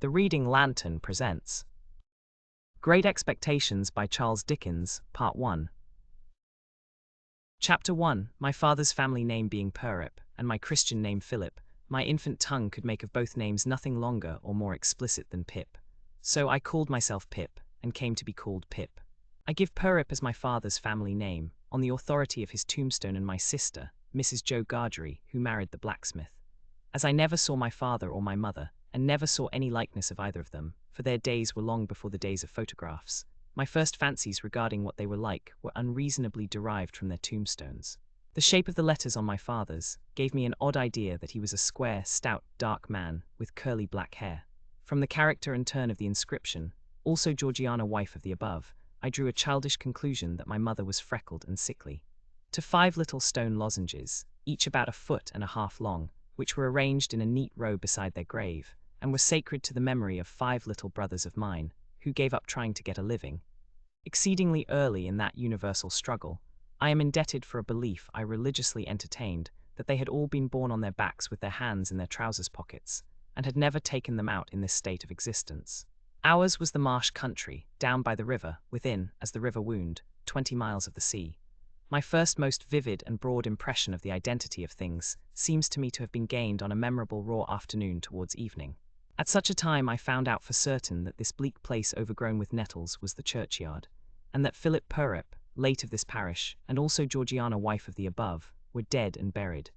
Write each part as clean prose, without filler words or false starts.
The Reading Lantern presents Great Expectations by Charles Dickens, Part 1. Chapter 1. My father's family name being Perrip, and my Christian name Philip, my infant tongue could make of both names nothing longer or more explicit than Pip. So I called myself Pip, and came to be called Pip. I give Perrip as my father's family name, on the authority of his tombstone and my sister, Mrs. Joe Gargery, who married the blacksmith. As I never saw my father or my mother, and never saw any likeness of either of them, for their days were long before the days of photographs, my first fancies regarding what they were like were unreasonably derived from their tombstones. The shape of the letters on my father's gave me an odd idea that he was a square, stout, dark man with curly black hair. From the character and turn of the inscription, also Georgiana, wife of the above, I drew a childish conclusion that my mother was freckled and sickly. To 5 little stone lozenges, each about 1.5 feet long, which were arranged in a neat row beside their grave, and were sacred to the memory of 5 little brothers of mine, who gave up trying to get a living. Exceedingly early in that universal struggle, I am indebted for a belief I religiously entertained that they had all been born on their backs with their hands in their trousers pockets, and had never taken them out in this state of existence. Ours was the marsh country, down by the river, within, as the river wound, 20 miles of the sea. My first most vivid and broad impression of the identity of things seems to me to have been gained on a memorable raw afternoon towards evening. At such a time I found out for certain that this bleak place overgrown with nettles was the churchyard, and that Philip Perrip, late of this parish, and also Georgiana, wife of the above, were dead and buried,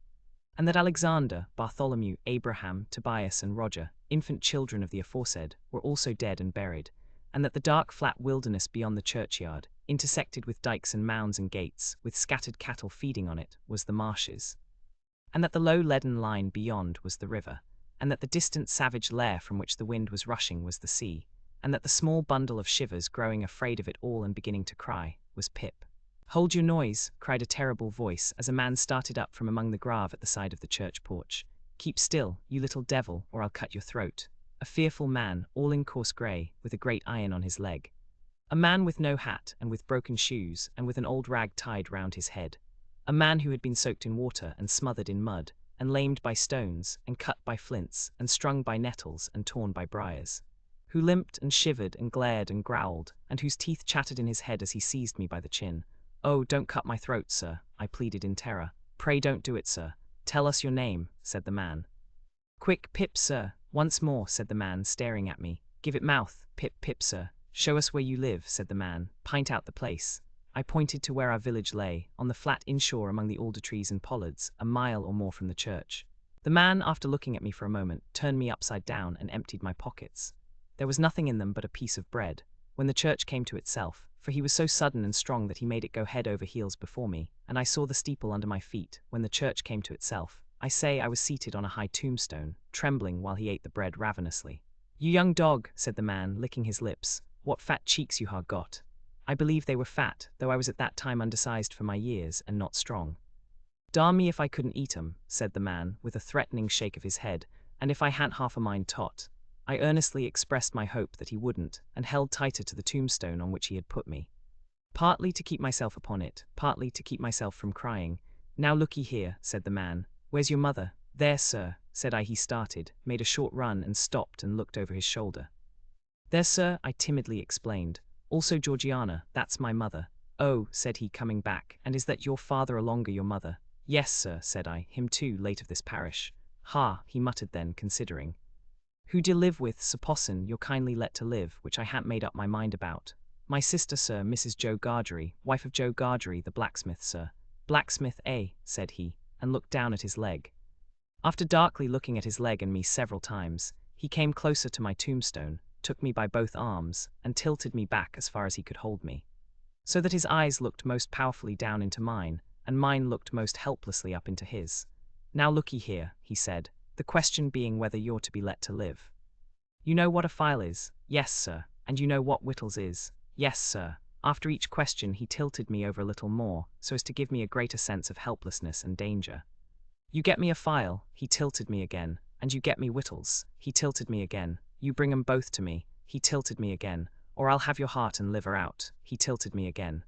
and that Alexander, Bartholomew, Abraham, Tobias, and Roger, infant children of the aforesaid, were also dead and buried, and that the dark flat wilderness beyond the churchyard, intersected with dikes and mounds and gates, with scattered cattle feeding on it, was the marshes, and that the low leaden line beyond was the river, and that the distant savage lair from which the wind was rushing was the sea, and that the small bundle of shivers growing afraid of it all and beginning to cry was Pip. "Hold your noise," cried a terrible voice as a man started up from among the grave at the side of the church porch. "Keep still, you little devil, or I'll cut your throat." A fearful man, all in coarse grey, with a great iron on his leg. A man with no hat, and with broken shoes, and with an old rag tied round his head. A man who had been soaked in water, and smothered in mud, and lamed by stones, and cut by flints, and strung by nettles, and torn by briars. Who limped, and shivered, and glared, and growled, and whose teeth chattered in his head as he seized me by the chin. "Oh, don't cut my throat, sir," I pleaded in terror. "Pray don't do it, sir." "Tell us your name," said the man. "Quick, Pip, sir." "Once more," said the man, staring at me. "Give it mouth, Pip, Pip, sir." "Show us where you live," said the man. "Pint out the place." I pointed to where our village lay, on the flat inshore among the alder trees and pollards, a mile or more from the church. The man, after looking at me for a moment, turned me upside down and emptied my pockets. There was nothing in them but a piece of bread. When the church came to itself, for he was so sudden and strong that he made it go head over heels before me, and I saw the steeple under my feet, when the church came to itself, I say I was seated on a high tombstone, trembling while he ate the bread ravenously. "You young dog," said the man, licking his lips, "what fat cheeks you ha' got." I believe they were fat, though I was at that time undersized for my years, and not strong. "Darn me if I couldn't eat 'em," said the man, with a threatening shake of his head, "and if I hadn't half a mind tot." I earnestly expressed my hope that he wouldn't, and held tighter to the tombstone on which he had put me. Partly to keep myself upon it, partly to keep myself from crying. "Now look'ee here," said the man. "Where's your mother?" "There, sir," said I. He started, made a short run, and stopped and looked over his shoulder. "There, sir," I timidly explained. "Also Georgiana, that's my mother." "Oh," said he, coming back, "and is that your father alonger your mother?" "Yes, sir," said I, "him too, late of this parish." "Ha," he muttered then, considering. "Who d'ye live with, suppossin' you're kindly let to live, which I ha'n't made up my mind about?" "My sister, sir, Mrs. Joe Gargery, wife of Joe Gargery, the blacksmith, sir." "Blacksmith, eh?" said he, and looked down at his leg. After darkly looking at his leg and me several times, he came closer to my tombstone, took me by both arms, and tilted me back as far as he could hold me, so that his eyes looked most powerfully down into mine, and mine looked most helplessly up into his. "Now look'ee here," he said, "the question being whether you're to be let to live. You know what a file is?" "Yes, sir." "And you know what whittles is?" "Yes, sir." After each question he tilted me over a little more, so as to give me a greater sense of helplessness and danger. "You get me a file," he tilted me again, "and you get me whittles," he tilted me again. "You bring 'em both to me," he tilted me again, "or I'll have your heart and liver out," he tilted me again.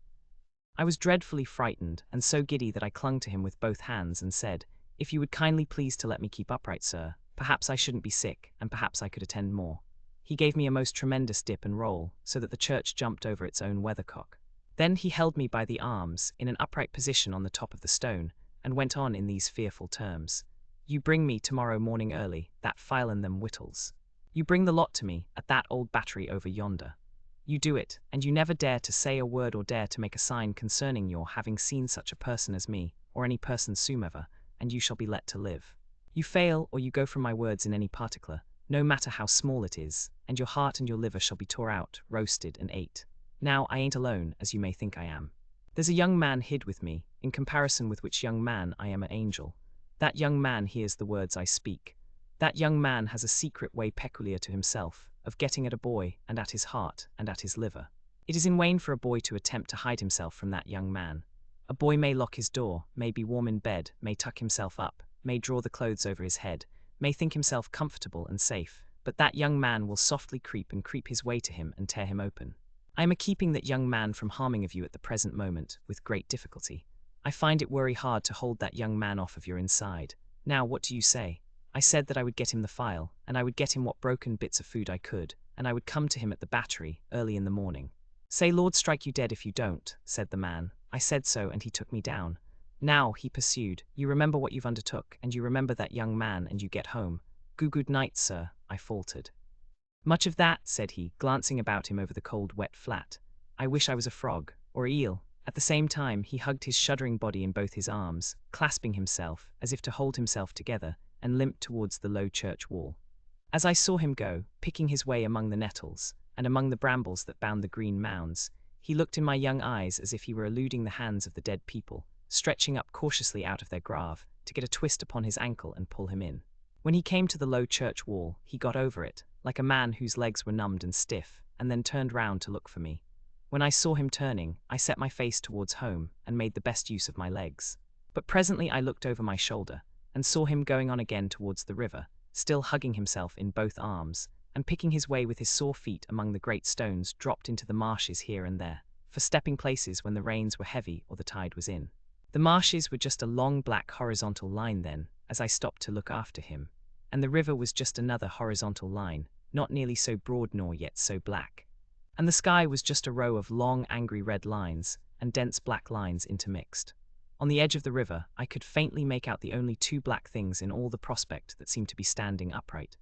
I was dreadfully frightened, and so giddy that I clung to him with both hands and said, "If you would kindly please to let me keep upright, sir, perhaps I shouldn't be sick, and perhaps I could attend more." He gave me a most tremendous dip and roll, so that the church jumped over its own weathercock. Then he held me by the arms, in an upright position on the top of the stone, and went on in these fearful terms. You bring me tomorrow morning early that file and them whittles. You bring the lot to me, at that old battery over yonder. You do it, and you never dare to say a word or dare to make a sign concerning your having seen such a person as me, or any person somever, and you shall be let to live. You fail, or you go from my words in any particular, no matter how small it is, and your heart and your liver shall be tore out, roasted, and ate. Now, I ain't alone, as you may think I am. There's a young man hid with me, in comparison with which young man I am an angel. That young man hears the words I speak. That young man has a secret way peculiar to himself, of getting at a boy, and at his heart, and at his liver. It is in vain for a boy to attempt to hide himself from that young man. A boy may lock his door, may be warm in bed, may tuck himself up, may draw the clothes over his head, may think himself comfortable and safe, but that young man will softly creep his way to him and tear him open. I am keeping that young man from harming of you at the present moment, with great difficulty. I find it worry hard to hold that young man off of your inside. Now, what do you say? I said that I would get him the file, and I would get him what broken bits of food I could, and I would come to him at the battery, early in the morning. Say, Lord strike you dead if you don't, said the man. I said so, and he took me down. Now, he pursued, you remember what you've undertook, and you remember that young man, and you get home. Good night, sir, I faltered. Much of that, said he, glancing about him over the cold, wet flat. I wish I was a frog, or eel. At the same time, he hugged his shuddering body in both his arms, clasping himself, as if to hold himself together, and limped towards the low church wall. As I saw him go, picking his way among the nettles, and among the brambles that bound the green mounds, he looked in my young eyes as if he were eluding the hands of the dead people, stretching up cautiously out of their grave, to get a twist upon his ankle and pull him in. When he came to the low church wall, he got over it, like a man whose legs were numbed and stiff, and then turned round to look for me. When I saw him turning, I set my face towards home, and made the best use of my legs. But presently I looked over my shoulder, and saw him going on again towards the river, still hugging himself in both arms, and picking his way with his sore feet among the great stones dropped into the marshes here and there, for stepping places when the rains were heavy or the tide was in. The marshes were just a long black horizontal line then, as I stopped to look after him, and the river was just another horizontal line, not nearly so broad nor yet so black. And the sky was just a row of long angry red lines, and dense black lines intermixed. On the edge of the river, I could faintly make out the only two black things in all the prospect that seemed to be standing upright.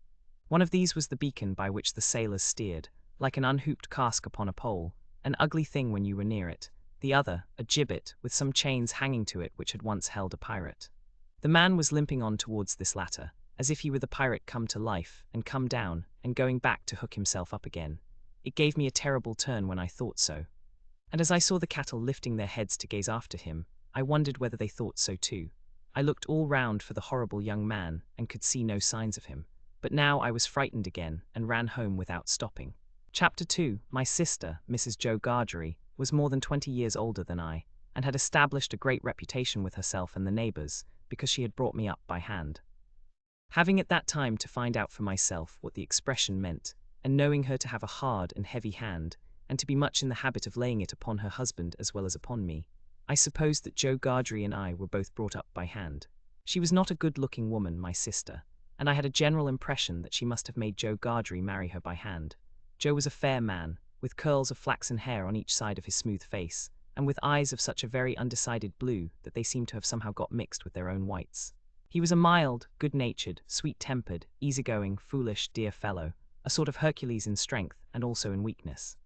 One of these was the beacon by which the sailors steered, like an unhooped cask upon a pole, an ugly thing when you were near it, the other, a gibbet, with some chains hanging to it which had once held a pirate. The man was limping on towards this latter, as if he were the pirate come to life, and come down, and going back to hook himself up again. It gave me a terrible turn when I thought so. And as I saw the cattle lifting their heads to gaze after him, I wondered whether they thought so too. I looked all round for the horrible young man, and could see no signs of him. But now I was frightened again, and ran home without stopping. Chapter 2. My sister, Mrs. Joe Gargery, was more than 20 years older than I, and had established a great reputation with herself and the neighbours, because she had brought me up by hand. Having at that time to find out for myself what the expression meant, and knowing her to have a hard and heavy hand, and to be much in the habit of laying it upon her husband as well as upon me, I supposed that Joe Gargery and I were both brought up by hand. She was not a good-looking woman, my sister, and I had a general impression that she must have made Joe Gargery marry her by hand. Joe was a fair man, with curls of flaxen hair on each side of his smooth face, and with eyes of such a very undecided blue that they seemed to have somehow got mixed with their own whites. He was a mild, good-natured, sweet-tempered, easygoing, foolish, dear fellow, a sort of Hercules in strength and also in weakness.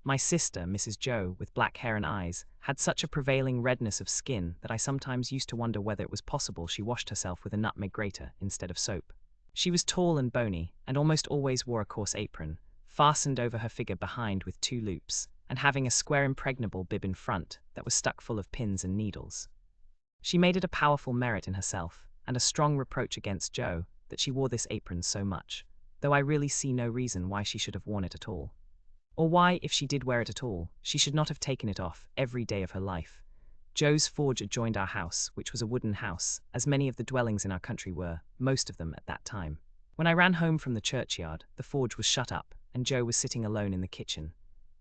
My sister, Mrs. Joe, with black hair and eyes, had such a prevailing redness of skin that I sometimes used to wonder whether it was possible she washed herself with a nutmeg grater instead of soap. She was tall and bony, and almost always wore a coarse apron, fastened over her figure behind with 2 loops, and having a square impregnable bib in front that was stuck full of pins and needles. She made it a powerful merit in herself, and a strong reproach against Joe, that she wore this apron so much, though I really see no reason why she should have worn it at all. Or why, if she did wear it at all, she should not have taken it off every day of her life. Joe's forge adjoined our house, which was a wooden house, as many of the dwellings in our country were, most of them at that time. When I ran home from the churchyard, the forge was shut up, and Joe was sitting alone in the kitchen.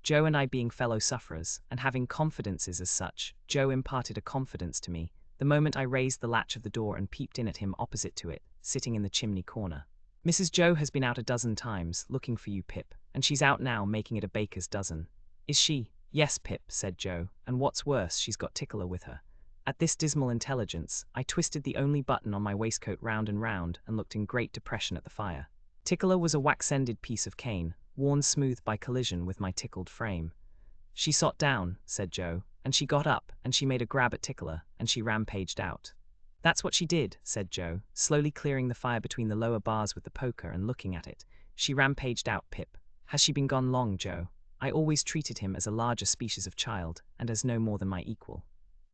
Joe and I being fellow sufferers, and having confidences as such, Joe imparted a confidence to me, the moment I raised the latch of the door and peeped in at him opposite to it, sitting in the chimney corner. Mrs. Joe has been out a dozen times, looking for you, Pip, and she's out now making it a baker's dozen. Is she? Yes, Pip, said Joe, and what's worse, she's got Tickler with her. At this dismal intelligence, I twisted the only button on my waistcoat round and looked in great depression at the fire. Tickler was a wax-ended piece of cane, worn smooth by collision with my tickled frame. She sot down, said Joe, and she got up, and she made a grab at Tickler, and she rampaged out. That's what she did, said Joe, slowly clearing the fire between the lower bars with the poker and looking at it. She rampaged out, Pip. Has she been gone long, Joe? I always treated him as a larger species of child, and as no more than my equal.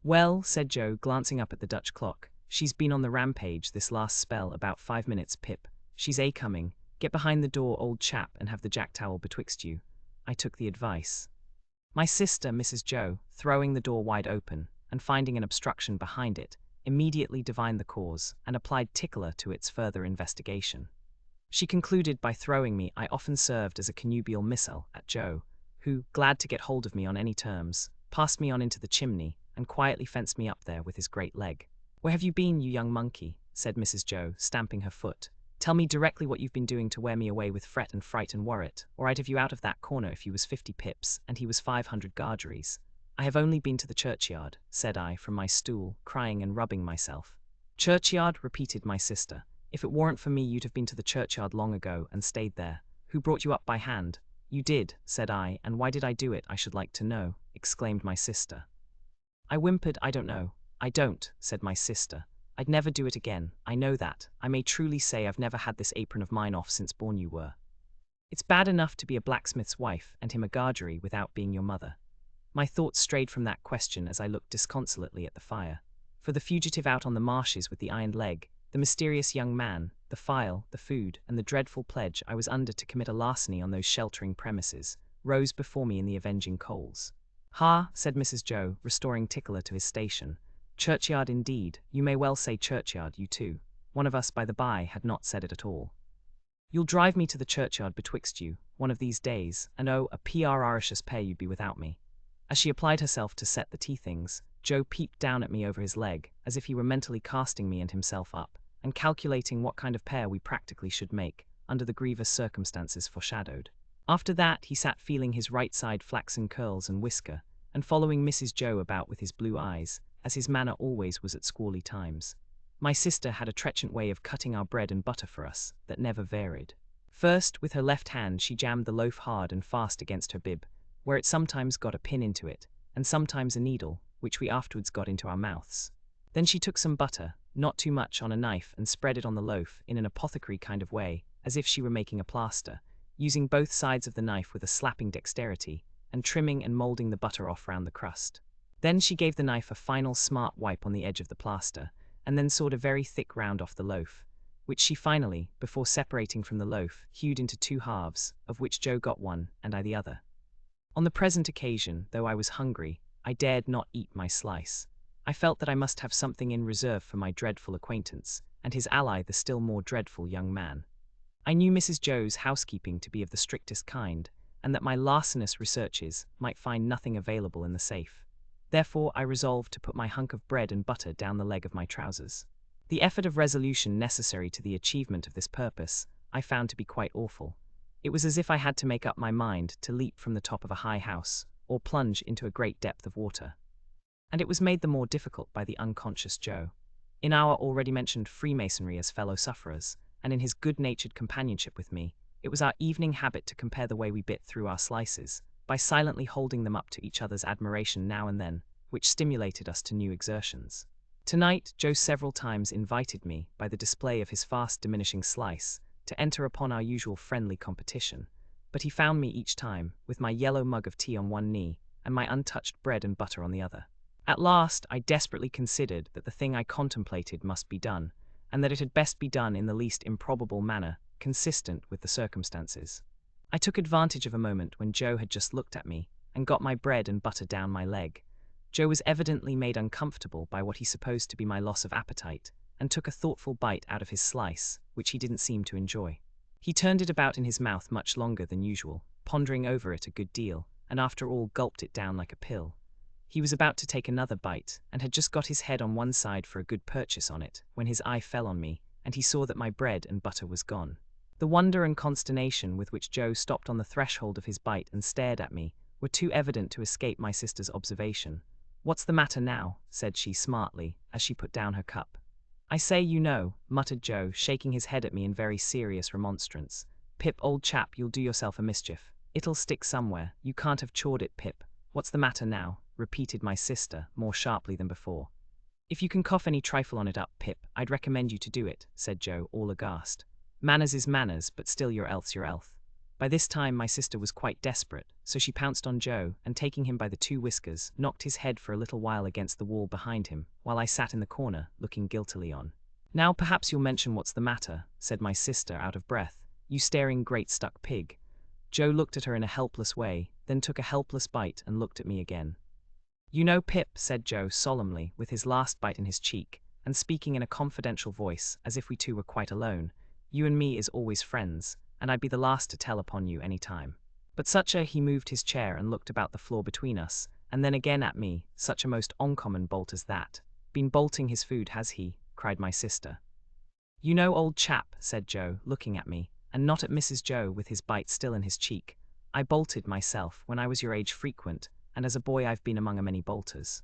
Well, said Joe, glancing up at the Dutch clock, she's been on the rampage this last spell about 5 minutes, Pip. She's coming. Get behind the door, old chap, and have the jack-towel betwixt you. I took the advice. My sister, Mrs. Joe, throwing the door wide open, and finding an obstruction behind it, immediately divined the cause, and applied Tickler to its further investigation. She concluded by throwing me. I often served as a connubial missile at Joe, who, glad to get hold of me on any terms, passed me on into the chimney, and quietly fenced me up there with his great leg. Where have you been, you young monkey? Said Mrs. Joe, stamping her foot. Tell me directly what you've been doing to wear me away with fret and fright and worrit, or I'd have you out of that corner if you was 50 pips, and he was 500 gargeries. I have only been to the churchyard, said I, from my stool, crying and rubbing myself. Churchyard, repeated my sister. If it weren't for me, you'd have been to the churchyard long ago, and stayed there. Who brought you up by hand? You did, said I, and why did I do it, I should like to know, exclaimed my sister. I whimpered, I don't know. I don't, said my sister. I'd never do it again, I know that. I may truly say I've never had this apron of mine off since born you were. It's bad enough to be a blacksmith's wife, and him a gargery, without being your mother. My thoughts strayed from that question as I looked disconsolately at the fire. For the fugitive out on the marshes with the ironed leg, the mysterious young man, the file, the food, and the dreadful pledge I was under to commit a larceny on those sheltering premises, rose before me in the avenging coals. Ha, said Mrs. Joe, restoring Tickler to his station. Churchyard indeed, you may well say churchyard, you too. One of us, by the by, had not said it at all. You'll drive me to the churchyard betwixt you, one of these days, and oh, a precious pair you'd be without me. As she applied herself to set the tea-things, Joe peeped down at me over his leg, as if he were mentally casting me and himself up, and calculating what kind of pair we practically should make, under the grievous circumstances foreshadowed. After that, he sat feeling his right side flaxen curls and whisker, and following Mrs. Joe about with his blue eyes, as his manner always was at squally times. My sister had a trenchant way of cutting our bread and butter for us, that never varied. First, with her left hand she jammed the loaf hard and fast against her bib, where it sometimes got a pin into it, and sometimes a needle, which we afterwards got into our mouths. Then she took some butter, not too much, on a knife and spread it on the loaf in an apothecary kind of way, as if she were making a plaster, using both sides of the knife with a slapping dexterity, and trimming and moulding the butter off round the crust. Then she gave the knife a final smart wipe on the edge of the plaster, and then sawed a very thick round off the loaf, which she finally, before separating from the loaf, hewed into 2 halves, of which Joe got one and I the other. On the present occasion, though I was hungry, I dared not eat my slice. I felt that I must have something in reserve for my dreadful acquaintance, and his ally, the still more dreadful young man. I knew Mrs. Joe's housekeeping to be of the strictest kind, and that my larcenous researches might find nothing available in the safe. Therefore, I resolved to put my hunk of bread and butter down the leg of my trousers. The effort of resolution necessary to the achievement of this purpose I found to be quite awful. It was as if I had to make up my mind to leap from the top of a high house, or plunge into a great depth of water. And it was made the more difficult by the unconscious Joe. In our already mentioned Freemasonry as fellow sufferers, and in his good-natured companionship with me, it was our evening habit to compare the way we bit through our slices, by silently holding them up to each other's admiration now and then, which stimulated us to new exertions. Tonight, Joe several times invited me, by the display of his fast diminishing slice, to enter upon our usual friendly competition, but he found me each time, with my yellow mug of tea on one knee, and my untouched bread and butter on the other. At last, I desperately considered that the thing I contemplated must be done, and that it had best be done in the least improbable manner, consistent with the circumstances. I took advantage of a moment when Joe had just looked at me, and got my bread and butter down my leg. Joe was evidently made uncomfortable by what he supposed to be my loss of appetite, and took a thoughtful bite out of his slice, which he didn't seem to enjoy. He turned it about in his mouth much longer than usual, pondering over it a good deal, and after all gulped it down like a pill. He was about to take another bite, and had just got his head on one side for a good purchase on it, when his eye fell on me, and he saw that my bread and butter was gone. The wonder and consternation with which Joe stopped on the threshold of his bite and stared at me were too evident to escape my sister's observation. "What's the matter now?" said she smartly, as she put down her cup. "I say, you know," muttered Joe, shaking his head at me in very serious remonstrance. "Pip, old chap, you'll do yourself a mischief. It'll stick somewhere. You can't have chawed it, Pip." "What's the matter now?" repeated my sister, more sharply than before. "If you can cough any trifle on it up, Pip, I'd recommend you to do it," said Joe, all aghast. "Manners is manners, but still your elth's your elth." By this time my sister was quite desperate, so she pounced on Joe, and taking him by the two whiskers, knocked his head for a little while against the wall behind him, while I sat in the corner, looking guiltily on. "Now perhaps you'll mention what's the matter," said my sister, out of breath. "You staring great stuck pig." Joe looked at her in a helpless way, then took a helpless bite and looked at me again. "You know, Pip," said Joe solemnly, with his last bite in his cheek, and speaking in a confidential voice, as if we two were quite alone, "you and me is always friends, and I'd be the last to tell upon you any time. But such a," he moved his chair and looked about the floor between us, and then again at me, "such a most uncommon bolt as that." "Been bolting his food, has he?" cried my sister. "You know, old chap," said Joe, looking at me, and not at Mrs. Joe, with his bite still in his cheek, "I bolted myself, when I was your age frequent, and as a boy I've been among a many bolters.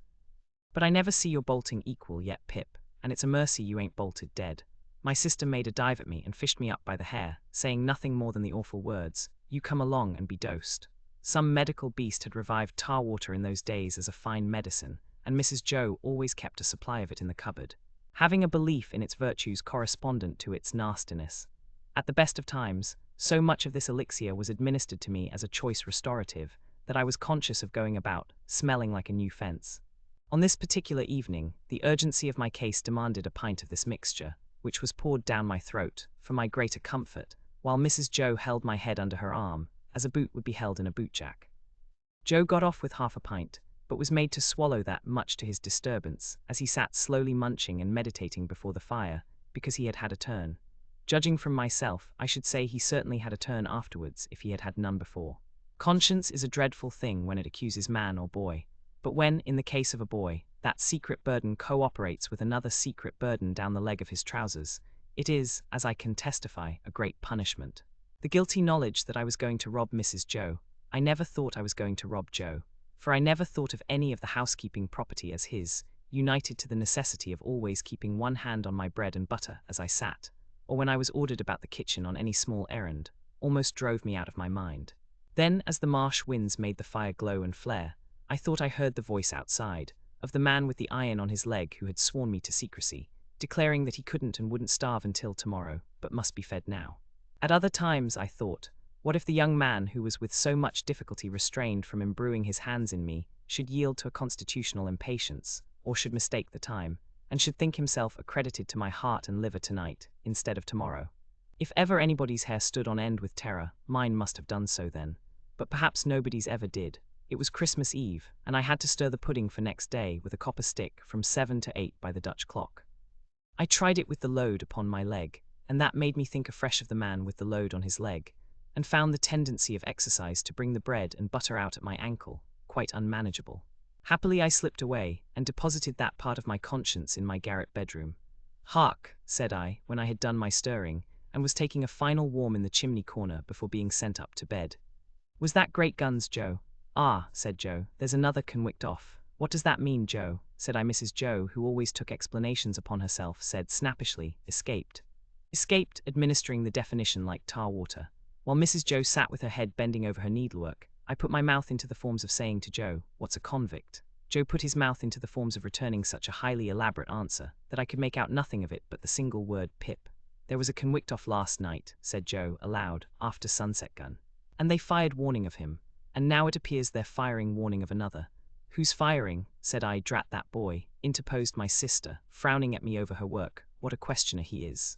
But I never see your bolting equal yet, Pip, and it's a mercy you ain't bolted dead." My sister made a dive at me and fished me up by the hair, saying nothing more than the awful words, "You come along and be dosed." Some medical beast had revived tar water in those days as a fine medicine, and Mrs. Joe always kept a supply of it in the cupboard, having a belief in its virtues correspondent to its nastiness. At the best of times, so much of this elixir was administered to me as a choice restorative, that I was conscious of going about, smelling like a new fence. On this particular evening, the urgency of my case demanded a pint of this mixture, which was poured down my throat, for my greater comfort, while Mrs. Joe held my head under her arm, as a boot would be held in a bootjack. Joe got off with half a pint, but was made to swallow that much to his disturbance, as he sat slowly munching and meditating before the fire, because he had had a turn. Judging from myself, I should say he certainly had a turn afterwards, if he had had none before. Conscience is a dreadful thing when it accuses man or boy, but when, in the case of a boy, that secret burden co-operates with another secret burden down the leg of his trousers, it is, as I can testify, a great punishment. The guilty knowledge that I was going to rob Mrs. Joe, I never thought I was going to rob Joe, for I never thought of any of the housekeeping property as his, united to the necessity of always keeping one hand on my bread and butter as I sat, or when I was ordered about the kitchen on any small errand, almost drove me out of my mind. Then, as the marsh winds made the fire glow and flare, I thought I heard the voice outside, of the man with the iron on his leg who had sworn me to secrecy, declaring that he couldn't and wouldn't starve until tomorrow, but must be fed now. At other times, I thought, what if the young man who was with so much difficulty restrained from imbruing his hands in me should yield to a constitutional impatience, or should mistake the time, and should think himself accredited to my heart and liver tonight, instead of tomorrow? If ever anybody's hair stood on end with terror, mine must have done so then. But perhaps nobody's ever did. It was Christmas Eve, and I had to stir the pudding for next day with a copper stick from 7 to 8 by the Dutch clock. I tried it with the load upon my leg, and that made me think afresh of the man with the load on his leg, and found the tendency of exercise to bring the bread and butter out at my ankle quite unmanageable. Happily I slipped away, and deposited that part of my conscience in my garret bedroom. "Hark," said I, when I had done my stirring, and was taking a final warm in the chimney corner before being sent up to bed. "Was that great guns, Joe?" "Ah," said Joe, "there's another conwict off." "What does that mean, Joe?" said I. Mrs. Joe, who always took explanations upon herself, said snappishly, "Escaped." Escaped, administering the definition like tar water. While Mrs. Joe sat with her head bending over her needlework, I put my mouth into the forms of saying to Joe, "What's a convict?" Joe put his mouth into the forms of returning such a highly elaborate answer that I could make out nothing of it but the single word Pip. "There was a convict off last night," said Joe, aloud, "after sunset gun. And they fired warning of him, and now it appears they're firing warning of another." "Who's firing?" said I. "Drat that boy," interposed my sister, frowning at me over her work. "What a questioner he is.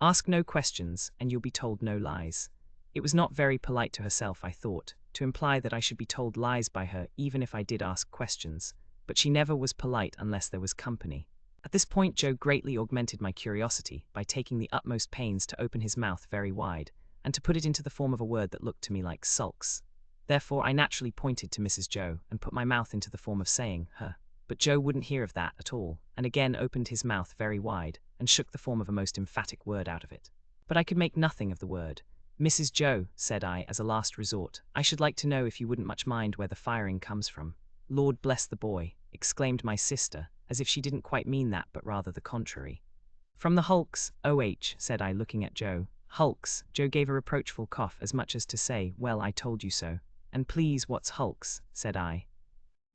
Ask no questions, and you'll be told no lies." It was not very polite to herself, I thought, to imply that I should be told lies by her even if I did ask questions, but she never was polite unless there was company. At this point Joe greatly augmented my curiosity by taking the utmost pains to open his mouth very wide, and to put it into the form of a word that looked to me like sulks. Therefore I naturally pointed to Mrs. Joe, and put my mouth into the form of saying, "her." But Joe wouldn't hear of that at all, and again opened his mouth very wide, and shook the form of a most emphatic word out of it. But I could make nothing of the word. "Mrs. Joe," said I, as a last resort, "I should like to know if you wouldn't much mind where the firing comes from." "Lord bless the boy," exclaimed my sister, as if she didn't quite mean that but rather the contrary. "From the hulks, O.H.," said I, looking at Joe. "Hulks." Joe gave a reproachful cough, as much as to say, "Well, I told you so." "And please, what's hulks?" said I.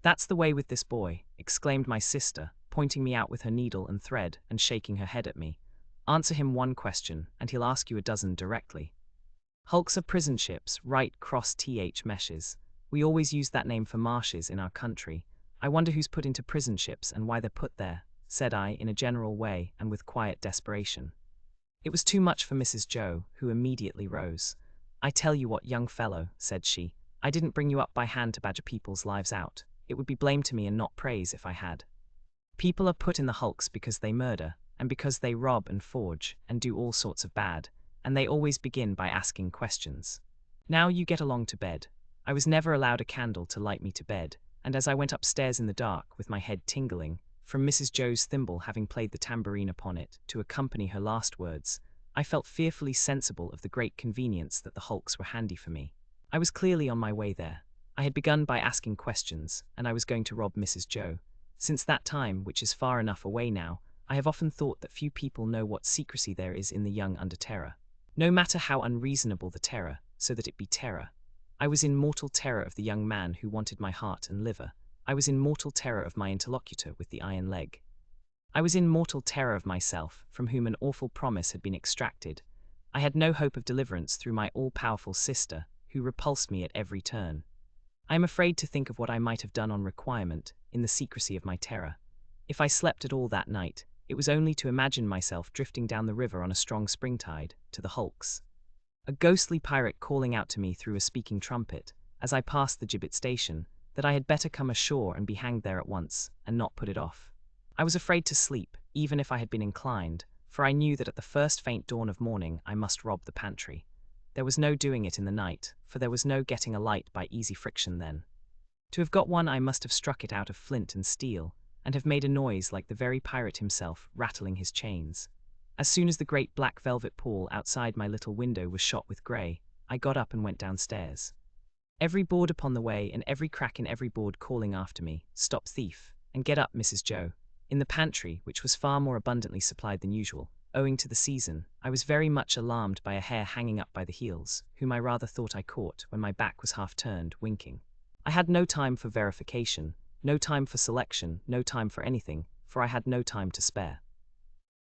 "That's the way with this boy," exclaimed my sister, pointing me out with her needle and thread and shaking her head at me. "Answer him one question, and he'll ask you a dozen directly. Hulks are prison ships, right cross th meshes. We always use that name for marshes in our country. I wonder who's put into prison ships and why they're put there," said I, in a general way and with quiet desperation. It was too much for Mrs. Joe, who immediately rose. "I tell you what, young fellow," said she, "I didn't bring you up by hand to badger people's lives out. It would be blame to me and not praise if I had. People are put in the hulks because they murder, and because they rob and forge, and do all sorts of bad, and they always begin by asking questions. Now you get along to bed." I was never allowed a candle to light me to bed, and as I went upstairs in the dark, with my head tingling, from Mrs. Joe's thimble having played the tambourine upon it, to accompany her last words, I felt fearfully sensible of the great convenience that the hulks were handy for me. I was clearly on my way there. I had begun by asking questions, and I was going to rob Mrs. Joe. Since that time, which is far enough away now, I have often thought that few people know what secrecy there is in the young under terror. No matter how unreasonable the terror, so that it be terror. I was in mortal terror of the young man who wanted my heart and liver. I was in mortal terror of my interlocutor with the iron leg. I was in mortal terror of myself, from whom an awful promise had been extracted. I had no hope of deliverance through my all-powerful sister, who repulsed me at every turn. I am afraid to think of what I might have done on requirement, in the secrecy of my terror. If I slept at all that night, it was only to imagine myself drifting down the river on a strong spring tide, to the hulks. A ghostly pirate calling out to me through a speaking trumpet, as I passed the gibbet station, that I had better come ashore and be hanged there at once, and not put it off. I was afraid to sleep, even if I had been inclined, for I knew that at the first faint dawn of morning I must rob the pantry. There was no doing it in the night, for there was no getting a light by easy friction then. To have got one I must have struck it out of flint and steel, and have made a noise like the very pirate himself rattling his chains. As soon as the great black velvet pall outside my little window was shot with grey, I got up and went downstairs. Every board upon the way and every crack in every board calling after me, "Stop thief," and "Get up, Mrs. Joe." In the pantry, which was far more abundantly supplied than usual, owing to the season, I was very much alarmed by a hare hanging up by the heels, whom I rather thought I caught when my back was half turned, winking. I had no time for verification, no time for selection, no time for anything, for I had no time to spare.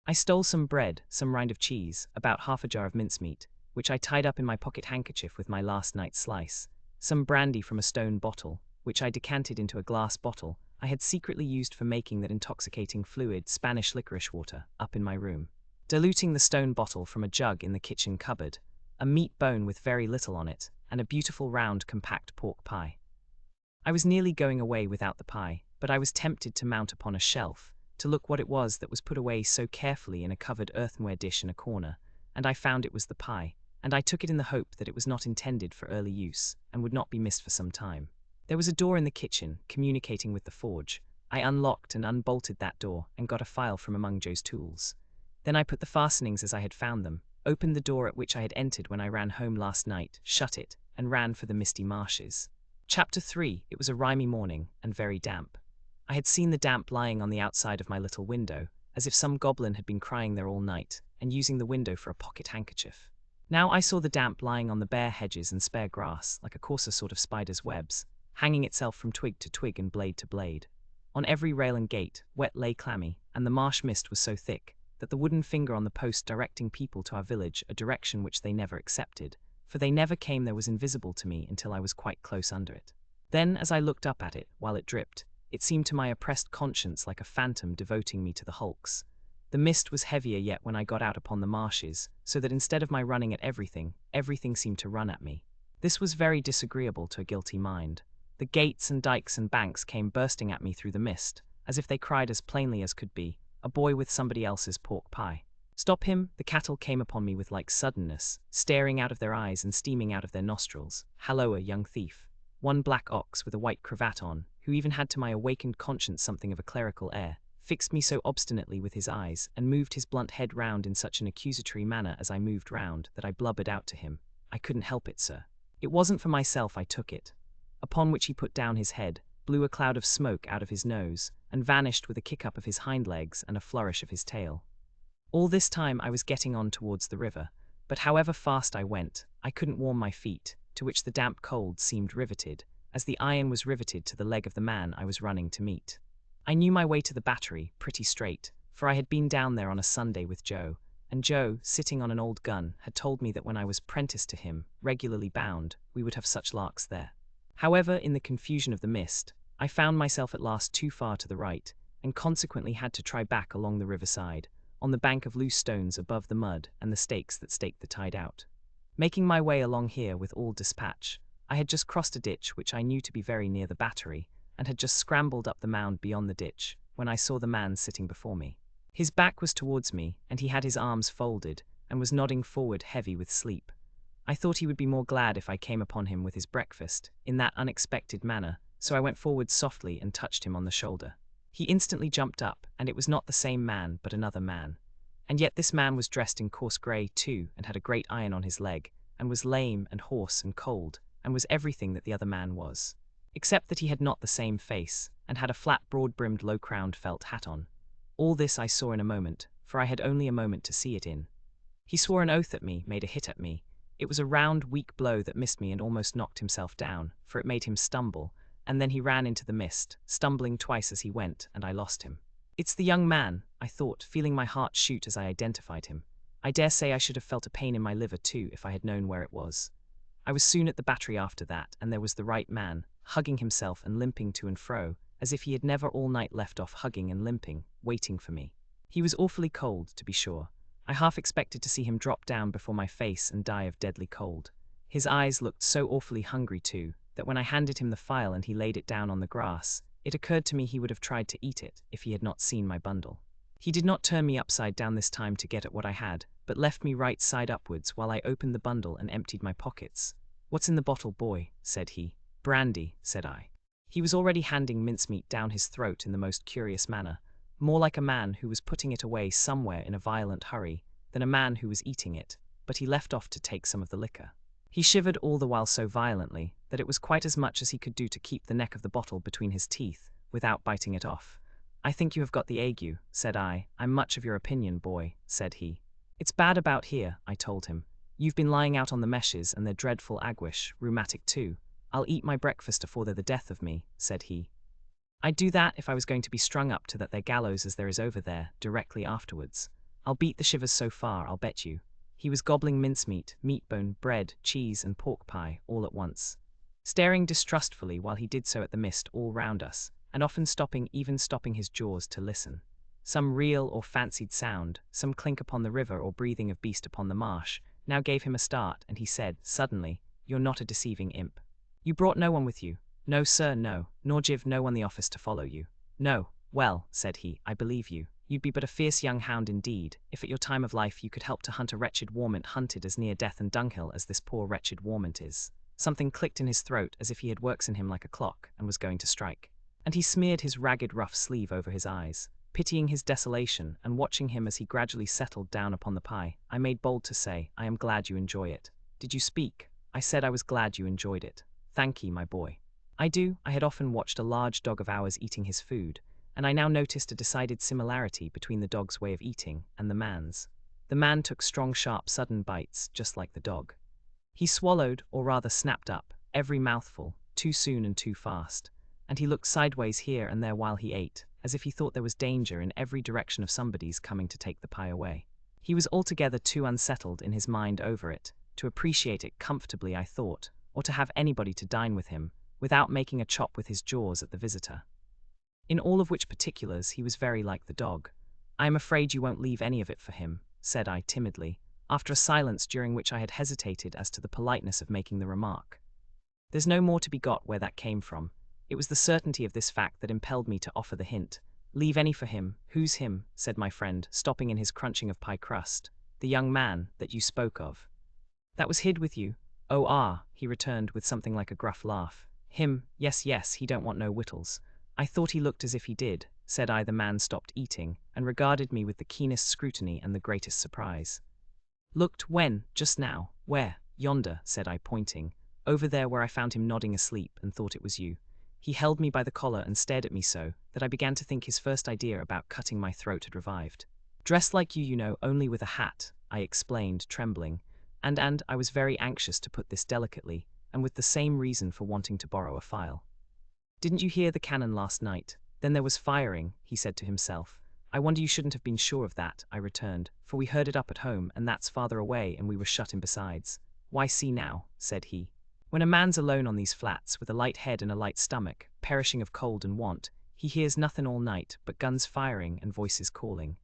I stole some bread, some rind of cheese, about half a jar of mincemeat, which I tied up in my pocket handkerchief with my last night's slice, some brandy from a stone bottle, which I decanted into a glass bottle I had secretly used for making that intoxicating fluid, Spanish licorice water, up in my room. Diluting the stone bottle from a jug in the kitchen cupboard, a meat bone with very little on it, and a beautiful round compact pork pie. I was nearly going away without the pie, but I was tempted to mount upon a shelf, to look what it was that was put away so carefully in a covered earthenware dish in a corner, and I found it was the pie, and I took it in the hope that it was not intended for early use, and would not be missed for some time. There was a door in the kitchen, communicating with the forge. I unlocked and unbolted that door, and got a file from among Joe's tools. Then I put the fastenings as I had found them, opened the door at which I had entered when I ran home last night, shut it, and ran for the misty marshes. Chapter 3. It was a rimy morning, and very damp. I had seen the damp lying on the outside of my little window, as if some goblin had been crying there all night, and using the window for a pocket handkerchief. Now I saw the damp lying on the bare hedges and spare grass, like a coarser sort of spider's webs, hanging itself from twig to twig and blade to blade. On every rail and gate, wet lay clammy, and the marsh mist was so thick that the wooden finger on the post directing people to our village, a direction which they never accepted, for they never came there, was invisible to me until I was quite close under it. Then, as I looked up at it, while it dripped, it seemed to my oppressed conscience like a phantom devoting me to the hulks. The mist was heavier yet when I got out upon the marshes, so that instead of my running at everything, everything seemed to run at me. This was very disagreeable to a guilty mind. The gates and dikes and banks came bursting at me through the mist, as if they cried as plainly as could be, "A boy with somebody else's pork pie." "Stop him!" The cattle came upon me with like suddenness, staring out of their eyes and steaming out of their nostrils. "Halloa, young thief!" One black ox with a white cravat on, who even had to my awakened conscience something of a clerical air, fixed me so obstinately with his eyes, and moved his blunt head round in such an accusatory manner as I moved round, that I blubbered out to him, "I couldn't help it, sir. It wasn't for myself I took it." Upon which he put down his head, blew a cloud of smoke out of his nose, and vanished with a kick-up of his hind legs and a flourish of his tail. All this time I was getting on towards the river, but however fast I went, I couldn't warm my feet, to which the damp cold seemed riveted, as the iron was riveted to the leg of the man I was running to meet. I knew my way to the battery pretty straight, for I had been down there on a Sunday with Joe, and Joe, sitting on an old gun, had told me that when I was prentice to him, regularly bound, we would have such larks there. However, in the confusion of the mist, I found myself at last too far to the right, and consequently had to try back along the riverside, on the bank of loose stones above the mud and the stakes that staked the tide out. Making my way along here with all dispatch, I had just crossed a ditch which I knew to be very near the battery, and had just scrambled up the mound beyond the ditch, when I saw the man sitting before me. His back was towards me, and he had his arms folded, and was nodding forward heavy with sleep. I thought he would be more glad if I came upon him with his breakfast, in that unexpected manner, so I went forward softly and touched him on the shoulder. He instantly jumped up, and it was not the same man, but another man. And yet this man was dressed in coarse grey too, and had a great iron on his leg, and was lame and hoarse and cold, and was everything that the other man was, except that he had not the same face, and had a flat broad-brimmed low-crowned felt hat on. All this I saw in a moment, for I had only a moment to see it in. He swore an oath at me, made a hit at me. It was a round, weak blow that missed me and almost knocked himself down, for it made him stumble, and then he ran into the mist, stumbling twice as he went, and I lost him. It's the young man, I thought, feeling my heart shoot as I identified him. I dare say I should have felt a pain in my liver too if I had known where it was. I was soon at the battery after that, and there was the right man, hugging himself and limping to and fro, as if he had never all night left off hugging and limping, waiting for me. He was awfully cold, to be sure. I half expected to see him drop down before my face and die of deadly cold. His eyes looked so awfully hungry too, that when I handed him the file and he laid it down on the grass, it occurred to me he would have tried to eat it if he had not seen my bundle. He did not turn me upside down this time to get at what I had, but left me right side upwards while I opened the bundle and emptied my pockets. "What's in the bottle, boy?" said he. "Brandy," said I. He was already handing mincemeat down his throat in the most curious manner, more like a man who was putting it away somewhere in a violent hurry than a man who was eating it, but he left off to take some of the liquor. He shivered all the while so violently that it was quite as much as he could do to keep the neck of the bottle between his teeth, without biting it off. "I think you have got the ague," said I. "I'm much of your opinion, boy," said he. "It's bad about here," I told him. "You've been lying out on the meshes, and they're dreadful aguish, rheumatic too." "I'll eat my breakfast afore they're the death of me," said he. "I'd do that if I was going to be strung up to that there gallows as there is over there, directly afterwards. I'll beat the shivers so far, I'll bet you." He was gobbling mincemeat, meat-bone, bread, cheese, and pork pie, all at once, staring distrustfully while he did so at the mist all round us, and often stopping his jaws to listen. Some real or fancied sound, some clink upon the river or breathing of beast upon the marsh, now gave him a start, and he said, suddenly, "You're not a deceiving imp. You brought no one with you?" "No, sir, no, nor give no one the office to follow you." "No, well," said he, "I believe you. You'd be but a fierce young hound indeed, if at your time of life you could help to hunt a wretched warmint hunted as near death and dunghill as this poor wretched warmint is." Something clicked in his throat as if he had works in him like a clock, and was going to strike. And he smeared his ragged rough sleeve over his eyes. Pitying his desolation, and watching him as he gradually settled down upon the pie, I made bold to say, "I am glad you enjoy it." "Did you speak?" "I said I was glad you enjoyed it." "Thank ye, my boy." "I do." I had often watched a large dog of ours eating his food, and I now noticed a decided similarity between the dog's way of eating and the man's. The man took strong, sharp, sudden bites, just like the dog. He swallowed, or rather snapped up, every mouthful, too soon and too fast, and he looked sideways here and there while he ate, as if he thought there was danger in every direction of somebody's coming to take the pie away. He was altogether too unsettled in his mind over it, to appreciate it comfortably, I thought, or to have anybody to dine with him, without making a chop with his jaws at the visitor. In all of which particulars he was very like the dog. "I am afraid you won't leave any of it for him," said I timidly, after a silence during which I had hesitated as to the politeness of making the remark. "There's no more to be got where that came from." It was the certainty of this fact that impelled me to offer the hint. "Leave any for him." "Who's him?" said my friend, stopping in his crunching of pie crust. "The young man that you spoke of. That was hid with you?" "Oh, ah," he returned with something like a gruff laugh. "Him, yes, he don't want no wittles." I thought he looked as if he did, said I. The man stopped eating, and regarded me with the keenest scrutiny and the greatest surprise. Looked when? Just now. Where? Yonder, said I, pointing. Over there where I found him nodding asleep, and thought it was you. He held me by the collar and stared at me so, that I began to think his first idea about cutting my throat had revived. Dressed like you know, only with a hat, I explained, trembling, and I was very anxious to put this delicately, and with the same reason for wanting to borrow a file. Didn't you hear the cannon last night? Then there was firing, he said to himself. I wonder you shouldn't have been sure of that, I returned, for we heard it up at home, and that's farther away, and we were shut in besides. Why, see now, said he. When a man's alone on these flats, with a light head and a light stomach, perishing of cold and want, he hears nothing all night but guns firing and voices calling.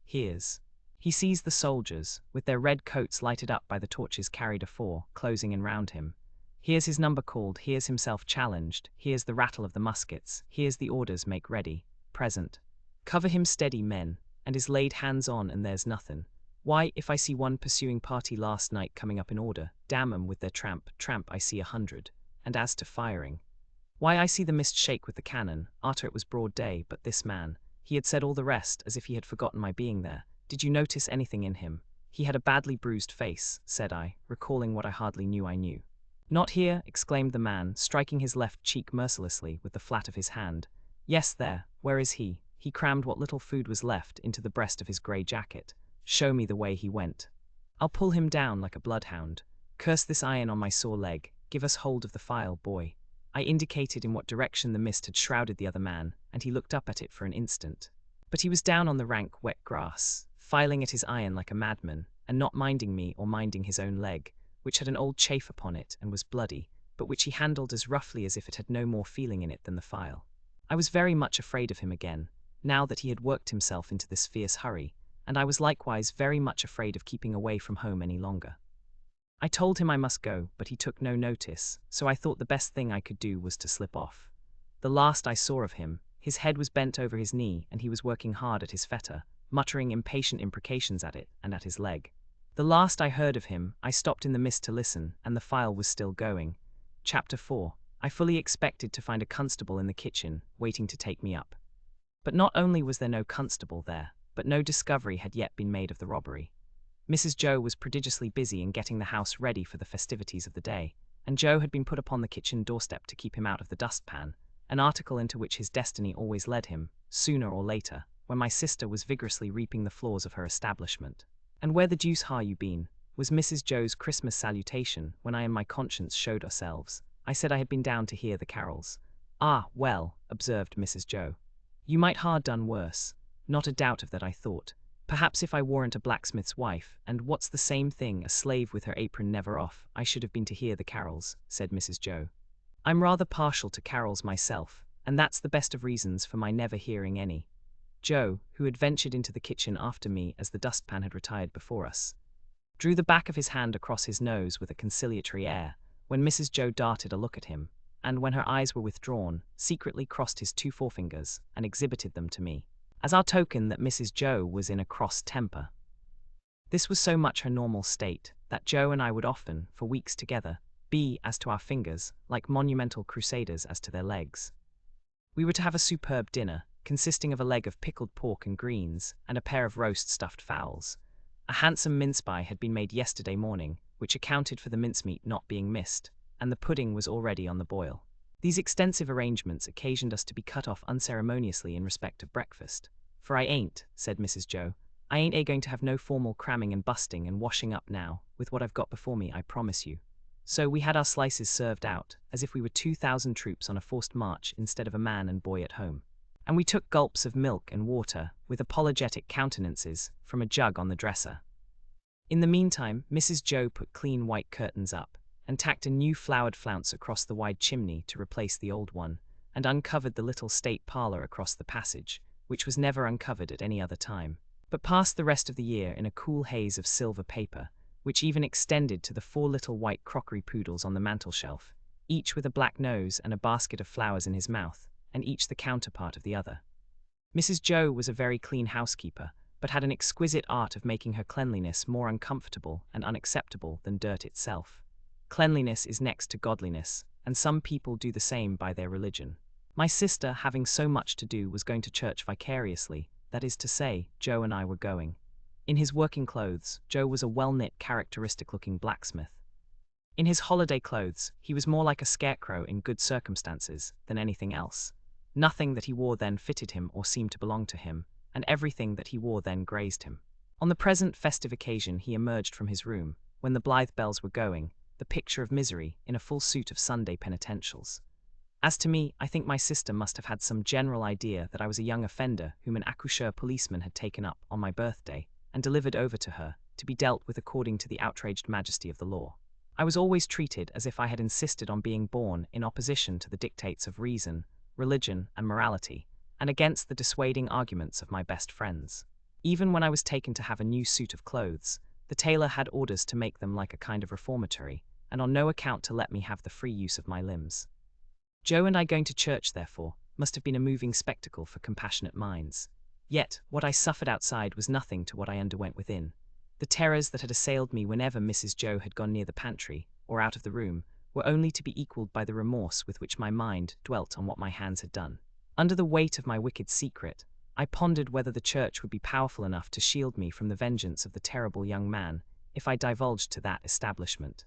He sees the soldiers, with their red coats lighted up by the torches carried afore, closing in round him. Hears his number called, hears himself challenged, hears the rattle of the muskets, hears the orders make ready, present. Cover him steady, men, and is laid hands on, and there's nothing. Why, if I see one pursuing party last night coming up in order, damn 'em with their tramp, I see 100. And as to firing, why, I see the mist shake with the cannon, arter it was broad day, but this man, he had said all the rest as if he had forgotten my being there. Did you notice anything in him? He had a badly bruised face, said I, recalling what I hardly knew I knew. Not here, exclaimed the man, striking his left cheek mercilessly with the flat of his hand. Yes, there. Where is he? He crammed what little food was left into the breast of his grey jacket. Show me the way he went. I'll pull him down like a bloodhound. Curse this iron on my sore leg. Give us hold of the file, boy. I indicated in what direction the mist had shrouded the other man, and he looked up at it for an instant. But he was down on the rank, wet grass, filing at his iron like a madman, and not minding me or minding his own leg, which had an old chafe upon it and was bloody, but which he handled as roughly as if it had no more feeling in it than the file. I was very much afraid of him again, now that he had worked himself into this fierce hurry, and I was likewise very much afraid of keeping away from home any longer. I told him I must go, but he took no notice, so I thought the best thing I could do was to slip off. The last I saw of him, his head was bent over his knee, and he was working hard at his fetter, muttering impatient imprecations at it and at his leg. The last I heard of him, I stopped in the mist to listen, and the file was still going. Chapter 4. I fully expected to find a constable in the kitchen, waiting to take me up. But not only was there no constable there, but no discovery had yet been made of the robbery. Mrs. Joe was prodigiously busy in getting the house ready for the festivities of the day, and Joe had been put upon the kitchen doorstep to keep him out of the dustpan, an article into which his destiny always led him, sooner or later, when my sister was vigorously reaping the floors of her establishment. And where the deuce ha' you been? Was Mrs. Joe's Christmas salutation, when I and my conscience showed ourselves. I said I had been down to hear the carols. Ah, well, observed Mrs. Joe. You might ha' done worse. Not a doubt of that, I thought. Perhaps if I warn't a blacksmith's wife, and what's the same thing, a slave with her apron never off, I should have been to hear the carols, said Mrs. Joe. I'm rather partial to carols myself, and that's the best of reasons for my never hearing any. Joe, who had ventured into the kitchen after me as the dustpan had retired before us, drew the back of his hand across his nose with a conciliatory air, when Mrs. Joe darted a look at him, and when her eyes were withdrawn, secretly crossed his 2 forefingers, and exhibited them to me, as our token that Mrs. Joe was in a cross temper. This was so much her normal state, that Joe and I would often, for weeks together, be, as to our fingers, like monumental crusaders as to their legs. We were to have a superb dinner, consisting of a leg of pickled pork and greens, and a pair of roast stuffed fowls. A handsome mince-pie had been made yesterday morning, which accounted for the mincemeat not being missed, and the pudding was already on the boil. These extensive arrangements occasioned us to be cut off unceremoniously in respect of breakfast. For I ain't, said Mrs. Joe, I ain't going to have no formal cramming and busting and washing up now, with what I've got before me, I promise you. So we had our slices served out, as if we were 2,000 troops on a forced march instead of a man and boy at home. And we took gulps of milk and water, with apologetic countenances, from a jug on the dresser. In the meantime, Mrs. Joe put clean white curtains up, and tacked a new flowered flounce across the wide chimney to replace the old one, and uncovered the little state parlour across the passage, which was never uncovered at any other time, but passed the rest of the year in a cool haze of silver paper, which even extended to the 4 little white crockery poodles on the mantel-shelf, each with a black nose and a basket of flowers in his mouth, and each the counterpart of the other. Mrs. Joe was a very clean housekeeper, but had an exquisite art of making her cleanliness more uncomfortable and unacceptable than dirt itself. Cleanliness is next to godliness, and some people do the same by their religion. My sister, having so much to do, was going to church vicariously, that is to say, Joe and I were going. In his working clothes, Joe was a well-knit, characteristic-looking blacksmith. In his holiday clothes, he was more like a scarecrow in good circumstances than anything else. Nothing that he wore then fitted him or seemed to belong to him, and everything that he wore then grazed him. On the present festive occasion he emerged from his room, when the blithe bells were going, the picture of misery in a full suit of Sunday penitentials. As to me, I think my sister must have had some general idea that I was a young offender whom an accoucheur policeman had taken up on my birthday and delivered over to her, to be dealt with according to the outraged majesty of the law. I was always treated as if I had insisted on being born in opposition to the dictates of reason, religion, and morality, and against the dissuading arguments of my best friends. Even when I was taken to have a new suit of clothes, the tailor had orders to make them like a kind of reformatory, and on no account to let me have the free use of my limbs. Joe and I going to church, therefore, must have been a moving spectacle for compassionate minds. Yet, what I suffered outside was nothing to what I underwent within. The terrors that had assailed me whenever Mrs. Joe had gone near the pantry, or out of the room, were only to be equalled by the remorse with which my mind dwelt on what my hands had done. Under the weight of my wicked secret, I pondered whether the church would be powerful enough to shield me from the vengeance of the terrible young man, if I divulged to that establishment.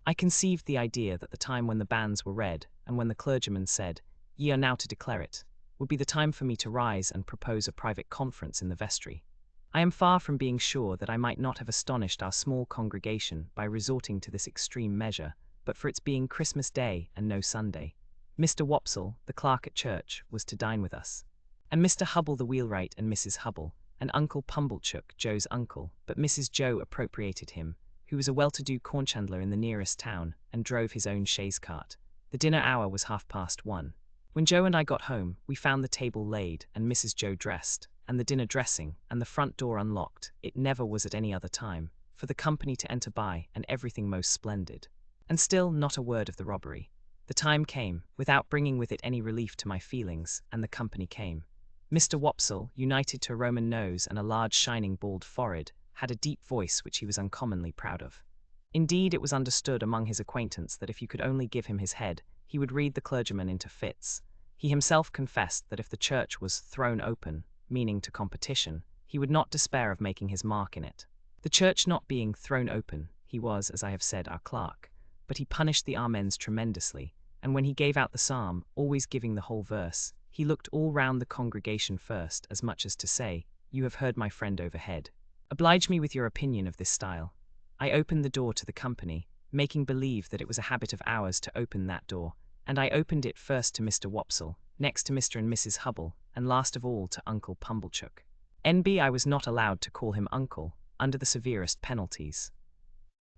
I conceived the idea that the time when the banns were read, and when the clergyman said, "Ye are now to declare it," would be the time for me to rise and propose a private conference in the vestry. I am far from being sure that I might not have astonished our small congregation by resorting to this extreme measure, but for its being Christmas Day and no Sunday. Mr. Wopsle, the clerk at church, was to dine with us, and Mr. Hubble the wheelwright and Mrs. Hubble, and Uncle Pumblechook, Joe's uncle, but Mrs. Joe appropriated him, who was a well-to-do cornchandler in the nearest town, and drove his own chaise cart. The dinner hour was 1:30. When Joe and I got home, we found the table laid, and Mrs. Joe dressed, and the dinner dressing, and the front door unlocked. It never was at any other time, for the company to enter by, and everything most splendid. And still not a word of the robbery. The time came, without bringing with it any relief to my feelings, and the company came. Mr. Wopsle, united to a Roman nose and a large shining bald forehead, had a deep voice which he was uncommonly proud of. Indeed, it was understood among his acquaintance that if you could only give him his head, he would read the clergyman into fits. He himself confessed that if the church was thrown open, meaning to competition, he would not despair of making his mark in it. The church not being thrown open, he was, as I have said, our clerk, but he punished the amens tremendously, and when he gave out the psalm, always giving the whole verse, he looked all round the congregation first, as much as to say, "You have heard my friend overhead. Oblige me with your opinion of this style." I opened the door to the company, making believe that it was a habit of ours to open that door, and I opened it first to Mr. Wopsle, next to Mr. and Mrs. Hubble, and last of all to Uncle Pumblechook. N.B. I was not allowed to call him uncle, under the severest penalties.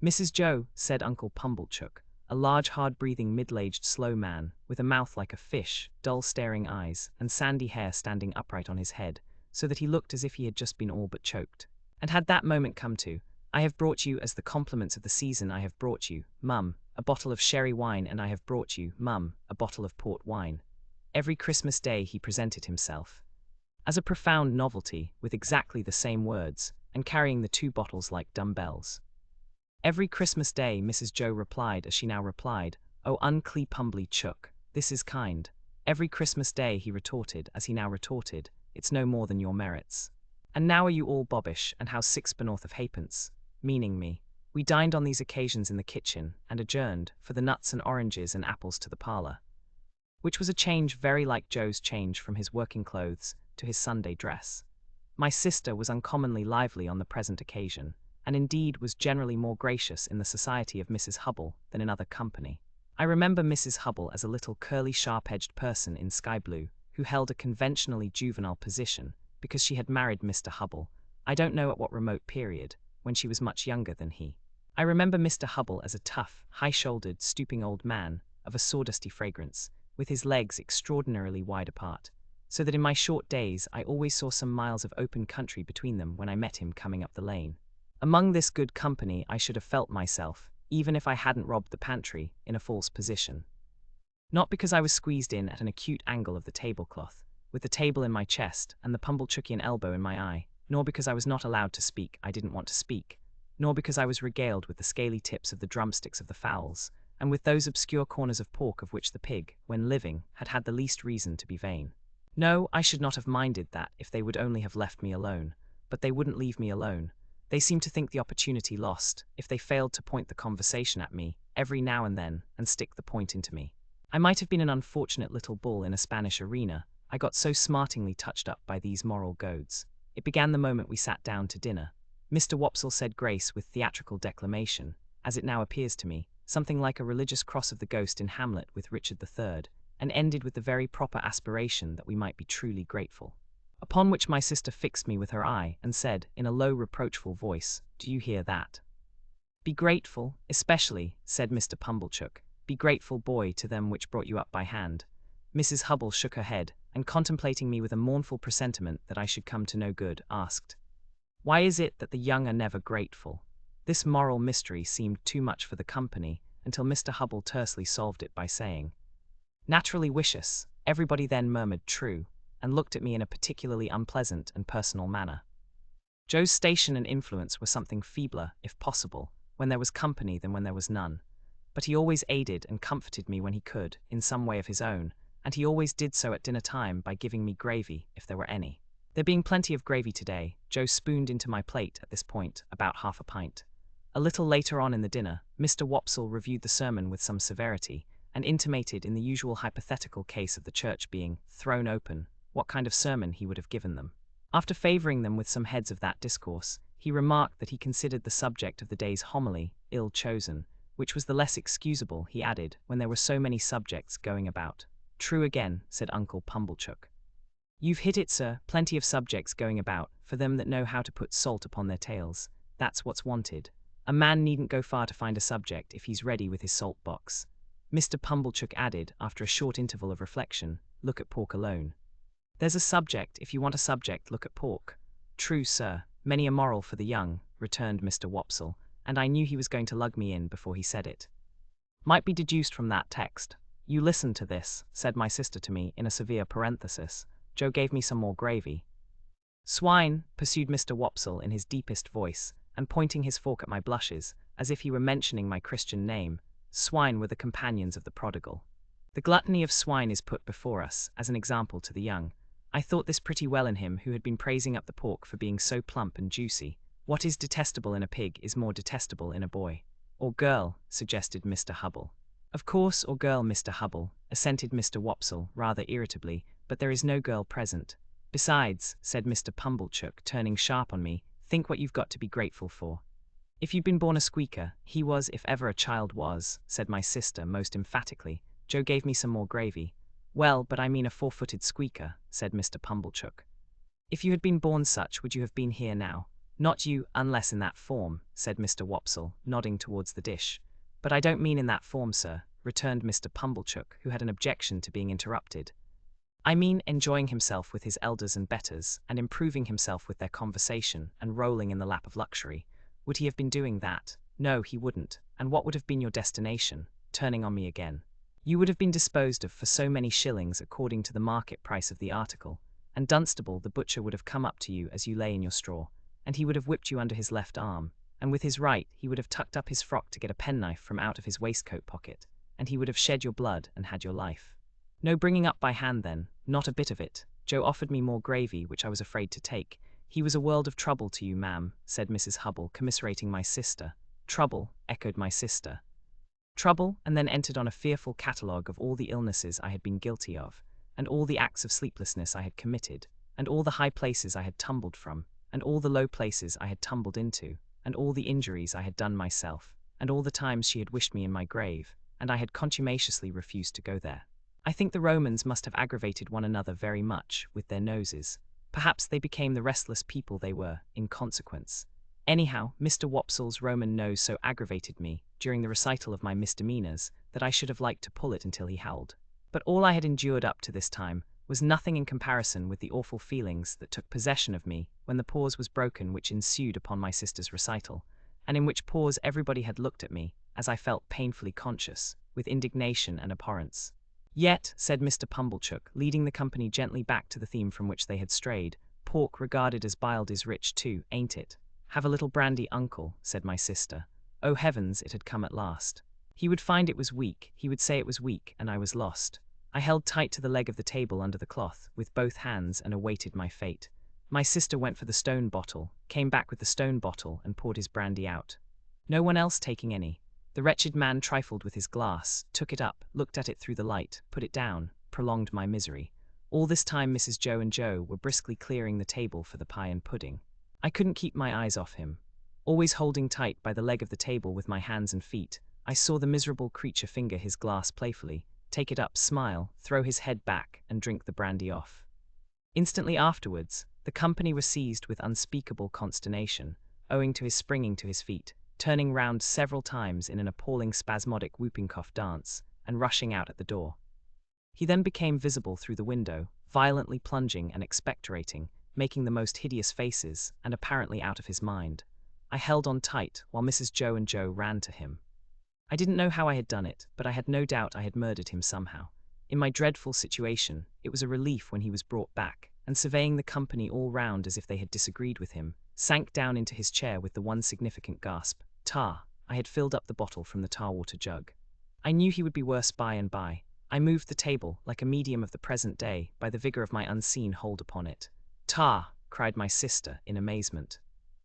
"Mrs. Joe," said Uncle Pumblechook, a large, hard-breathing, middle-aged, slow man, with a mouth like a fish, dull staring eyes, and sandy hair standing upright on his head, so that he looked as if he had just been all but choked, and had that moment come to, "I have brought you, as the compliments of the season, I have brought you, mum, a bottle of sherry wine, and I have brought you, mum, a bottle of port wine." Every Christmas Day he presented himself, as a profound novelty, with exactly the same words, and carrying the 2 bottles like dumbbells. Every Christmas Day Mrs. Joe replied, as she now replied, "Oh, unclee pumbly chook, this is kind." Every Christmas Day he retorted, as he now retorted, "It's no more than your merits. And now are you all bobbish, and how's 6 of halfpence?" meaning me. We dined on these occasions in the kitchen, and adjourned, for the nuts and oranges and apples, to the parlour, which was a change very like Joe's change from his working clothes to his Sunday dress. My sister was uncommonly lively on the present occasion, and indeed was generally more gracious in the society of Mrs. Hubble than in other company. I remember Mrs. Hubble as a little curly sharp-edged person in sky blue, who held a conventionally juvenile position, because she had married Mr. Hubble, I don't know at what remote period, when she was much younger than he. I remember Mr. Hubble as a tough, high-shouldered, stooping old man, of a sawdusty fragrance, with his legs extraordinarily wide apart, so that in my short days I always saw some miles of open country between them when I met him coming up the lane. Among this good company I should have felt myself, even if I hadn't robbed the pantry, in a false position. Not because I was squeezed in at an acute angle of the tablecloth, with the table in my chest and the Pumblechookian elbow in my eye, nor because I was not allowed to speak, I didn't want to speak, nor because I was regaled with the scaly tips of the drumsticks of the fowls, and with those obscure corners of pork of which the pig, when living, had had the least reason to be vain. No, I should not have minded that if they would only have left me alone, but they wouldn't leave me alone. They seemed to think the opportunity lost, if they failed to point the conversation at me, every now and then, and stick the point into me. I might have been an unfortunate little bull in a Spanish arena, I got so smartingly touched up by these moral goads. It began the moment we sat down to dinner. Mr. Wopsle said grace with theatrical declamation, as it now appears to me, something like a religious cross of the ghost in Hamlet with Richard III, and ended with the very proper aspiration that we might be truly grateful. Upon which my sister fixed me with her eye, and said, in a low reproachful voice, "Do you hear that? Be grateful, especially," said Mr. Pumblechook, "be grateful, boy, to them which brought you up by hand." Mrs. Hubble shook her head, and contemplating me with a mournful presentiment that I should come to no good, asked, "Why is it that the young are never grateful?" This moral mystery seemed too much for the company, until Mr. Hubble tersely solved it by saying, "Naturally wicious." Everybody then murmured "true," and looked at me in a particularly unpleasant and personal manner. Joe's station and influence were something feebler, if possible, when there was company than when there was none, but he always aided and comforted me when he could, in some way of his own, and he always did so at dinner time by giving me gravy, if there were any. There being plenty of gravy today, Joe spooned into my plate at this point about half a pint. A little later on in the dinner, Mr. Wopsle reviewed the sermon with some severity, and intimated in the usual hypothetical case of the church being thrown open, what kind of sermon he would have given them. After favouring them with some heads of that discourse, he remarked that he considered the subject of the day's homily ill chosen, which was the less excusable, he added, when there were so many subjects going about. "True again," said Uncle Pumblechook. "You've hit it, sir, plenty of subjects going about, for them that know how to put salt upon their tails. That's what's wanted. A man needn't go far to find a subject if he's ready with his salt box." Mr. Pumblechook added, after a short interval of reflection, "Look at pork alone." "There's a subject, if you want a subject, look at pork." "True, sir, many a moral for the young," returned Mr. Wopsle, and I knew he was going to lug me in before he said it. "Might be deduced from that text. You listen to this," said my sister to me in a severe parenthesis. Joe gave me some more gravy. "Swine," pursued Mr. Wopsle in his deepest voice, and pointing his fork at my blushes, as if he were mentioning my Christian name, "swine were the companions of the prodigal. The gluttony of swine is put before us, as an example to the young. I thought this pretty well in him who had been praising up the pork for being so plump and juicy. What is detestable in a pig is more detestable in a boy." "Or girl," suggested Mr. Hubble. "Of course, or girl, Mr. Hubble," assented Mr. Wopsle, rather irritably, "but there is no girl present. Besides," said Mr. Pumblechook, turning sharp on me, "think what you've got to be grateful for." "If you'd been born a squeaker, he was, if ever a child was," said my sister most emphatically. Joe gave me some more gravy. "Well, but I mean a four-footed squeaker," said Mr. Pumblechook. "If you had been born such, would you have been here now?" "Not you, unless in that form," said Mr. Wopsle, nodding towards the dish. "But I don't mean in that form, sir," returned Mr. Pumblechook, who had an objection to being interrupted. "I mean enjoying himself with his elders and betters, and improving himself with their conversation, and rolling in the lap of luxury. Would he have been doing that? No, he wouldn't. And what would have been your destination?" turning on me again. "You would have been disposed of for so many shillings according to the market price of the article, and Dunstable the butcher would have come up to you as you lay in your straw, and he would have whipped you under his left arm, and with his right he would have tucked up his frock to get a penknife from out of his waistcoat pocket, and he would have shed your blood and had your life. No bringing up by hand then, not a bit of it." Joe offered me more gravy, which I was afraid to take. "He was a world of trouble to you, ma'am," said Mrs. Hubble, commiserating my sister. "Trouble," echoed my sister. "Trouble," and then entered on a fearful catalogue of all the illnesses I had been guilty of, and all the acts of sleeplessness I had committed, and all the high places I had tumbled from, and all the low places I had tumbled into, and all the injuries I had done myself, and all the times she had wished me in my grave, and I had contumaciously refused to go there. I think the Romans must have aggravated one another very much, with their noses. Perhaps they became the restless people they were, in consequence. Anyhow, Mr. Wopsle's Roman nose so aggravated me, during the recital of my misdemeanours, that I should have liked to pull it until he howled. But all I had endured up to this time was nothing in comparison with the awful feelings that took possession of me when the pause was broken which ensued upon my sister's recital, and in which pause everybody had looked at me, as I felt painfully conscious, with indignation and abhorrence. "Yet," said Mr. Pumblechook, leading the company gently back to the theme from which they had strayed, "pork regarded as biled is rich too, ain't it?" "Have a little brandy, uncle," said my sister. Oh heavens, it had come at last. He would find it was weak, he would say it was weak, and I was lost. I held tight to the leg of the table under the cloth, with both hands, and awaited my fate. My sister went for the stone bottle, came back with the stone bottle, and poured his brandy out. No one else taking any. The wretched man trifled with his glass, took it up, looked at it through the light, put it down, prolonged my misery. All this time Mrs. Joe and Joe were briskly clearing the table for the pie and pudding. I couldn't keep my eyes off him. Always holding tight by the leg of the table with my hands and feet, I saw the miserable creature finger his glass playfully, take it up, smile, throw his head back, and drink the brandy off. Instantly afterwards, the company were seized with unspeakable consternation, owing to his springing to his feet, turning round several times in an appalling spasmodic whooping cough dance, and rushing out at the door. He then became visible through the window, violently plunging and expectorating, making the most hideous faces, and apparently out of his mind. I held on tight, while Mrs. Joe and Joe ran to him. I didn't know how I had done it, but I had no doubt I had murdered him somehow. In my dreadful situation, it was a relief when he was brought back, and surveying the company all round as if they had disagreed with him, sank down into his chair with the one significant gasp, "Tar." I had filled up the bottle from the tar-water jug. I knew he would be worse by and by. I moved the table, like a medium of the present day, by the vigor of my unseen hold upon it. "Tar!" cried my sister, in amazement.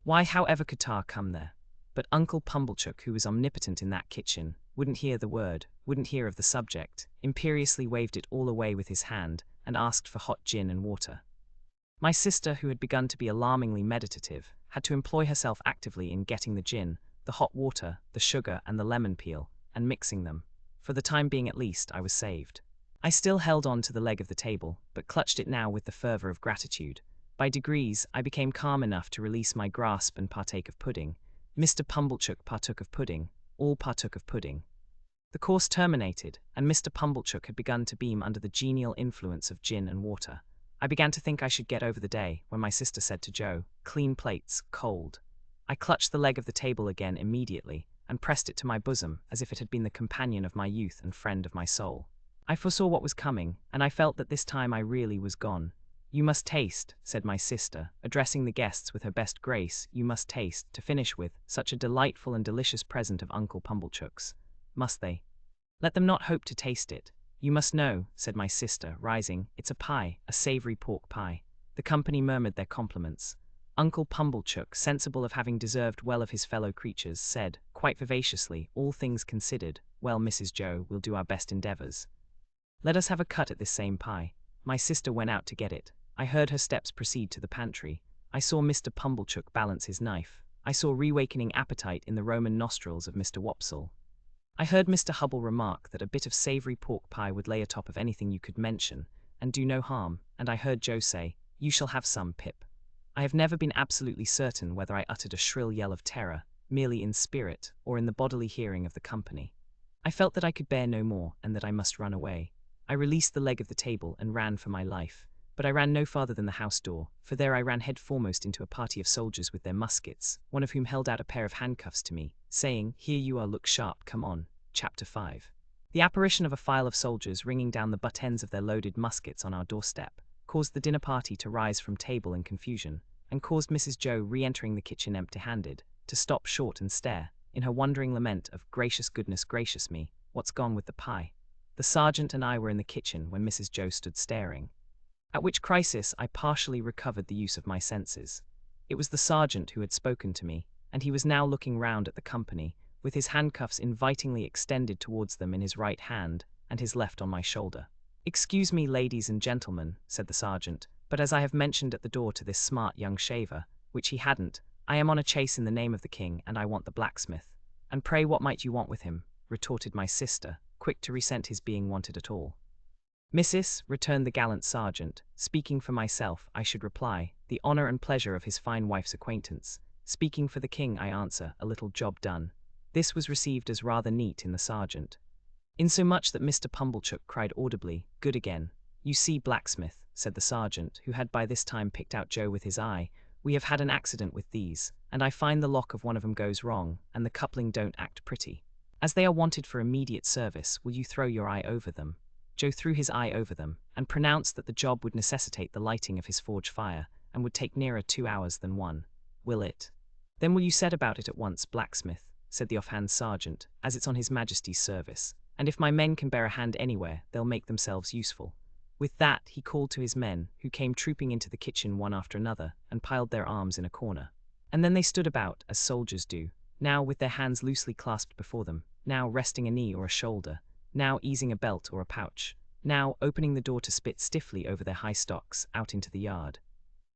Why, however could tar come there? But Uncle Pumblechook, who was omnipotent in that kitchen, wouldn't hear the word, wouldn't hear of the subject, imperiously waved it all away with his hand, and asked for hot gin and water. My sister, who had begun to be alarmingly meditative, had to employ herself actively in getting the gin, the hot water, the sugar, and the lemon peel, and mixing them. For the time being at least, I was saved. I still held on to the leg of the table, but clutched it now with the fervour of gratitude. By degrees, I became calm enough to release my grasp and partake of pudding. Mr. Pumblechook partook of pudding, all partook of pudding. The course terminated, and Mr. Pumblechook had begun to beam under the genial influence of gin and water. I began to think I should get over the day, when my sister said to Joe, "Clean plates, cold." I clutched the leg of the table again immediately, and pressed it to my bosom as if it had been the companion of my youth and friend of my soul. I foresaw what was coming, and I felt that this time I really was gone. "You must taste," said my sister, addressing the guests with her best grace, "you must taste, to finish with, such a delightful and delicious present of Uncle Pumblechook's. Must they? Let them not hope to taste it. You must know," said my sister, rising, "it's a pie, a savoury pork pie." The company murmured their compliments. Uncle Pumblechook, sensible of having deserved well of his fellow creatures, said, quite vivaciously, all things considered, "Well, Mrs. Joe, we'll do our best endeavours. Let us have a cut at this same pie." My sister went out to get it. I heard her steps proceed to the pantry. I saw Mr. Pumblechook balance his knife. I saw reawakening appetite in the Roman nostrils of Mr. Wopsle. I heard Mr. Hubble remark that a bit of savoury pork pie would lay atop of anything you could mention, and do no harm, and I heard Joe say, "You shall have some, Pip." I have never been absolutely certain whether I uttered a shrill yell of terror, merely in spirit, or in the bodily hearing of the company. I felt that I could bear no more, and that I must run away. I released the leg of the table and ran for my life. But I ran no farther than the house door, for there I ran head foremost into a party of soldiers with their muskets, one of whom held out a pair of handcuffs to me, saying, "Here you are, look sharp, come on." Chapter 5. The apparition of a file of soldiers ringing down the butt ends of their loaded muskets on our doorstep caused the dinner party to rise from table in confusion, and caused Mrs. Joe, re-entering the kitchen empty-handed, to stop short and stare, in her wondering lament of, "Gracious goodness gracious me, what's gone with the pie?" The sergeant and I were in the kitchen when Mrs. Joe stood staring. At which crisis I partially recovered the use of my senses. It was the sergeant who had spoken to me, and he was now looking round at the company, with his handcuffs invitingly extended towards them in his right hand, and his left on my shoulder. "Excuse me, ladies and gentlemen," said the sergeant, "but as I have mentioned at the door to this smart young shaver, which he hadn't, I am on a chase in the name of the king, and I want the blacksmith." "And pray what might you want with him?" retorted my sister, quick to resent his being wanted at all. "Missis," returned the gallant sergeant, "speaking for myself, I should reply, the honour and pleasure of his fine wife's acquaintance. Speaking for the king, I answer, a little job done." This was received as rather neat in the sergeant, insomuch that Mr. Pumblechook cried audibly, "Good again." "You see, blacksmith," said the sergeant, who had by this time picked out Joe with his eye, "we have had an accident with these, and I find the lock of one of 'em goes wrong, and the coupling don't act pretty. As they are wanted for immediate service, will you throw your eye over them?" Joe threw his eye over them, and pronounced that the job would necessitate the lighting of his forge fire, and would take nearer 2 hours than one. "Will it? Then will you set about it at once, blacksmith?" said the offhand sergeant, as it's on His Majesty's service, and if my men can bear a hand anywhere, they'll make themselves useful. With that, he called to his men, who came trooping into the kitchen one after another, and piled their arms in a corner. And then they stood about, as soldiers do, now with their hands loosely clasped before them, now resting a knee or a shoulder, now easing a belt or a pouch, now opening the door to spit stiffly over their high stocks out into the yard.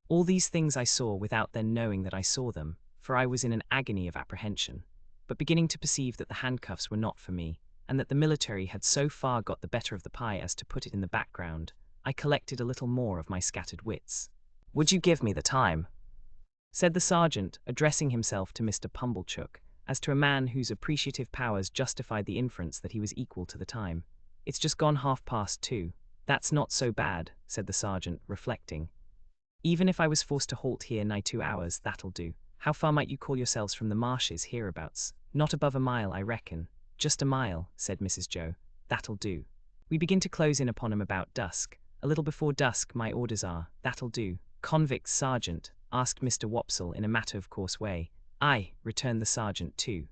All these things I saw without then knowing that I saw them, for I was in an agony of apprehension, but beginning to perceive that the handcuffs were not for me, and that the military had so far got the better of the pie as to put it in the background, I collected a little more of my scattered wits. "Would you give me the time?" said the sergeant, addressing himself to Mr. Pumblechook, as to a man whose appreciative powers justified the inference that he was equal to the time. "It's just gone 2:30. That's not so bad," said the sergeant, reflecting. "Even if I was forced to halt here nigh 2 hours, that'll do. How far might you call yourselves from the marshes hereabouts? Not above a mile, I reckon." "Just a mile," said Mrs. Joe. "That'll do. We begin to close in upon 'em about dusk. A little before dusk, my orders are." "That'll do." "Convicts, sergeant?" asked Mr. Wopsle in a matter-of-course way. "Aye," returned the sergeant too.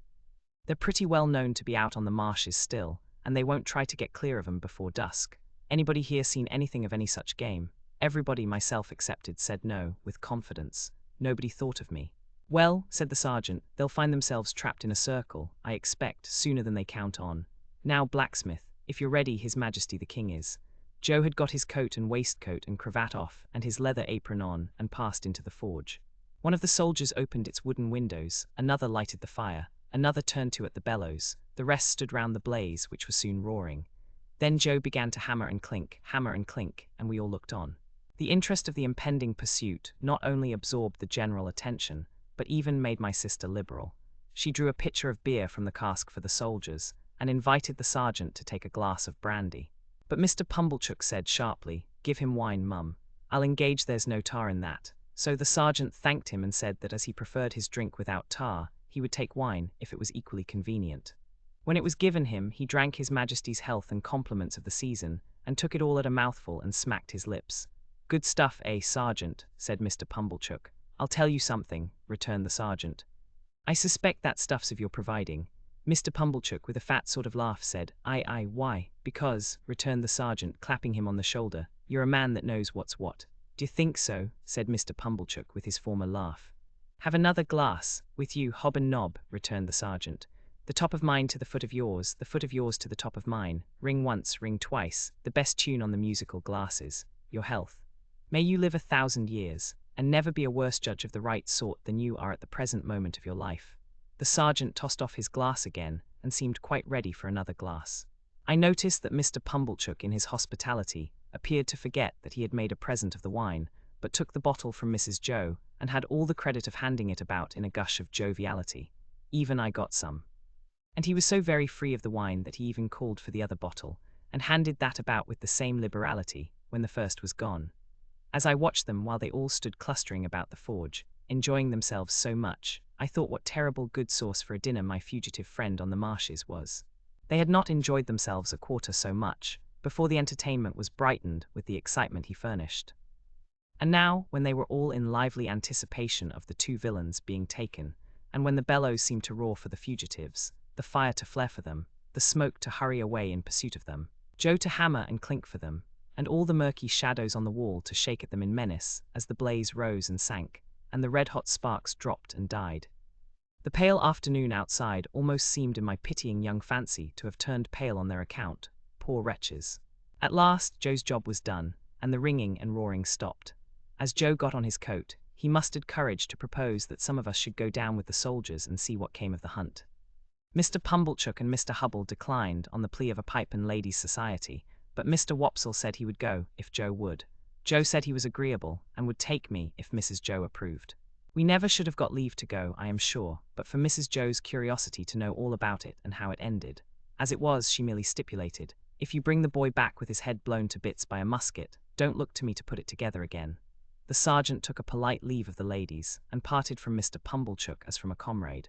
"They're pretty well known to be out on the marshes still, and they won't try to get clear of 'em before dusk. Anybody here seen anything of any such game?" Everybody, myself excepted, said no, with confidence. Nobody thought of me. "Well," said the sergeant, "they'll find themselves trapped in a circle, I expect, sooner than they count on. Now, blacksmith, if you're ready, His Majesty the King is." Joe had got his coat and waistcoat and cravat off, and his leather apron on, and passed into the forge. One of the soldiers opened its wooden windows, another lighted the fire, another turned to at the bellows, the rest stood round the blaze, which was soon roaring. Then Joe began to hammer and clink, and we all looked on. The interest of the impending pursuit not only absorbed the general attention, but even made my sister liberal. She drew a pitcher of beer from the cask for the soldiers, and invited the sergeant to take a glass of brandy. But Mr. Pumblechook said sharply, "Give him wine, mum. I'll engage there's no tar in that." So the sergeant thanked him and said that as he preferred his drink without tar, he would take wine if it was equally convenient. When it was given him, he drank His Majesty's health and compliments of the season, and took it all at a mouthful and smacked his lips. "Good stuff, eh, sergeant?" said Mr. Pumblechook. "I'll tell you something," returned the sergeant. "I suspect that stuff's of your providing." Mr. Pumblechook, with a fat sort of laugh, said, "Aye, why?" "Because," returned the sergeant, clapping him on the shoulder, "you're a man that knows what's what." "D'ye think so?" said Mr. Pumblechook, with his former laugh. "Have another glass, with you, hob and nob," returned the sergeant. "The top of mine to the foot of yours, the foot of yours to the top of mine. Ring once, ring twice, the best tune on the musical glasses. Your health. May you live 1,000 years, and never be a worse judge of the right sort than you are at the present moment of your life." The sergeant tossed off his glass again, and seemed quite ready for another glass. I noticed that Mr. Pumblechook, in his hospitality, appeared to forget that he had made a present of the wine, but took the bottle from Mrs. Joe, and had all the credit of handing it about in a gush of joviality. Even I got some. And he was so very free of the wine that he even called for the other bottle, and handed that about with the same liberality, when the first was gone. As I watched them while they all stood clustering about the forge, enjoying themselves so much, I thought what terrible good sauce for a dinner my fugitive friend on the marshes was. They had not enjoyed themselves a quarter so much, before the entertainment was brightened with the excitement he furnished. And now, when they were all in lively anticipation of the two villains being taken, and when the bellows seemed to roar for the fugitives, the fire to flare for them, the smoke to hurry away in pursuit of them, Joe to hammer and clink for them, and all the murky shadows on the wall to shake at them in menace as the blaze rose and sank, and the red-hot sparks dropped and died. The pale afternoon outside almost seemed in my pitying young fancy to have turned pale on their account, poor wretches. At last Joe's job was done, and the ringing and roaring stopped. As Joe got on his coat, he mustered courage to propose that some of us should go down with the soldiers and see what came of the hunt. Mr. Pumblechook and Mr. Hubble declined on the plea of a pipe and ladies' society, but Mr. Wopsle said he would go if Joe would. Joe said he was agreeable, and would take me if Mrs. Joe approved. We never should have got leave to go, I am sure, but for Mrs. Joe's curiosity to know all about it and how it ended. As it was, she merely stipulated, "If you bring the boy back with his head blown to bits by a musket, don't look to me to put it together again." The sergeant took a polite leave of the ladies, and parted from Mr. Pumblechook as from a comrade.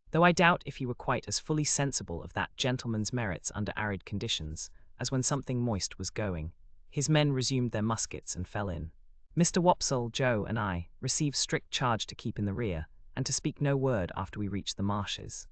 Though I doubt if he were quite as fully sensible of that gentleman's merits under arid conditions, as when something moist was going, his men resumed their muskets and fell in. Mr. Wopsle, Joe, and I received strict charge to keep in the rear, and to speak no word after we reached the marshes.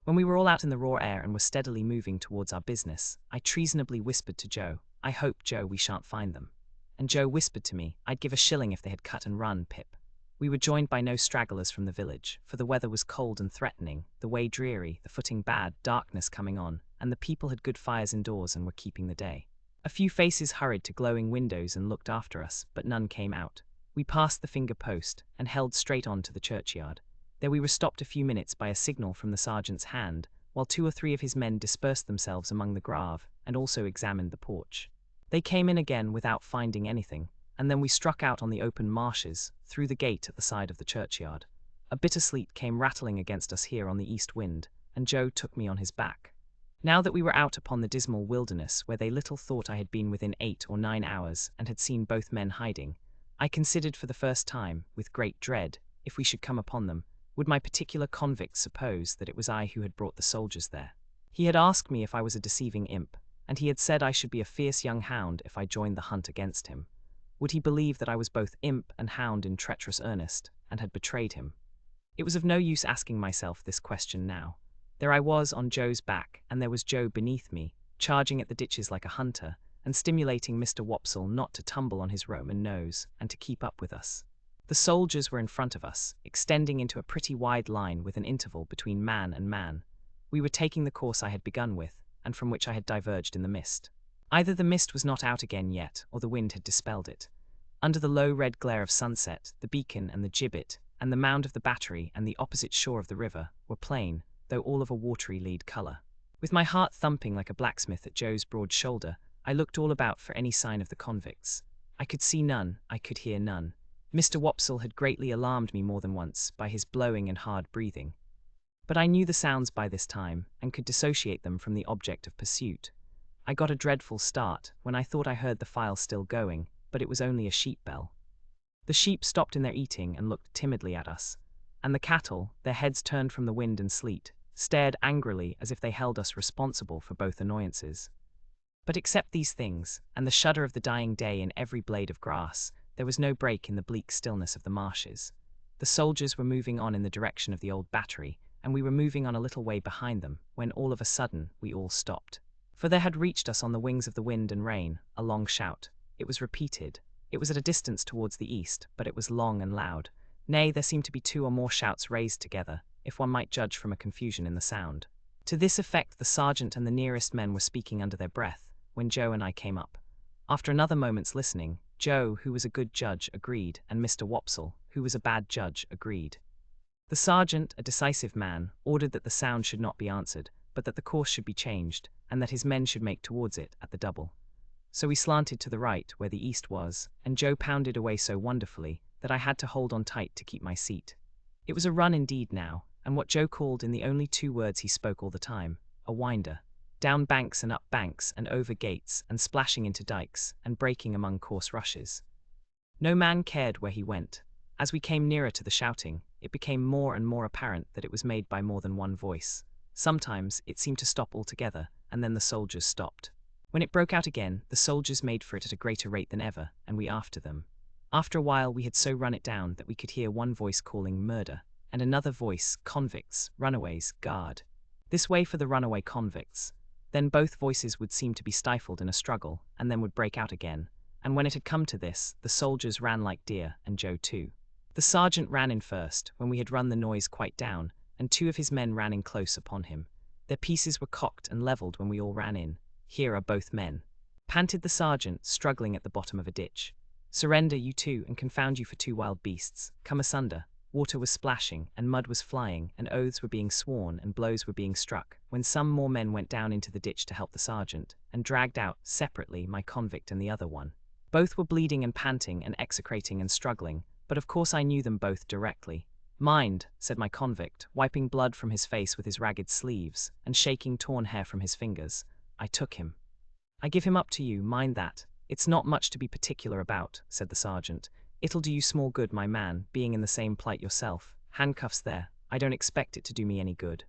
When we were all out in the raw air and were steadily moving towards our business, I treasonably whispered to Joe, "I hope, Joe, we shan't find them." And Joe whispered to me, "I'd give a shilling if they had cut and run, Pip." We were joined by no stragglers from the village, for the weather was cold and threatening, the way dreary, the footing bad, darkness coming on, and the people had good fires indoors and were keeping the day. A few faces hurried to glowing windows and looked after us, but none came out. We passed the finger post and held straight on to the churchyard. There we were stopped a few minutes by a signal from the sergeant's hand, while 2 or 3 of his men dispersed themselves among the grave and also examined the porch. They came in again without finding anything, and then we struck out on the open marshes, through the gate at the side of the churchyard. A bitter sleet came rattling against us here on the east wind, and Joe took me on his back. Now that we were out upon the dismal wilderness where they little thought I had been within 8 or 9 hours and had seen both men hiding, I considered for the first time, with great dread, if we should come upon them, would my particular convict suppose that it was I who had brought the soldiers there? He had asked me if I was a deceiving imp, and he had said I should be a fierce young hound if I joined the hunt against him. Would he believe that I was both imp and hound in treacherous earnest, and had betrayed him? It was of no use asking myself this question now. There I was on Joe's back, and there was Joe beneath me, charging at the ditches like a hunter, and stimulating Mr. Wopsle not to tumble on his Roman nose, and to keep up with us. The soldiers were in front of us, extending into a pretty wide line with an interval between man and man. We were taking the course I had begun with, and from which I had diverged in the mist. Either the mist was not out again yet, or the wind had dispelled it. Under the low red glare of sunset, the beacon and the gibbet, and the mound of the battery and the opposite shore of the river, were plain, though all of a watery lead colour. With my heart thumping like a blacksmith at Joe's broad shoulder, I looked all about for any sign of the convicts. I could see none, I could hear none. Mr. Wopsle had greatly alarmed me more than once by his blowing and hard breathing. But I knew the sounds by this time, and could dissociate them from the object of pursuit. I got a dreadful start when I thought I heard the file still going, but it was only a sheep bell. The sheep stopped in their eating and looked timidly at us, and the cattle, their heads turned from the wind and sleet, stared angrily as if they held us responsible for both annoyances. But except these things, and the shudder of the dying day in every blade of grass, there was no break in the bleak stillness of the marshes. The soldiers were moving on in the direction of the old battery, and we were moving on a little way behind them, when all of a sudden we all stopped. For there had reached us on the wings of the wind and rain a long shout. It was repeated. It was at a distance towards the east, but it was long and loud. Nay, there seemed to be 2 or more shouts raised together, if one might judge from a confusion in the sound. To this effect the sergeant and the nearest men were speaking under their breath, when Joe and I came up. After another moment's listening, Joe, who was a good judge, agreed, and Mr. Wopsle, who was a bad judge, agreed. The sergeant, a decisive man, ordered that the sound should not be answered, but that the course should be changed, and that his men should make towards it at the double. So we slanted to the right, where the east was, and Joe pounded away so wonderfully that I had to hold on tight to keep my seat. It was a run indeed now, and what Joe called in the only 2 words he spoke all the time, a winder. Down banks and up banks and over gates and splashing into dikes and breaking among coarse rushes. No man cared where he went. As we came nearer to the shouting, it became more and more apparent that it was made by more than one voice. Sometimes it seemed to stop altogether, and then the soldiers stopped. When it broke out again, the soldiers made for it at a greater rate than ever, and we after them. After a while we had so run it down that we could hear one voice calling murder, and another voice, convicts, runaways, guard. This way for the runaway convicts. Then both voices would seem to be stifled in a struggle, and then would break out again, and when it had come to this, the soldiers ran like deer, and Joe too. The sergeant ran in first, when we had run the noise quite down, and 2 of his men ran in close upon him. Their pieces were cocked and levelled when we all ran in. "Here are both men," panted the sergeant, struggling at the bottom of a ditch. "Surrender, you 2, and confound you for 2 wild beasts. Come asunder." Water was splashing, and mud was flying, and oaths were being sworn, and blows were being struck, when some more men went down into the ditch to help the sergeant, and dragged out, separately, my convict and the other one. Both were bleeding and panting and execrating and struggling, but of course I knew them both directly. "Mind," said my convict, wiping blood from his face with his ragged sleeves, and shaking torn hair from his fingers. "I took him. I give him up to you, mind that. It's not much to be particular about," said the sergeant. "It'll do you small good, my man, being in the same plight yourself. Handcuffs there. I don't expect it to do me any good."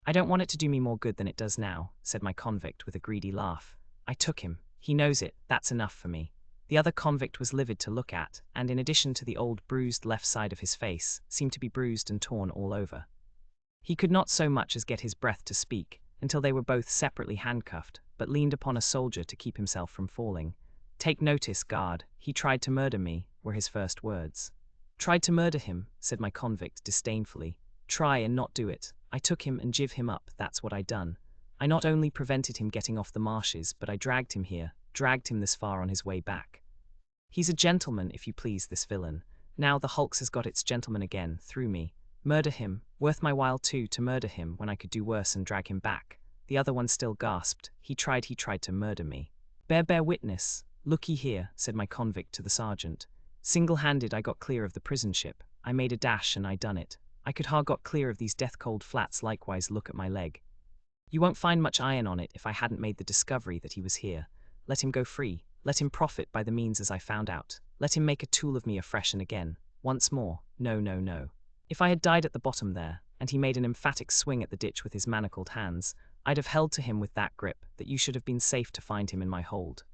"I don't want it to do me more good than it does now," said my convict with a greedy laugh. "I took him. He knows it. That's enough for me." The other convict was livid to look at, and in addition to the old bruised left side of his face, seemed to be bruised and torn all over. He could not so much as get his breath to speak, until they were both separately handcuffed, but leaned upon a soldier to keep himself from falling. "Take notice, guard, he tried to murder me," were his first words. "Tried to murder him," said my convict disdainfully. "Try and not do it. I took him and jiv him up, that's what I done. I not only prevented him getting off the marshes, but I dragged him here, dragged him this far on his way back. He's a gentleman, if you please, this villain. Now the hulks has got its gentleman again, through me. Murder him, worth my while too, to murder him when I could do worse and drag him back." The other one still gasped. He tried to murder me." Bear witness. "Looky here," said my convict to the sergeant. "Single-handed I got clear of the prison ship. I made a dash and I done it. I could ha' got clear of these death-cold flats likewise. Look at my leg. You won't find much iron on it if I hadn't made the discovery that he was here. Let him go free. Let him profit by the means as I found out. Let him make a tool of me afresh and again. Once more. No. If I had died at the bottom there, and he made an emphatic swing at the ditch with his manacled hands, I'd have held to him with that grip that you should have been safe to find him in my hold."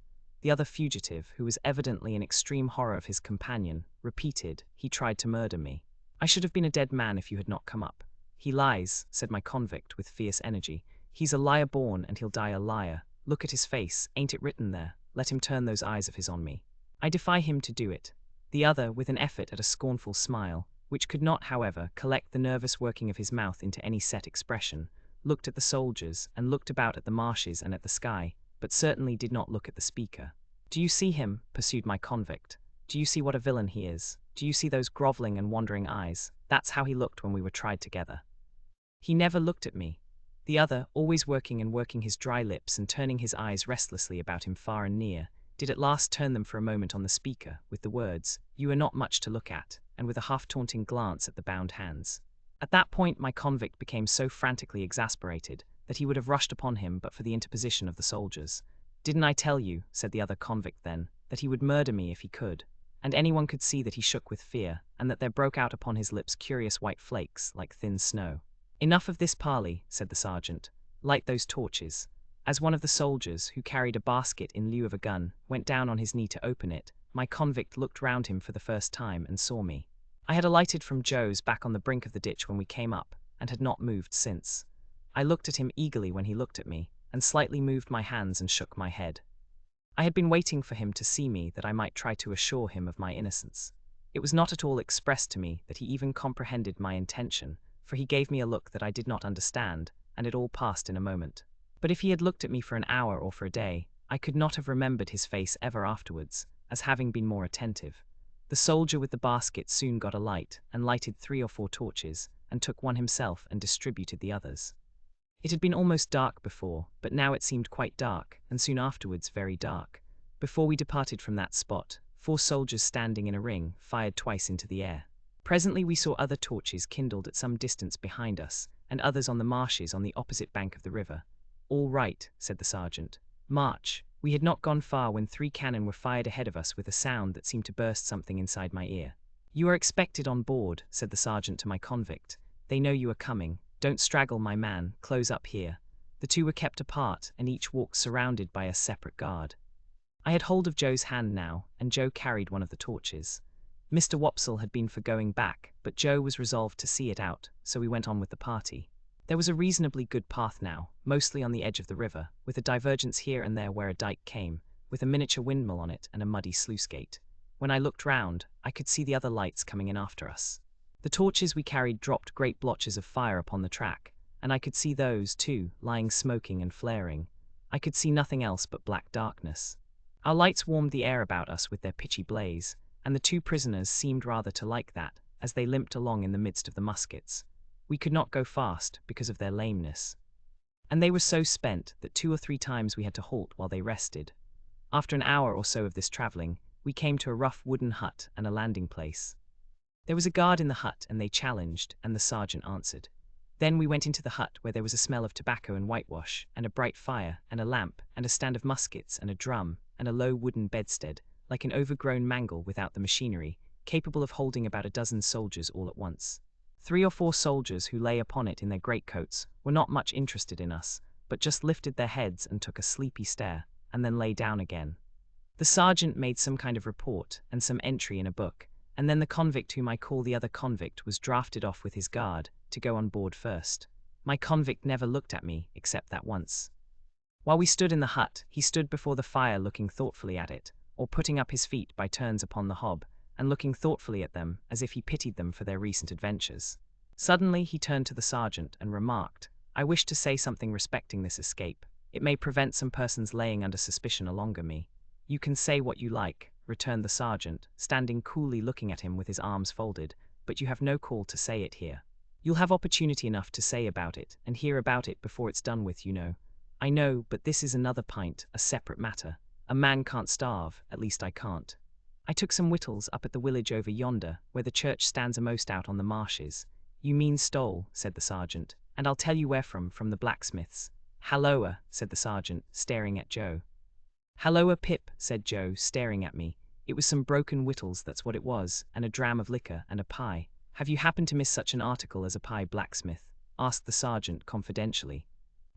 The other fugitive, who was evidently in extreme horror of his companion, repeated, "He tried to murder me. I should have been a dead man if you had not come up." "He lies," said my convict with fierce energy. "He's a liar born, and he'll die a liar. Look at his face, ain't it written there? Let him turn those eyes of his on me. I defy him to do it." The other, with an effort at a scornful smile, which could not, however, collect the nervous working of his mouth into any set expression, looked at the soldiers, and looked about at the marshes and at the sky, but certainly did not look at the speaker. "Do you see him?" pursued my convict. "Do you see what a villain he is? Do you see those grovelling and wandering eyes? That's how he looked when we were tried together. He never looked at me." The other, always working his dry lips and turning his eyes restlessly about him far and near, did at last turn them for a moment on the speaker, with the words, "You are not much to look at," and with a half-taunting glance at the bound hands. At that point my convict became so frantically exasperated that he would have rushed upon him but for the interposition of the soldiers. "Didn't I tell you," said the other convict then, "that he would murder me if he could?" And anyone could see that he shook with fear, and that there broke out upon his lips curious white flakes, like thin snow. "Enough of this parley," said the sergeant. "Light those torches." As one of the soldiers, who carried a basket in lieu of a gun, went down on his knee to open it, my convict looked round him for the first time and saw me. I had alighted from Joe's back on the brink of the ditch when we came up, and had not moved since. I looked at him eagerly when he looked at me, and slightly moved my hands and shook my head. I had been waiting for him to see me that I might try to assure him of my innocence. It was not at all expressed to me that he even comprehended my intention, for he gave me a look that I did not understand, and it all passed in a moment. But if he had looked at me for an hour or for a day, I could not have remembered his face ever afterwards, as having been more attentive. The soldier with the basket soon got a light, and lighted 3 or 4 torches, and took one himself and distributed the others. It had been almost dark before, but now it seemed quite dark, and soon afterwards very dark. Before we departed from that spot, 4 soldiers standing in a ring fired twice into the air. Presently we saw other torches kindled at some distance behind us, and others on the marshes on the opposite bank of the river. "All right," said the sergeant. "March." We had not gone far when 3 cannon were fired ahead of us with a sound that seemed to burst something inside my ear. "You are expected on board," said the sergeant to my convict. "They know you are coming. Don't straggle, my man, close up here." The 2 were kept apart, and each walked surrounded by a separate guard. I had hold of Joe's hand now, and Joe carried one of the torches. Mr. Wopsle had been for going back, but Joe was resolved to see it out, so we went on with the party. There was a reasonably good path now, mostly on the edge of the river, with a divergence here and there where a dike came, with a miniature windmill on it and a muddy sluice gate. When I looked round, I could see the other lights coming in after us. The torches we carried dropped great blotches of fire upon the track, and I could see those, too, lying smoking and flaring. I could see nothing else but black darkness. Our lights warmed the air about us with their pitchy blaze, and the 2 prisoners seemed rather to like that, as they limped along in the midst of the muskets. We could not go fast because of their lameness, and they were so spent that 2 or 3 times we had to halt while they rested. After an hour or so of this travelling, we came to a rough wooden hut and a landing place. There was a guard in the hut, and they challenged, and the sergeant answered. Then we went into the hut, where there was a smell of tobacco and whitewash, and a bright fire, and a lamp, and a stand of muskets, and a drum, and a low wooden bedstead, like an overgrown mangle without the machinery, capable of holding about a dozen soldiers all at once. 3 or 4 soldiers who lay upon it in their greatcoats were not much interested in us, but just lifted their heads and took a sleepy stare, and then lay down again. The sergeant made some kind of report, and some entry in a book, and then the convict whom I call the other convict was drafted off with his guard, to go on board first. My convict never looked at me, except that once. While we stood in the hut, he stood before the fire looking thoughtfully at it, or putting up his feet by turns upon the hob, and looking thoughtfully at them as if he pitied them for their recent adventures. Suddenly he turned to the sergeant and remarked, "I wish to say something respecting this escape. It may prevent some persons laying under suspicion along me." "You can say what you like," returned the sergeant, standing coolly looking at him with his arms folded, "but you have no call to say it here. You'll have opportunity enough to say about it and hear about it before it's done with, you know." "I know, but this is another pint, a separate matter. A man can't starve, at least I can't. I took some victuals up at the village over yonder, where the church stands a'most out on the marshes." "You mean stole," said the sergeant, "and I'll tell you where from the blacksmith's." "Halloa," said the sergeant, staring at Joe. "Halloa, Pip," said Joe, staring at me. "It was some broken victuals, that's what it was, and a dram of liquor, and a pie." "Have you happened to miss such an article as a pie, blacksmith?" asked the sergeant confidentially.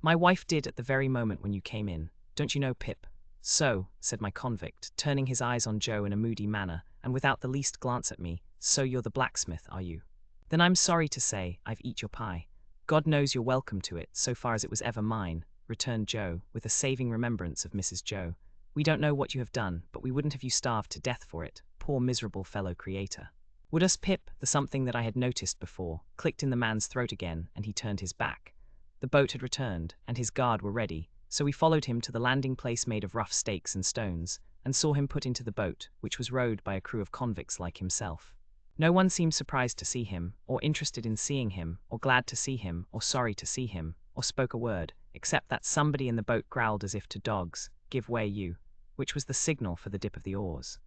"My wife did at the very moment when you came in. Don't you know, Pip?" "So," said my convict, turning his eyes on Joe in a moody manner, and without the least glance at me, "so you're the blacksmith, are you? Then I'm sorry to say I've eat your pie." "God knows you're welcome to it, so far as it was ever mine," returned Joe, with a saving remembrance of Mrs. Joe. "We don't know what you have done, but we wouldn't have you starved to death for it, poor miserable fellow creator." "Would us, Pip?" The something that I had noticed before clicked in the man's throat again, and he turned his back. The boat had returned, and his guard were ready, so we followed him to the landing place made of rough stakes and stones, and saw him put into the boat, which was rowed by a crew of convicts like himself. No one seemed surprised to see him, or interested in seeing him, or glad to see him, or sorry to see him, or spoke a word, except that somebody in the boat growled as if to dogs, "Give way, you," which was the signal for the dip of the oars.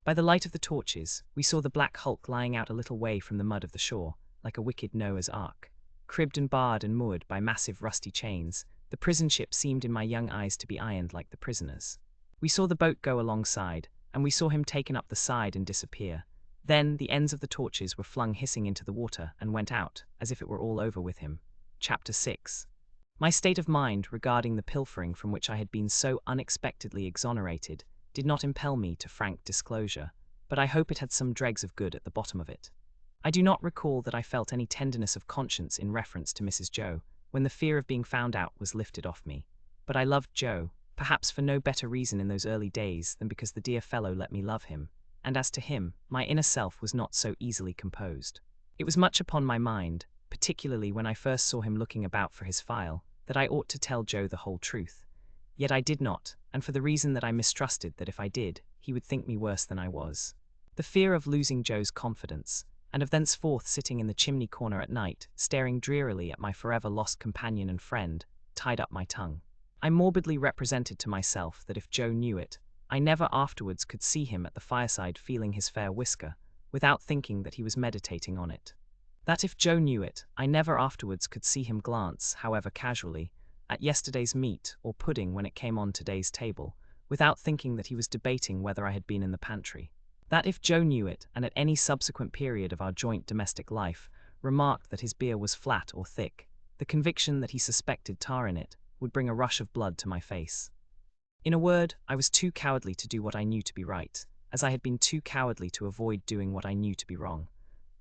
By the light of the torches, we saw the black hulk lying out a little way from the mud of the shore, like a wicked Noah's ark. Cribbed and barred and moored by massive rusty chains, the prison ship seemed in my young eyes to be ironed like the prisoners. We saw the boat go alongside, and we saw him taken up the side and disappear. Then the ends of the torches were flung hissing into the water and went out, as if it were all over with him. Chapter 6. My state of mind regarding the pilfering from which I had been so unexpectedly exonerated did not impel me to frank disclosure, but I hope it had some dregs of good at the bottom of it. I do not recall that I felt any tenderness of conscience in reference to Mrs. Joe, when the fear of being found out was lifted off me. But I loved Joe, perhaps for no better reason in those early days than because the dear fellow let me love him, and as to him, my inner self was not so easily composed. It was much upon my mind, particularly when I first saw him looking about for his file, that I ought to tell Joe the whole truth. Yet I did not, and for the reason that I mistrusted that if I did, he would think me worse than I was. The fear of losing Joe's confidence, and of thenceforth sitting in the chimney corner at night, staring drearily at my forever lost companion and friend, tied up my tongue. I morbidly represented to myself that if Joe knew it, I never afterwards could see him at the fireside feeling his fair whisker, without thinking that he was meditating on it. That if Joe knew it, I never afterwards could see him glance, however casually, at yesterday's meat or pudding when it came on today's table, without thinking that he was debating whether I had been in the pantry. That if Joe knew it, and at any subsequent period of our joint domestic life remarked that his beer was flat or thick, the conviction that he suspected tar in it would bring a rush of blood to my face. In a word, I was too cowardly to do what I knew to be right, as I had been too cowardly to avoid doing what I knew to be wrong.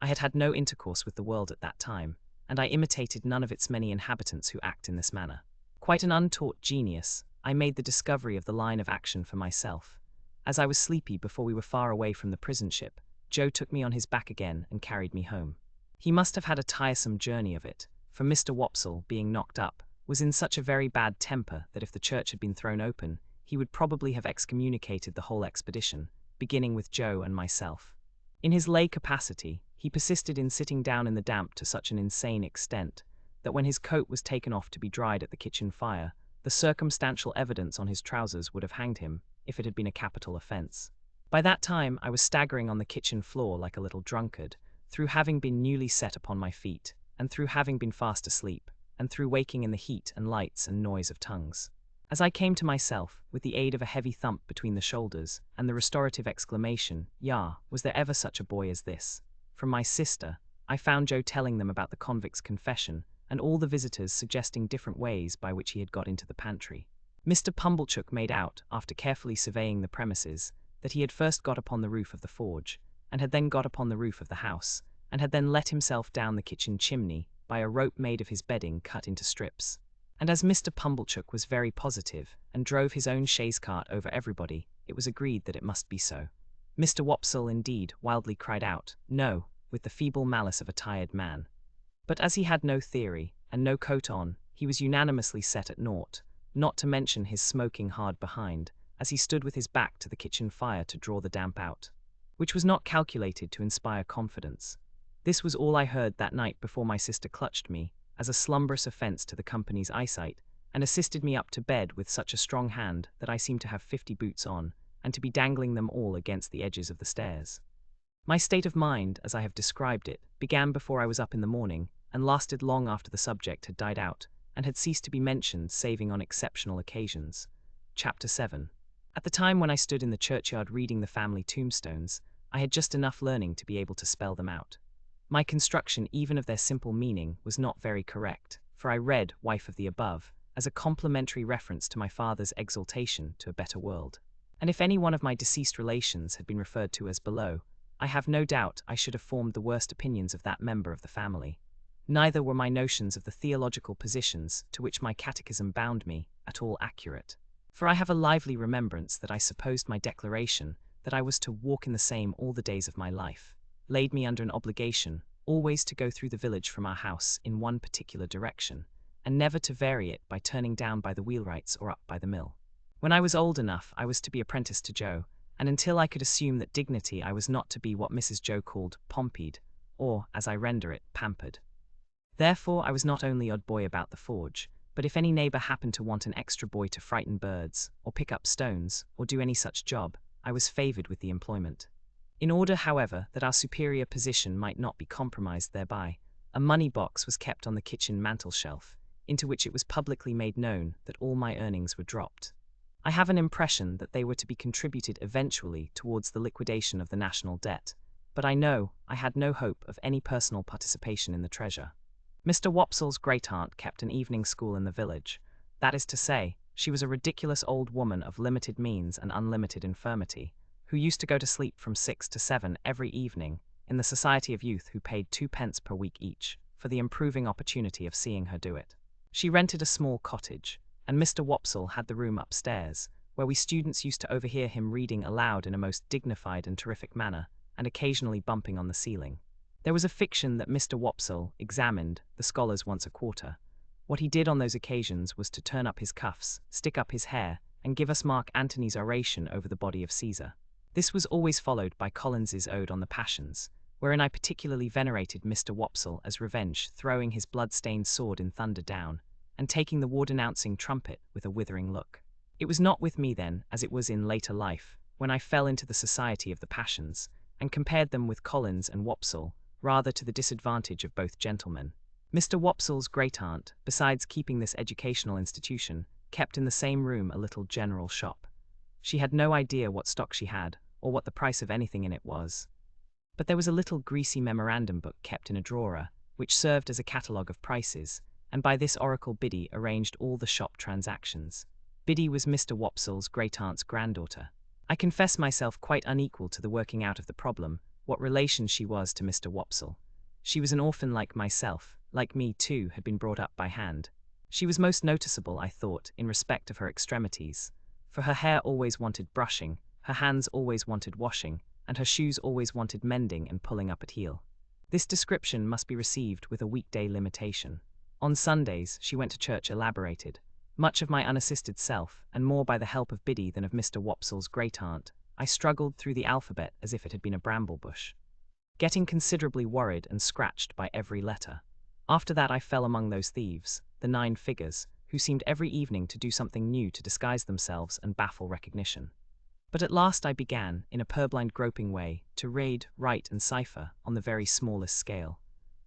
I had had no intercourse with the world at that time, and I imitated none of its many inhabitants who act in this manner. Quite an untaught genius, I made the discovery of the line of action for myself. As I was sleepy before we were far away from the prison ship, Joe took me on his back again and carried me home. He must have had a tiresome journey of it, for Mr. Wopsle, being knocked up, was in such a very bad temper that if the church had been thrown open, he would probably have excommunicated the whole expedition, beginning with Joe and myself. In his lay capacity, he persisted in sitting down in the damp to such an insane extent, that when his coat was taken off to be dried at the kitchen fire, the circumstantial evidence on his trousers would have hanged him, if it had been a capital offence. By that time I was staggering on the kitchen floor like a little drunkard, through having been newly set upon my feet, and through having been fast asleep, and through waking in the heat and lights and noise of tongues. As I came to myself, with the aid of a heavy thump between the shoulders, and the restorative exclamation, "Yah, was there ever such a boy as this?" from my sister, I found Joe telling them about the convict's confession, and all the visitors suggesting different ways by which he had got into the pantry. Mr. Pumblechook made out, after carefully surveying the premises, that he had first got upon the roof of the forge, and had then got upon the roof of the house, and had then let himself down the kitchen chimney, by a rope made of his bedding cut into strips. And as Mr. Pumblechook was very positive, and drove his own chaise cart over everybody, it was agreed that it must be so. Mr. Wopsle, indeed, wildly cried out, "No," with the feeble malice of a tired man. But as he had no theory, and no coat on, he was unanimously set at naught, not to mention his smoking hard behind, as he stood with his back to the kitchen fire to draw the damp out, which was not calculated to inspire confidence. This was all I heard that night before my sister clutched me, as a slumberous offence to the company's eyesight, and assisted me up to bed with such a strong hand that I seemed to have 50 boots on, and to be dangling them all against the edges of the stairs. My state of mind, as I have described it, began before I was up in the morning, and lasted long after the subject had died out, and had ceased to be mentioned saving on exceptional occasions. Chapter 7. At the time when I stood in the churchyard reading the family tombstones, I had just enough learning to be able to spell them out. My construction even of their simple meaning was not very correct, for I read "wife of the above" as a complimentary reference to my father's exaltation to a better world. And if any one of my deceased relations had been referred to as below, I have no doubt I should have formed the worst opinions of that member of the family. Neither were my notions of the theological positions to which my catechism bound me at all accurate. For I have a lively remembrance that I supposed my declaration that I was to walk in the same all the days of my life laid me under an obligation always to go through the village from our house in one particular direction, and never to vary it by turning down by the wheelwrights or up by the mill. When I was old enough, I was to be apprenticed to Joe, and until I could assume that dignity, I was not to be what Mrs. Joe called pompied, or, as I render it, pampered. Therefore, I was not only odd boy about the forge, but if any neighbour happened to want an extra boy to frighten birds, or pick up stones, or do any such job, I was favoured with the employment. In order, however, that our superior position might not be compromised thereby, a money box was kept on the kitchen mantel-shelf, into which it was publicly made known that all my earnings were dropped. I have an impression that they were to be contributed eventually towards the liquidation of the national debt, but I know I had no hope of any personal participation in the treasure. Mr. Wopsle's great-aunt kept an evening school in the village. That is to say, she was a ridiculous old woman of limited means and unlimited infirmity, who used to go to sleep from 6 to 7 every evening, in the society of youth who paid 2 pence per week each, for the improving opportunity of seeing her do it. She rented a small cottage, and Mr. Wopsle had the room upstairs, where we students used to overhear him reading aloud in a most dignified and terrific manner, and occasionally bumping on the ceiling. There was a fiction that Mr. Wopsle examined the scholars once a quarter. What he did on those occasions was to turn up his cuffs, stick up his hair, and give us Mark Antony's oration over the body of Caesar. This was always followed by Collins's Ode on the Passions, wherein I particularly venerated Mr. Wopsle as Revenge throwing his blood-stained sword in thunder down, and taking the war-denouncing trumpet with a withering look. It was not with me then, as it was in later life, when I fell into the society of the Passions, and compared them with Collins and Wopsle, rather to the disadvantage of both gentlemen. Mr. Wopsle's great-aunt, besides keeping this educational institution, kept in the same room a little general shop. She had no idea what stock she had, or what the price of anything in it was. But there was a little greasy memorandum book kept in a drawer, which served as a catalogue of prices, and by this oracle Biddy arranged all the shop transactions. Biddy was Mr. Wopsle's great-aunt's granddaughter. I confess myself quite unequal to the working out of the problem, what relation she was to Mr. Wopsle. She was an orphan like myself, like me too, had been brought up by hand. She was most noticeable, I thought, in respect of her extremities, for her hair always wanted brushing, her hands always wanted washing, and her shoes always wanted mending and pulling up at heel. This description must be received with a weekday limitation. On Sundays, she went to church elaborated. Much of my unassisted self, and more by the help of Biddy than of Mr. Wopsle's great-aunt, I struggled through the alphabet as if it had been a bramble bush, getting considerably worried and scratched by every letter. After that I fell among those thieves, the 9 figures, who seemed every evening to do something new to disguise themselves and baffle recognition. But at last I began, in a purblind groping way, to read, write, and cipher on the very smallest scale.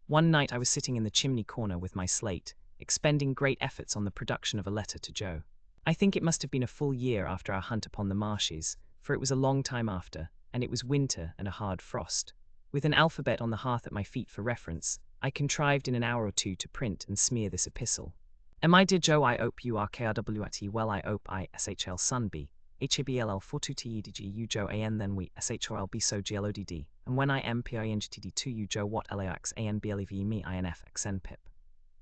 One night I was sitting in the chimney corner with my slate, expending great efforts on the production of a letter to Joe. I think it must have been a full year after our hunt upon the marshes, for it was a long time after, and it was winter and a hard frost. With an alphabet on the hearth at my feet for reference, I contrived in an hour or two to print and smear this epistle. And my dear Joe, I ope you are krwat well, I ope I shl sunb, habll 42tedg you Joe an then we shrl b so glodd, and when I am pingtd 2 you Joe what lax an bleve me inf xn pip.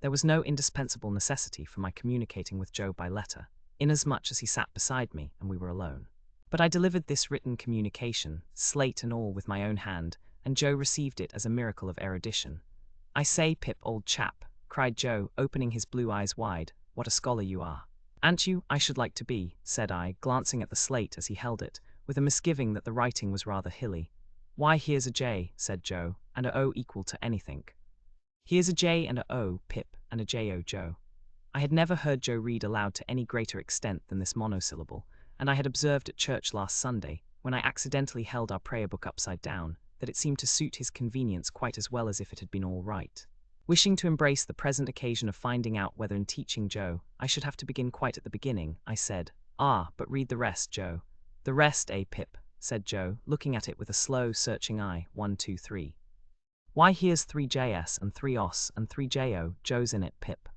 There was no indispensable necessity for my communicating with Joe by letter, inasmuch as he sat beside me and we were alone. But I delivered this written communication, slate and all, with my own hand, and Joe received it as a miracle of erudition. "I say, Pip, old chap," cried Joe, opening his blue eyes wide, "what a scholar you are." "Aren't you? I should like to be," said I, glancing at the slate as he held it, with a misgiving that the writing was rather hilly. "Why, here's a J," said Joe, "and a O equal to anything." "Here's a J and a O, Pip, and a J-O, Joe." I had never heard Joe read aloud to any greater extent than this monosyllable, and I had observed at church last Sunday, when I accidentally held our prayer book upside down, that it seemed to suit his convenience quite as well as if it had been all right. Wishing to embrace the present occasion of finding out whether in teaching Joe I should have to begin quite at the beginning, I said, "But read the rest, Joe." "The rest, eh, Pip?" said Joe, looking at it with a slow, searching eye. 1, 2, 3. "Why, here's 3 JS and 3 OS and 3 JO, Joe's in it, Pip."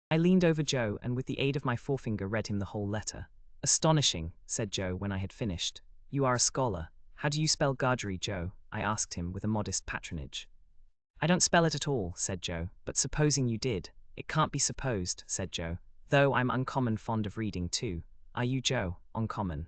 I leaned over Joe and with the aid of my forefinger read him the whole letter. "Astonishing," said Joe when I had finished. "You are a scholar. How do you spell Gargery, Joe?" I asked him with a modest patronage. "I don't spell it at all," said Joe, "but supposing you did." "It can't be supposed," said Joe, "though I'm uncommon fond of reading too. Are you, Joe? Uncommon."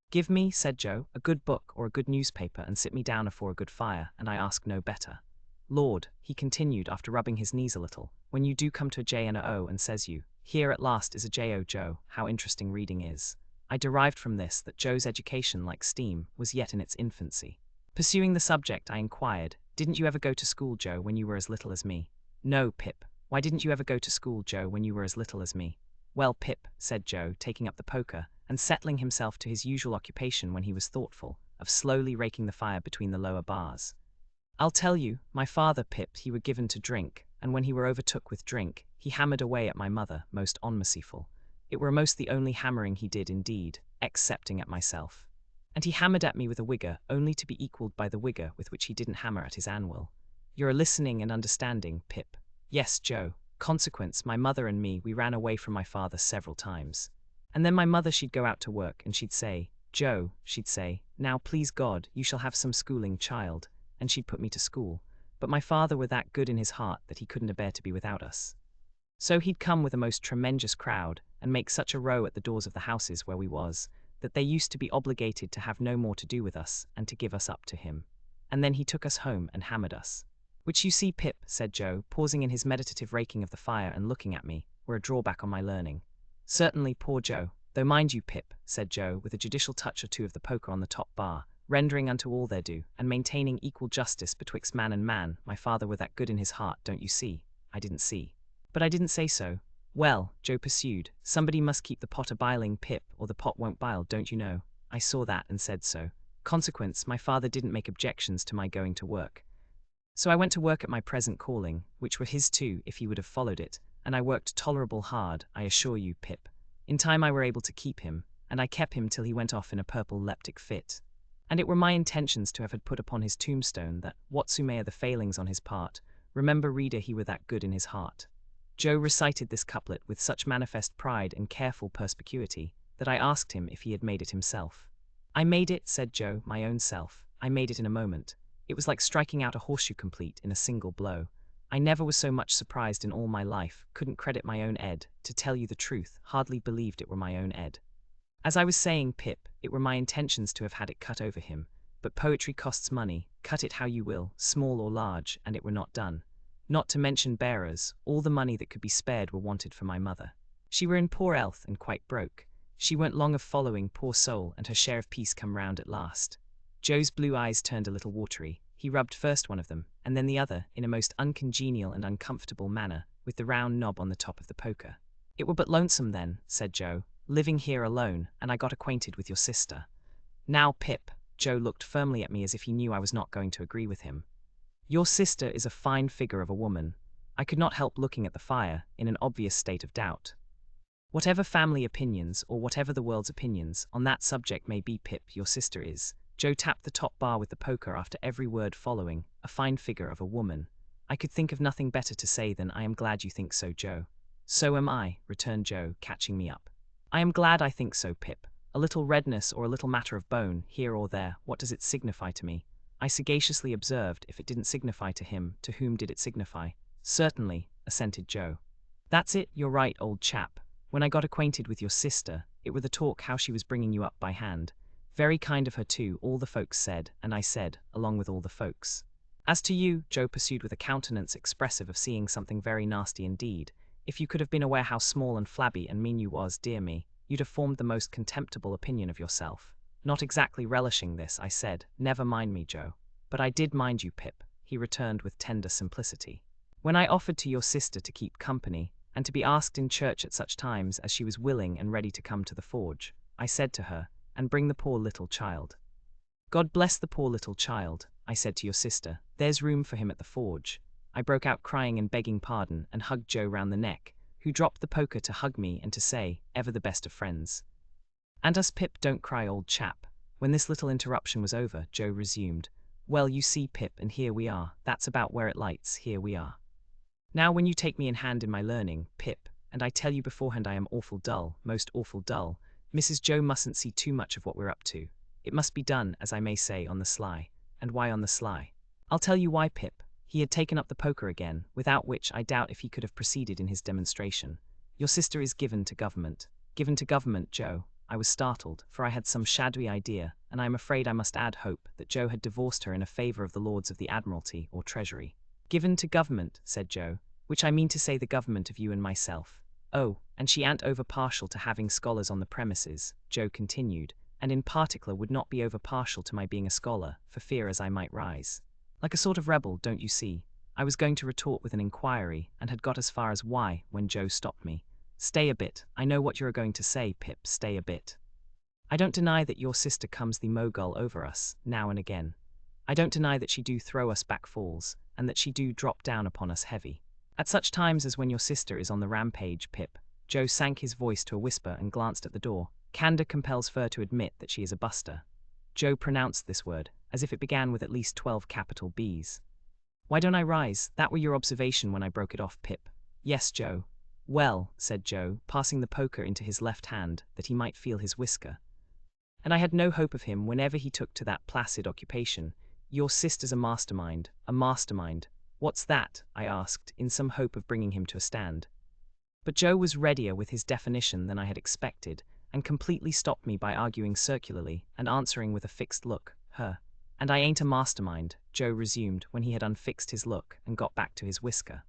"Give me," said Joe, "a good book or a good newspaper and sit me down afore a good fire, and I ask no better. Lord," he continued after rubbing his knees a little, "when you do come to a J and a O and says you, 'Here at last is a J-O, Joe,' how interesting reading is." I derived from this that Joe's education, like steam, was yet in its infancy. Pursuing the subject, I inquired, "Didn't you ever go to school, Joe, when you were as little as me?" "No, Pip." "Why didn't you ever go to school, Joe, when you were as little as me?" "Well, Pip," said Joe, taking up the poker, and settling himself to his usual occupation when he was thoughtful, of slowly raking the fire between the lower bars. "I'll tell you, my father, Pip, he were given to drink, and when he were overtook with drink, he hammered away at my mother, most unmerciful. It were most the only hammering he did indeed, excepting at myself. And he hammered at me with a wigger, only to be equalled by the wigger with which he didn't hammer at his anvil. You're a listening and understanding, Pip." "Yes, Joe. Consequence, my mother and me, we ran away from my father several times. And then my mother, she'd go out to work, and she'd say, 'Joe,' she'd say, 'now, please God, you shall have some schooling, child,' and she'd put me to school. But my father were that good in his heart that he couldn't bear to be without us. So he'd come with a most tremendous crowd, and make such a row at the doors of the houses where we was, that they used to be obligated to have no more to do with us, and to give us up to him. And then he took us home and hammered us. Which you see, Pip," said Joe, pausing in his meditative raking of the fire and looking at me, "were a drawback on my learning." "Certainly, poor Joe. Though mind you, Pip," said Joe, with a judicial touch or two of the poker on the top bar, "rendering unto all their due, and maintaining equal justice betwixt man and man, my father were that good in his heart, don't you see?" I didn't see. "But I didn't say so." "Well," Joe pursued, "somebody must keep the pot a-biling, Pip, or the pot won't bile, don't you know? I saw that and said so. Consequence, my father didn't make objections to my going to work. So I went to work at my present calling, which were his too, if he would have followed it, and I worked tolerable hard, I assure you, Pip. In time I were able to keep him, and I kept him till he went off in a purple leptic fit. And it were my intentions to have had put upon his tombstone that, whatsoe'er the failings on his part, remember, reader, he were that good in his heart." Joe recited this couplet with such manifest pride and careful perspicuity, that I asked him if he had made it himself. "I made it," said Joe, "my own self. I made it in a moment. It was like striking out a horseshoe complete in a single blow. I never was so much surprised in all my life, couldn't credit my own ed, to tell you the truth, hardly believed it were my own ed. As I was saying, Pip, it were my intentions to have had it cut over him, but poetry costs money, cut it how you will, small or large, and it were not done. Not to mention bearers, all the money that could be spared were wanted for my mother. She were in poor health and quite broke. She weren't long of following, poor soul, and her share of peace come round at last." Joe's blue eyes turned a little watery. He rubbed first one of them, and then the other, in a most uncongenial and uncomfortable manner, with the round knob on the top of the poker. "It were but lonesome then," said Joe, "living here alone, and I got acquainted with your sister." "Now, Pip," Joe looked firmly at me as if he knew I was not going to agree with him. "Your sister is a fine figure of a woman." I could not help looking at the fire, in an obvious state of doubt. "Whatever family opinions, or whatever the world's opinions, on that subject may be, Pip, your sister is," Joe tapped the top bar with the poker after every word following, "a fine figure of a woman. I could think of nothing better to say than, I am glad you think so, Joe." "So am I," returned Joe, catching me up. "I am glad I think so, Pip. A little redness or a little matter of bone, here or there, what does it signify to me?" I sagaciously observed, if it didn't signify to him, to whom did it signify? Certainly, assented Joe. That's it, you're right, old chap. When I got acquainted with your sister, it were the talk how she was bringing you up by hand. Very kind of her too, all the folks said, and I said, along with all the folks. As to you, Joe pursued with a countenance expressive of seeing something very nasty indeed, if you could have been aware how small and flabby and mean you was, dear me, you'd have formed the most contemptible opinion of yourself. Not exactly relishing this, I said, never mind me, Joe. But I did mind you, Pip, he returned with tender simplicity. When I offered to your sister to keep company, and to be asked in church at such times as she was willing and ready to come to the forge, I said to her, and bring the poor little child. God bless the poor little child, I said to your sister, there's room for him at the forge. I broke out crying and begging pardon, and hugged Joe round the neck, who dropped the poker to hug me and to say, ever the best of friends. And us, Pip, don't cry, old chap. When this little interruption was over, Joe resumed, well, you see, Pip, and here we are, that's about where it lights, here we are. Now when you take me in hand in my learning, Pip, and I tell you beforehand I am awful dull, most awful dull, Mrs. Joe mustn't see too much of what we're up to. It must be done, as I may say, on the sly. And why on the sly? I'll tell you why, Pip. He had taken up the poker again, without which I doubt if he could have proceeded in his demonstration. Your sister is given to government. Given to government, Joe. I was startled, for I had some shadowy idea, and I am afraid I must add hope, that Joe had divorced her in a favour of the Lords of the Admiralty or Treasury. Given to government, said Joe, which I mean to say the government of you and myself. Oh, and she an't over partial to having scholars on the premises, Joe continued, and in particular would not be over partial to my being a scholar, for fear as I might rise. Like a sort of rebel, don't you see? I was going to retort with an inquiry, and had got as far as why, when Joe stopped me. Stay a bit, I know what you're going to say, Pip, stay a bit. I don't deny that your sister comes the mogul over us, now and again. I don't deny that she do throw us back falls, and that she do drop down upon us heavy. At such times as when your sister is on the rampage, Pip, Joe sank his voice to a whisper and glanced at the door. Candour compels fur to admit that she is a buster. Joe pronounced this word, as if it began with at least 12 capital B's. Why don't I rise? That were your observation when I broke it off, Pip. Yes, Joe. Well, said Joe, passing the poker into his left hand, that he might feel his whisker. And I had no hope of him whenever he took to that placid occupation. Your sister's a mastermind, a mastermind. What's that? I asked, in some hope of bringing him to a stand. But Joe was readier with his definition than I had expected, and completely stopped me by arguing circularly, and answering with a fixed look, her. And I ain't a mastermind, Joe resumed, when he had unfixed his look and got back to his whisker.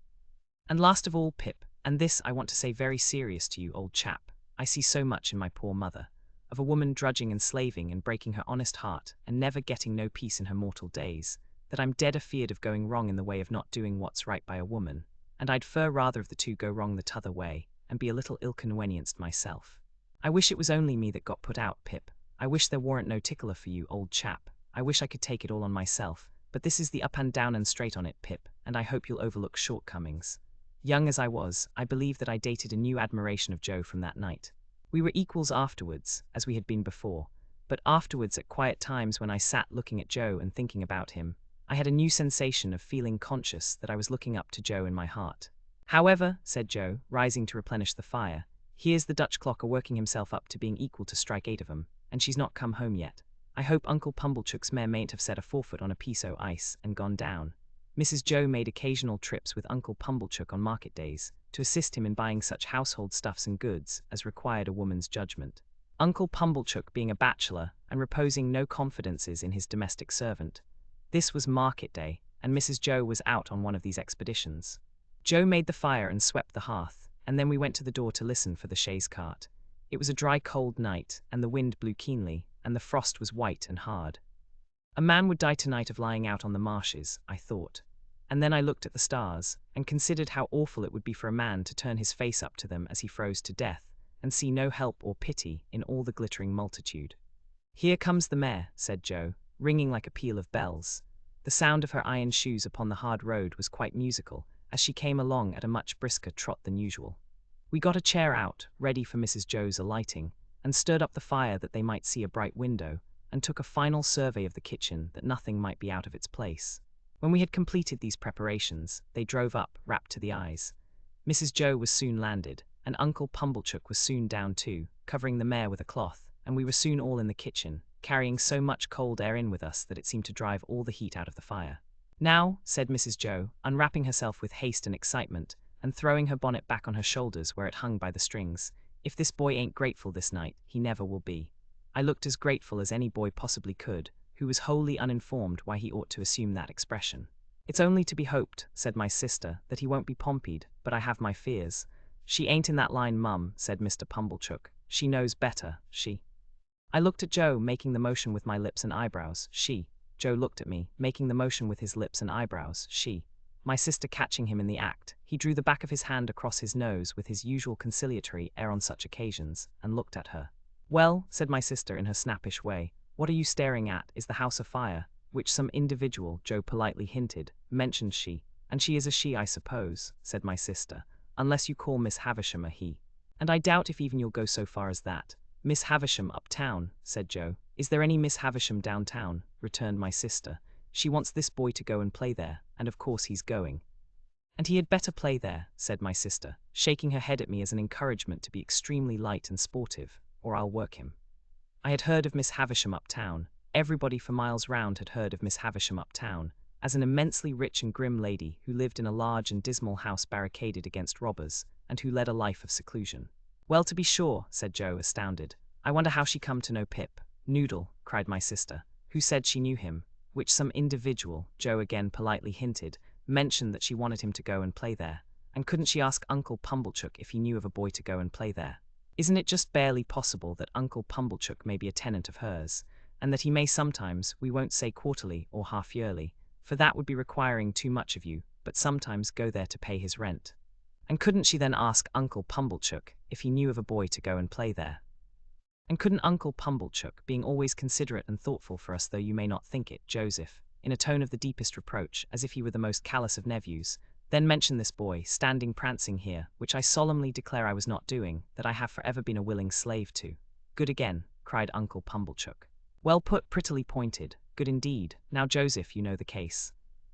And last of all, Pip, and this I want to say very serious to you, old chap, I see so much in my poor mother, of a woman drudging and slaving and breaking her honest heart, and never getting no peace in her mortal days, that I'm dead afeard of going wrong in the way of not doing what's right by a woman, and I'd fur rather of the two go wrong the t'other way, and be a little ill-convenienced myself. I wish it was only me that got put out, Pip. I wish there warn't no tickler for you, old chap. I wish I could take it all on myself, but this is the up and down and straight on it, Pip, and I hope you'll overlook shortcomings. Young as I was, I believe that I dated a new admiration of Joe from that night. We were equals afterwards, as we had been before, but afterwards at quiet times when I sat looking at Joe and thinking about him, I had a new sensation of feeling conscious that I was looking up to Joe in my heart. However, said Joe, rising to replenish the fire, here's the Dutch clock a-working himself up to being equal to strike 8 of 'em, and she's not come home yet. I hope Uncle Pumblechook's mare mayn't have set a forefoot on a piece o' ice and gone down. Mrs. Joe made occasional trips with Uncle Pumblechook on market days, to assist him in buying such household stuffs and goods as required a woman's judgment. Uncle Pumblechook being a bachelor, and reposing no confidences in his domestic servant. This was market day, and Mrs. Joe was out on one of these expeditions. Joe made the fire and swept the hearth, and then we went to the door to listen for the chaise cart. It was a dry, cold night, and the wind blew keenly, and the frost was white and hard. A man would die tonight of lying out on the marshes, I thought. And then I looked at the stars, and considered how awful it would be for a man to turn his face up to them as he froze to death, and see no help or pity in all the glittering multitude. Here comes the mare, said Joe, ringing like a peal of bells. The sound of her iron shoes upon the hard road was quite musical, as she came along at a much brisker trot than usual. We got a chair out, ready for Mrs. Joe's alighting, and stirred up the fire that they might see a bright window, and took a final survey of the kitchen that nothing might be out of its place. When we had completed these preparations, they drove up, wrapped to the eyes. Mrs. Joe was soon landed, and Uncle Pumblechook was soon down too, covering the mare with a cloth, and we were soon all in the kitchen, carrying so much cold air in with us that it seemed to drive all the heat out of the fire. Now, said Mrs. Joe, unwrapping herself with haste and excitement, and throwing her bonnet back on her shoulders where it hung by the strings. If this boy ain't grateful this night, he never will be. I looked as grateful as any boy possibly could, who was wholly uninformed why he ought to assume that expression. It's only to be hoped, said my sister, that he won't be Pompeyed, but I have my fears. She ain't in that line, mum, said Mr. Pumblechook. She knows better, she. I looked at Joe, making the motion with my lips and eyebrows, she. Joe looked at me, making the motion with his lips and eyebrows, she. My sister catching him in the act, he drew the back of his hand across his nose with his usual conciliatory air on such occasions, and looked at her. Well, said my sister in her snappish way, what are you staring at? Is the house afire? Which some individual, Joe politely hinted, mentioned she. And she is a she, I suppose, said my sister, unless you call Miss Havisham a he. And I doubt if even you'll go so far as that. Miss Havisham uptown, said Joe. Is there any Miss Havisham downtown? Returned my sister. She wants this boy to go and play there, and of course he's going. And he had better play there, said my sister, shaking her head at me as an encouragement to be extremely light and sportive, or I'll work him. I had heard of Miss Havisham uptown. Everybody for miles round had heard of Miss Havisham uptown, as an immensely rich and grim lady who lived in a large and dismal house barricaded against robbers, and who led a life of seclusion. Well, to be sure, said Joe, astounded. I wonder how she come to know Pip. Noodle, cried my sister. Who said she knew him? Which some individual, Joe again politely hinted, mentioned that she wanted him to go and play there. And couldn't she ask Uncle Pumblechook if he knew of a boy to go and play there? Isn't it just barely possible that Uncle Pumblechook may be a tenant of hers, and that he may sometimes, we won't say quarterly or half-yearly, for that would be requiring too much of you, but sometimes go there to pay his rent? And couldn't she then ask Uncle Pumblechook if he knew of a boy to go and play there? And couldn't Uncle Pumblechook, being always considerate and thoughtful for us though you may not think it, Joseph, in a tone of the deepest reproach, as if he were the most callous of nephews, then mention this boy, standing prancing here, which I solemnly declare I was not doing, that I have forever been a willing slave to? Good again, cried Uncle Pumblechook. Well put, prettily pointed, good indeed. Now, Joseph, you know the case.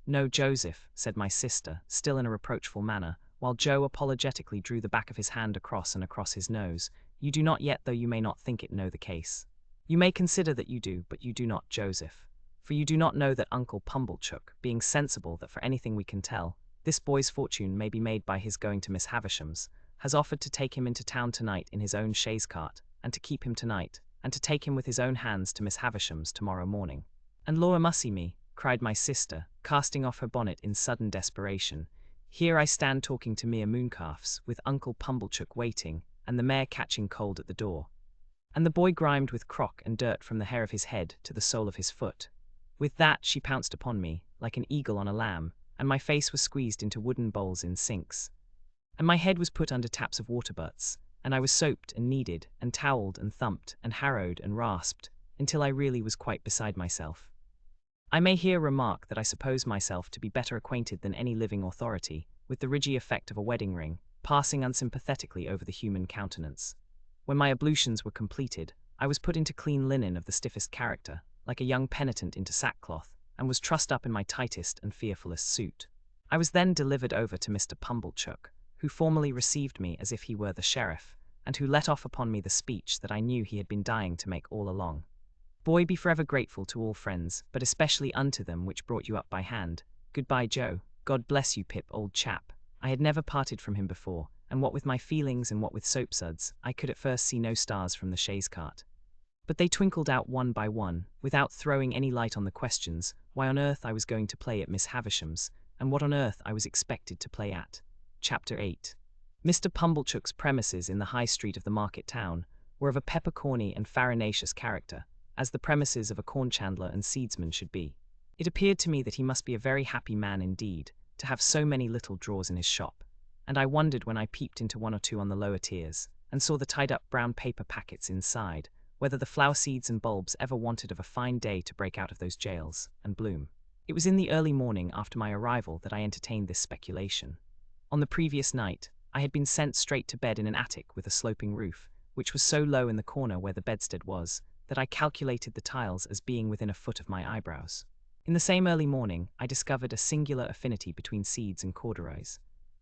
No, Joseph, said my sister, still in a reproachful manner, while Joe apologetically drew the back of his hand across and across his nose. You do not yet, though you may not think it, know the case. You may consider that you do, but you do not, Joseph. For you do not know that Uncle Pumblechook, being sensible that for anything we can tell, this boy's fortune may be made by his going to Miss Havisham's, has offered to take him into town tonight in his own chaise cart, and to keep him tonight, and to take him with his own hands to Miss Havisham's tomorrow morning. And Laura mussy me, cried my sister, casting off her bonnet in sudden desperation. Here I stand talking to mere mooncalves, with Uncle Pumblechook waiting, and the mare catching cold at the door, and the boy grimed with crock and dirt from the hair of his head to the sole of his foot. With that she pounced upon me, like an eagle on a lamb, and my face was squeezed into wooden bowls in sinks, and my head was put under taps of water butts, and I was soaped and kneaded, and towelled and thumped, and harrowed and rasped, until I really was quite beside myself. I may here remark that I suppose myself to be better acquainted than any living authority with the ridgy effect of a wedding ring, passing unsympathetically over the human countenance. When my ablutions were completed, I was put into clean linen of the stiffest character, like a young penitent into sackcloth, and was trussed up in my tightest and fearfullest suit. I was then delivered over to Mr. Pumblechook, who formally received me as if he were the sheriff, and who let off upon me the speech that I knew he had been dying to make all along. Boy, be forever grateful to all friends, but especially unto them which brought you up by hand. Goodbye, Joe. God bless you, Pip, old chap. I had never parted from him before, and what with my feelings and what with soapsuds, I could at first see no stars from the chaise cart. But they twinkled out one by one, without throwing any light on the questions, why on earth I was going to play at Miss Havisham's, and what on earth I was expected to play at. Chapter 8. Mr. Pumblechook's premises in the high street of the market town were of a peppercorny and farinaceous character, as the premises of a corn chandler and seedsman should be. It appeared to me that he must be a very happy man indeed, to have so many little drawers in his shop, and I wondered when I peeped into one or two on the lower tiers, and saw the tied-up brown paper packets inside, whether the flower seeds and bulbs ever wanted of a fine day to break out of those jails, and bloom. It was in the early morning after my arrival that I entertained this speculation. On the previous night, I had been sent straight to bed in an attic with a sloping roof, which was so low in the corner where the bedstead was, that I calculated the tiles as being within a foot of my eyebrows. In the same early morning, I discovered a singular affinity between seeds and corduroys.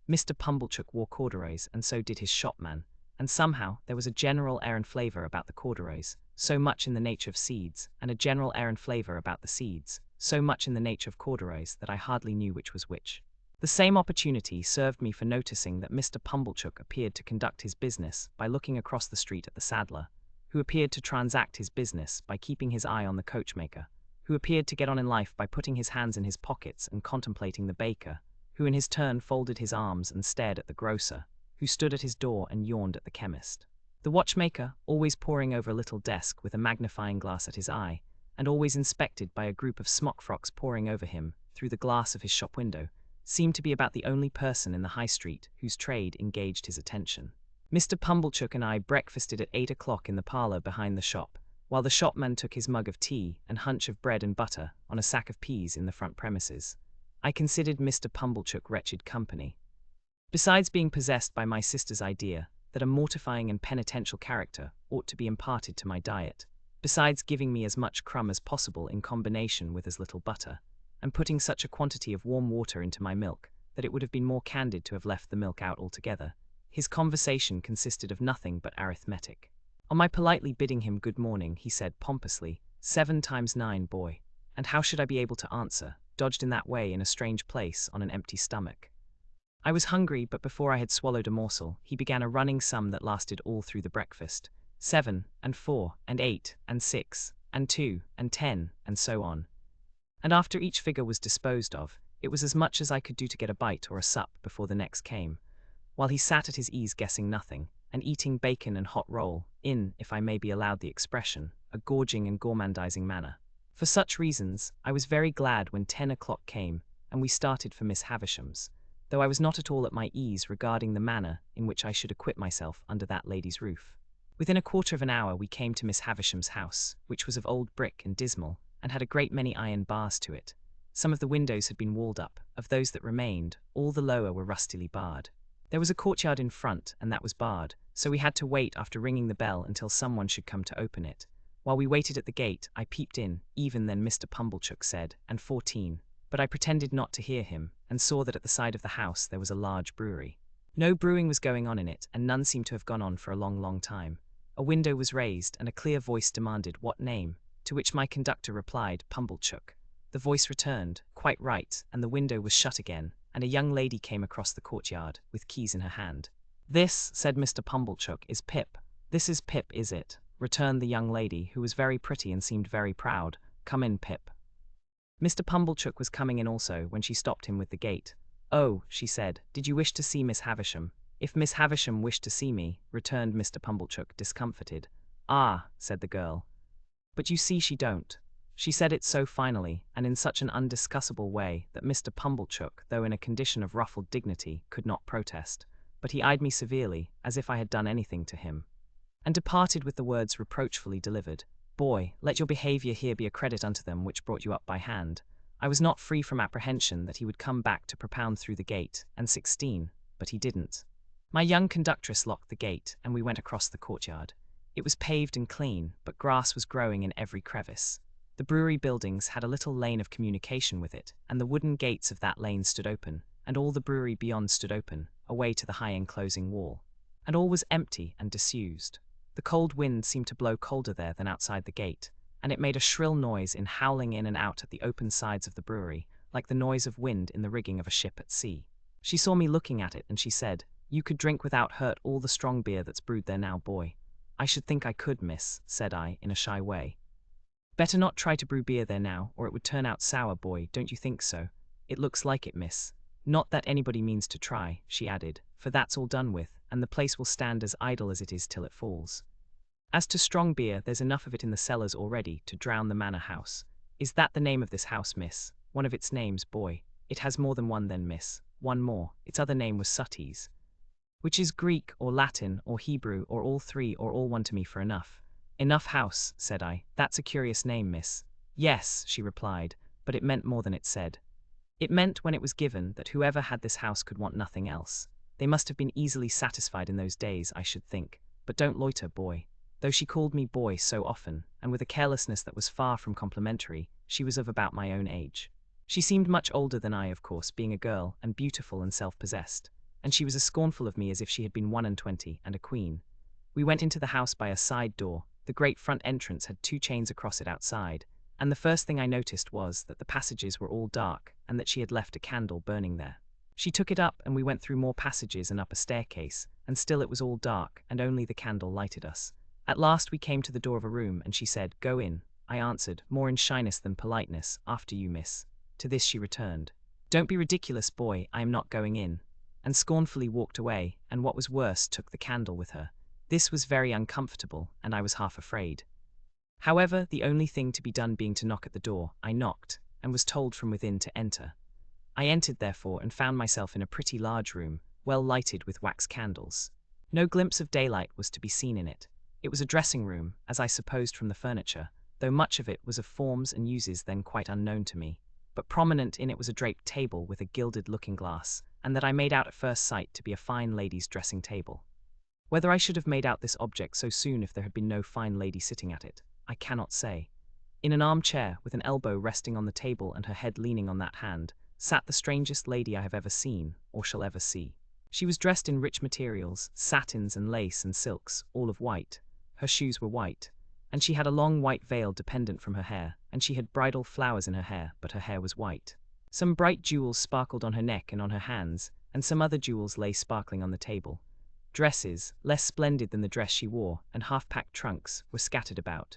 Mr. Pumblechook wore corduroys, and so did his shopman, and somehow there was a general air and flavour about the corduroys, so much in the nature of seeds, and a general air and flavour about the seeds, so much in the nature of corduroys, that I hardly knew which was which. The same opportunity served me for noticing that Mr. Pumblechook appeared to conduct his business by looking across the street at the saddler, who appeared to transact his business by keeping his eye on the coachmaker, who appeared to get on in life by putting his hands in his pockets and contemplating the baker, who in his turn folded his arms and stared at the grocer, who stood at his door and yawned at the chemist. The watchmaker, always poring over a little desk with a magnifying glass at his eye, and always inspected by a group of smock-frocks poring over him through the glass of his shop window, seemed to be about the only person in the high street whose trade engaged his attention. Mr. Pumblechook and I breakfasted at 8 o'clock in the parlour behind the shop, while the shopman took his mug of tea and hunch of bread and butter on a sack of peas in the front premises. I considered Mr. Pumblechook wretched company. Besides being possessed by my sister's idea that a mortifying and penitential character ought to be imparted to my diet, besides giving me as much crumb as possible in combination with as little butter, and putting such a quantity of warm water into my milk that it would have been more candid to have left the milk out altogether, his conversation consisted of nothing but arithmetic. On my politely bidding him good morning, he said pompously, 7 times 9, boy. And how should I be able to answer, dodged in that way in a strange place on an empty stomach? I was hungry, but before I had swallowed a morsel, he began a running sum that lasted all through the breakfast. 7, and 4, and 8, and 6, and 2, and 10, and so on. And after each figure was disposed of, it was as much as I could do to get a bite or a sup before the next came, while he sat at his ease guessing nothing, and eating bacon and hot roll, in, if I may be allowed the expression, a gorging and gormandizing manner. For such reasons, I was very glad when 10 o'clock came, and we started for Miss Havisham's, though I was not at all at my ease regarding the manner in which I should acquit myself under that lady's roof. Within a quarter of an hour we came to Miss Havisham's house, which was of old brick and dismal, and had a great many iron bars to it. Some of the windows had been walled up, of those that remained, all the lower were rustily barred. There was a courtyard in front, and that was barred, so we had to wait after ringing the bell until someone should come to open it. While we waited at the gate, I peeped in, even then Mr. Pumblechook said, and 14, but I pretended not to hear him, and saw that at the side of the house there was a large brewery. No brewing was going on in it, and none seemed to have gone on for a long, long time. A window was raised, and a clear voice demanded what name, to which my conductor replied, Pumblechook. The voice returned, quite right, and the window was shut again, and a young lady came across the courtyard, with keys in her hand. This, said Mr. Pumblechook, is Pip. This is Pip, is it? Returned the young lady, who was very pretty and seemed very proud. Come in, Pip. Mr. Pumblechook was coming in also, when she stopped him with the gate. Oh, she said, did you wish to see Miss Havisham? If Miss Havisham wished to see me, returned Mr. Pumblechook, discomfited. Ah, said the girl. But you see she don't. She said it so finally, and in such an undiscussable way, that Mr. Pumblechook, though in a condition of ruffled dignity, could not protest, but he eyed me severely, as if I had done anything to him, and departed with the words reproachfully delivered, Boy, let your behaviour here be a credit unto them which brought you up by hand. I was not free from apprehension that he would come back to propound through the gate, and 16, but he didn't. My young conductress locked the gate, and we went across the courtyard. It was paved and clean, but grass was growing in every crevice. The brewery buildings had a little lane of communication with it, and the wooden gates of that lane stood open, and all the brewery beyond stood open, away to the high enclosing wall. And all was empty and disused. The cold wind seemed to blow colder there than outside the gate, and it made a shrill noise in howling in and out at the open sides of the brewery, like the noise of wind in the rigging of a ship at sea. She saw me looking at it, and she said, You could drink without hurt all the strong beer that's brewed there now, boy. I should think I could, miss, said I, in a shy way. Better not try to brew beer there now, or it would turn out sour, boy, don't you think so? It looks like it, miss. Not that anybody means to try, she added, for that's all done with, and the place will stand as idle as it is till it falls. As to strong beer, there's enough of it in the cellars already to drown the manor house. Is that the name of this house, miss? One of its names, boy. It has more than one then, miss. One more. Its other name was Sutties, which is Greek, or Latin, or Hebrew, or all three, or all one to me for enough. Enough house, said I. That's a curious name, miss. Yes, she replied, but it meant more than it said. It meant, when it was given, that whoever had this house could want nothing else. They must have been easily satisfied in those days, I should think. But don't loiter, boy. Though she called me boy so often, and with a carelessness that was far from complimentary, she was of about my own age. She seemed much older than I, of course, being a girl, and beautiful and self-possessed, and she was as scornful of me as if she had been 21 and a queen. We went into the house by a side door. The great front entrance had 2 chains across it outside, and the first thing I noticed was that the passages were all dark, and that she had left a candle burning there. She took it up, and we went through more passages and up a staircase, and still it was all dark, and only the candle lighted us. At last we came to the door of a room, and she said, "Go in." I answered, more in shyness than politeness, "After you, miss." To this she returned, "Don't be ridiculous, boy, I am not going in," and scornfully walked away, and what was worse, took the candle with her. This was very uncomfortable, and I was half afraid. However, the only thing to be done being to knock at the door, I knocked, and was told from within to enter. I entered, therefore, and found myself in a pretty large room, well lighted with wax candles. No glimpse of daylight was to be seen in it. It was a dressing room, as I supposed from the furniture, though much of it was of forms and uses then quite unknown to me. But prominent in it was a draped table with a gilded looking-glass, and that I made out at first sight to be a fine lady's dressing table. Whether I should have made out this object so soon if there had been no fine lady sitting at it, I cannot say. In an armchair, with an elbow resting on the table and her head leaning on that hand, sat the strangest lady I have ever seen, or shall ever see. She was dressed in rich materials, satins and lace and silks, all of white. Her shoes were white, and she had a long white veil dependent from her hair, and she had bridal flowers in her hair, but her hair was white. Some bright jewels sparkled on her neck and on her hands, and some other jewels lay sparkling on the table. Dresses, less splendid than the dress she wore, and half-packed trunks, were scattered about.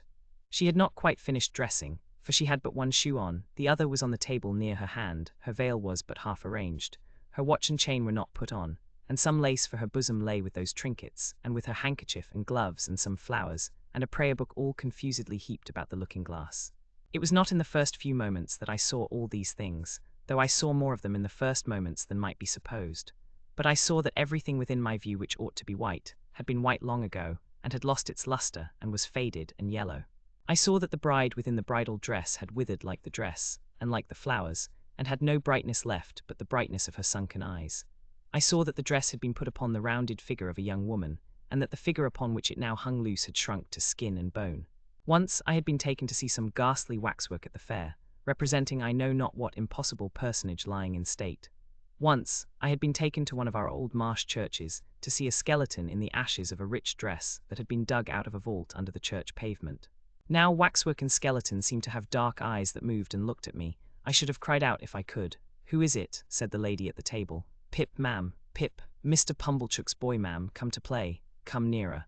She had not quite finished dressing, for she had but one shoe on, the other was on the table near her hand, her veil was but half arranged, her watch and chain were not put on, and some lace for her bosom lay with those trinkets, and with her handkerchief and gloves and some flowers, and a prayer book all confusedly heaped about the looking-glass. It was not in the first few moments that I saw all these things, though I saw more of them in the first moments than might be supposed. But I saw that everything within my view which ought to be white, had been white long ago, and had lost its lustre, and was faded and yellow. I saw that the bride within the bridal dress had withered like the dress, and like the flowers, and had no brightness left but the brightness of her sunken eyes. I saw that the dress had been put upon the rounded figure of a young woman, and that the figure upon which it now hung loose had shrunk to skin and bone. Once I had been taken to see some ghastly waxwork at the fair, representing I know not what impossible personage lying in state. Once I had been taken to one of our old marsh churches to see a skeleton in the ashes of a rich dress that had been dug out of a vault under the church pavement. Now waxwork and skeleton seemed to have dark eyes that moved and looked at me. I should have cried out if I could. "Who is it?" said the lady at the table. "Pip, ma'am, Pip, Mr. Pumblechook's boy, ma'am, come to play. Come nearer.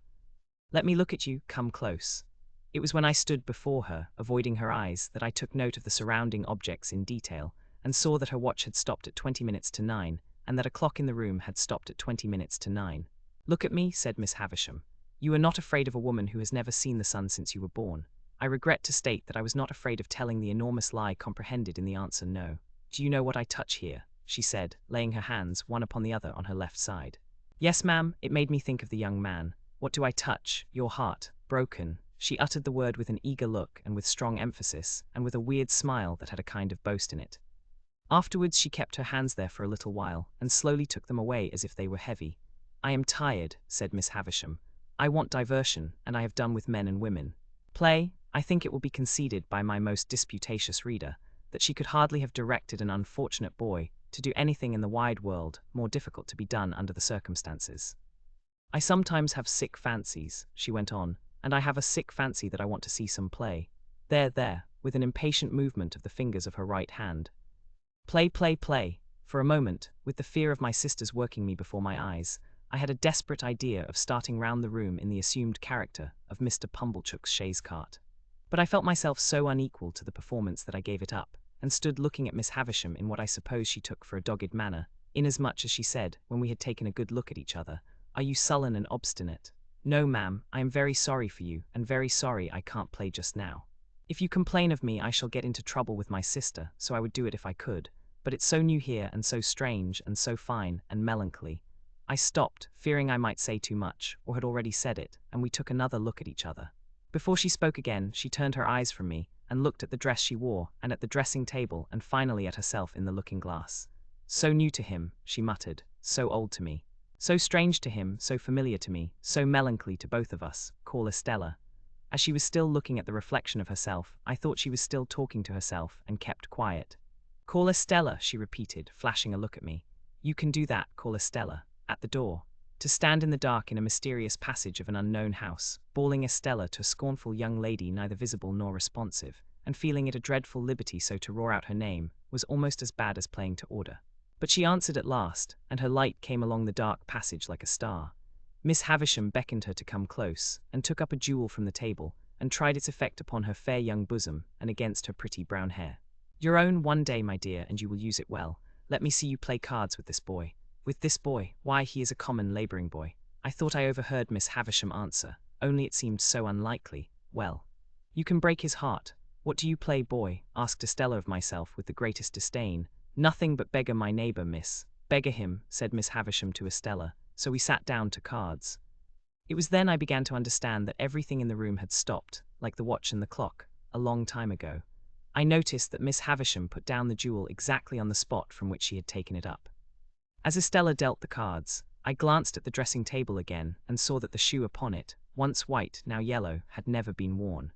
Let me look at you, come close." It was when I stood before her, avoiding her eyes, that I took note of the surrounding objects in detail, and saw that her watch had stopped at 20 minutes to 9, and that a clock in the room had stopped at 20 minutes to 9. "Look at me," said Miss Havisham. "You are not afraid of a woman who has never seen the sun since you were born." I regret to state that I was not afraid of telling the enormous lie comprehended in the answer no. "Do you know what I touch here?" she said, laying her hands, one upon the other, on her left side. "Yes, ma'am, it made me think of the young man. What do I touch? Your heart, broken." She uttered the word with an eager look and with strong emphasis, and with a weird smile that had a kind of boast in it. Afterwards she kept her hands there for a little while, and slowly took them away as if they were heavy. "I am tired," said Miss Havisham. "I want diversion, and I have done with men and women. Play." I think it will be conceded by my most disputatious reader that she could hardly have directed an unfortunate boy to do anything in the wide world more difficult to be done under the circumstances. "I sometimes have sick fancies," she went on, "and I have a sick fancy that I want to see some play. There, with an impatient movement of the fingers of her right hand. Play, play, play." For a moment, with the fear of my sisters working me before my eyes, I had a desperate idea of starting round the room in the assumed character of Mr. Pumblechook's chaise cart. But I felt myself so unequal to the performance that I gave it up, and stood looking at Miss Havisham in what I suppose she took for a dogged manner, inasmuch as she said, when we had taken a good look at each other, "Are you sullen and obstinate?" "No, ma'am, I am very sorry for you, and very sorry I can't play just now. If you complain of me I shall get into trouble with my sister, so I would do it if I could, but it's so new here, and so strange, and so fine, and melancholy." I stopped, fearing I might say too much, or had already said it, and we took another look at each other. Before she spoke again, she turned her eyes from me, and looked at the dress she wore, and at the dressing table, and finally at herself in the looking-glass. "So new to him," she muttered, "so old to me. So strange to him, so familiar to me, so melancholy to both of us. Call Estella." As she was still looking at the reflection of herself, I thought she was still talking to herself, and kept quiet. "Call Estella," she repeated, flashing a look at me. "You can do that, call Estella." At the door. To stand in the dark in a mysterious passage of an unknown house, bawling Estella to a scornful young lady neither visible nor responsive, and feeling it a dreadful liberty so to roar out her name, was almost as bad as playing to order. But she answered at last, and her light came along the dark passage like a star. Miss Havisham beckoned her to come close, and took up a jewel from the table, and tried its effect upon her fair young bosom and against her pretty brown hair. Your own one day, my dear, and you will use it well. Let me see you play cards with this boy. With this boy? Why, he is a common labouring boy. I thought I overheard Miss Havisham answer, only it seemed so unlikely. Well, you can break his heart. What do you play, boy? Asked Estella of myself with the greatest disdain. Nothing but beggar my neighbour, miss. Beggar him, said Miss Havisham to Estella, so we sat down to cards. It was then I began to understand that everything in the room had stopped, like the watch and the clock, a long time ago. I noticed that Miss Havisham put down the jewel exactly on the spot from which she had taken it up. As Estella dealt the cards, I glanced at the dressing table again and saw that the shoe upon it, once white, now yellow, had never been worn.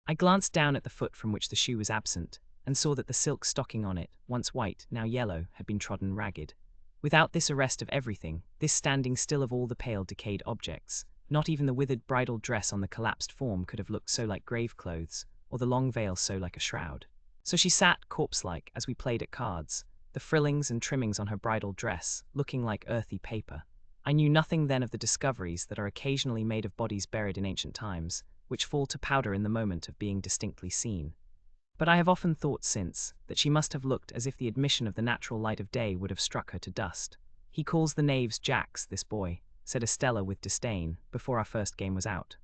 I glanced down at the foot from which the shoe was absent, and saw that the silk stocking on it, once white, now yellow, had been trodden ragged. Without this arrest of everything, this standing still of all the pale, decayed objects, not even the withered bridal dress on the collapsed form could have looked so like grave clothes, or the long veil so like a shroud. So she sat, corpse-like, as we played at cards, the frillings and trimmings on her bridal dress, looking like earthy paper. I knew nothing then of the discoveries that are occasionally made of bodies buried in ancient times, which fall to powder in the moment of being distinctly seen. But I have often thought since, that she must have looked as if the admission of the natural light of day would have struck her to dust. He calls the knaves jacks, this boy, said Estella with disdain, before our first game was out.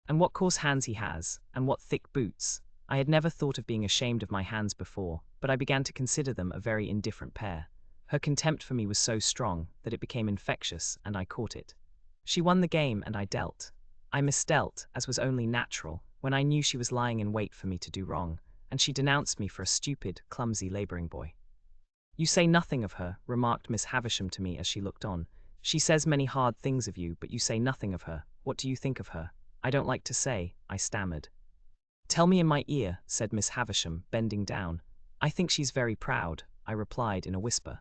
And what coarse hands he has, and what thick boots. I had never thought of being ashamed of my hands before, but I began to consider them a very indifferent pair. Her contempt for me was so strong, that it became infectious, and I caught it. She won the game, and I dealt. I misdealt, as was only natural, when I knew she was lying in wait for me to do wrong, and she denounced me for a stupid, clumsy labouring boy. You say nothing of her, remarked Miss Havisham to me as she looked on. She says many hard things of you, but you say nothing of her. What do you think of her? I don't like to say, I stammered. Tell me in my ear, said Miss Havisham, bending down. I think she's very proud, I replied in a whisper.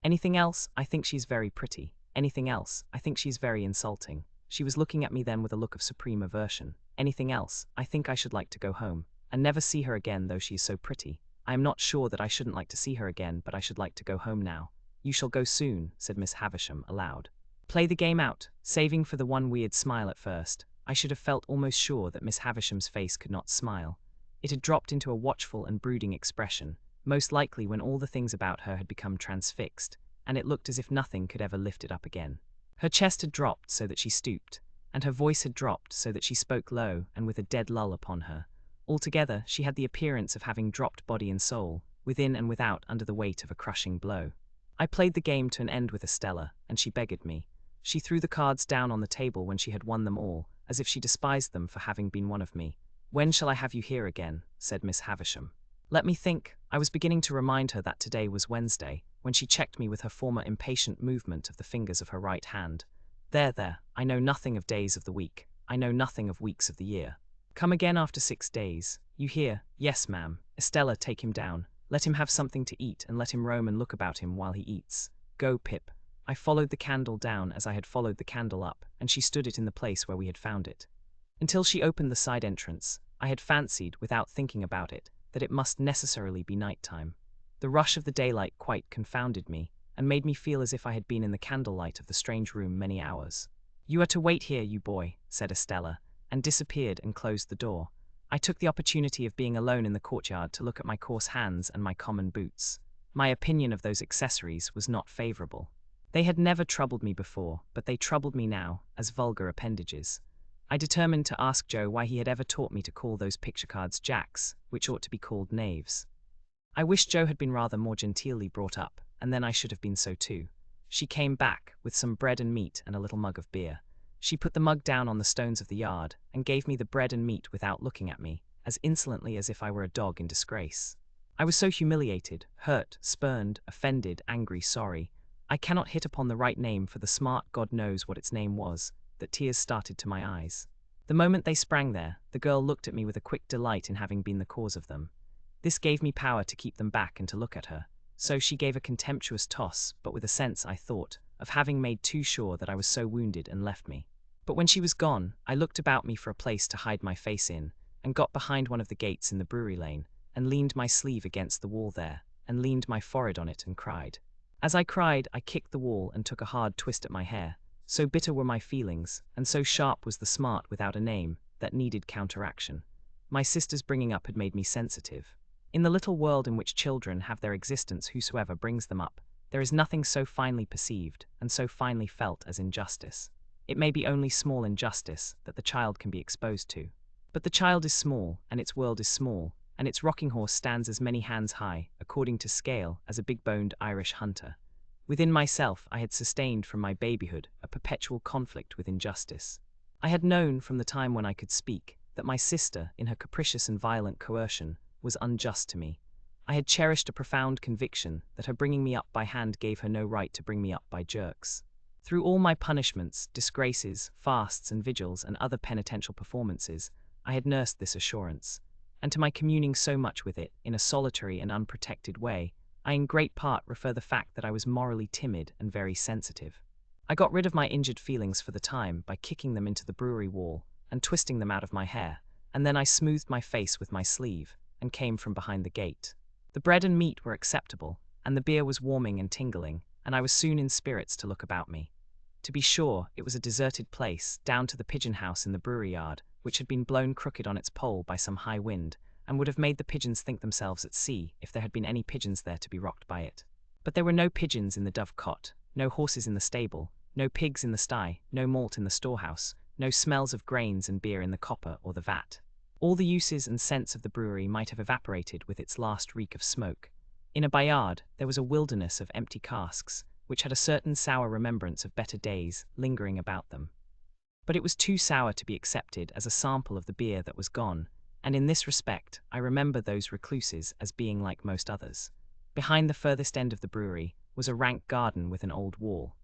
Anything else? I think she's very pretty. Anything else? I think she's very insulting. She was looking at me then with a look of supreme aversion. Anything else? I think I should like to go home, and never see her again, though she is so pretty. I am not sure that I shouldn't like to see her again, but I should like to go home now. You shall go soon, said Miss Havisham aloud. Play the game out, saving for the one weird smile at first. I should have felt almost sure that Miss Havisham's face could not smile. It had dropped into a watchful and brooding expression, most likely when all the things about her had become transfixed, and it looked as if nothing could ever lift it up again. Her chest had dropped so that she stooped, and her voice had dropped so that she spoke low and with a dead lull upon her. Altogether, she had the appearance of having dropped body and soul, within and without, under the weight of a crushing blow. I played the game to an end with Estella, and she beggared me. She threw the cards down on the table when she had won them all, as if she despised them for having been one of me. When shall I have you here again? Said Miss Havisham. Let me think. I was beginning to remind her that today was Wednesday, when she checked me with her former impatient movement of the fingers of her right hand. There, I know nothing of days of the week. I know nothing of weeks of the year. Come again after 6 days. You hear? Yes, ma'am. Estella, take him down. Let him have something to eat, and let him roam and look about him while he eats. Go, Pip. I followed the candle down as I had followed the candle up, and she stood it in the place where we had found it. Until she opened the side entrance, I had fancied, without thinking about it, that it must necessarily be night time. The rush of the daylight quite confounded me, and made me feel as if I had been in the candlelight of the strange room many hours. You are to wait here, you boy, said Estella, and disappeared and closed the door. I took the opportunity of being alone in the courtyard to look at my coarse hands and my common boots. My opinion of those accessories was not favourable. They had never troubled me before, but they troubled me now, as vulgar appendages. I determined to ask Joe why he had ever taught me to call those picture cards jacks, which ought to be called knaves. I wish Joe had been rather more genteelly brought up, and then I should have been so too. She came back, with some bread and meat and a little mug of beer. She put the mug down on the stones of the yard, and gave me the bread and meat without looking at me, as insolently as if I were a dog in disgrace. I was so humiliated, hurt, spurned, offended, angry, sorry. I cannot hit upon the right name for the smart God knows what its name was, that tears started to my eyes. The moment they sprang there, the girl looked at me with a quick delight in having been the cause of them. This gave me power to keep them back and to look at her. So she gave a contemptuous toss, but with a sense, I thought, of having made too sure that I was so wounded, and left me. But when she was gone, I looked about me for a place to hide my face in, and got behind one of the gates in the brewery lane, and leaned my sleeve against the wall there, and leaned my forehead on it and cried. As I cried, I kicked the wall and took a hard twist at my hair. So bitter were my feelings, and so sharp was the smart without a name, that needed counteraction. My sister's bringing up had made me sensitive. In the little world in which children have their existence whosoever brings them up, there is nothing so finely perceived and so finely felt as injustice. It may be only small injustice that the child can be exposed to. But the child is small, and its world is small, and its rocking horse stands as many hands high, according to scale, as a big-boned Irish hunter. Within myself I had sustained from my babyhood a perpetual conflict with injustice. I had known from the time when I could speak that my sister, in her capricious and violent coercion, was unjust to me. I had cherished a profound conviction that her bringing me up by hand gave her no right to bring me up by jerks. Through all my punishments, disgraces, fasts and vigils and other penitential performances, I had nursed this assurance, and to my communing so much with it in a solitary and unprotected way, I in great part refer the fact that I was morally timid and very sensitive. I got rid of my injured feelings for the time by kicking them into the brewery wall and twisting them out of my hair, and then I smoothed my face with my sleeve and came from behind the gate. The bread and meat were acceptable, and the beer was warming and tingling, and I was soon in spirits to look about me. To be sure, it was a deserted place, down to the pigeon house in the brewery yard, which had been blown crooked on its pole by some high wind, and would have made the pigeons think themselves at sea if there had been any pigeons there to be rocked by it. But there were no pigeons in the dovecot, no horses in the stable, no pigs in the sty, no malt in the storehouse, no smells of grains and beer in the copper or the vat. All the uses and scents of the brewery might have evaporated with its last reek of smoke. In a bayard there was a wilderness of empty casks, which had a certain sour remembrance of better days lingering about them. But it was too sour to be accepted as a sample of the beer that was gone, and in this respect I remember those recluses as being like most others. Behind the furthest end of the brewery was a rank garden with an old wall.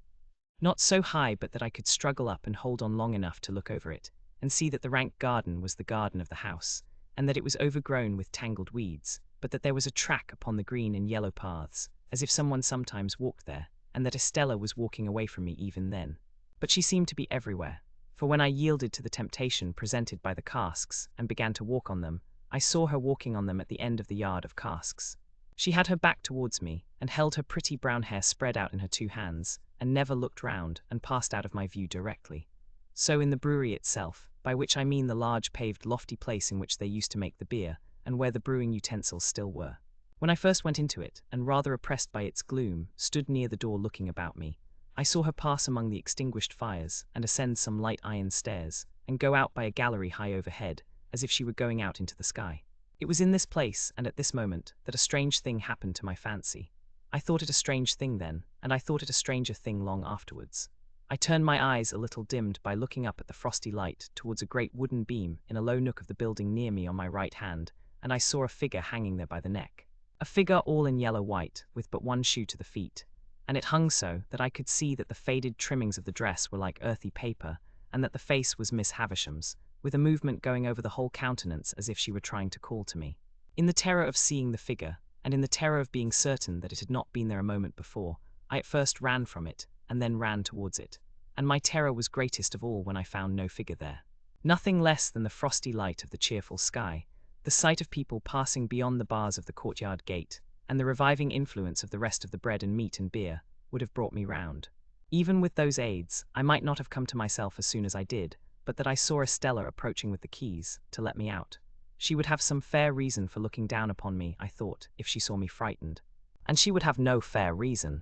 Not so high but that I could struggle up and hold on long enough to look over it, and see that the rank garden was the garden of the house, and that it was overgrown with tangled weeds, but that there was a track upon the green and yellow paths, as if someone sometimes walked there, and that Estella was walking away from me even then. But she seemed to be everywhere, for when I yielded to the temptation presented by the casks and began to walk on them, I saw her walking on them at the end of the yard of casks. She had her back towards me, and held her pretty brown hair spread out in her two hands, and never looked round, and passed out of my view directly. So in the brewery itself, by which I mean the large paved lofty place in which they used to make the beer, and where the brewing utensils still were. When I first went into it, and rather oppressed by its gloom, stood near the door looking about me, I saw her pass among the extinguished fires, and ascend some light iron stairs, and go out by a gallery high overhead, as if she were going out into the sky. It was in this place, and at this moment, that a strange thing happened to my fancy. I thought it a strange thing then, and I thought it a stranger thing long afterwards. I turned my eyes a little dimmed by looking up at the frosty light towards a great wooden beam in a low nook of the building near me on my right hand, and I saw a figure hanging there by the neck. A figure all in yellow white, with but one shoe to the feet, and it hung so that I could see that the faded trimmings of the dress were like earthy paper, and that the face was Miss Havisham's, with a movement going over the whole countenance as if she were trying to call to me. In the terror of seeing the figure, and in the terror of being certain that it had not been there a moment before, I at first ran from it, and then ran towards it, and my terror was greatest of all when I found no figure there. Nothing less than the frosty light of the cheerful sky, the sight of people passing beyond the bars of the courtyard gate, and the reviving influence of the rest of the bread and meat and beer, would have brought me round. Even with those aids, I might not have come to myself as soon as I did, but that I saw Estella approaching with the keys, to let me out. She would have some fair reason for looking down upon me, I thought, if she saw me frightened. And she would have no fair reason.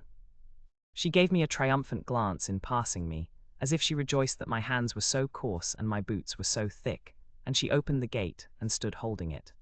She gave me a triumphant glance in passing me, as if she rejoiced that my hands were so coarse and my boots were so thick, and she opened the gate and stood holding it.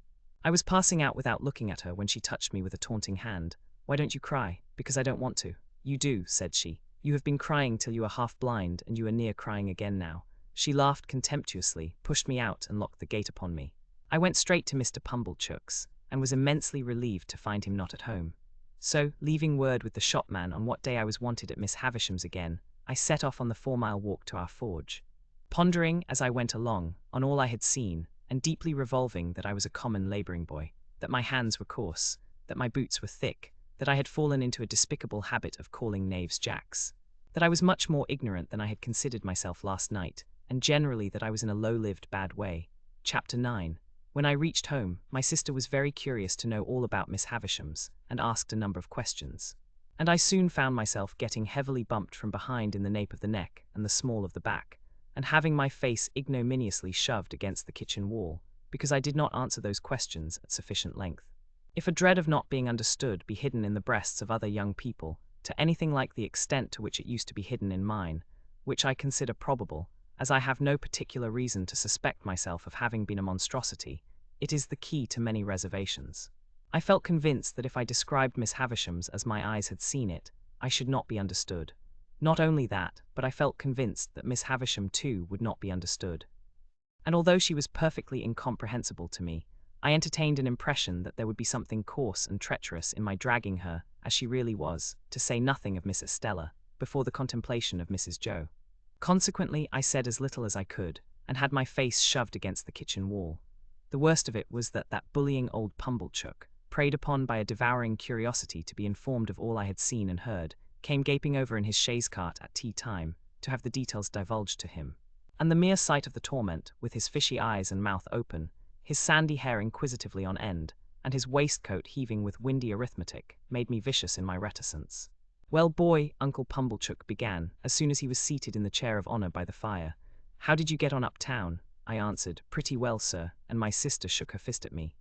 I was passing out without looking at her when she touched me with a taunting hand. "Why don't you cry?" "Because I don't want to." "You do," said she. "You have been crying till you are half blind, and you are near crying again now." She laughed contemptuously, pushed me out, and locked the gate upon me. I went straight to Mr. Pumblechook's, and was immensely relieved to find him not at home. So, leaving word with the shopman on what day I was wanted at Miss Havisham's again, I set off on the 4-mile walk to our forge, pondering, as I went along, on all I had seen, and deeply revolving that I was a common labouring boy, that my hands were coarse, that my boots were thick, that I had fallen into a despicable habit of calling knaves jacks, that I was much more ignorant than I had considered myself last night, and generally that I was in a low-lived bad way. Chapter 9. When I reached home, my sister was very curious to know all about Miss Havisham's, and asked a number of questions. And I soon found myself getting heavily bumped from behind in the nape of the neck and the small of the back, and having my face ignominiously shoved against the kitchen wall, because I did not answer those questions at sufficient length. If a dread of not being understood be hidden in the breasts of other young people, to anything like the extent to which it used to be hidden in mine, which I consider probable, as I have no particular reason to suspect myself of having been a monstrosity, it is the key to many reservations. I felt convinced that if I described Miss Havisham's as my eyes had seen it, I should not be understood. Not only that, but I felt convinced that Miss Havisham too would not be understood. And although she was perfectly incomprehensible to me, I entertained an impression that there would be something coarse and treacherous in my dragging her, as she really was, to say nothing of Miss Estella, before the contemplation of Mrs. Joe. Consequently, I said as little as I could, and had my face shoved against the kitchen wall. The worst of it was that bullying old Pumblechook, preyed upon by a devouring curiosity to be informed of all I had seen and heard, came gaping over in his chaise cart at tea time, to have the details divulged to him. And the mere sight of the torment, with his fishy eyes and mouth open, his sandy hair inquisitively on end, and his waistcoat heaving with windy arithmetic, made me vicious in my reticence. "Well, boy," Uncle Pumblechook began, as soon as he was seated in the chair of honour by the fire, "how did you get on uptown?" I answered, "Pretty well, sir," and my sister shook her fist at me.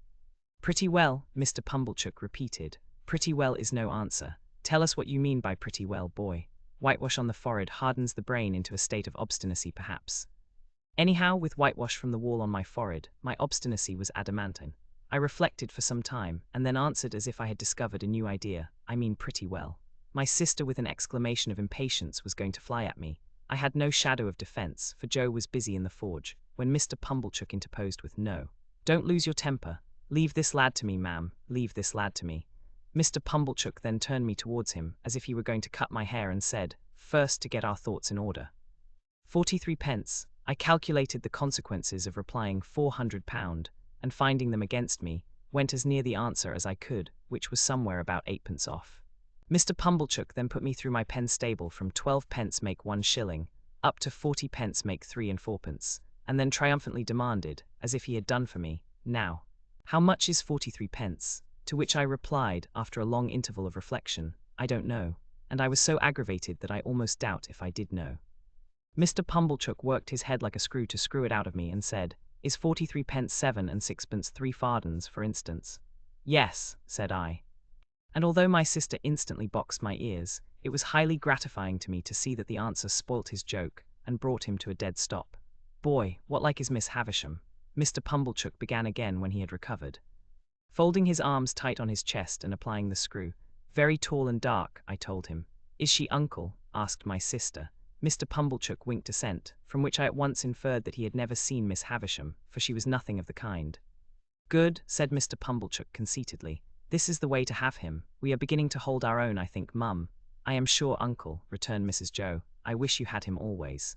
"Pretty well," Mr. Pumblechook repeated. "Pretty well is no answer. Tell us what you mean by pretty well, boy. Whitewash on the forehead hardens the brain into a state of obstinacy, perhaps." Anyhow, with whitewash from the wall on my forehead, my obstinacy was adamantine. I reflected for some time, and then answered as if I had discovered a new idea. "I mean pretty well." My sister, with an exclamation of impatience, was going to fly at me. I had no shadow of defence, for Joe was busy in the forge, when Mr. Pumblechook interposed with, "No. Don't lose your temper. Leave this lad to me, ma'am, leave this lad to me." Mr. Pumblechook then turned me towards him, as if he were going to cut my hair, and said, "First, to get our thoughts in order. 43 pence. I calculated the consequences of replying £400, and finding them against me, went as near the answer as I could, which was somewhere about 8 pence off. Mr. Pumblechook then put me through my pen stable from 12 pence make 1 shilling, up to 40 pence make 3 and 4 pence, and then triumphantly demanded, as if he had done for me, "Now, how much is 43 pence? To which I replied, after a long interval of reflection, "I don't know," and I was so aggravated that I almost doubt if I did know. Mr. Pumblechook worked his head like a screw to screw it out of me, and said, "Is 43 pence 7 and 6 3 fardens, for instance?" "Yes," said I. And although my sister instantly boxed my ears, it was highly gratifying to me to see that the answer spoilt his joke, and brought him to a dead stop. "Boy, what like is Miss Havisham?" Mr. Pumblechook began again when he had recovered. Folding his arms tight on his chest and applying the screw. "Very tall and dark," I told him. "Is she, uncle?" asked my sister. Mr. Pumblechook winked assent, from which I at once inferred that he had never seen Miss Havisham, for she was nothing of the kind. "Good," said Mr. Pumblechook conceitedly. "This is the way to have him. We are beginning to hold our own, I think, mum." "I am sure, uncle," returned Mrs. Joe. "I wish you had him always.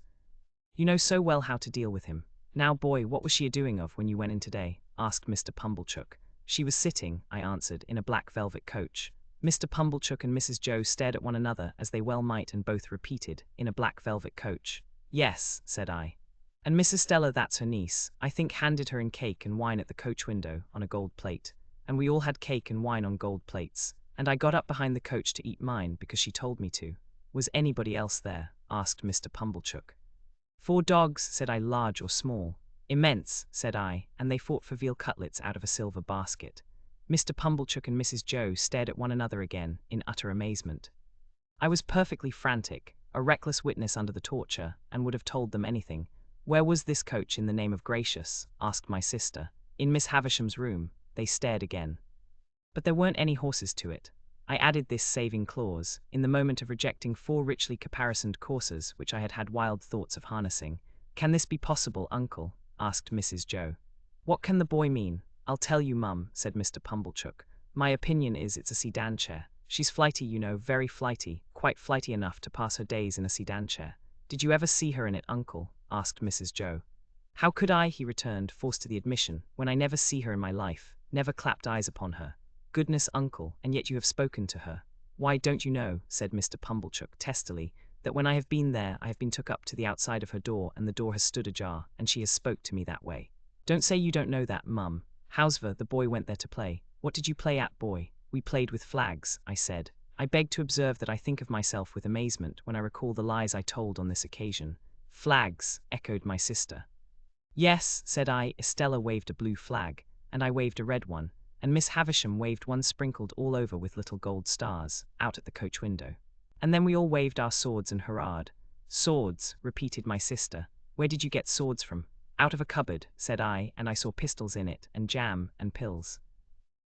You know so well how to deal with him. Now, boy, what was she a-doing of when you went in today?" asked Mr. Pumblechook. "She was sitting," I answered, "in a black velvet coach." Mr. Pumblechook and Mrs. Joe stared at one another, as they well might, and both repeated, "In a black velvet coach." "Yes," said I. "And Miss Estella, that's her niece, I think handed her in cake and wine at the coach window, on a gold plate. And we all had cake and wine on gold plates, and I got up behind the coach to eat mine because she told me to." "Was anybody else there?" asked Mr. Pumblechook. "4 dogs," said I. "Large or small?" "Immense," said I, "and they fought for veal cutlets out of a silver basket." Mr. Pumblechook and Mrs. Joe stared at one another again, in utter amazement. I was perfectly frantic, a reckless witness under the torture, and would have told them anything. "Where was this coach, in the name of gracious?" asked my sister. "In Miss Havisham's room." They stared again. "But there weren't any horses to it." I added this saving clause, in the moment of rejecting 4 richly caparisoned coursers which I had had wild thoughts of harnessing. "Can this be possible, uncle?" asked Mrs. Joe. "What can the boy mean?" "I'll tell you, mum," said Mr. Pumblechook. "My opinion is it's a sedan chair. She's flighty, you know, very flighty, quite flighty enough to pass her days in a sedan chair." "Did you ever see her in it, uncle?" asked Mrs. Joe. "How could I," he returned, forced to the admission, "when I never see her in my life, never clapped eyes upon her?" "Goodness, uncle, and yet you have spoken to her." "Why, don't you know," said Mr. Pumblechook testily, "that when I have been there, I have been took up to the outside of her door, and the door has stood ajar, and she has spoke to me that way." Don't say you don't know that, Mum. However, the boy went there to play. What did you play at, boy? We played with flags, I said. I beg to observe that I think of myself with amazement when I recall the lies I told on this occasion. Flags, echoed my sister. Yes, said I. Estella waved a blue flag, and I waved a red one, and Miss Havisham waved one sprinkled all over with little gold stars, out at the coach window. And then we all waved our swords and hurrahed. Swords, repeated my sister. Where did you get swords from? Out of a cupboard, said I, and I saw pistols in it, and jam, and pills.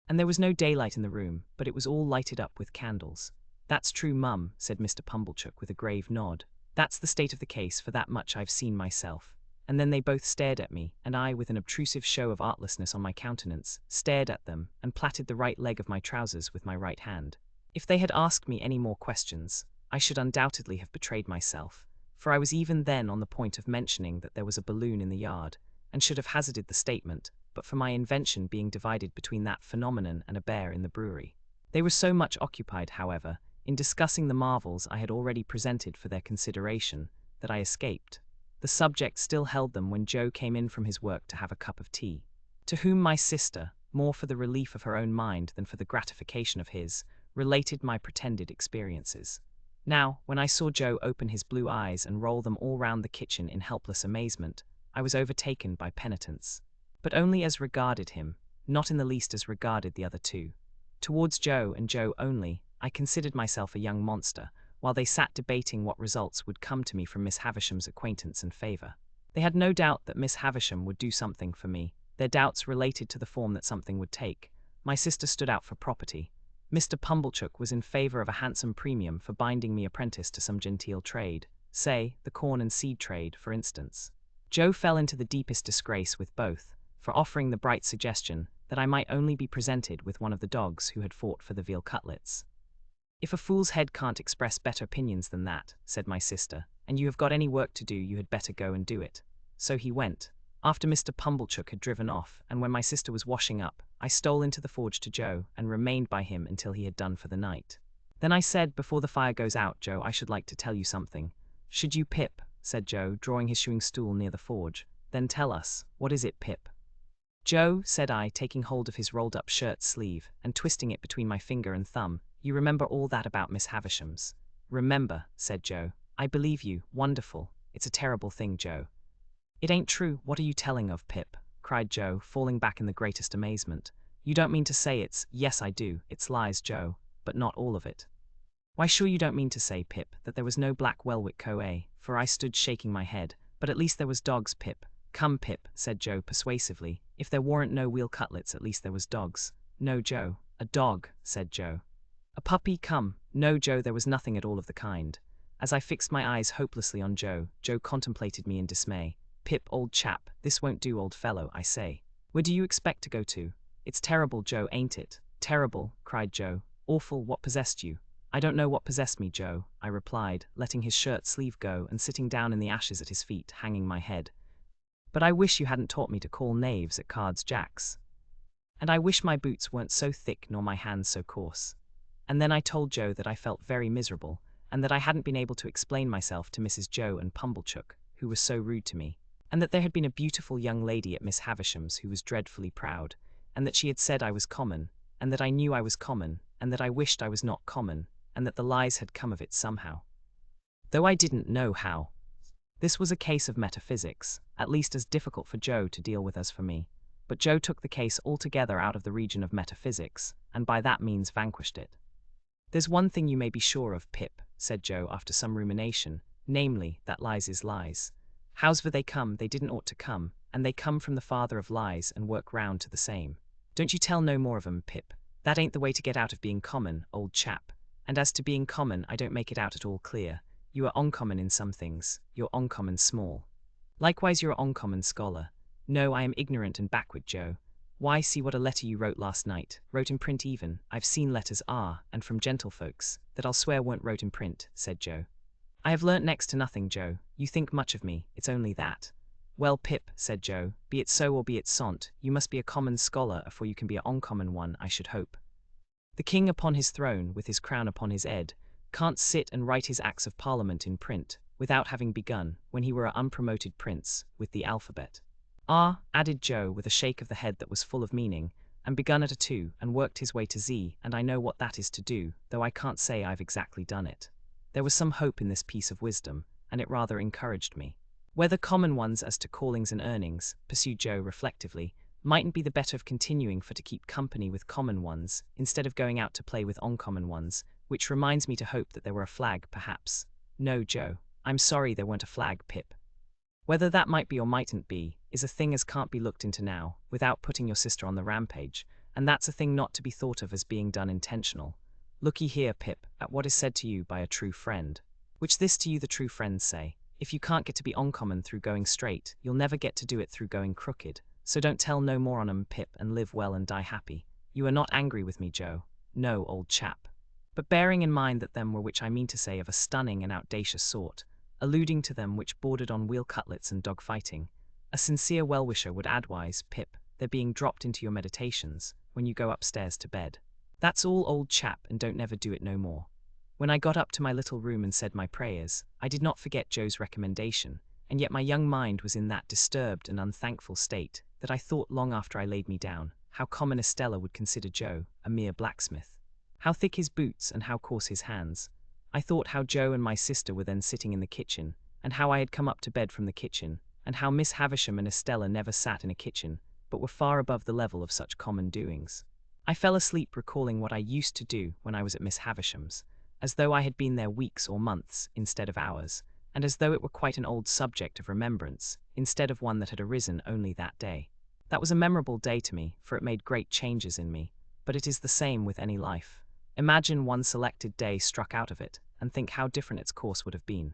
And there was no daylight in the room, but it was all lighted up with candles. That's true, Mum, said Mr. Pumblechook with a grave nod. That's the state of the case, for that much I've seen myself. And then they both stared at me, and I, with an obtrusive show of artlessness on my countenance, stared at them, and plaited the right leg of my trousers with my right hand. If they had asked me any more questions, I should undoubtedly have betrayed myself, for I was even then on the point of mentioning that there was a balloon in the yard, and should have hazarded the statement, but for my invention being divided between that phenomenon and a bear in the brewery. They were so much occupied, however, in discussing the marvels I had already presented for their consideration, that I escaped. The subject still held them when Joe came in from his work to have a cup of tea, to whom my sister, more for the relief of her own mind than for the gratification of his, related my pretended experiences. Now, when I saw Joe open his blue eyes and roll them all round the kitchen in helpless amazement, I was overtaken by penitence. But only as regarded him, not in the least as regarded the other two. Towards Joe and Joe only, I considered myself a young monster, while they sat debating what results would come to me from Miss Havisham's acquaintance and favour. They had no doubt that Miss Havisham would do something for me. Their doubts related to the form that something would take. My sister stood out for property. Mr. Pumblechook was in favour of a handsome premium for binding me apprentice to some genteel trade, say, the corn and seed trade, for instance. Joe fell into the deepest disgrace with both, for offering the bright suggestion that I might only be presented with one of the dogs who had fought for the veal cutlets. If a fool's head can't express better opinions than that, said my sister, and you have got any work to do, you had better go and do it. So he went. After Mr. Pumblechook had driven off, and when my sister was washing up, I stole into the forge to Joe, and remained by him until he had done for the night. Then I said, before the fire goes out, Joe, I should like to tell you something. Should you, Pip? Said Joe, drawing his shoeing stool near the forge. Then tell us, what is it, Pip? Joe, said I, taking hold of his rolled-up shirt sleeve, and twisting it between my finger and thumb, you remember all that about Miss Havisham's? Remember, said Joe. I believe you. Wonderful. It's a terrible thing, Joe. It ain't true. What are you telling of, Pip? Cried Joe, falling back in the greatest amazement. You don't mean to say it's— Yes, I do. It's lies, Joe, but not all of it. Why, sure you don't mean to say, Pip, that there was no black welwick coe, for I stood shaking my head. But at least there was dogs, Pip. Come, Pip, said Joe persuasively. If there warn't no veal cutlets, at least there was dogs. No, Joe. A dog, said Joe. A puppy, come. No, Joe, there was nothing at all of the kind. As I fixed my eyes hopelessly on Joe, Joe contemplated me in dismay. Pip, old chap, this won't do, old fellow, I say. Where do you expect to go to? It's terrible, Joe, ain't it? Terrible, cried Joe. Awful. What possessed you? I don't know what possessed me, Joe, I replied, letting his shirt sleeve go and sitting down in the ashes at his feet, hanging my head. But I wish you hadn't taught me to call knaves at cards jacks. And I wish my boots weren't so thick nor my hands so coarse. And then I told Joe that I felt very miserable, and that I hadn't been able to explain myself to Mrs. Joe and Pumblechook, who was so rude to me, and that there had been a beautiful young lady at Miss Havisham's who was dreadfully proud, and that she had said I was common, and that I knew I was common, and that I wished I was not common, and that the lies had come of it somehow. Though I didn't know how. This was a case of metaphysics, at least as difficult for Joe to deal with as for me, but Joe took the case altogether out of the region of metaphysics, and by that means vanquished it. There's one thing you may be sure of, Pip, said Joe after some rumination, namely, that lies is lies. However they come, they didn't ought to come, and they come from the father of lies and work round to the same. Don't you tell no more of 'em, Pip. That ain't the way to get out of being common, old chap. And as to being common, I don't make it out at all clear. You are uncommon in some things, you're uncommon small. Likewise you're uncommon scholar. No, I am ignorant and backward, Joe. Why, see what a letter you wrote last night, wrote in print even. I've seen letters, and from gentlefolks, that I'll swear weren't wrote in print, said Joe. I have learnt next to nothing, Joe. You think much of me, it's only that. Well, Pip, said Joe, be it so or be it sont, you must be a common scholar afore you can be a uncommon one, I should hope. The king upon his throne, with his crown upon his head, can't sit and write his acts of parliament in print, without having begun, when he were a unpromoted prince, with the alphabet. Ah, added Joe with a shake of the head that was full of meaning, and begun at a 2 and worked his way to Z, and I know what that is to do, though I can't say I've exactly done it. There was some hope in this piece of wisdom, and it rather encouraged me. Whether common ones as to callings and earnings, pursued Joe reflectively, mightn't be the better of continuing for to keep company with common ones, instead of going out to play with uncommon ones, which reminds me to hope that there were a flag, perhaps. No, Joe, I'm sorry there weren't a flag, Pip. Whether that might be or mightn't be, is a thing as can't be looked into now, without putting your sister on the rampage, and that's a thing not to be thought of as being done intentional. Look ye here, Pip, at what is said to you by a true friend. Which this to you the true friends say, if you can't get to be uncommon through going straight, you'll never get to do it through going crooked, so don't tell no more on 'em, Pip, and live well and die happy. You are not angry with me, Joe? No, old chap. But bearing in mind that them were which I mean to say of a stunning and outdacious sort, alluding to them which bordered on wheel cutlets and dog fighting, a sincere well-wisher would advise, Pip, their being dropped into your meditations, when you go upstairs to bed. That's all, old chap, and don't never do it no more. When I got up to my little room and said my prayers, I did not forget Joe's recommendation, and yet my young mind was in that disturbed and unthankful state, that I thought long after I laid me down, how common Estella would consider Joe, a mere blacksmith. How thick his boots and how coarse his hands. I thought how Joe and my sister were then sitting in the kitchen, and how I had come up to bed from the kitchen, and how Miss Havisham and Estella never sat in a kitchen, but were far above the level of such common doings. I fell asleep recalling what I used to do when I was at Miss Havisham's, as though I had been there weeks or months instead of hours, and as though it were quite an old subject of remembrance, instead of one that had arisen only that day. That was a memorable day to me, for it made great changes in me, but it is the same with any life. Imagine one selected day struck out of it, and think how different its course would have been.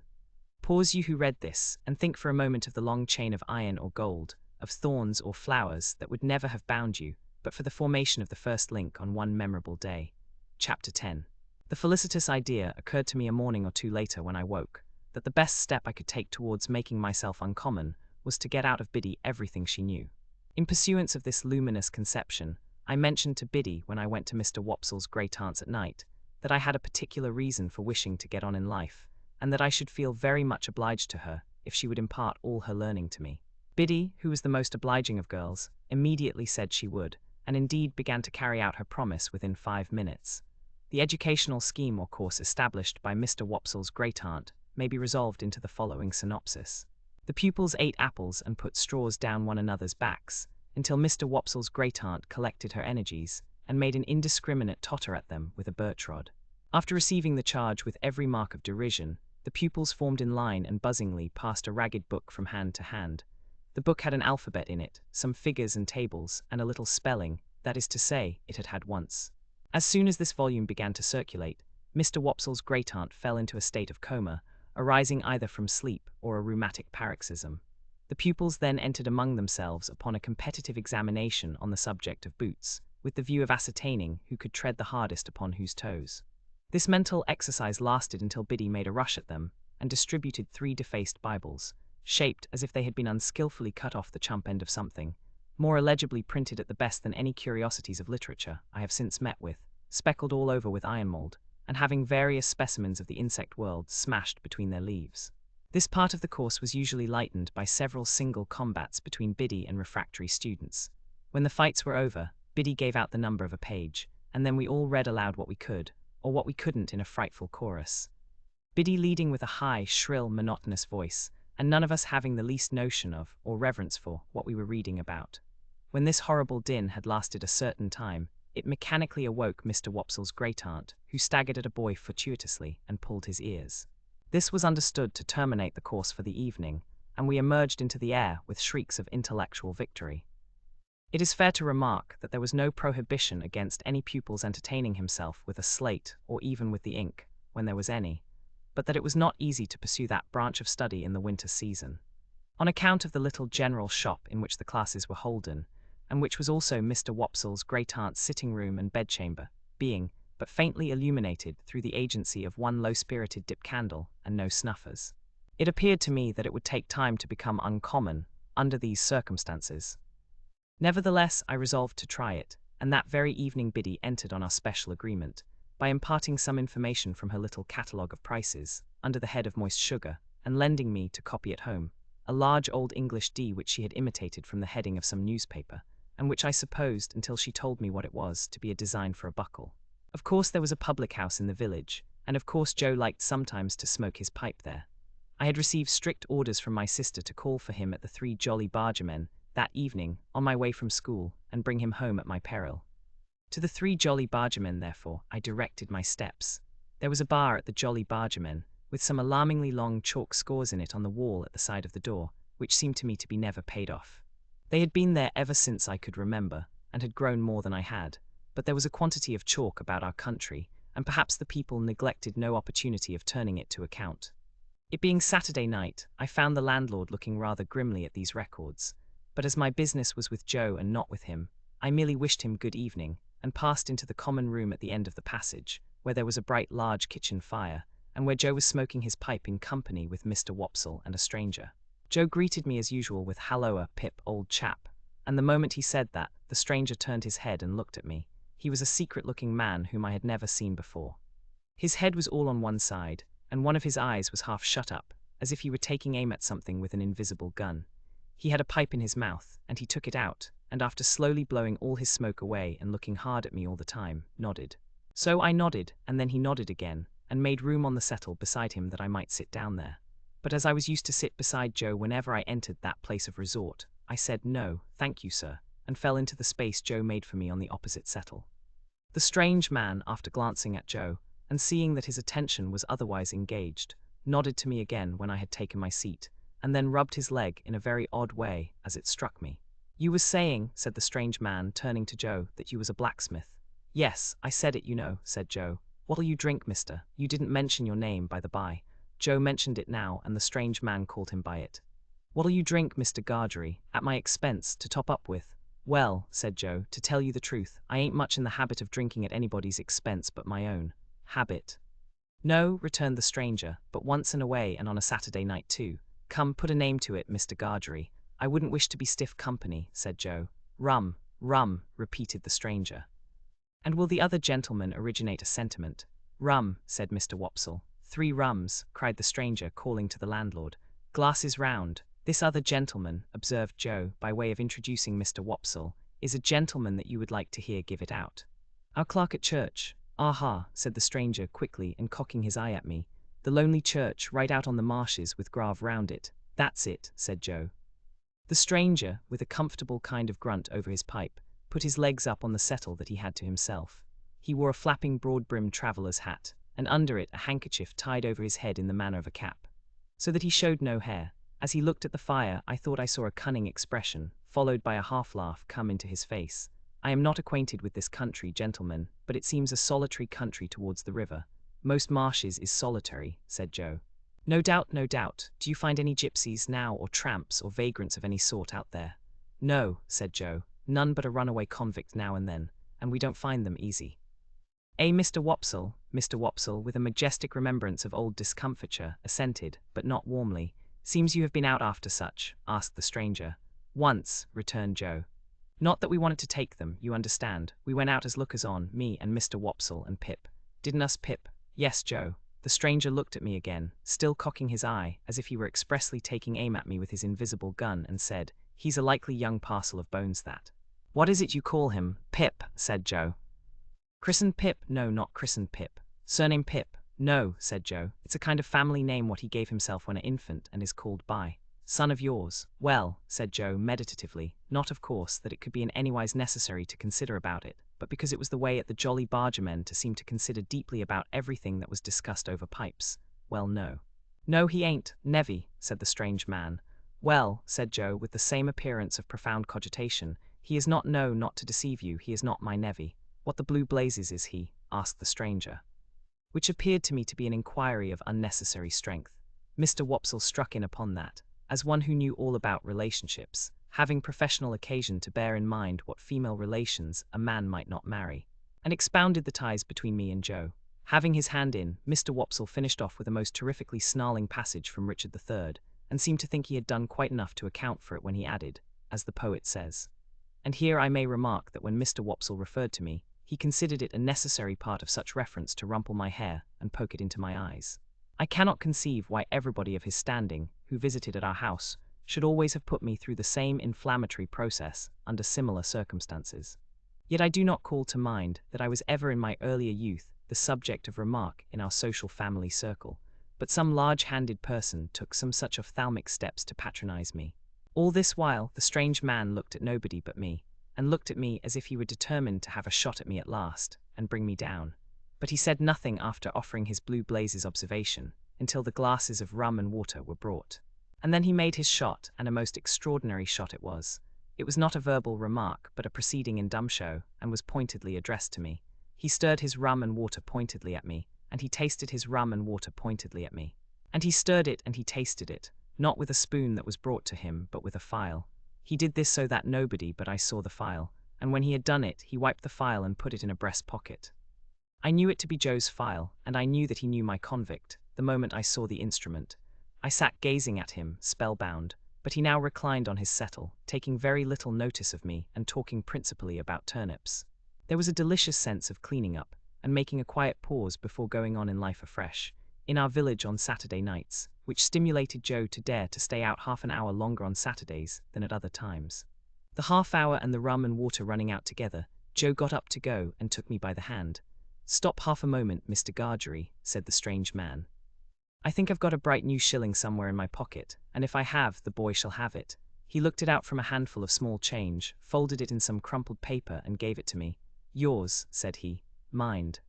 Pause, you who read this, and think for a moment of the long chain of iron or gold, of thorns or flowers that would never have bound you, but for the formation of the first link on one memorable day. Chapter 10. The felicitous idea occurred to me a morning or two later when I woke, that the best step I could take towards making myself uncommon was to get out of Biddy everything she knew. In pursuance of this luminous conception, I mentioned to Biddy when I went to Mr. Wopsle's great-aunt's at night, that I had a particular reason for wishing to get on in life, and that I should feel very much obliged to her if she would impart all her learning to me. Biddy, who was the most obliging of girls, immediately said she would, and indeed began to carry out her promise within 5 minutes. The educational scheme or course established by Mr. Wopsle's great-aunt may be resolved into the following synopsis. The pupils ate apples and put straws down one another's backs, until Mr. Wopsle's great-aunt collected her energies, and made an indiscriminate totter at them with a birch rod. After receiving the charge with every mark of derision, the pupils formed in line and buzzingly passed a ragged book from hand to hand. The book had an alphabet in it, some figures and tables, and a little spelling, that is to say, it had had once. As soon as this volume began to circulate, Mr. Wopsle's great-aunt fell into a state of coma, arising either from sleep or a rheumatic paroxysm. The pupils then entered among themselves upon a competitive examination on the subject of boots, with the view of ascertaining who could tread the hardest upon whose toes. This mental exercise lasted until Biddy made a rush at them, and distributed 3 defaced Bibles, shaped as if they had been unskillfully cut off the chump end of something, more illegibly printed at the best than any curiosities of literature I have since met with, speckled all over with iron mold, and having various specimens of the insect world smashed between their leaves. This part of the course was usually lightened by several single combats between Biddy and refractory students. When the fights were over, Biddy gave out the number of a page, and then we all read aloud what we could, or what we couldn't in a frightful chorus. Biddy leading with a high, shrill, monotonous voice, and none of us having the least notion of, or reverence for, what we were reading about. When this horrible din had lasted a certain time, it mechanically awoke Mr. Wopsle's great-aunt, who staggered at a boy fortuitously and pulled his ears. This was understood to terminate the course for the evening, and we emerged into the air with shrieks of intellectual victory. It is fair to remark that there was no prohibition against any pupil's entertaining himself with a slate or even with the ink, when there was any, but that it was not easy to pursue that branch of study in the winter season. On account of the little general shop in which the classes were holden, and which was also Mr. Wopsle's great-aunt's sitting-room and bedchamber, being but faintly illuminated through the agency of one low-spirited dip candle and no snuffers, it appeared to me that it would take time to become uncommon under these circumstances. Nevertheless, I resolved to try it, and that very evening Biddy entered on our special agreement, by imparting some information from her little catalogue of prices, under the head of moist sugar, and lending me to copy at home, a large Old English D which she had imitated from the heading of some newspaper, and which I supposed, until she told me what it was, to be a design for a buckle. Of course there was a public house in the village, and of course Joe liked sometimes to smoke his pipe there. I had received strict orders from my sister to call for him at the Three Jolly Bargemen that evening, on my way from school, and bring him home at my peril. To the Three Jolly Bargemen, therefore, I directed my steps. There was a bar at the Jolly Bargemen, with some alarmingly long chalk scores in it on the wall at the side of the door, which seemed to me to be never paid off. They had been there ever since I could remember, and had grown more than I had, but there was a quantity of chalk about our country, and perhaps the people neglected no opportunity of turning it to account. It being Saturday night, I found the landlord looking rather grimly at these records, but as my business was with Joe and not with him, I merely wished him good evening, and passed into the common room at the end of the passage, where there was a bright large kitchen fire, and where Joe was smoking his pipe in company with Mr. Wopsle and a stranger. Joe greeted me as usual with "Halloa, Pip, old chap," and the moment he said that, the stranger turned his head and looked at me. He was a secret-looking man whom I had never seen before. His head was all on one side, and one of his eyes was half shut up, as if he were taking aim at something with an invisible gun. He had a pipe in his mouth, and he took it out, and after slowly blowing all his smoke away and looking hard at me all the time, nodded. So I nodded, and then he nodded again, and made room on the settle beside him that I might sit down there. But as I was used to sit beside Joe whenever I entered that place of resort, I said, "No, thank you, sir," and fell into the space Joe made for me on the opposite settle. The strange man, after glancing at Joe, and seeing that his attention was otherwise engaged, nodded to me again when I had taken my seat, and then rubbed his leg in a very odd way, as it struck me. "You was saying," said the strange man, turning to Joe, "that you was a blacksmith." "Yes, I said it, you know," said Joe. "What'll you drink, mister? You didn't mention your name, by the by." Joe mentioned it now, and the strange man called him by it. "What'll you drink, Mr. Gargery, at my expense, to top up with?" "Well," said Joe, "to tell you the truth, I ain't much in the habit of drinking at anybody's expense but my own." "Habit?" "No," returned the stranger, "but once in a way, and on a Saturday night too. Come, put a name to it, Mr. Gargery." "I wouldn't wish to be stiff company," said Joe. "Rum, rum," repeated the stranger. "And will the other gentleman originate a sentiment?" "Rum," said Mr. Wopsle. "3 rums," cried the stranger, calling to the landlord. "Glasses round." "This other gentleman," observed Joe, by way of introducing Mr. Wopsle, "is a gentleman that you would like to hear give it out." "Our clerk at church." "Aha," said the stranger quickly and cocking his eye at me. "The lonely church, right out on the marshes with grav round it." "That's it," said Joe. The stranger, with a comfortable kind of grunt over his pipe, put his legs up on the settle that he had to himself. He wore a flapping broad-brimmed traveller's hat, and under it a handkerchief tied over his head in the manner of a cap, so that he showed no hair. As he looked at the fire, I thought I saw a cunning expression, followed by a half-laugh, come into his face. "I am not acquainted with this country, gentlemen, but it seems a solitary country towards the river." "Most marshes is solitary," said Joe. "No doubt, no doubt. Do you find any gypsies now, or tramps, or vagrants of any sort out there?" "No," said Joe, "none but a runaway convict now and then, and we don't find them easy." Mr. Wopsle?" Mr. Wopsle, with a majestic remembrance of old discomfiture, assented, but not warmly. "Seems you have been out after such?" asked the stranger. "Once," returned Joe. "Not that we wanted to take them, you understand. We went out as lookers-on, me and Mr. Wopsle and Pip." "Didn't us, Pip?" "Yes, Joe." The stranger looked at me again, still cocking his eye, as if he were expressly taking aim at me with his invisible gun, and said, "He's a likely young parcel of bones, that." "What is it you call him?" "Pip," said Joe. "Christened Pip?" "No, not christened Pip." "Surname Pip?" "No," said Joe. "It's a kind of family name what he gave himself when an infant, and is called by." "Son of yours?" "Well," said Joe meditatively, not of course that it could be in anywise necessary to consider about it, but because it was the way at the Jolly Bargemen to seem to consider deeply about everything that was discussed over pipes. "Well, no." "No, he ain't, nevy," said the strange man. "Well," said Joe, with the same appearance of profound cogitation, "he is not, no, not to deceive you, he is not my nevy." "What the blue blazes is he?" asked the stranger, which appeared to me to be an inquiry of unnecessary strength. Mr. Wopsle struck in upon that, as one who knew all about relationships, having professional occasion to bear in mind what female relations a man might not marry, and expounded the ties between me and Joe. Having his hand in, Mr. Wopsle finished off with a most terrifically snarling passage from Richard III, and seemed to think he had done quite enough to account for it when he added, as the poet says. And here I may remark that when Mr. Wopsle referred to me, he considered it a necessary part of such reference to rumple my hair and poke it into my eyes. I cannot conceive why everybody of his standing, who visited at our house, should always have put me through the same inflammatory process under similar circumstances. Yet I do not call to mind that I was ever in my earlier youth the subject of remark in our social family circle, but some large-handed person took some such ophthalmic steps to patronize me. All this while the strange man looked at nobody but me, and looked at me as if he were determined to have a shot at me at last, and bring me down. But he said nothing after offering his blue blazes observation, until the glasses of rum and water were brought. And then he made his shot, and a most extraordinary shot it was. It was not a verbal remark, but a proceeding in dumb show, and was pointedly addressed to me. He stirred his rum and water pointedly at me, and he tasted his rum and water pointedly at me. And he stirred it and he tasted it, not with a spoon that was brought to him, but with a file. He did this so that nobody but I saw the file, and when he had done it, he wiped the file and put it in a breast pocket. I knew it to be Joe's file, and I knew that he knew my convict, the moment I saw the instrument. I sat gazing at him, spellbound, but he now reclined on his settle, taking very little notice of me and talking principally about turnips. There was a delicious sense of cleaning up, and making a quiet pause before going on in life afresh, in our village on Saturday nights, which stimulated Joe to dare to stay out half an hour longer on Saturdays than at other times. The half hour and the rum and water running out together, Joe got up to go and took me by the hand. "Stop half a moment, Mr. Gargery," said the strange man. "I think I've got a bright new shilling somewhere in my pocket, and if I have, the boy shall have it." He looked it out from a handful of small change, folded it in some crumpled paper and gave it to me. "Yours," said he. "Mind."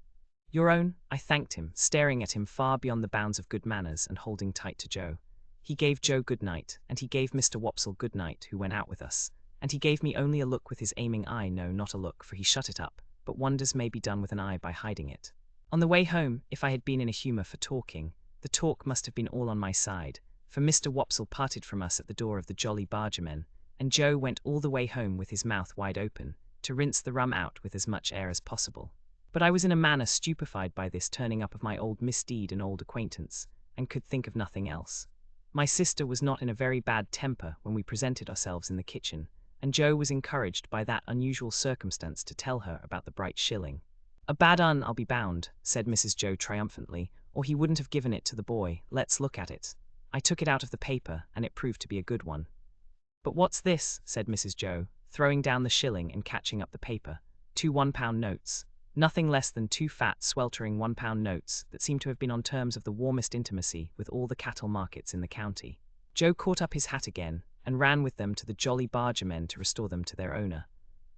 "Your own?" I thanked him, staring at him far beyond the bounds of good manners and holding tight to Joe. He gave Joe good night, and he gave Mr. Wopsle good night, who went out with us, and he gave me only a look with his aiming eye. No, not a look, for he shut it up, but wonders may be done with an eye by hiding it. On the way home, if I had been in a humour for talking, the talk must have been all on my side, for Mr. Wopsle parted from us at the door of the Jolly Bargemen, and Joe went all the way home with his mouth wide open, to rinse the rum out with as much air as possible. But I was in a manner stupefied by this turning up of my old misdeed and old acquaintance, and could think of nothing else. My sister was not in a very bad temper when we presented ourselves in the kitchen, and Joe was encouraged by that unusual circumstance to tell her about the bright shilling. "A bad un, I'll be bound," said Mrs. Joe triumphantly, "or he wouldn't have given it to the boy. Let's look at it." I took it out of the paper, and it proved to be a good one. "But what's this?" said Mrs. Joe, throwing down the shilling and catching up the paper. "2 £1 notes. Nothing less than 2 fat, sweltering £1 notes that seemed to have been on terms of the warmest intimacy with all the cattle markets in the county." Joe caught up his hat again, and ran with them to the Jolly Bargemen to restore them to their owner.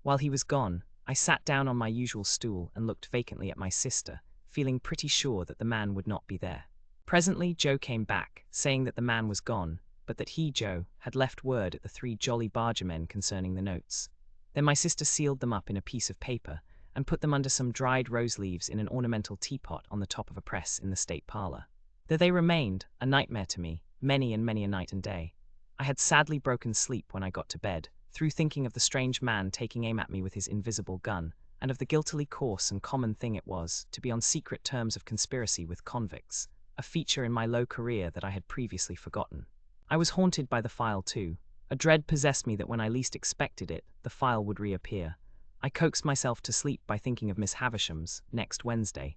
While he was gone, I sat down on my usual stool and looked vacantly at my sister, feeling pretty sure that the man would not be there. Presently Joe came back, saying that the man was gone, but that he, Joe, had left word at the 3 Jolly Bargemen concerning the notes. Then my sister sealed them up in a piece of paper, and put them under some dried rose leaves in an ornamental teapot on the top of a press in the state parlour. There they remained, a nightmare to me, many and many a night and day. I had sadly broken sleep when I got to bed, through thinking of the strange man taking aim at me with his invisible gun, and of the guiltily coarse and common thing it was to be on secret terms of conspiracy with convicts, a feature in my low career that I had previously forgotten. I was haunted by the file too. A dread possessed me that when I least expected it, the file would reappear. I coaxed myself to sleep by thinking of Miss Havisham's next Wednesday.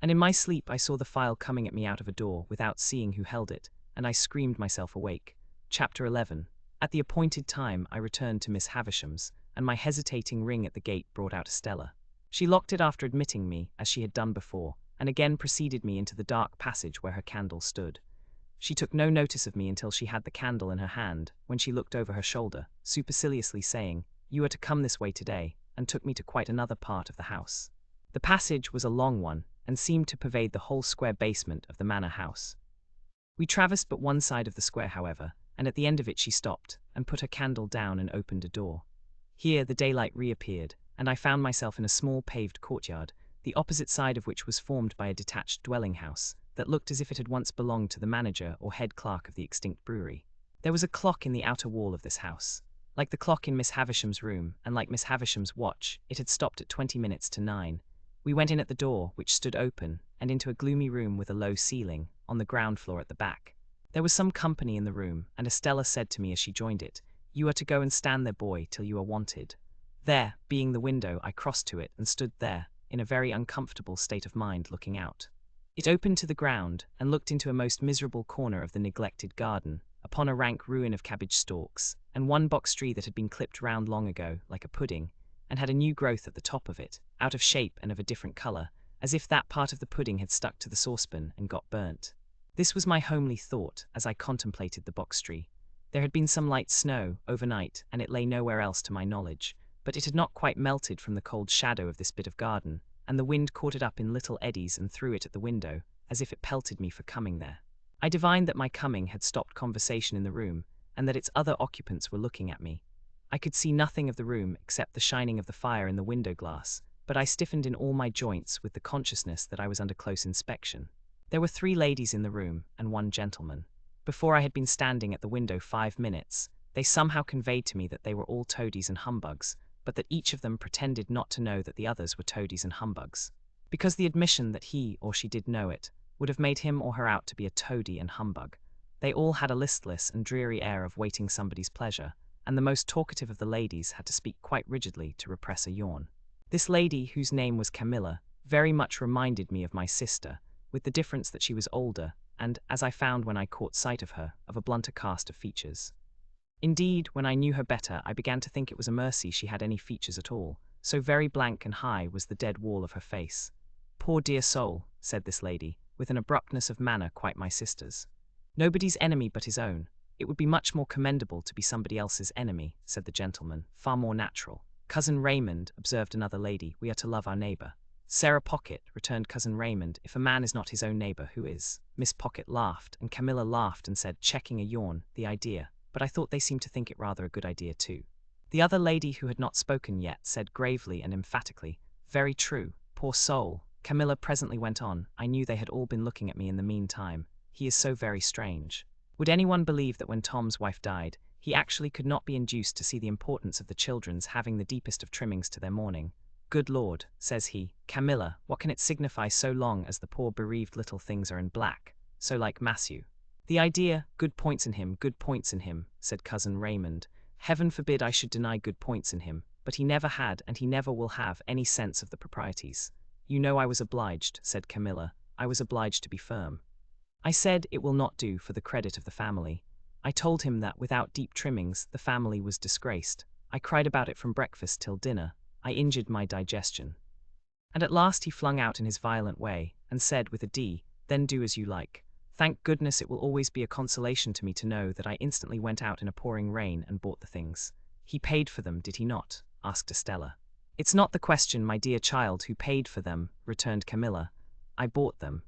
And in my sleep I saw the file coming at me out of a door without seeing who held it, and I screamed myself awake. Chapter 11. At the appointed time I returned to Miss Havisham's, and my hesitating ring at the gate brought out Estella. She locked it after admitting me, as she had done before, and again preceded me into the dark passage where her candle stood. She took no notice of me until she had the candle in her hand, when she looked over her shoulder, superciliously saying, "You are to come this way today," and took me to quite another part of the house. The passage was a long one, and seemed to pervade the whole square basement of the manor house. We traversed but one side of the square, however, and at the end of it she stopped, and put her candle down and opened a door. Here the daylight reappeared, and I found myself in a small paved courtyard, the opposite side of which was formed by a detached dwelling-house, that looked as if it had once belonged to the manager or head clerk of the extinct brewery. There was a clock in the outer wall of this house. Like the clock in Miss Havisham's room, and like Miss Havisham's watch, it had stopped at 20 minutes to 9. We went in at the door, which stood open, and into a gloomy room with a low ceiling, on the ground floor at the back. There was some company in the room, and Estella said to me as she joined it, "You are to go and stand there, boy, till you are wanted." There, being the window, I crossed to it and stood there, in a very uncomfortable state of mind, looking out. It opened to the ground, and looked into a most miserable corner of the neglected garden, upon a rank ruin of cabbage stalks, and one box tree that had been clipped round long ago, like a pudding, and had a new growth at the top of it, out of shape and of a different colour, as if that part of the pudding had stuck to the saucepan and got burnt. This was my homely thought as I contemplated the box tree. There had been some light snow overnight, and it lay nowhere else to my knowledge, but it had not quite melted from the cold shadow of this bit of garden, and the wind caught it up in little eddies and threw it at the window, as if it pelted me for coming there. I divined that my coming had stopped conversation in the room, and that its other occupants were looking at me. I could see nothing of the room except the shining of the fire in the window glass, but I stiffened in all my joints with the consciousness that I was under close inspection. There were 3 ladies in the room, and 1 gentleman. Before I had been standing at the window 5 minutes, they somehow conveyed to me that they were all toadies and humbugs, but that each of them pretended not to know that the others were toadies and humbugs. Because the admission that he or she did know it would have made him or her out to be a toady and humbug. They all had a listless and dreary air of waiting somebody's pleasure, and the most talkative of the ladies had to speak quite rigidly to repress a yawn. This lady, whose name was Camilla, very much reminded me of my sister, with the difference that she was older, and, as I found when I caught sight of her, of a blunter cast of features. Indeed, when I knew her better, I began to think it was a mercy she had any features at all, so very blank and high was the dead wall of her face. "Poor dear soul," said this lady, with an abruptness of manner quite my sister's. "Nobody's enemy but his own. It would be much more commendable to be somebody else's enemy," said the gentleman, "far more natural." "Cousin Raymond," observed another lady, "we are to love our neighbour." "Sarah Pocket," returned Cousin Raymond, "if a man is not his own neighbour, who is?" Miss Pocket laughed, and Camilla laughed and said, checking a yawn, "The idea. But I thought they seemed to think it rather a good idea too." The other lady, who had not spoken yet, said gravely and emphatically, "Very true. Poor soul." Camilla presently went on, "I knew they had all been looking at me in the meantime. He is so very strange. Would anyone believe that when Tom's wife died, he actually could not be induced to see the importance of the children's having the deepest of trimmings to their mourning? 'Good Lord,' says he, 'Camilla, what can it signify so long as the poor bereaved little things are in black, so like Matthew?' The idea, good points in him, said Cousin Raymond. Heaven forbid I should deny good points in him, but he never had and he never will have any sense of the proprieties." "You know I was obliged," said Camilla. "I was obliged to be firm. I said it will not do for the credit of the family. I told him that without deep trimmings the family was disgraced. I cried about it from breakfast till dinner. I injured my digestion. And at last he flung out in his violent way, and said with a D, 'Then do as you like.' Thank goodness it will always be a consolation to me to know that I instantly went out in a pouring rain and bought the things." "He paid for them, did he not?" asked Estella. "It's not the question, my dear child, who paid for them," returned Camilla. "I bought them.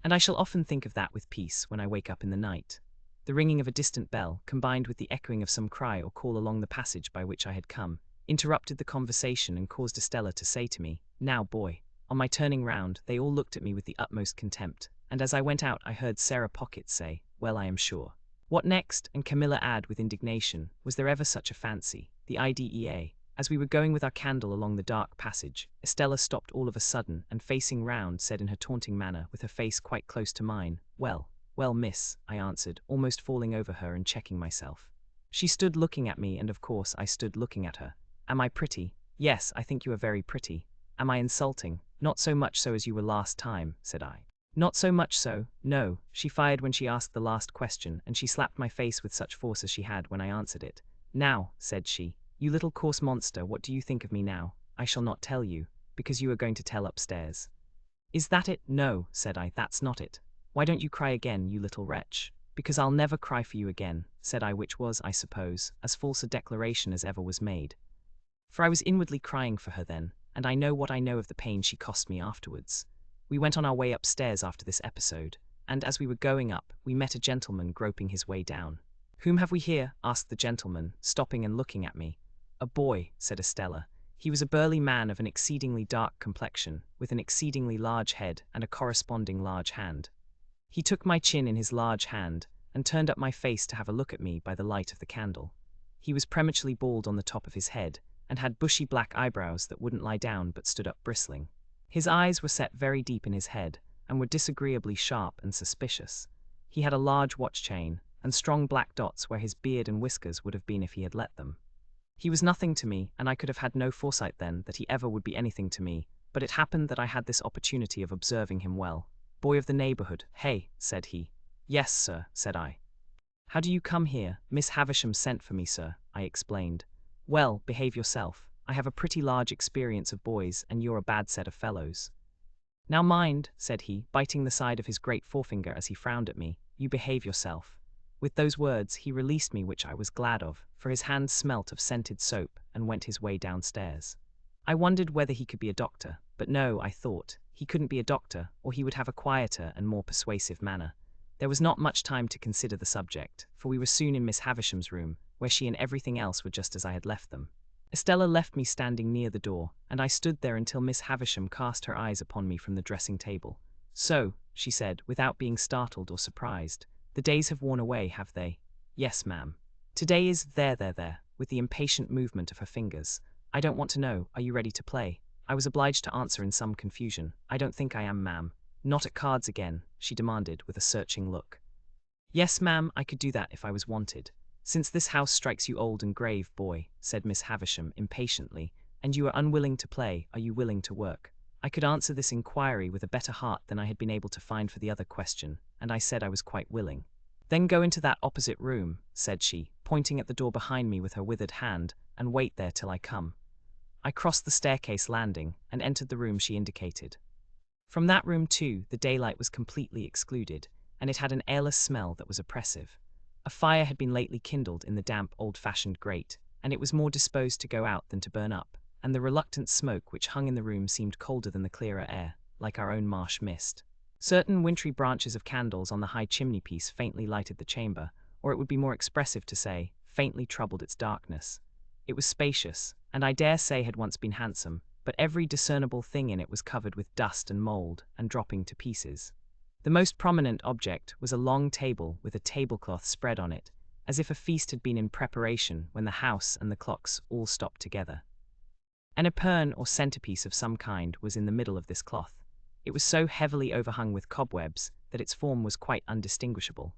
And I shall often think of that with peace when I wake up in the night." The ringing of a distant bell, combined with the echoing of some cry or call along the passage by which I had come, interrupted the conversation and caused Estella to say to me, "Now, boy." On my turning round, they all looked at me with the utmost contempt, and as I went out I heard Sarah Pocket say, "Well, I am sure." "What next?" and Camilla add with indignation, "Was there ever such a fancy?" The IDEA. As we were going with our candle along the dark passage, Estella stopped all of a sudden, and facing round, said in her taunting manner, with her face quite close to mine, "Well, well, miss," I answered, almost falling over her and checking myself. She stood looking at me, and of course I stood looking at her. "Am I pretty?" "Yes, I think you are very pretty." "Am I insulting?" "Not so much so as you were last time," said I. "Not so much so, no," she fired when she asked the last question, and she slapped my face with such force as she had when I answered it. "Now," said she, "you little coarse monster, what do you think of me now?" "I shall not tell you, because you are going to tell upstairs." "Is that it?" "No," said I, "that's not it." "Why don't you cry again, you little wretch?" "Because I'll never cry for you again," said I, which was, I suppose, as false a declaration as ever was made. For I was inwardly crying for her then, and I know what I know of the pain she cost me afterwards. We went on our way upstairs after this episode, and as we were going up, we met a gentleman groping his way down. "Whom have we here?" asked the gentleman, stopping and looking at me. "A boy," said Estella. He was a burly man of an exceedingly dark complexion, with an exceedingly large head and a corresponding large hand. He took my chin in his large hand, and turned up my face to have a look at me by the light of the candle. He was prematurely bald on the top of his head, and had bushy black eyebrows that wouldn't lie down but stood up bristling. His eyes were set very deep in his head, and were disagreeably sharp and suspicious. He had a large watch chain, and strong black dots where his beard and whiskers would have been if he had let them. He was nothing to me, and I could have had no foresight then that he ever would be anything to me, but it happened that I had this opportunity of observing him well. "Boy of the neighbourhood, hey?" said he. "Yes, sir," said I. "How do you come here? Miss Havisham sent for me, sir," I explained. "Well, behave yourself. I have a pretty large experience of boys, and you're a bad set of fellows." "Now mind," said he, biting the side of his great forefinger as he frowned at me, "you behave yourself." With those words, he released me, which I was glad of, for his hands smelt of scented soap, and went his way downstairs. I wondered whether he could be a doctor, but no, I thought, he couldn't be a doctor, or he would have a quieter and more persuasive manner. There was not much time to consider the subject, for we were soon in Miss Havisham's room, where she and everything else were just as I had left them. Estella left me standing near the door, and I stood there until Miss Havisham cast her eyes upon me from the dressing table. "So," she said, without being startled or surprised, "the days have worn away, have they?" "Yes, ma'am." "Today is there," with the impatient movement of her fingers. "I don't want to know, are you ready to play?" I was obliged to answer in some confusion. "I don't think I am, ma'am." "Not at cards again?" she demanded, with a searching look. "Yes, ma'am, I could do that if I was wanted." "Since this house strikes you old and grave, boy," said Miss Havisham impatiently, "and you are unwilling to play, are you willing to work?" I could answer this inquiry with a better heart than I had been able to find for the other question, and I said I was quite willing. "Then go into that opposite room," said she, pointing at the door behind me with her withered hand, "and wait there till I come." I crossed the staircase landing, and entered the room she indicated. From that room, too, the daylight was completely excluded, and it had an airless smell that was oppressive. A fire had been lately kindled in the damp, old-fashioned grate, and it was more disposed to go out than to burn up, and the reluctant smoke which hung in the room seemed colder than the clearer air, like our own marsh mist. Certain wintry branches of candles on the high chimney-piece faintly lighted the chamber, or it would be more expressive to say, faintly troubled its darkness. It was spacious, and I dare say had once been handsome, but every discernible thing in it was covered with dust and mould, and dropping to pieces. The most prominent object was a long table with a tablecloth spread on it, as if a feast had been in preparation when the house and the clocks all stopped together. An epergne or centerpiece of some kind was in the middle of this cloth. It was so heavily overhung with cobwebs that its form was quite undistinguishable.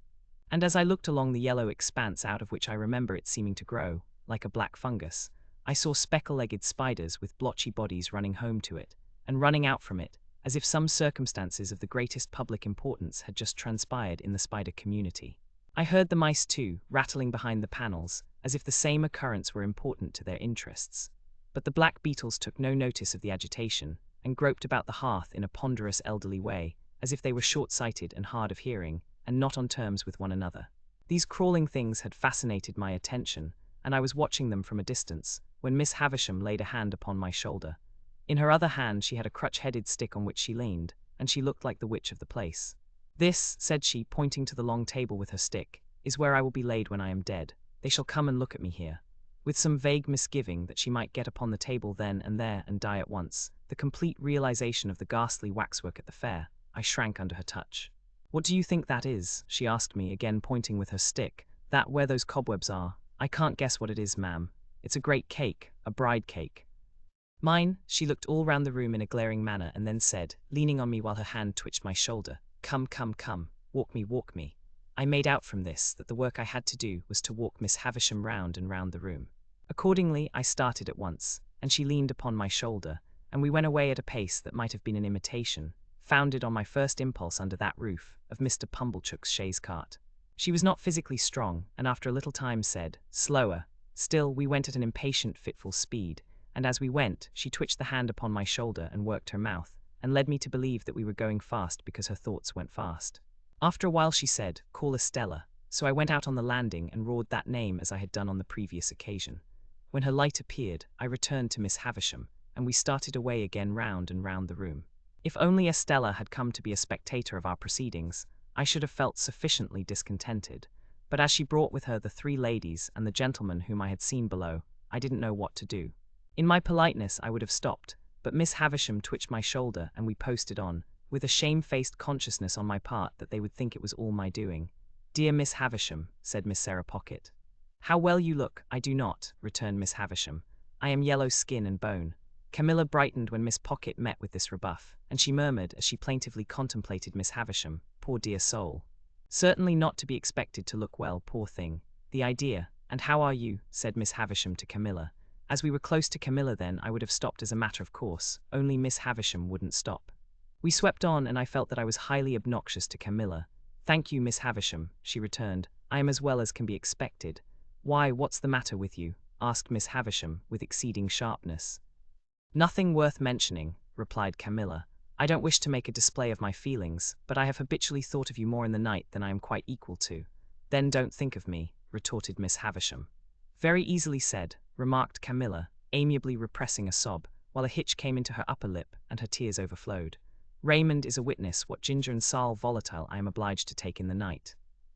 And as I looked along the yellow expanse out of which I remember it seeming to grow, like a black fungus, I saw speckle-legged spiders with blotchy bodies running home to it, and running out from it, as if some circumstances of the greatest public importance had just transpired in the spider community. I heard the mice, too, rattling behind the panels, as if the same occurrence were important to their interests. But the black beetles took no notice of the agitation, and groped about the hearth in a ponderous elderly way, as if they were short-sighted and hard of hearing, and not on terms with one another. These crawling things had fascinated my attention, and I was watching them from a distance, when Miss Havisham laid a hand upon my shoulder. In her other hand she had a crutch-headed stick on which she leaned, and she looked like the witch of the place. "This," said she, pointing to the long table with her stick, "is where I will be laid when I am dead. They shall come and look at me here." With some vague misgiving that she might get upon the table then and there and die at once, the complete realization of the ghastly waxwork at the fair, I shrank under her touch. "What do you think that is?" she asked me, again pointing with her stick. "That where those cobwebs are? I can't guess what it is, ma'am. It's a great cake, a bride cake." "Mine?" She looked all round the room in a glaring manner, and then said, leaning on me while her hand twitched my shoulder, "Come, come, come, walk me, walk me." I made out from this that the work I had to do was to walk Miss Havisham round and round the room. Accordingly, I started at once, and she leaned upon my shoulder, and we went away at a pace that might have been an imitation, founded on my first impulse under that roof, of Mr. Pumblechook's chaise cart. She was not physically strong, and after a little time said, "Slower." Still, we went at an impatient, fitful speed, and as we went, she twitched the hand upon my shoulder and worked her mouth, and led me to believe that we were going fast because her thoughts went fast. After a while she said, "Call Estella," so I went out on the landing and roared that name as I had done on the previous occasion. When her light appeared, I returned to Miss Havisham, and we started away again round and round the room. If only Estella had come to be a spectator of our proceedings, I should have felt sufficiently discontented, but as she brought with her the 3 ladies and the gentleman whom I had seen below, I didn't know what to do. In my politeness I would have stopped, but Miss Havisham twitched my shoulder and we posted on, with a shamefaced consciousness on my part that they would think it was all my doing. "Dear Miss Havisham," said Miss Sarah Pocket. "How well you look." "I do not," returned Miss Havisham. "I am yellow skin and bone." Camilla brightened when Miss Pocket met with this rebuff, and she murmured as she plaintively contemplated Miss Havisham, "Poor dear soul. Certainly not to be expected to look well, poor thing. The idea." "And how are you?" said Miss Havisham to Camilla. As we were close to Camilla then, I would have stopped as a matter of course, only Miss Havisham wouldn't stop. We swept on, and I felt that I was highly obnoxious to Camilla. "Thank you, Miss Havisham," she returned. I am as well as can be expected. Why, what's the matter with you? Asked Miss Havisham, with exceeding sharpness. Nothing worth mentioning, replied Camilla. I don't wish to make a display of my feelings, but I have habitually thought of you more in the night than I am quite equal to. Then don't think of me, retorted Miss Havisham. Very easily said, remarked Camilla, amiably repressing a sob, while a hitch came into her upper lip and her tears overflowed. Raymond is a witness what ginger and sal volatile I am obliged to take in the night.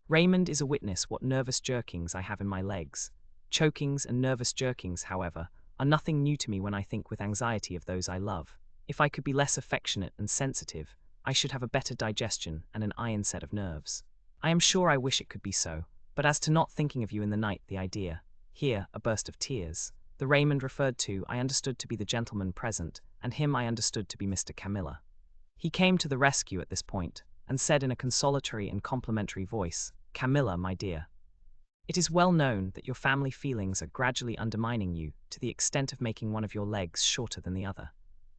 Raymond is a witness what nervous jerkings I have in my legs. Chokings and nervous jerkings, however, are nothing new to me when I think with anxiety of those I love. If I could be less affectionate and sensitive, I should have a better digestion and an iron set of nerves. I am sure I wish it could be so, but as to not thinking of you in the night, the idea— Here, a burst of tears. The Raymond referred to I understood to be the gentleman present, and him I understood to be Mr. Camilla. He came to the rescue at this point, and said in a consolatory and complimentary voice, Camilla, my dear, it is well known that your family feelings are gradually undermining you to the extent of making one of your legs shorter than the other.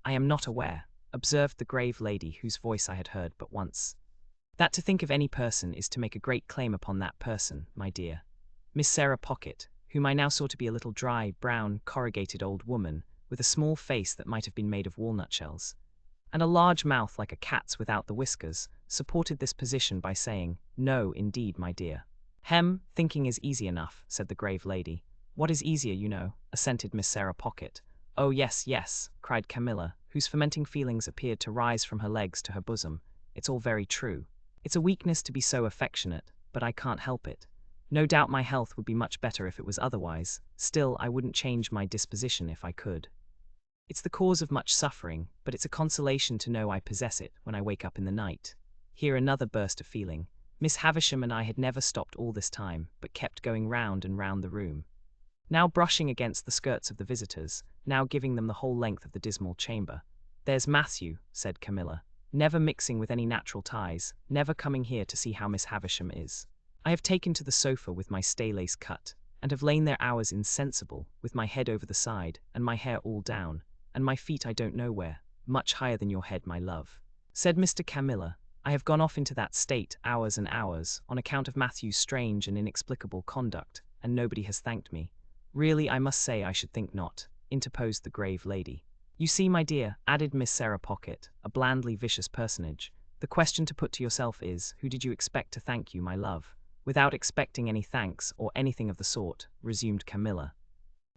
I am not aware, observed the grave lady whose voice I had heard but once, that to think of any person is to make a great claim upon that person, my dear. Miss Sarah Pocket, whom I now saw to be a little dry, brown, corrugated old woman, with a small face that might have been made of walnut shells, and a large mouth like a cat's without the whiskers, supported this position by saying, No, indeed, my dear. Thinking is easy enough, said the grave lady. What is easier, you know, assented Miss Sarah Pocket. Oh, yes, yes, cried Camilla, whose fermenting feelings appeared to rise from her legs to her bosom. It's all very true. It's a weakness to be so affectionate, but I can't help it. No doubt my health would be much better if it was otherwise, still I wouldn't change my disposition if I could. It's the cause of much suffering, but it's a consolation to know I possess it when I wake up in the night. Here another burst of feeling. Miss Havisham and I had never stopped all this time, but kept going round and round the room, now brushing against the skirts of the visitors, now giving them the whole length of the dismal chamber. There's Matthew, said Camilla, never mixing with any natural ties, never coming here to see how Miss Havisham is. I have taken to the sofa with my stay-lace cut, and have lain there hours insensible, with my head over the side, and my hair all down, and my feet I don't know where, much higher than your head, my love. Said Mr. Camilla, I have gone off into that state hours and hours, on account of Matthew's strange and inexplicable conduct, and nobody has thanked me. Really, I must say I should think not, interposed the grave lady. You see, my dear, added Miss Sarah Pocket, a blandly vicious personage, the question to put to yourself is, who did you expect to thank you, my love? Without expecting any thanks, or anything of the sort, resumed Camilla,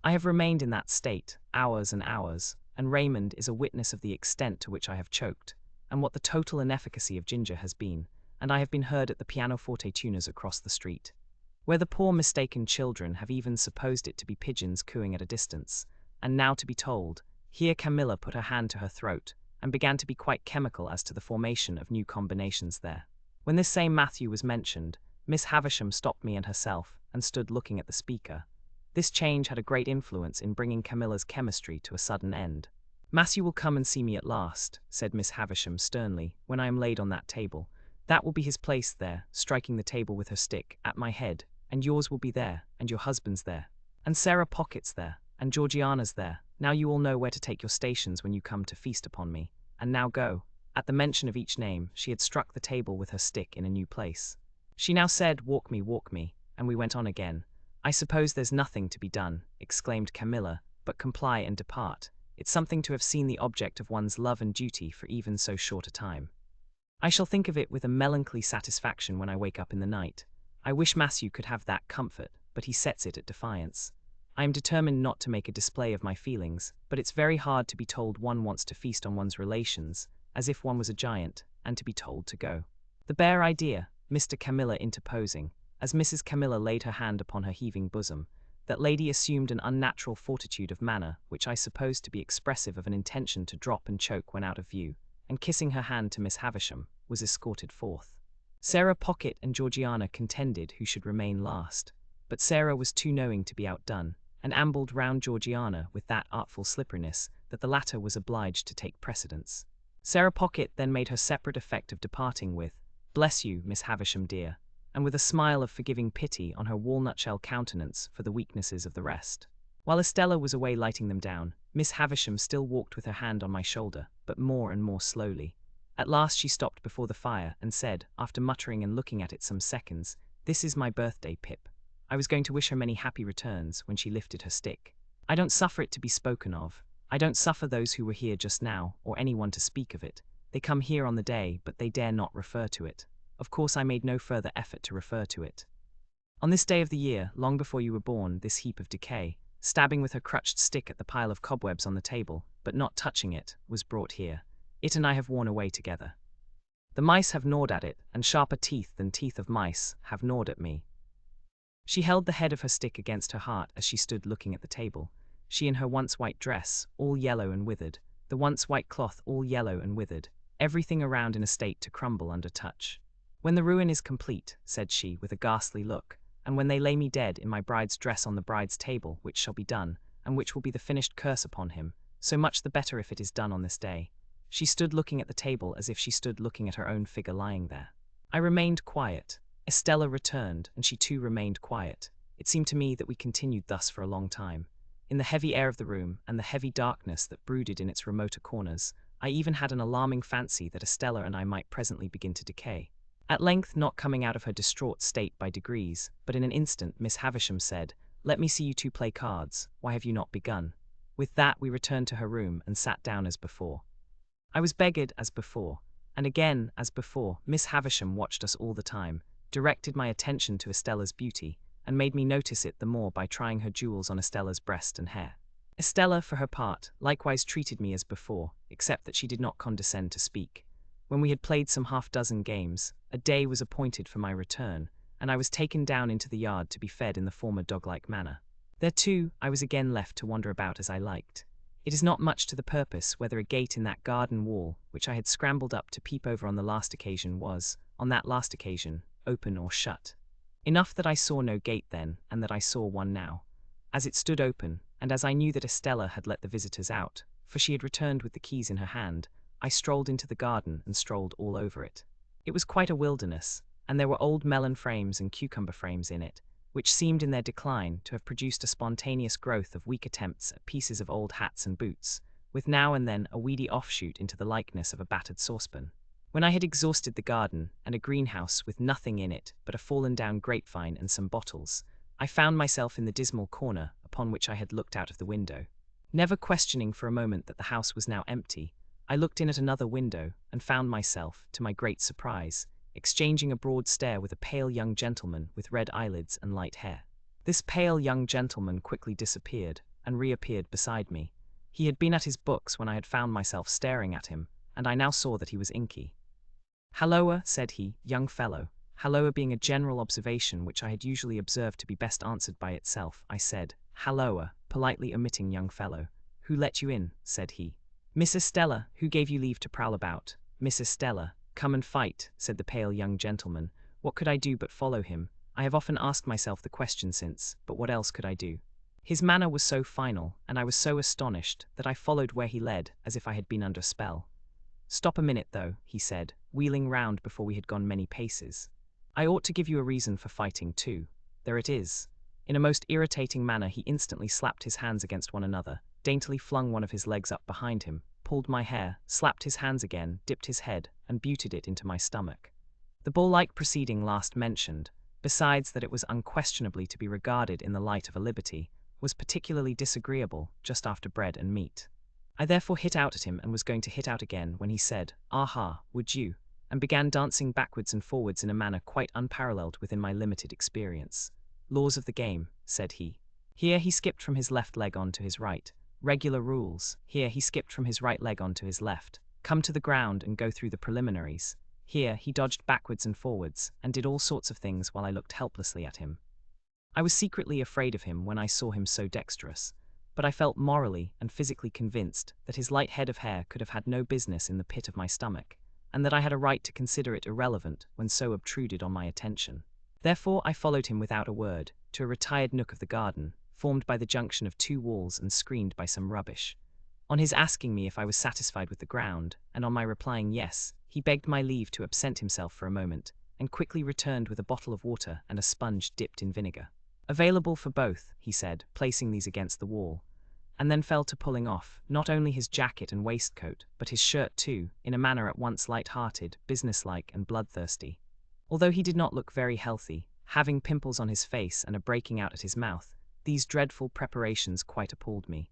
I have remained in that state, hours and hours, and Raymond is a witness of the extent to which I have choked, and what the total inefficacy of ginger has been, and I have been heard at the pianoforte tuners across the street, where the poor mistaken children have even supposed it to be pigeons cooing at a distance, and now to be told— Here Camilla put her hand to her throat, and began to be quite chemical as to the formation of new combinations there. When this same Matthew was mentioned, Miss Havisham stopped me and herself, and stood looking at the speaker. This change had a great influence in bringing Camilla's chemistry to a sudden end. Matthew will come and see me at last, said Miss Havisham sternly, when I am laid on that table. That will be his place there, striking the table with her stick, at my head, and yours will be there, and your husband's there, and Sarah Pocket's there, and Georgiana's there. Now you all know where to take your stations when you come to feast upon me, and now go. At the mention of each name, she had struck the table with her stick in a new place. She now said, walk me, and we went on again. I suppose there's nothing to be done, exclaimed Camilla, but comply and depart. It's something to have seen the object of one's love and duty for even so short a time. I shall think of it with a melancholy satisfaction when I wake up in the night. I wish Matthew could have that comfort, but he sets it at defiance. I am determined not to make a display of my feelings, but it's very hard to be told one wants to feast on one's relations, as if one was a giant, and to be told to go. The bare idea, Mr. Camilla interposing, as Mrs. Camilla laid her hand upon her heaving bosom, that lady assumed an unnatural fortitude of manner which I supposed to be expressive of an intention to drop and choke when out of view, and kissing her hand to Miss Havisham, was escorted forth. Sarah Pocket and Georgiana contended who should remain last, but Sarah was too knowing to be outdone, and ambled round Georgiana with that artful slipperiness that the latter was obliged to take precedence. Sarah Pocket then made her separate effect of departing with, Bless you, Miss Havisham dear, and with a smile of forgiving pity on her walnut-shell countenance for the weaknesses of the rest. While Estella was away lighting them down, Miss Havisham still walked with her hand on my shoulder, but more and more slowly. At last she stopped before the fire and said, after muttering and looking at it some seconds, "This is my birthday, Pip." I was going to wish her many happy returns when she lifted her stick. "I don't suffer it to be spoken of. I don't suffer those who were here just now, or anyone to speak of it. They come here on the day, but they dare not refer to it. Of course I made no further effort to refer to it. On this day of the year, long before you were born, this heap of decay, stabbing with her crutched stick at the pile of cobwebs on the table, but not touching it, was brought here. It and I have worn away together. The mice have gnawed at it, and sharper teeth than teeth of mice have gnawed at me." She held the head of her stick against her heart as she stood looking at the table, she in her once white dress, all yellow and withered, the once white cloth all yellow and withered, everything around in a state to crumble under touch. "When the ruin is complete," said she, with a ghastly look, "and when they lay me dead in my bride's dress on the bride's table, which shall be done, and which will be the finished curse upon him, so much the better if it is done on this day." She stood looking at the table as if she stood looking at her own figure lying there. I remained quiet. Estella returned, and she too remained quiet. It seemed to me that we continued thus for a long time. In the heavy air of the room, and the heavy darkness that brooded in its remoter corners, I even had an alarming fancy that Estella and I might presently begin to decay. At length, not coming out of her distraught state by degrees, but in an instant, Miss Havisham said, "Let me see you two play cards. Why have you not begun?" With that we returned to her room and sat down as before. I was beggared as before, and again, as before, Miss Havisham watched us all the time, directed my attention to Estella's beauty, and made me notice it the more by trying her jewels on Estella's breast and hair. Estella, for her part, likewise treated me as before, except that she did not condescend to speak. When we had played some half-dozen games, a day was appointed for my return, and I was taken down into the yard to be fed in the former dog-like manner. There, too, I was again left to wander about as I liked. It is not much to the purpose whether a gate in that garden wall, which I had scrambled up to peep over on the last occasion, was, on that last occasion, open or shut. Enough that I saw no gate then, and that I saw one now. As it stood open, and as I knew that Estella had let the visitors out, for she had returned with the keys in her hand, I strolled into the garden and strolled all over it. It was quite a wilderness, and there were old melon frames and cucumber frames in it, which seemed in their decline to have produced a spontaneous growth of weak attempts at pieces of old hats and boots, with now and then a weedy offshoot into the likeness of a battered saucepan. When I had exhausted the garden, and a greenhouse with nothing in it but a fallen-down grapevine and some bottles, I found myself in the dismal corner upon which I had looked out of the window. Never questioning for a moment that the house was now empty, I looked in at another window, and found myself, to my great surprise, exchanging a broad stare with a pale young gentleman with red eyelids and light hair. This pale young gentleman quickly disappeared, and reappeared beside me. He had been at his books when I had found myself staring at him, and I now saw that he was inky. "Halloa," said he, "young fellow." Halloa being a general observation which I had usually observed to be best answered by itself, I said, "Halloa," politely omitting young fellow. "Who let you in?" said he. "Miss Estella, who gave you leave to prowl about." "Miss Estella, come and fight," said the pale young gentleman. What could I do but follow him? I have often asked myself the question since, but what else could I do? His manner was so final, and I was so astonished, that I followed where he led, as if I had been under spell. "Stop a minute, though," he said, wheeling round before we had gone many paces. "I ought to give you a reason for fighting, too. There it is." In a most irritating manner he instantly slapped his hands against one another, daintily flung one of his legs up behind him, pulled my hair, slapped his hands again, dipped his head, and butted it into my stomach. The bull-like proceeding last mentioned, besides that it was unquestionably to be regarded in the light of a liberty, was particularly disagreeable just after bread and meat. I therefore hit out at him and was going to hit out again when he said, "Aha, would you?" and began dancing backwards and forwards in a manner quite unparalleled within my limited experience. "Laws of the game," said he. Here he skipped from his left leg on to his right. "Regular rules." Here he skipped from his right leg on to his left. "Come to the ground and go through the preliminaries." Here he dodged backwards and forwards, and did all sorts of things while I looked helplessly at him. I was secretly afraid of him when I saw him so dexterous, but I felt morally and physically convinced that his light head of hair could have had no business in the pit of my stomach, and that I had a right to consider it irrelevant when so obtruded on my attention. Therefore I followed him without a word, to a retired nook of the garden, formed by the junction of two walls and screened by some rubbish. On his asking me if I was satisfied with the ground, and on my replying yes, he begged my leave to absent himself for a moment, and quickly returned with a bottle of water and a sponge dipped in vinegar. "Available for both," he said, placing these against the wall, and then fell to pulling off, not only his jacket and waistcoat, but his shirt too, in a manner at once light-hearted, businesslike, and bloodthirsty. Although he did not look very healthy, having pimples on his face and a breaking out at his mouth. These dreadful preparations quite appalled me.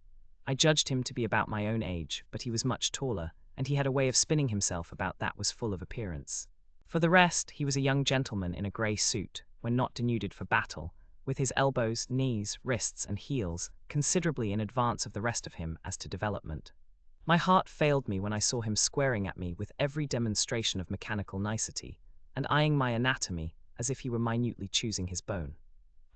I judged him to be about my own age, but he was much taller, and he had a way of spinning himself about that was full of appearance. For the rest, he was a young gentleman in a grey suit, when not denuded for battle, with his elbows, knees, wrists, and heels considerably in advance of the rest of him as to development. My heart failed me when I saw him squaring at me with every demonstration of mechanical nicety, and eyeing my anatomy as if he were minutely choosing his bone.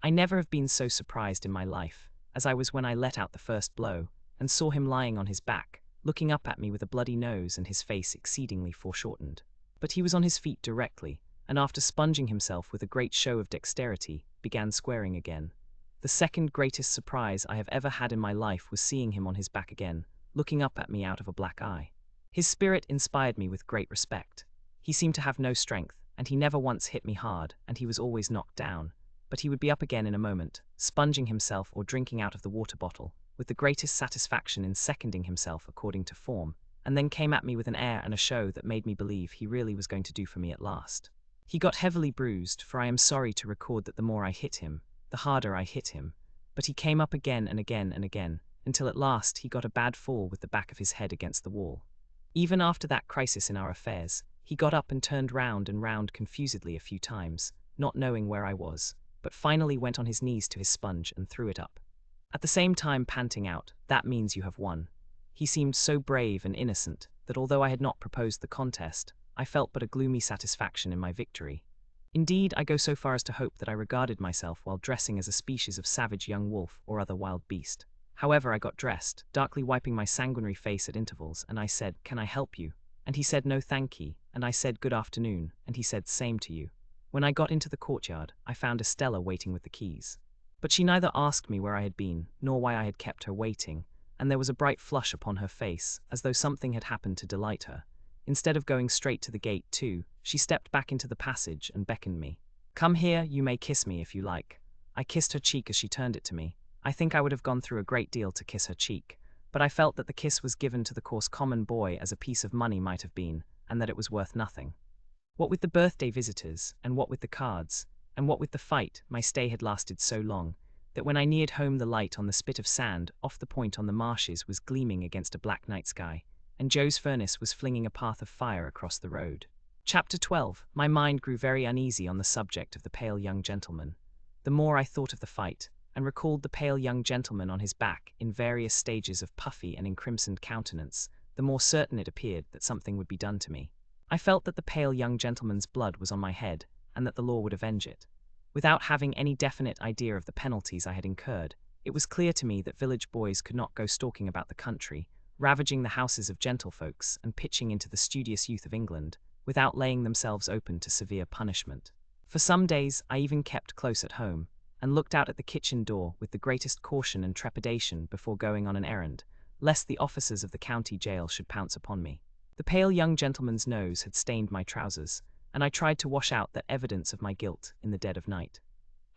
I never have been so surprised in my life as I was when I let out the first blow, and saw him lying on his back, looking up at me with a bloody nose and his face exceedingly foreshortened. But he was on his feet directly, and after sponging himself with a great show of dexterity, began squaring again. The second greatest surprise I have ever had in my life was seeing him on his back again, looking up at me out of a black eye. His spirit inspired me with great respect. He seemed to have no strength, and he never once hit me hard, and he was always knocked down. But he would be up again in a moment, sponging himself or drinking out of the water bottle, with the greatest satisfaction in seconding himself according to form, and then came at me with an air and a show that made me believe he really was going to do for me at last. He got heavily bruised, for I am sorry to record that the more I hit him, the harder I hit him, but he came up again and again and again, until at last he got a bad fall with the back of his head against the wall. Even after that crisis in our affairs, he got up and turned round and round confusedly a few times, not knowing where I was, but finally went on his knees to his sponge and threw it up, at the same time panting out, "That means you have won." He seemed so brave and innocent that although I had not proposed the contest, I felt but a gloomy satisfaction in my victory. Indeed, I go so far as to hope that I regarded myself while dressing as a species of savage young wolf or other wild beast. However, I got dressed, darkly wiping my sanguinary face at intervals, and I said, "Can I help you?" And he said, "No thank ye," and I said, "Good afternoon," and he said, "Same to you." When I got into the courtyard, I found Estella waiting with the keys. But she neither asked me where I had been, nor why I had kept her waiting, and there was a bright flush upon her face, as though something had happened to delight her. Instead of going straight to the gate, too, she stepped back into the passage and beckoned me. "Come here, you may kiss me if you like." I kissed her cheek as she turned it to me. I think I would have gone through a great deal to kiss her cheek, but I felt that the kiss was given to the coarse common boy as a piece of money might have been, and that it was worth nothing. What with the birthday visitors, and what with the cards, and what with the fight, my stay had lasted so long, that when I neared home the light on the spit of sand off the point on the marshes was gleaming against a black night sky, and Joe's furnace was flinging a path of fire across the road. Chapter 12. My mind grew very uneasy on the subject of the pale young gentleman. The more I thought of the fight, and recalled the pale young gentleman on his back in various stages of puffy and encrimsoned countenance, the more certain it appeared that something would be done to me. I felt that the pale young gentleman's blood was on my head, and that the law would avenge it. Without having any definite idea of the penalties I had incurred, it was clear to me that village boys could not go stalking about the country, ravaging the houses of gentlefolks and pitching into the studious youth of England, without laying themselves open to severe punishment. For some days I even kept close at home, and looked out at the kitchen door with the greatest caution and trepidation before going on an errand, lest the officers of the county jail should pounce upon me. The pale young gentleman's nose had stained my trousers, and I tried to wash out that evidence of my guilt in the dead of night.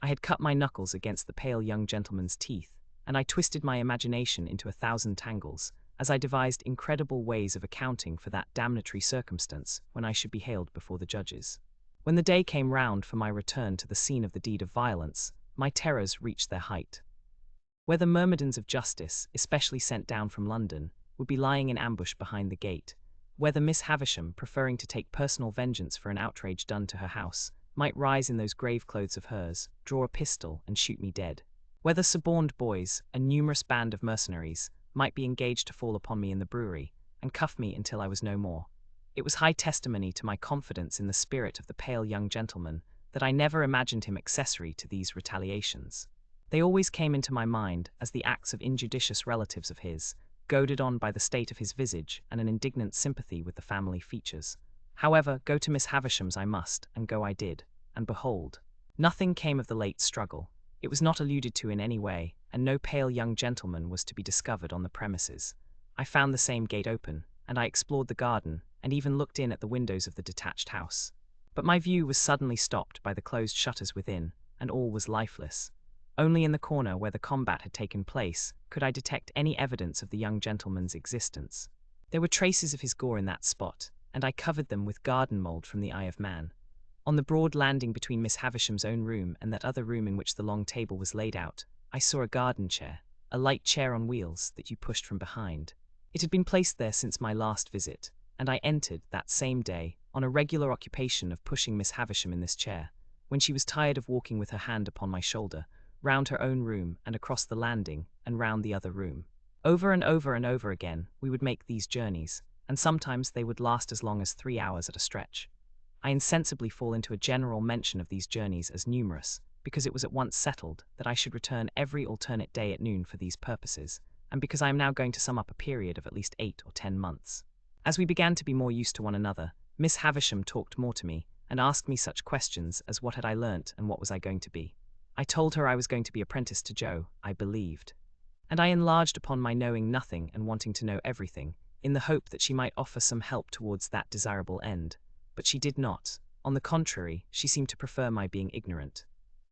I had cut my knuckles against the pale young gentleman's teeth, and I twisted my imagination into 1,000 tangles, as I devised incredible ways of accounting for that damnatory circumstance when I should be haled before the judges. When the day came round for my return to the scene of the deed of violence, my terrors reached their height. Whether myrmidons of justice, especially sent down from London, would be lying in ambush behind the gate, whether Miss Havisham, preferring to take personal vengeance for an outrage done to her house, might rise in those grave clothes of hers, draw a pistol, and shoot me dead, whether suborned boys, a numerous band of mercenaries, might be engaged to fall upon me in the brewery, and cuff me until I was no more. It was high testimony to my confidence in the spirit of the pale young gentleman that I never imagined him accessory to these retaliations. They always came into my mind as the acts of injudicious relatives of his, goaded on by the state of his visage and an indignant sympathy with the family features. However, go to Miss Havisham's I must, and go I did, and behold, nothing came of the late struggle. It was not alluded to in any way, and no pale young gentleman was to be discovered on the premises. I found the same gate open, and I explored the garden, and even looked in at the windows of the detached house. But my view was suddenly stopped by the closed shutters within, and all was lifeless. Only in the corner where the combat had taken place could I detect any evidence of the young gentleman's existence. There were traces of his gore in that spot, and I covered them with garden mould from the eye of man. On the broad landing between Miss Havisham's own room and that other room in which the long table was laid out, I saw a garden chair, a light chair on wheels that you pushed from behind. It had been placed there since my last visit, and I entered, that same day, on a regular occupation of pushing Miss Havisham in this chair, when she was tired of walking with her hand upon my shoulder, round her own room and across the landing and round the other room. Over and over and over again, we would make these journeys, and sometimes they would last as long as 3 hours at a stretch. I insensibly fall into a general mention of these journeys as numerous, because it was at once settled that I should return every alternate day at noon for these purposes, and because I am now going to sum up a period of at least 8 or 10 months. As we began to be more used to one another, Miss Havisham talked more to me, and asked me such questions as what had I learnt and what was I going to be. I told her I was going to be apprenticed to Joe, I believed. And I enlarged upon my knowing nothing and wanting to know everything, in the hope that she might offer some help towards that desirable end. But she did not. On the contrary, she seemed to prefer my being ignorant.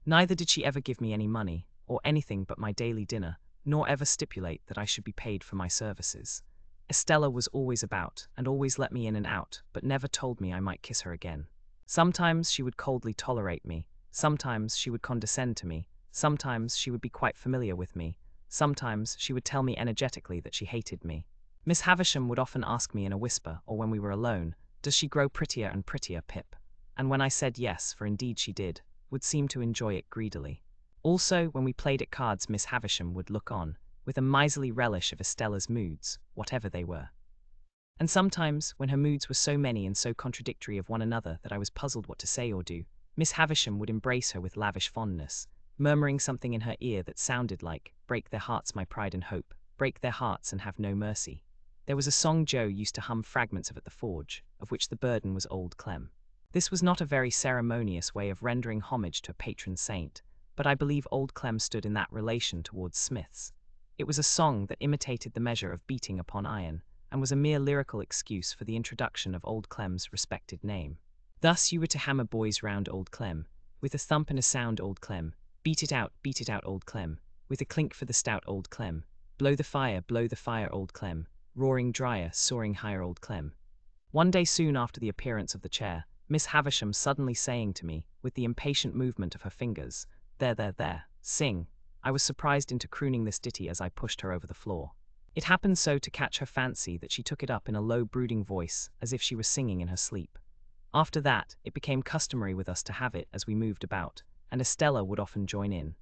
Neither did she ever give me any money, or anything but my daily dinner, nor ever stipulate that I should be paid for my services. Estella was always about, and always let me in and out, but never told me I might kiss her again. Sometimes she would coldly tolerate me, sometimes she would condescend to me, sometimes she would be quite familiar with me, sometimes she would tell me energetically that she hated me. Miss Havisham would often ask me in a whisper, or when we were alone, "Does she grow prettier and prettier, Pip?" And when I said yes, for indeed she did, would seem to enjoy it greedily. Also, when we played at cards, Miss Havisham would look on, with a miserly relish of Estella's moods, whatever they were. And sometimes, when her moods were so many and so contradictory of one another that I was puzzled what to say or do, Miss Havisham would embrace her with lavish fondness, murmuring something in her ear that sounded like, "Break their hearts, my pride and hope, break their hearts and have no mercy." There was a song Joe used to hum fragments of at the forge, of which the burden was Old Clem. This was not a very ceremonious way of rendering homage to a patron saint, but I believe Old Clem stood in that relation towards smiths. It was a song that imitated the measure of beating upon iron, and was a mere lyrical excuse for the introduction of Old Clem's respected name. Thus you were to hammer boys round Old Clem, with a thump and a sound Old Clem, beat it out Old Clem, with a clink for the stout Old Clem, blow the fire Old Clem, roaring drier, soaring higher Old Clem. One day soon after the appearance of the chair, Miss Havisham suddenly saying to me, with the impatient movement of her fingers, there, sing," I was surprised into crooning this ditty as I pushed her over the floor. It happened so to catch her fancy that she took it up in a low brooding voice, as if she were singing in her sleep. After that, it became customary with us to have it as we moved about, and Estella would often join in.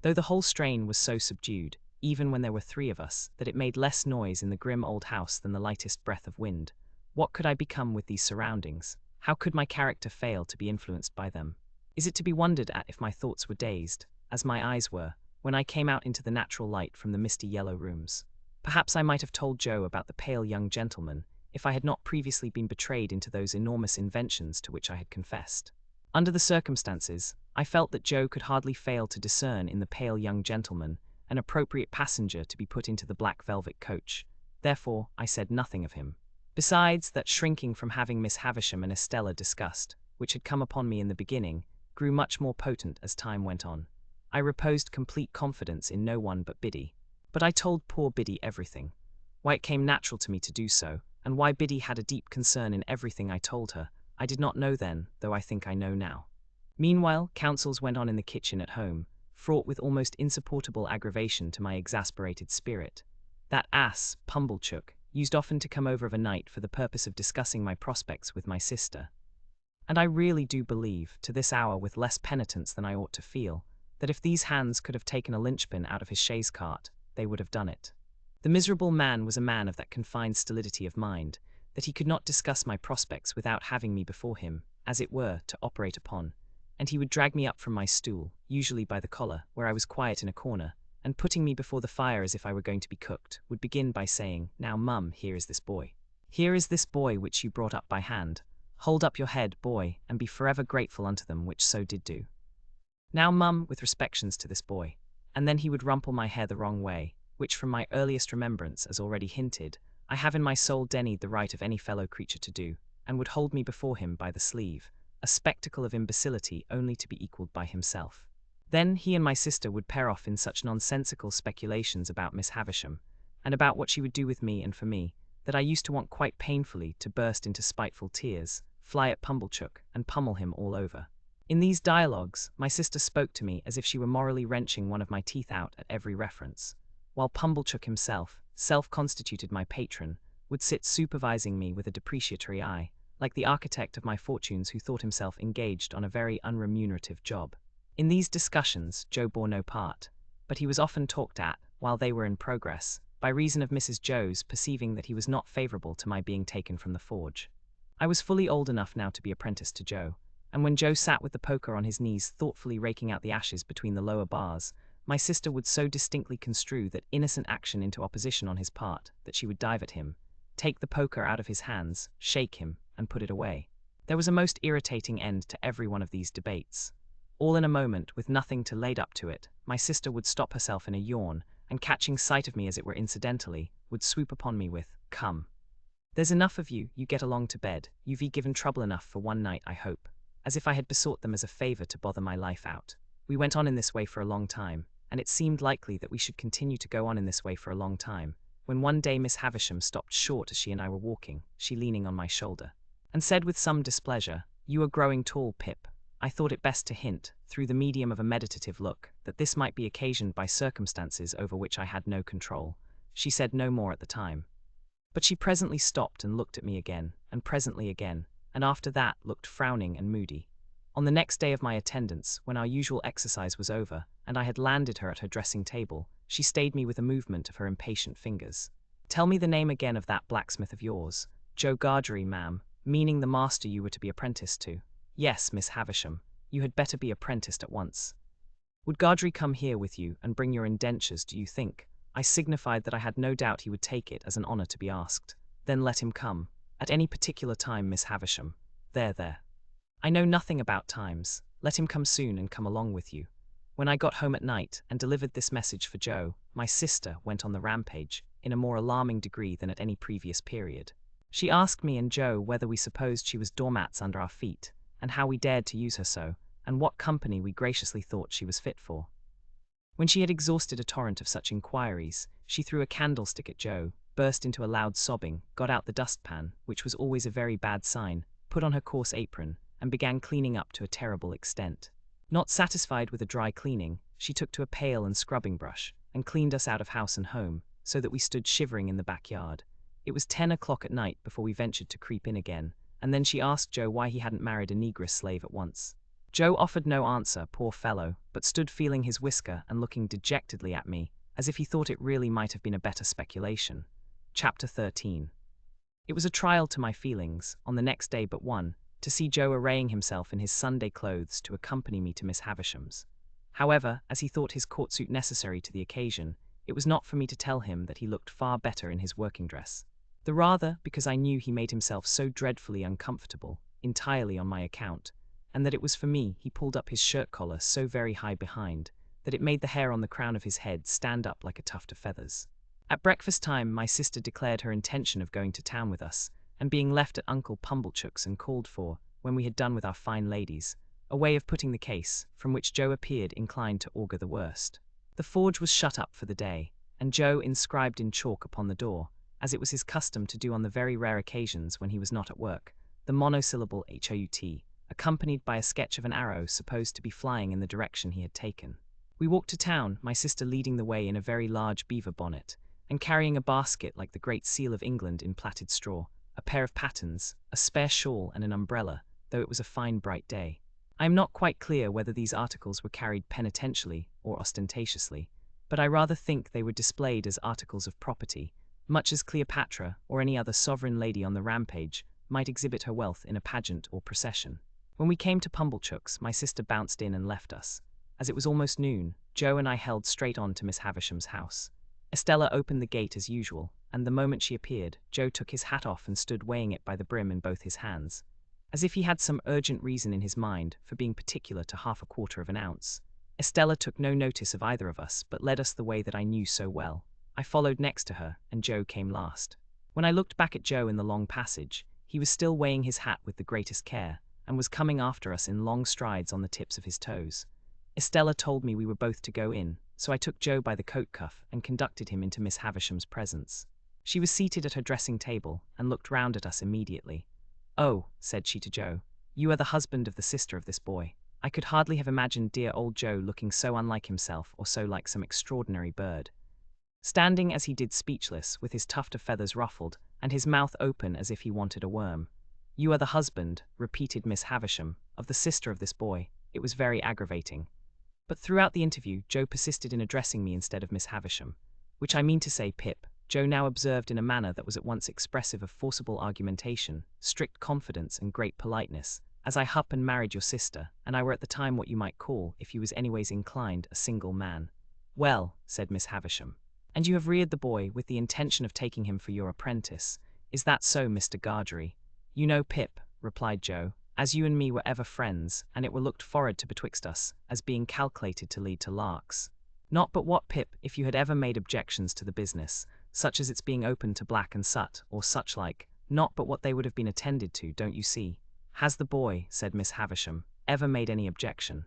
Though the whole strain was so subdued, even when there were 3 of us, that it made less noise in the grim old house than the lightest breath of wind. What could I become with these surroundings? How could my character fail to be influenced by them? Is it to be wondered at if my thoughts were dazed, as my eyes were, when I came out into the natural light from the misty yellow rooms? Perhaps I might have told Joe about the pale young gentleman, if I had not previously been betrayed into those enormous inventions to which I had confessed. Under the circumstances, I felt that Joe could hardly fail to discern in the pale young gentleman an appropriate passenger to be put into the black velvet coach. Therefore, I said nothing of him. Besides, that shrinking from having Miss Havisham and Estella discussed, which had come upon me in the beginning, grew much more potent as time went on. I reposed complete confidence in no one but Biddy. But I told poor Biddy everything. Why it came natural to me to do so, and why Biddy had a deep concern in everything I told her, I did not know then, though I think I know now. Meanwhile, councils went on in the kitchen at home, fraught with almost insupportable aggravation to my exasperated spirit. That ass, Pumblechook, used often to come over of a night for the purpose of discussing my prospects with my sister. And I really do believe, to this hour with less penitence than I ought to feel, that if these hands could have taken a linchpin out of his chaise cart, they would have done it. The miserable man was a man of that confined stolidity of mind, that he could not discuss my prospects without having me before him, as it were, to operate upon, and he would drag me up from my stool, usually by the collar, where I was quiet in a corner, and putting me before the fire as if I were going to be cooked, would begin by saying, "Now, mum, here is this boy. Here is this boy which you brought up by hand. Hold up your head, boy, and be forever grateful unto them which so did do. Now, mum, with respections to this boy." And then he would rumple my hair the wrong way, which from my earliest remembrance, as already hinted, I have in my soul denied the right of any fellow creature to do, and would hold me before him by the sleeve, a spectacle of imbecility only to be equalled by himself. Then he and my sister would pair off in such nonsensical speculations about Miss Havisham, and about what she would do with me and for me, that I used to want quite painfully to burst into spiteful tears, fly at Pumblechook, and pummel him all over. In these dialogues, my sister spoke to me as if she were morally wrenching one of my teeth out at every reference, while Pumblechook himself, self-constituted my patron, would sit supervising me with a depreciatory eye, like the architect of my fortunes who thought himself engaged on a very unremunerative job. In these discussions, Joe bore no part, but he was often talked at, while they were in progress, by reason of Mrs. Joe's perceiving that he was not favourable to my being taken from the forge. I was fully old enough now to be apprenticed to Joe, and when Joe sat with the poker on his knees thoughtfully raking out the ashes between the lower bars, my sister would so distinctly construe that innocent action into opposition on his part that she would dive at him, take the poker out of his hands, shake him, and put it away. There was a most irritating end to every one of these debates. All in a moment, with nothing to lead up to it, my sister would stop herself in a yawn, and catching sight of me as it were incidentally, would swoop upon me with, "Come. There's enough of you, you get along to bed, you've given trouble enough for one night, I hope," as if I had besought them as a favour to bother my life out. We went on in this way for a long time, and it seemed likely that we should continue to go on in this way for a long time, when one day Miss Havisham stopped short as she and I were walking, she leaning on my shoulder, and said with some displeasure, "You are growing tall, Pip." I thought it best to hint, through the medium of a meditative look, that this might be occasioned by circumstances over which I had no control. She said no more at the time. But she presently stopped and looked at me again, and presently again, and after that looked frowning and moody. On the next day of my attendance, when our usual exercise was over, and I had landed her at her dressing table, she stayed me with a movement of her impatient fingers. "Tell me the name again of that blacksmith of yours." "Joe Gargery, ma'am," meaning the master you were to be apprenticed to. "Yes, Miss Havisham, you had better be apprenticed at once." "Would Gargery come here with you and bring your indentures, do you think?" I signified that I had no doubt he would take it as an honour to be asked. "Then let him come. At any particular time, Miss Havisham. There. I know nothing about times. Let him come soon and come along with you." When I got home at night and delivered this message for Joe, my sister went on the rampage, in a more alarming degree than at any previous period. She asked me and Joe whether we supposed she was doormats under our feet, and how we dared to use her so, and what company we graciously thought she was fit for. When she had exhausted a torrent of such inquiries, she threw a candlestick at Joe, burst into a loud sobbing, got out the dustpan, which was always a very bad sign, put on her coarse apron, and began cleaning up to a terrible extent. Not satisfied with a dry cleaning, she took to a pail and scrubbing brush, and cleaned us out of house and home, so that we stood shivering in the backyard. It was 10 o'clock at night before we ventured to creep in again, and then she asked Joe why he hadn't married a negress slave at once. Joe offered no answer, poor fellow, but stood feeling his whisker and looking dejectedly at me, as if he thought it really might have been a better speculation. Chapter 13. It was a trial to my feelings, on the next day but one, to see Joe arraying himself in his Sunday clothes to accompany me to Miss Havisham's. However, as he thought his court suit necessary to the occasion, it was not for me to tell him that he looked far better in his working dress. The rather because I knew he made himself so dreadfully uncomfortable, entirely on my account, and that it was for me he pulled up his shirt collar so very high behind, that it made the hair on the crown of his head stand up like a tuft of feathers. At breakfast time my sister declared her intention of going to town with us, and being left at Uncle Pumblechook's and called for, when we had done with our fine ladies, a way of putting the case, from which Joe appeared inclined to augur the worst. The forge was shut up for the day, and Joe inscribed in chalk upon the door, as it was his custom to do on the very rare occasions when he was not at work, the monosyllable HOUT, accompanied by a sketch of an arrow supposed to be flying in the direction he had taken. We walked to town, my sister leading the way in a very large beaver bonnet, and carrying a basket like the Great Seal of England in plaited straw, a pair of pattens, a spare shawl and an umbrella, though it was a fine bright day. I am not quite clear whether these articles were carried penitentially or ostentatiously, but I rather think they were displayed as articles of property, much as Cleopatra or any other sovereign lady on the rampage might exhibit her wealth in a pageant or procession. When we came to Pumblechook's, my sister bounced in and left us. As it was almost noon, Joe and I held straight on to Miss Havisham's house. Estella opened the gate as usual, and the moment she appeared, Joe took his hat off and stood weighing it by the brim in both his hands, as if he had some urgent reason in his mind for being particular to 1/4 of an ounce. Estella took no notice of either of us, but led us the way that I knew so well. I followed next to her, and Joe came last. When I looked back at Joe in the long passage, he was still weighing his hat with the greatest care, and was coming after us in long strides on the tips of his toes. Estella told me we were both to go in, so I took Joe by the coat cuff and conducted him into Miss Havisham's presence. She was seated at her dressing table, and looked round at us immediately. "Oh," said she to Joe, "you are the husband of the sister of this boy." I could hardly have imagined dear old Joe looking so unlike himself or so like some extraordinary bird. Standing as he did speechless, with his tuft of feathers ruffled, and his mouth open as if he wanted a worm. "You are the husband," repeated Miss Havisham, "of the sister of this boy." It was very aggravating. But throughout the interview, Joe persisted in addressing me instead of Miss Havisham. "Which I mean to say, Pip," Joe now observed in a manner that was at once expressive of forcible argumentation, strict confidence, and great politeness, "as I hup and married your sister, and I were at the time what you might call, if you was anyways inclined, a single man." "Well," said Miss Havisham, "and you have reared the boy with the intention of taking him for your apprentice. Is that so, Mr. Gargery?" "You know, Pip," replied Joe, "as you and me were ever friends, and it were looked forward to betwixt us, as being calculated to lead to larks. Not but what, Pip, if you had ever made objections to the business, such as its being open to black and sut, or such like, not but what they would have been attended to, don't you see?" "Has the boy," said Miss Havisham, "ever made any objection?"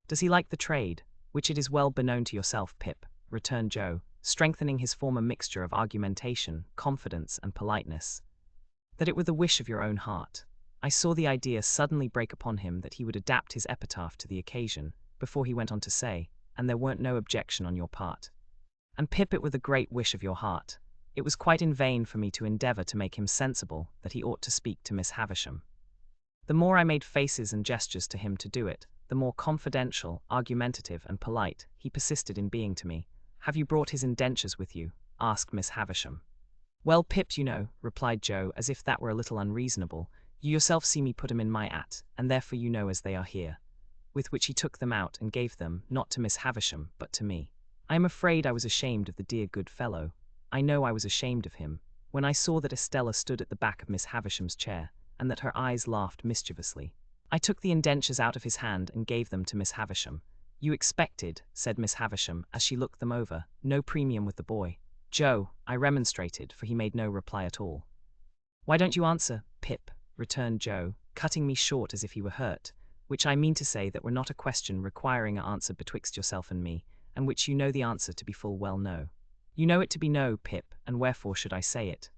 "Does he like the trade, which it is well beknown to yourself, Pip," returned Joe, strengthening his former mixture of argumentation, confidence, and politeness, "that it were the wish of your own heart." I saw the idea suddenly break upon him that he would adapt his epitaph to the occasion, before he went on to say, "and there weren't no objection on your part." And Pip, it were the great wish of your heart. It was quite in vain for me to endeavour to make him sensible that he ought to speak to Miss Havisham. The more I made faces and gestures to him to do it, the more confidential, argumentative, and polite he persisted in being to me. "Have you brought his indentures with you?" asked Miss Havisham. "Well, Pip, you know," replied Joe, as if that were a little unreasonable, "you yourself see me put 'em in my 'at, and therefore you know as they are here." With which he took them out and gave them, not to Miss Havisham, but to me. I am afraid I was ashamed of the dear good fellow. I know I was ashamed of him, when I saw that Estella stood at the back of Miss Havisham's chair, and that her eyes laughed mischievously. I took the indentures out of his hand and gave them to Miss Havisham. "You expected," said Miss Havisham, as she looked them over, "no premium with the boy." "Joe," I remonstrated, for he made no reply at all. "Why don't you answer, Pip?" returned Joe, cutting me short as if he were hurt, "which I mean to say that were not a question requiring an answer betwixt yourself and me, and which you know the answer to be full well no." "You know it to be no, Pip, and wherefore should I say it?"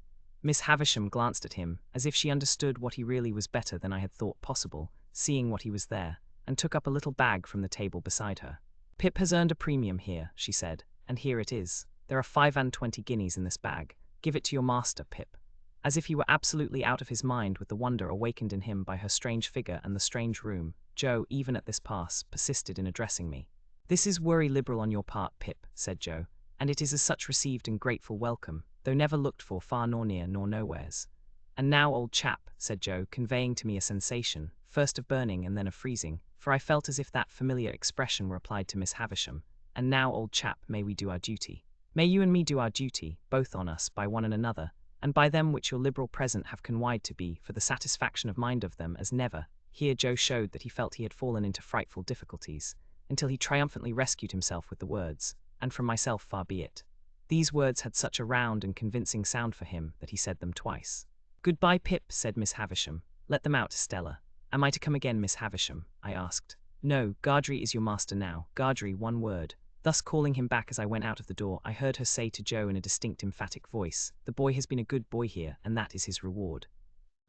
Miss Havisham glanced at him, as if she understood what he really was better than I had thought possible, seeing what he was there, and took up a little bag from the table beside her. "Pip has earned a premium here," she said, "and here it is. There are 25 guineas in this bag. Give it to your master, Pip." As if he were absolutely out of his mind with the wonder awakened in him by her strange figure and the strange room, Joe, even at this pass, persisted in addressing me. "This is worry liberal on your part, Pip," said Joe, "and it is as such received and grateful welcome, though never looked for far nor near nor nowheres." "And now, old chap," said Joe, conveying to me a sensation, first of burning and then of freezing, for I felt as if that familiar expression were applied to Miss Havisham, "and now, old chap, may we do our duty? May you and me do our duty, both on us, by one and another, and by them which your liberal present have conwived to be, for the satisfaction of mind of them, as never." Here Joe showed that he felt he had fallen into frightful difficulties, until he triumphantly rescued himself with the words, "and from myself far be it." These words had such a round and convincing sound for him that he said them twice. "Goodbye, Pip," said Miss Havisham. "Let them out, Estella." "Am I to come again, Miss Havisham?" I asked. "No, Gargery is your master now. Gargery, one word." Thus calling him back as I went out of the door, I heard her say to Joe in a distinct emphatic voice, "The boy has been a good boy here, and that is his reward.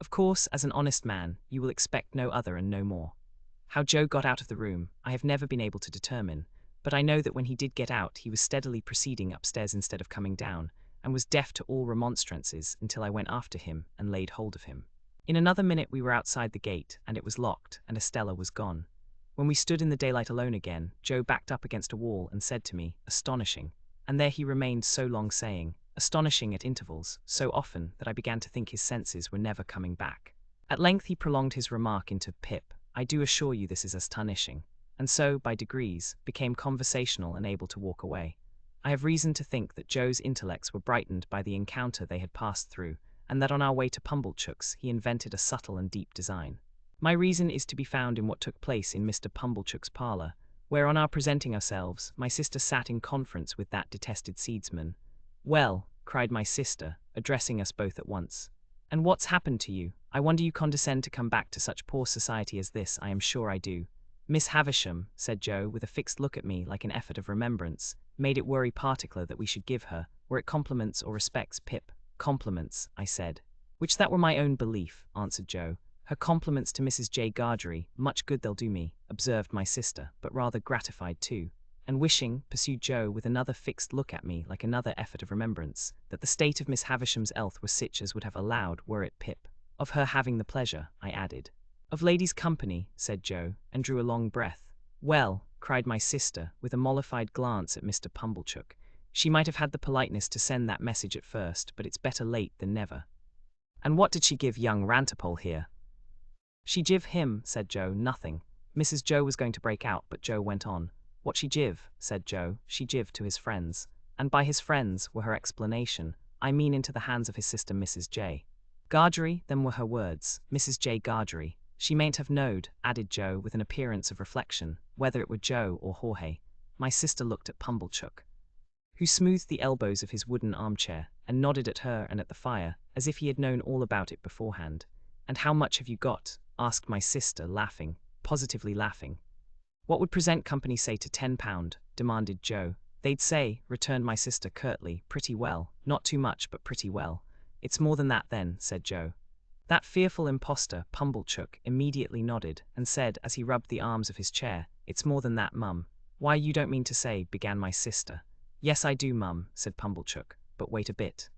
Of course, as an honest man, you will expect no other and no more." How Joe got out of the room, I have never been able to determine, but I know that when he did get out he was steadily proceeding upstairs instead of coming down, and was deaf to all remonstrances until I went after him and laid hold of him. In another minute we were outside the gate, and it was locked, and Estella was gone. When we stood in the daylight alone again, Joe backed up against a wall and said to me, "Astonishing." And there he remained so long saying, "Astonishing," at intervals, so often that I began to think his senses were never coming back. At length he prolonged his remark into, "Pip, I do assure you this is astonishing," and so, by degrees, became conversational and able to walk away. I have reason to think that Joe's intellects were brightened by the encounter they had passed through, and that on our way to Pumblechook's he invented a subtle and deep design. My reason is to be found in what took place in Mr. Pumblechook's parlour, where on our presenting ourselves, my sister sat in conference with that detested seedsman. "Well," cried my sister, addressing us both at once, "and what's happened to you? I wonder you condescend to come back to such poor society as this. I am sure I do." "Miss Havisham," said Joe, with a fixed look at me like an effort of remembrance, "made it worry particular that we should give her, were it compliments or respects, Pip." "Compliments," I said. Which that were my own belief, answered Joe. Her compliments to Mrs. J. Gargery, much good they'll do me, observed my sister, but rather gratified too. And wishing, pursued Joe, with another fixed look at me, like another effort of remembrance, that the state of Miss Havisham's health were such as would have allowed, were it Pip, of her having the pleasure, I added. Of ladies' company, said Joe, and drew a long breath. Well, cried my sister, with a mollified glance at Mr. Pumblechook, she might have had the politeness to send that message at first, but it's better late than never. And what did she give young Rantipole here? She give him, said Joe, nothing. Mrs. Joe was going to break out, but Joe went on. What she give, said Joe, she give to his friends. And by his friends, were her explanation, I mean into the hands of his sister Mrs. J. Gargery, them were her words, Mrs. J. Gargery. She mayn't have knowed, added Joe, with an appearance of reflection, whether it were Joe or Jorge. My sister looked at Pumblechook, who smoothed the elbows of his wooden armchair, and nodded at her and at the fire, as if he had known all about it beforehand. And how much have you got? Asked my sister, laughing, positively laughing. What would present company say to £10? Demanded Joe. They'd say, returned my sister curtly, pretty well, not too much, but pretty well. It's more than that then, said Joe. That fearful impostor, Pumblechook, immediately nodded, and said, as he rubbed the arms of his chair, it's more than that, mum. Why, you don't mean to say, began my sister. Yes, I do, mum, said Pumblechook, but wait a bit.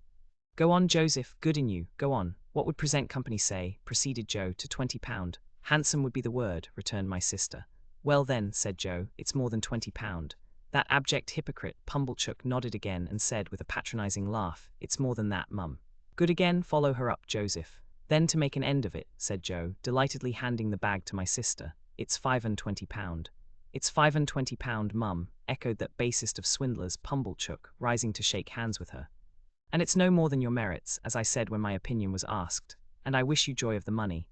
Go on, Joseph, good in you, go on. What would present company say, proceeded Joe, to £20? Handsome would be the word, returned my sister. Well then, said Joe, it's more than £20. That abject hypocrite, Pumblechook, nodded again and said with a patronizing laugh, it's more than that, mum. Good again, follow her up, Joseph. Then to make an end of it, said Joe, delightedly handing the bag to my sister, it's £25. It's £25, mum, echoed that basest of swindlers, Pumblechook, rising to shake hands with her. And it's no more than your merits, as I said when my opinion was asked, and I wish you joy of the money.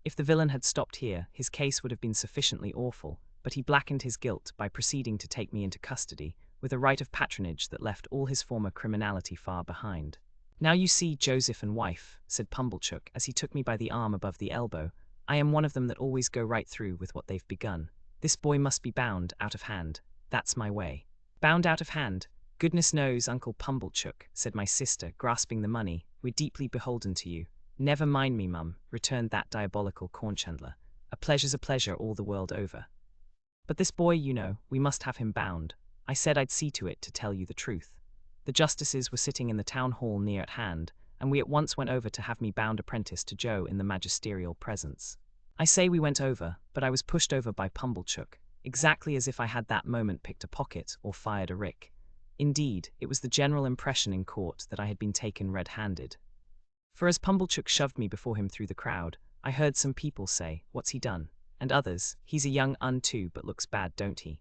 If the villain had stopped here, his case would have been sufficiently awful, but he blackened his guilt by proceeding to take me into custody, with a right of patronage that left all his former criminality far behind. Now you see, Joseph and wife, said Pumblechook, as he took me by the arm above the elbow, I am one of them that always go right through with what they've begun. This boy must be bound out of hand. That's my way. Bound out of hand? Goodness knows, Uncle Pumblechook, said my sister, grasping the money, we're deeply beholden to you. Never mind me, mum, returned that diabolical corn-chandler. A pleasure's a pleasure all the world over. But this boy, you know, we must have him bound. I said I'd see to it, to tell you the truth. The justices were sitting in the town hall near at hand, and we at once went over to have me bound apprentice to Joe in the magisterial presence. I say we went over, but I was pushed over by Pumblechook, exactly as if I had that moment picked a pocket or fired a rick. Indeed, it was the general impression in court that I had been taken red-handed. For as Pumblechook shoved me before him through the crowd, I heard some people say, what's he done? And others, he's a young un too, but looks bad, don't he?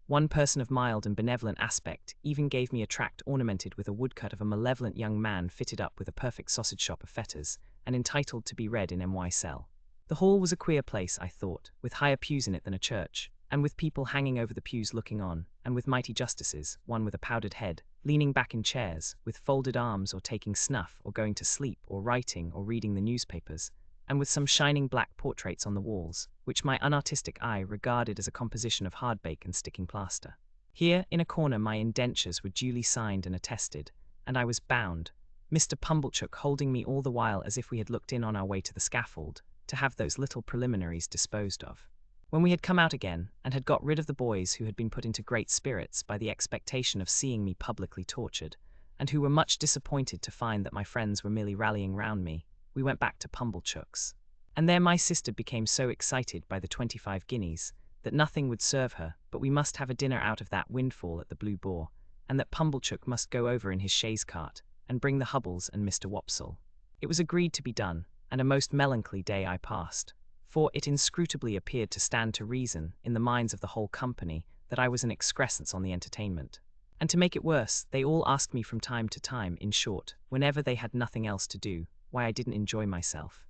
One person of mild and benevolent aspect even gave me a tract ornamented with a woodcut of a malevolent young man fitted up with a perfect sausage shop of fetters, and entitled to be read in my cell. The hall was a queer place, I thought, with higher pews in it than a church, and with people hanging over the pews looking on, and with mighty justices, one with a powdered head, leaning back in chairs, with folded arms or taking snuff or going to sleep or writing or reading the newspapers, and with some shining black portraits on the walls, which my unartistic eye regarded as a composition of hardbake and sticking plaster. Here, in a corner, my indentures were duly signed and attested, and I was bound, Mr. Pumblechook holding me all the while as if we had looked in on our way to the scaffold, to have those little preliminaries disposed of. When we had come out again, and had got rid of the boys who had been put into great spirits by the expectation of seeing me publicly tortured, and who were much disappointed to find that my friends were merely rallying round me, we went back to Pumblechook's. And there my sister became so excited by the 25 guineas, that nothing would serve her, but we must have a dinner out of that windfall at the Blue Boar, and that Pumblechook must go over in his chaise cart, and bring the Hubbles and Mr. Wopsle. It was agreed to be done, and a most melancholy day I passed, for it inscrutably appeared to stand to reason, in the minds of the whole company, that I was an excrescence on the entertainment. And to make it worse, they all asked me from time to time, in short, whenever they had nothing else to do, why I didn't enjoy myself.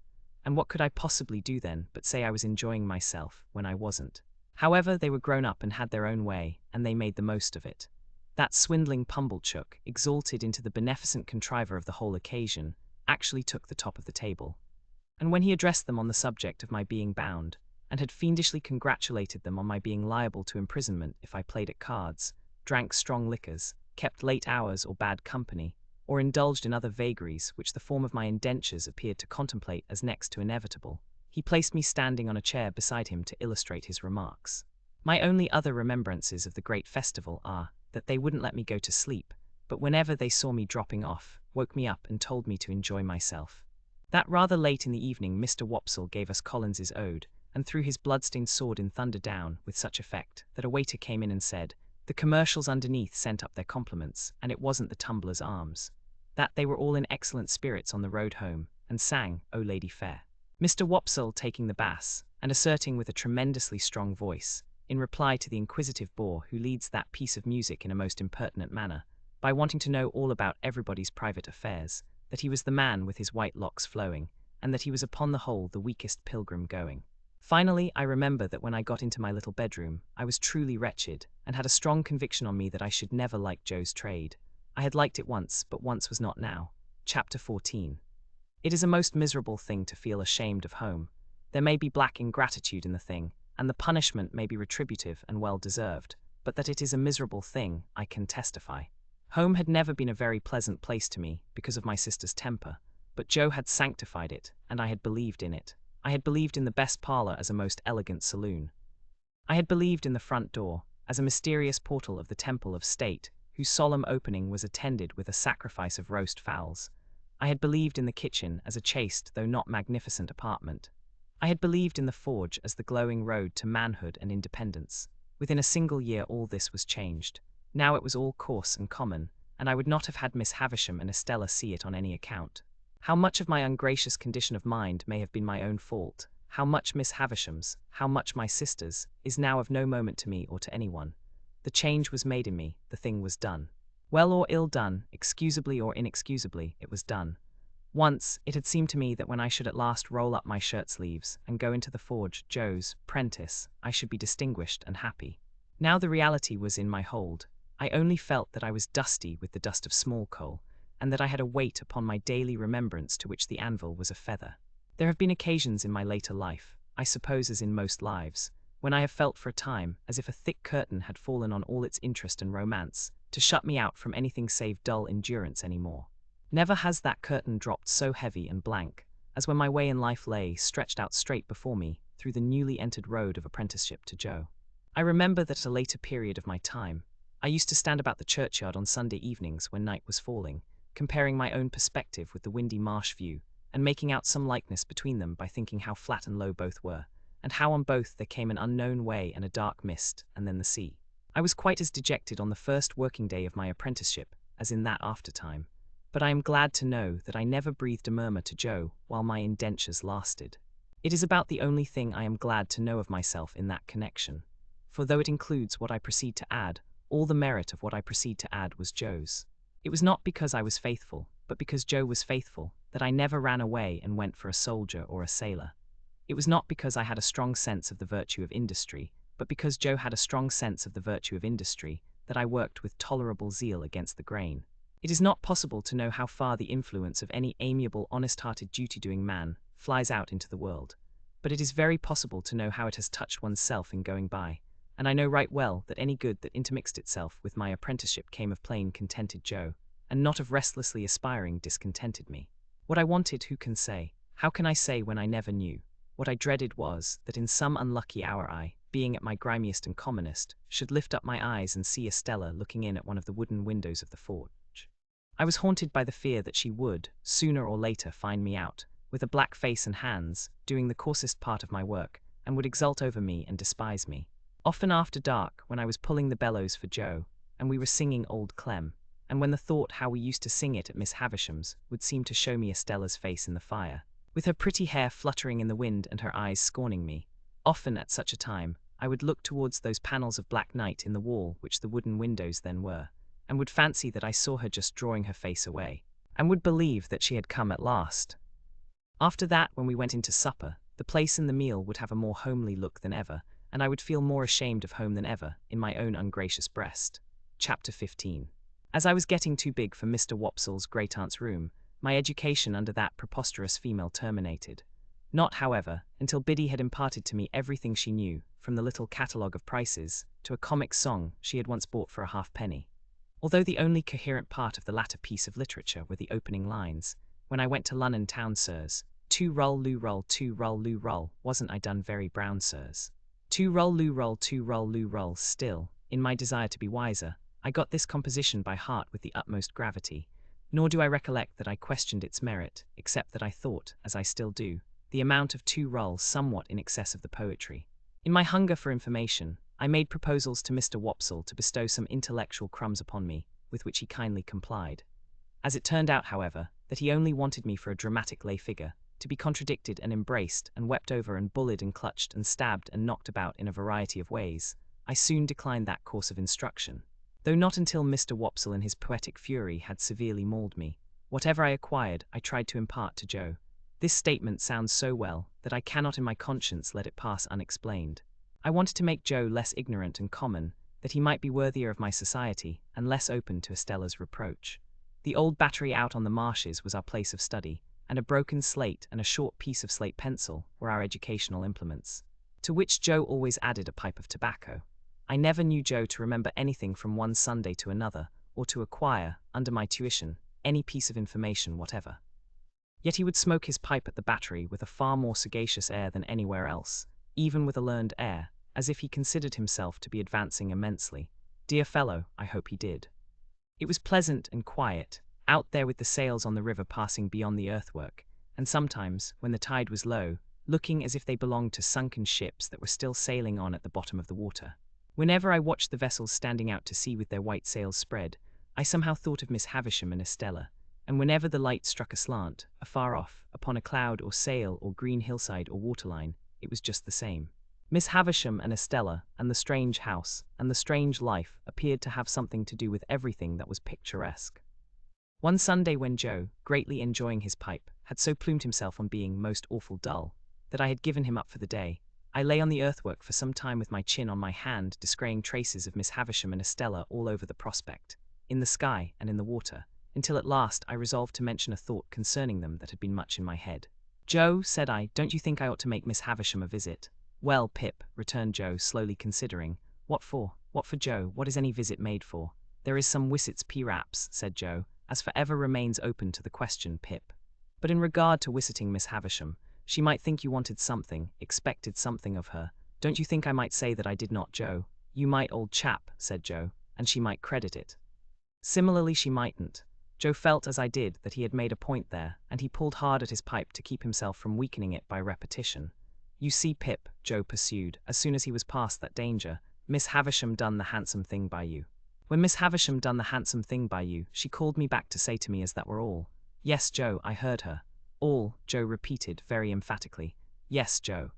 And what could I possibly do then, but say I was enjoying myself, when I wasn't? However, they were grown up and had their own way, and they made the most of it. That swindling Pumblechook, exalted into the beneficent contriver of the whole occasion, actually took the top of the table. And when he addressed them on the subject of my being bound, and had fiendishly congratulated them on my being liable to imprisonment if I played at cards, drank strong liquors, kept late hours or bad company, or indulged in other vagaries which the form of my indentures appeared to contemplate as next to inevitable, he placed me standing on a chair beside him to illustrate his remarks. My only other remembrances of the great festival are that they wouldn't let me go to sleep, but whenever they saw me dropping off, woke me up and told me to enjoy myself. That rather late in the evening Mr. Wopsle gave us Collins's ode, and threw his blood-stained sword in thunder down with such effect that a waiter came in and said, the commercials underneath sent up their compliments, and it wasn't the Tumbler's Arms. That they were all in excellent spirits on the road home, and sang, O Lady Fair. Mr. Wopsle taking the bass, and asserting with a tremendously strong voice, in reply to the inquisitive bore who leads that piece of music in a most impertinent manner, by wanting to know all about everybody's private affairs, that he was the man with his white locks flowing, and that he was upon the whole the weakest pilgrim going. Finally, I remember that when I got into my little bedroom, I was truly wretched, and had a strong conviction on me that I should never like Joe's trade. I had liked it once, but once was not now. Chapter 14. It is a most miserable thing to feel ashamed of home. There may be black ingratitude in the thing, and the punishment may be retributive and well deserved, but that it is a miserable thing, I can testify. Home had never been a very pleasant place to me, because of my sister's temper, but Joe had sanctified it, and I had believed in it. I had believed in the best parlor as a most elegant saloon. I had believed in the front door, as a mysterious portal of the temple of state, whose solemn opening was attended with a sacrifice of roast fowls. I had believed in the kitchen as a chaste though not magnificent apartment. I had believed in the forge as the glowing road to manhood and independence. Within a single year all this was changed. Now it was all coarse and common, and I would not have had Miss Havisham and Estella see it on any account. How much of my ungracious condition of mind may have been my own fault, how much Miss Havisham's, how much my sister's, is now of no moment to me or to anyone. The change was made in me, the thing was done. Well or ill done, excusably or inexcusably, it was done. Once, it had seemed to me that when I should at last roll up my shirt sleeves and go into the forge, Joe's prentice, I should be distinguished and happy. Now the reality was in my hold. I only felt that I was dusty with the dust of small coal, and that I had a weight upon my daily remembrance to which the anvil was a feather. There have been occasions in my later life, I suppose as in most lives, when I have felt for a time as if a thick curtain had fallen on all its interest and romance, to shut me out from anything save dull endurance any more. Never has that curtain dropped so heavy and blank, as when my way in life lay stretched out straight before me, through the newly entered road of apprenticeship to Joe. I remember that at a later period of my time, I used to stand about the churchyard on Sunday evenings when night was falling, comparing my own perspective with the windy marsh view, and making out some likeness between them by thinking how flat and low both were, and how on both there came an unknown way and a dark mist, and then the sea. I was quite as dejected on the first working day of my apprenticeship as in that after-time, but I am glad to know that I never breathed a murmur to Joe while my indentures lasted. It is about the only thing I am glad to know of myself in that connection, for though it includes what I proceed to add, all the merit of what I proceed to add was Joe's. It was not because I was faithful, but because Joe was faithful, that I never ran away and went for a soldier or a sailor. It was not because I had a strong sense of the virtue of industry, but because Joe had a strong sense of the virtue of industry, that I worked with tolerable zeal against the grain. It is not possible to know how far the influence of any amiable, honest-hearted, duty-doing man flies out into the world, but it is very possible to know how it has touched one's self in going by, and I know right well that any good that intermixed itself with my apprenticeship came of plain contented Joe, and not of restlessly aspiring discontented me. What I wanted, who can say? How can I say when I never knew? What I dreaded was, that in some unlucky hour I, being at my grimiest and commonest, should lift up my eyes and see Estella looking in at one of the wooden windows of the forge. I was haunted by the fear that she would, sooner or later, find me out, with a black face and hands, doing the coarsest part of my work, and would exult over me and despise me. Often after dark, when I was pulling the bellows for Joe, and we were singing Old Clem, and when the thought how we used to sing it at Miss Havisham's would seem to show me Estella's face in the fire, with her pretty hair fluttering in the wind and her eyes scorning me, often at such a time, I would look towards those panels of black night in the wall which the wooden windows then were, and would fancy that I saw her just drawing her face away, and would believe that she had come at last. After that, when we went into supper, the place and the meal would have a more homely look than ever, and I would feel more ashamed of home than ever, in my own ungracious breast. Chapter 15. As I was getting too big for Mr. Wopsle's great-aunt's room, my education under that preposterous female terminated. Not, however, until Biddy had imparted to me everything she knew, from the little catalogue of prices, to a comic song she had once bought for a halfpenny. although the only coherent part of the latter piece of literature were the opening lines. When I went to Lunnon town, sirs, two roll loo roll, wasn't I done very brown, sirs? Two roll loo roll, still, in my desire to be wiser, I got this composition by heart with the utmost gravity, nor do I recollect that I questioned its merit, except that I thought, as I still do, the amount of two rolls somewhat in excess of the poetry. In my hunger for information, I made proposals to Mr. Wopsle to bestow some intellectual crumbs upon me, with which he kindly complied. As it turned out, however, that he only wanted me for a dramatic lay figure, to be contradicted and embraced and wept over and bullied and clutched and stabbed and knocked about in a variety of ways, I soon declined that course of instruction. Though not until Mr. Wopsle in his poetic fury had severely mauled me, whatever I acquired I tried to impart to Joe. This statement sounds so well that I cannot in my conscience let it pass unexplained. I wanted to make Joe less ignorant and common, that he might be worthier of my society and less open to Estella's reproach. The old battery out on the marshes was our place of study, and a broken slate and a short piece of slate pencil were our educational implements, to which Joe always added a pipe of tobacco. I never knew Joe to remember anything from one Sunday to another, or to acquire, under my tuition, any piece of information whatever. Yet he would smoke his pipe at the battery with a far more sagacious air than anywhere else, even with a learned air, as if he considered himself to be advancing immensely. Dear fellow, I hope he did. It was pleasant and quiet, out there with the sails on the river passing beyond the earthwork, and sometimes, when the tide was low, looking as if they belonged to sunken ships that were still sailing on at the bottom of the water. Whenever I watched the vessels standing out to sea with their white sails spread, I somehow thought of Miss Havisham and Estella, and whenever the light struck aslant, afar off, upon a cloud or sail or green hillside or waterline, it was just the same. Miss Havisham and Estella, and the strange house, and the strange life appeared to have something to do with everything that was picturesque. One Sunday when Joe, greatly enjoying his pipe, had so plumed himself on being most awful dull, that I had given him up for the day, I lay on the earthwork for some time with my chin on my hand, descrying traces of Miss Havisham and Estella all over the prospect, in the sky and in the water, until at last I resolved to mention a thought concerning them that had been much in my head. Joe, said I, don't you think I ought to make Miss Havisham a visit? Well, Pip, returned Joe, slowly considering. What for? What for, Joe? What is any visit made for? There is some Wissets P-raps, said Joe, as forever remains open to the question, Pip. But in regard to visiting Miss Havisham, she might think you wanted something, expected something of her. Don't you think I might say that I did not, Joe? You might, old chap, said Joe, and she might credit it. Similarly she mightn't. Joe felt, as I did, that he had made a point there, and he pulled hard at his pipe to keep himself from weakening it by repetition. You see, Pip, Joe pursued, as soon as he was past that danger, Miss Havisham done the handsome thing by you. When Miss Havisham done the handsome thing by you, she called me back to say to me as that were all. Yes, Joe, I heard her. All, Joe repeated very emphatically. Yes, Joe.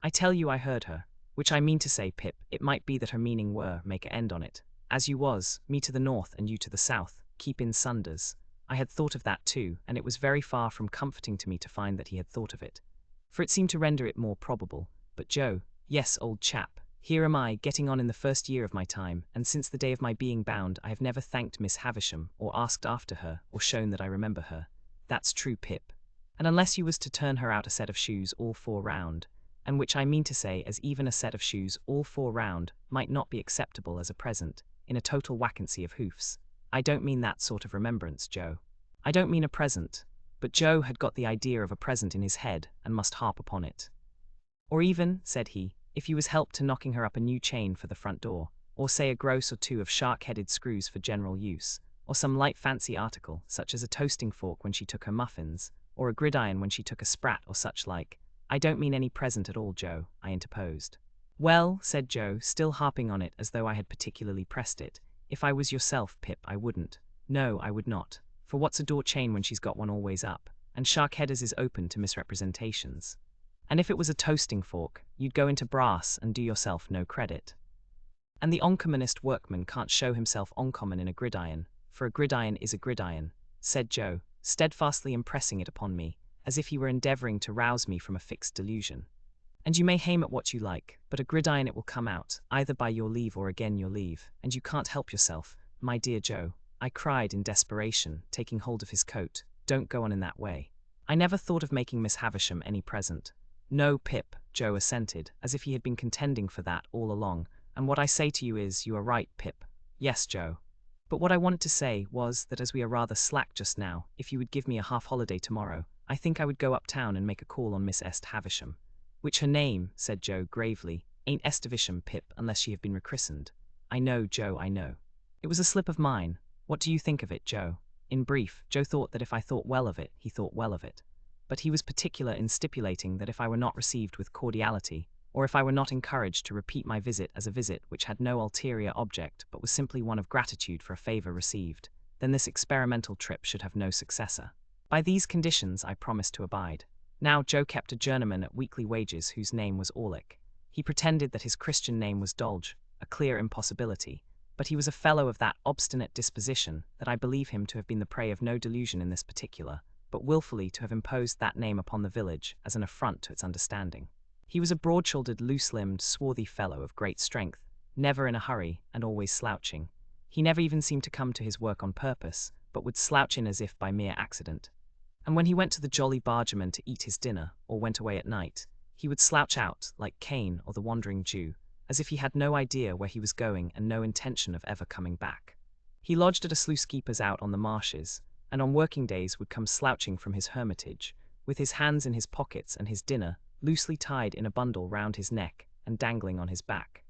I tell you I heard her, which I mean to say, Pip, it might be that her meaning were, make a end on it. As you was, me to the north and you to the south, keep in sunders. I had thought of that too, and it was very far from comforting to me to find that he had thought of it. For it seemed to render it more probable. But Joe, yes, old chap, here am I, getting on in the first year of my time, and since the day of my being bound I have never thanked Miss Havisham, or asked after her, or shown that I remember her. That's true, Pip. And unless you was to turn her out a set of shoes all four round, and which I mean to say as even a set of shoes all four round might not be acceptable as a present, in a total vacancy of hoofs. I don't mean that sort of remembrance, Joe. I don't mean a present. But Joe had got the idea of a present in his head, and must harp upon it. Or even, said he, if you was helped to knocking her up a new chain for the front door, or say a gross or two of shark-headed screws for general use, or some light fancy article, such as a toasting fork when she took her muffins, or a gridiron when she took a sprat or such like. I don't mean any present at all, Joe, I interposed. Well, said Joe, still harping on it as though I had particularly pressed it, if I was yourself, Pip, I wouldn't. No, I would not. For what's a door chain when she's got one always up, and shark-headers is open to misrepresentations. And if it was a toasting fork, you'd go into brass and do yourself no credit. And the uncommonest workman can't show himself uncommon in a gridiron, for a gridiron is a gridiron, said Joe, steadfastly impressing it upon me, as if he were endeavouring to rouse me from a fixed delusion. And you may aim at what you like, but a gridiron it will come out, either by your leave or again your leave, and you can't help yourself, my dear Joe. I cried in desperation, taking hold of his coat. Don't go on in that way. I never thought of making Miss Havisham any present. No, Pip, Joe assented, as if he had been contending for that all along, and what I say to you is, you are right, Pip. Yes, Joe. But what I wanted to say was that as we are rather slack just now, if you would give me a half-holiday tomorrow, I think I would go uptown and make a call on Miss Havisham. Which her name, said Joe gravely, ain't Havisham, Pip, unless she have been rechristened. I know, Joe, I know. It was a slip of mine. What do you think of it, Joe? In brief, Joe thought that if I thought well of it, he thought well of it. But he was particular in stipulating that if I were not received with cordiality, or if I were not encouraged to repeat my visit as a visit which had no ulterior object but was simply one of gratitude for a favor received, then this experimental trip should have no successor. By these conditions I promised to abide. Now Joe kept a journeyman at weekly wages whose name was Orlick. He pretended that his Christian name was Dolge, a clear impossibility, but he was a fellow of that obstinate disposition that I believe him to have been the prey of no delusion in this particular, but wilfully to have imposed that name upon the village as an affront to its understanding. He was a broad-shouldered, loose-limbed, swarthy fellow of great strength, never in a hurry and always slouching. He never even seemed to come to his work on purpose, but would slouch in as if by mere accident. And when he went to the Jolly Bargeman to eat his dinner, or went away at night, he would slouch out, like Cain or the Wandering Jew, as if he had no idea where he was going and no intention of ever coming back. He lodged at a sluice-keeper's out on the marshes, and on working days would come slouching from his hermitage, with his hands in his pockets and his dinner loosely tied in a bundle round his neck and dangling on his back.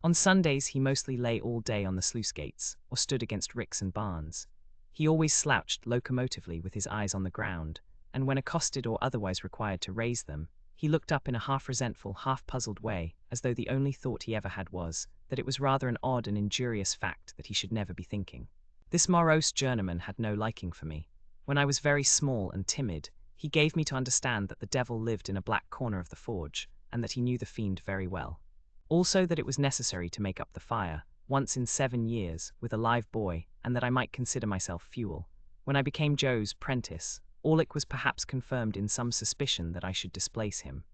On Sundays he mostly lay all day on the sluice gates, or stood against ricks and barns. He always slouched locomotively with his eyes on the ground, and when accosted or otherwise required to raise them, he looked up in a half-resentful, half-puzzled way, as though the only thought he ever had was that it was rather an odd and injurious fact that he should never be thinking. This morose journeyman had no liking for me. When I was very small and timid, he gave me to understand that the devil lived in a black corner of the forge, and that he knew the fiend very well. Also that it was necessary to make up the fire, once in 7 years, with a live boy, and that I might consider myself fuel. When I became Joe's prentice, Orlick was perhaps confirmed in some suspicion that I should displace him.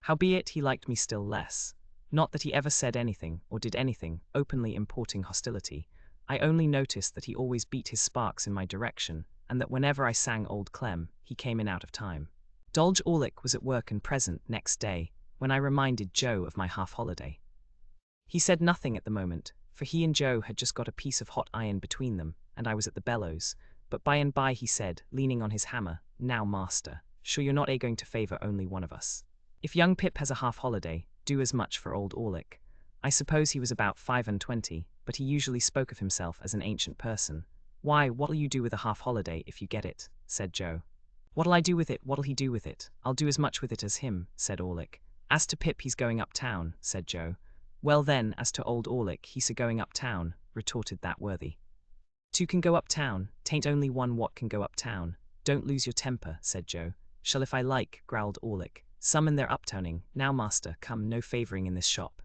Howbeit he liked me still less. Not that he ever said anything, or did anything, openly importing hostility. I only noticed that he always beat his sparks in my direction, and that whenever I sang Old Clem, he came in out of time. Dolge Orlick was at work and present next day, when I reminded Joe of my half-holiday. He said nothing at the moment, for he and Joe had just got a piece of hot iron between them, and I was at the bellows, but by and by he said, leaning on his hammer, "Now, master, sure you're not going to favour only one of us? If young Pip has a half-holiday, do as much for old Orlick." I suppose he was about 25, but he usually spoke of himself as an ancient person. "Why, what'll you do with a half-holiday if you get it?" said Joe. "What'll I do with it? What'll he do with it? I'll do as much with it as him," said Orlick. "As to Pip, he's going uptown," said Joe. "Well then, as to old Orlick, he's a-going uptown," retorted that worthy. "Two can go uptown, 'tain't only one what can go uptown. Don't lose your temper," said Joe. "Shall if I like," growled Orlick. "Some in their uptowning. Now, master, come, no favouring in this shop."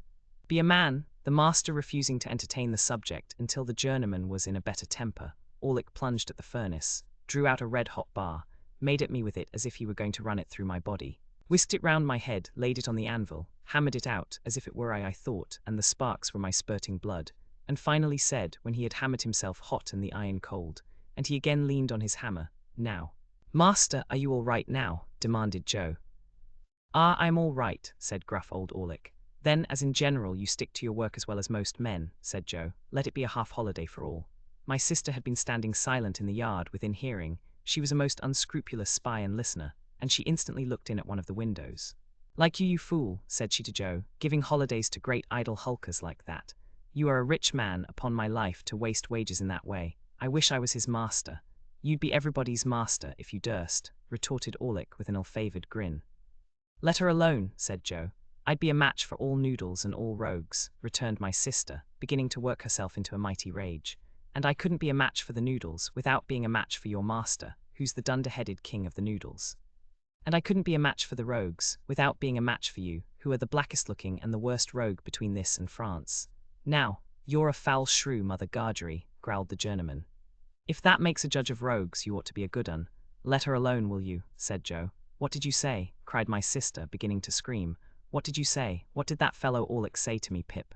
Be a man, the master refusing to entertain the subject until the journeyman was in a better temper. Orlick plunged at the furnace, drew out a red-hot bar, made at me with it as if he were going to run it through my body, whisked it round my head, laid it on the anvil, hammered it out as if it were I thought, and the sparks were my spurting blood, and finally said, when he had hammered himself hot and the iron cold, and he again leaned on his hammer, "Now, master, are you all right now?" demanded Joe. "Ah, I'm all right," said gruff old Orlick. "Then, as in general you stick to your work as well as most men," said Joe, "let it be a half-holiday for all." My sister had been standing silent in the yard within hearing. She was a most unscrupulous spy and listener, and she instantly looked in at one of the windows. "Like you, you fool," said she to Joe, "giving holidays to great idle hulkers like that. You are a rich man, upon my life, to waste wages in that way. I wish I was his master." "You'd be everybody's master if you durst," retorted Orlick with an ill-favoured grin. "Let her alone," said Joe. "I'd be a match for all noodles and all rogues," returned my sister, beginning to work herself into a mighty rage. "And I couldn't be a match for the noodles without being a match for your master, who's the dunder-headed king of the noodles. And I couldn't be a match for the rogues without being a match for you, who are the blackest-looking and the worst rogue between this and France." "Now, you're a foul shrew, Mother Gargery," growled the journeyman. "If that makes a judge of rogues, you ought to be a good un." "Let her alone, will you?" said Joe. "What did you say?" cried my sister, beginning to scream. "What did you say? What did that fellow Orlick say to me, Pip?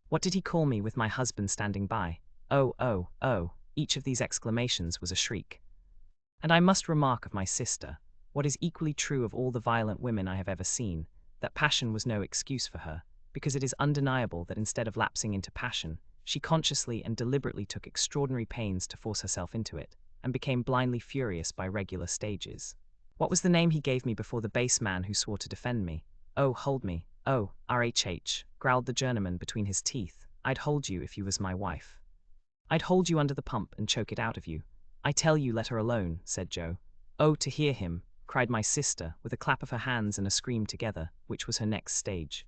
What did he call me with my husband standing by?" "Oh, oh, oh," each of these exclamations was a shriek. And I must remark of my sister, what is equally true of all the violent women I have ever seen, that passion was no excuse for her, because it is undeniable that instead of lapsing into passion, she consciously and deliberately took extraordinary pains to force herself into it, and became blindly furious by regular stages. What was the name he gave me before the base man who swore to defend me? Oh, hold me. Oh, RHH, growled the journeyman between his teeth. I'd hold you if you was my wife. I'd hold you under the pump and choke it out of you. I tell you, let her alone, said Joe. Oh, to hear him, cried my sister, with a clap of her hands and a scream together, which was her next stage.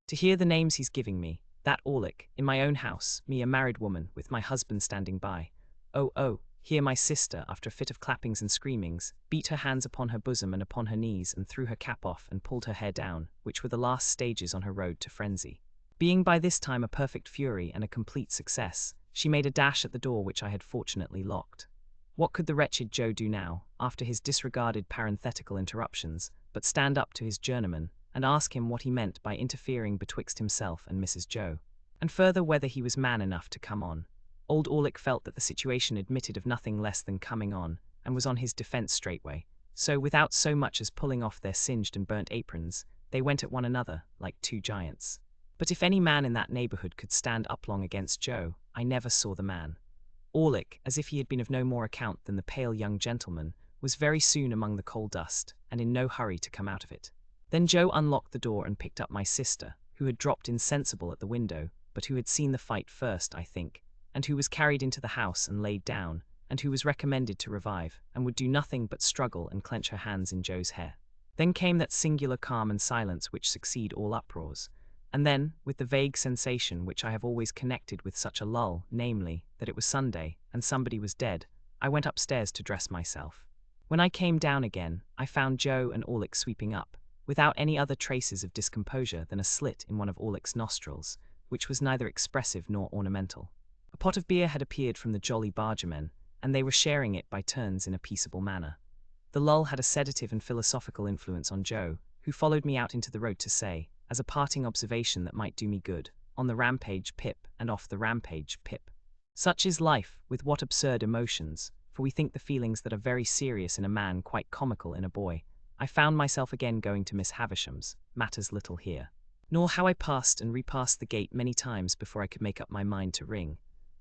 To hear the names he's giving me, that Orlick, in my own house, me a married woman, with my husband standing by. Oh, here my sister, after a fit of clappings and screamings, beat her hands upon her bosom and upon her knees and threw her cap off and pulled her hair down, which were the last stages on her road to frenzy. Being by this time a perfect fury and a complete success, she made a dash at the door which I had fortunately locked. What could the wretched Joe do now, after his disregarded parenthetical interruptions, but stand up to his journeyman, and ask him what he meant by interfering betwixt himself and Mrs. Joe, and further whether he was man enough to come on. Old Orlick felt that the situation admitted of nothing less than coming on, and was on his defence straightway, so without so much as pulling off their singed and burnt aprons, they went at one another like two giants. But if any man in that neighbourhood could stand up long against Joe, I never saw the man. Orlick, as if he had been of no more account than the pale young gentleman, was very soon among the coal dust, and in no hurry to come out of it. Then Joe unlocked the door and picked up my sister, who had dropped insensible at the window, but who had seen the fight first, I think, and who was carried into the house and laid down, and who was recommended to revive, and would do nothing but struggle and clench her hands in Joe's hair. Then came that singular calm and silence which succeed all uproars, and then, with the vague sensation which I have always connected with such a lull, namely, that it was Sunday, and somebody was dead, I went upstairs to dress myself. When I came down again, I found Joe and Orlick sweeping up, without any other traces of discomposure than a slit in one of Orlick's nostrils, which was neither expressive nor ornamental. A pot of beer had appeared from the jolly bargemen, and they were sharing it by turns in a peaceable manner. The lull had a sedative and philosophical influence on Joe, who followed me out into the road to say, as a parting observation that might do me good, on the rampage Pip, and off the rampage Pip. Such is life, with what absurd emotions, for we think the feelings that are very serious in a man quite comical in a boy. I found myself again going to Miss Havisham's, matters little here. Nor how I passed and repassed the gate many times before I could make up my mind to ring.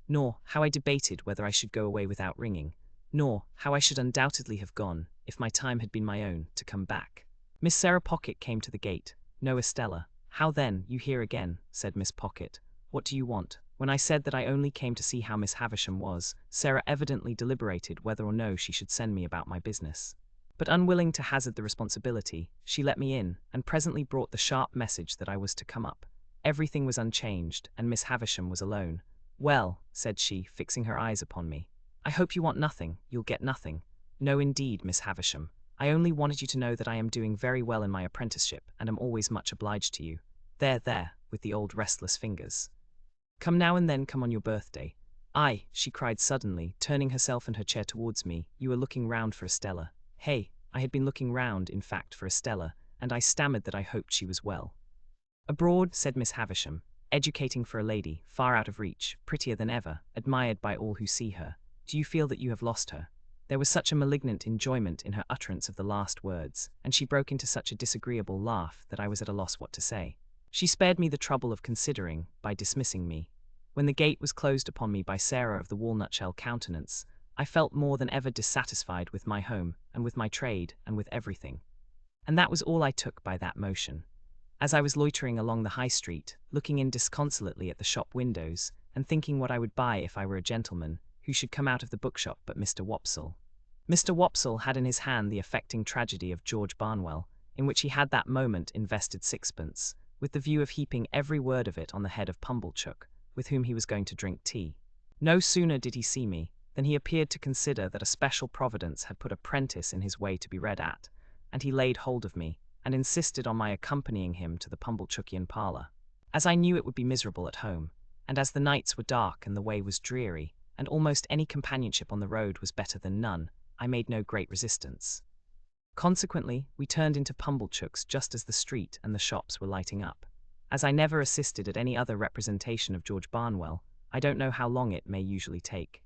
Nor how I debated whether I should go away without ringing. Nor how I should undoubtedly have gone, if my time had been my own, to come back. Miss Sarah Pocket came to the gate. No, Estella. How then, you here again, said Miss Pocket. What do you want? When I said that I only came to see how Miss Havisham was, Sarah evidently deliberated whether or no she should send me about my business. But unwilling to hazard the responsibility, she let me in, and presently brought the sharp message that I was to come up. Everything was unchanged, and Miss Havisham was alone. Well, said she, fixing her eyes upon me, I hope you want nothing, you'll get nothing. No indeed, Miss Havisham. I only wanted you to know that I am doing very well in my apprenticeship, and am always much obliged to you. There, with the old restless fingers. Come now and then come on your birthday. Aye, she cried suddenly, turning herself and her chair towards me, you are looking round for Estella. Hey, I had been looking round, in fact, for Estella, and I stammered that I hoped she was well. Abroad, said Miss Havisham, educating for a lady, far out of reach, prettier than ever, admired by all who see her. Do you feel that you have lost her? There was such a malignant enjoyment in her utterance of the last words, and she broke into such a disagreeable laugh that I was at a loss what to say. She spared me the trouble of considering, by dismissing me. When the gate was closed upon me by Sarah of the walnut-shell countenance, I felt more than ever dissatisfied with my home, and with my trade, and with everything. And that was all I took by that motion. As I was loitering along the high street, looking in disconsolately at the shop windows, and thinking what I would buy if I were a gentleman, who should come out of the bookshop but Mr. Wopsle. Mr. Wopsle had in his hand the affecting tragedy of George Barnwell, in which he had that moment invested sixpence, with the view of heaping every word of it on the head of Pumblechook, with whom he was going to drink tea. No sooner did he see me, than he appeared to consider that a special providence had put a prentice in his way to be read at, and he laid hold of me, and insisted on my accompanying him to the Pumblechookian parlour. As I knew it would be miserable at home, and as the nights were dark and the way was dreary, and almost any companionship on the road was better than none, I made no great resistance. Consequently, we turned into Pumblechook's just as the street and the shops were lighting up. As I never assisted at any other representation of George Barnwell, I don't know how long it may usually take.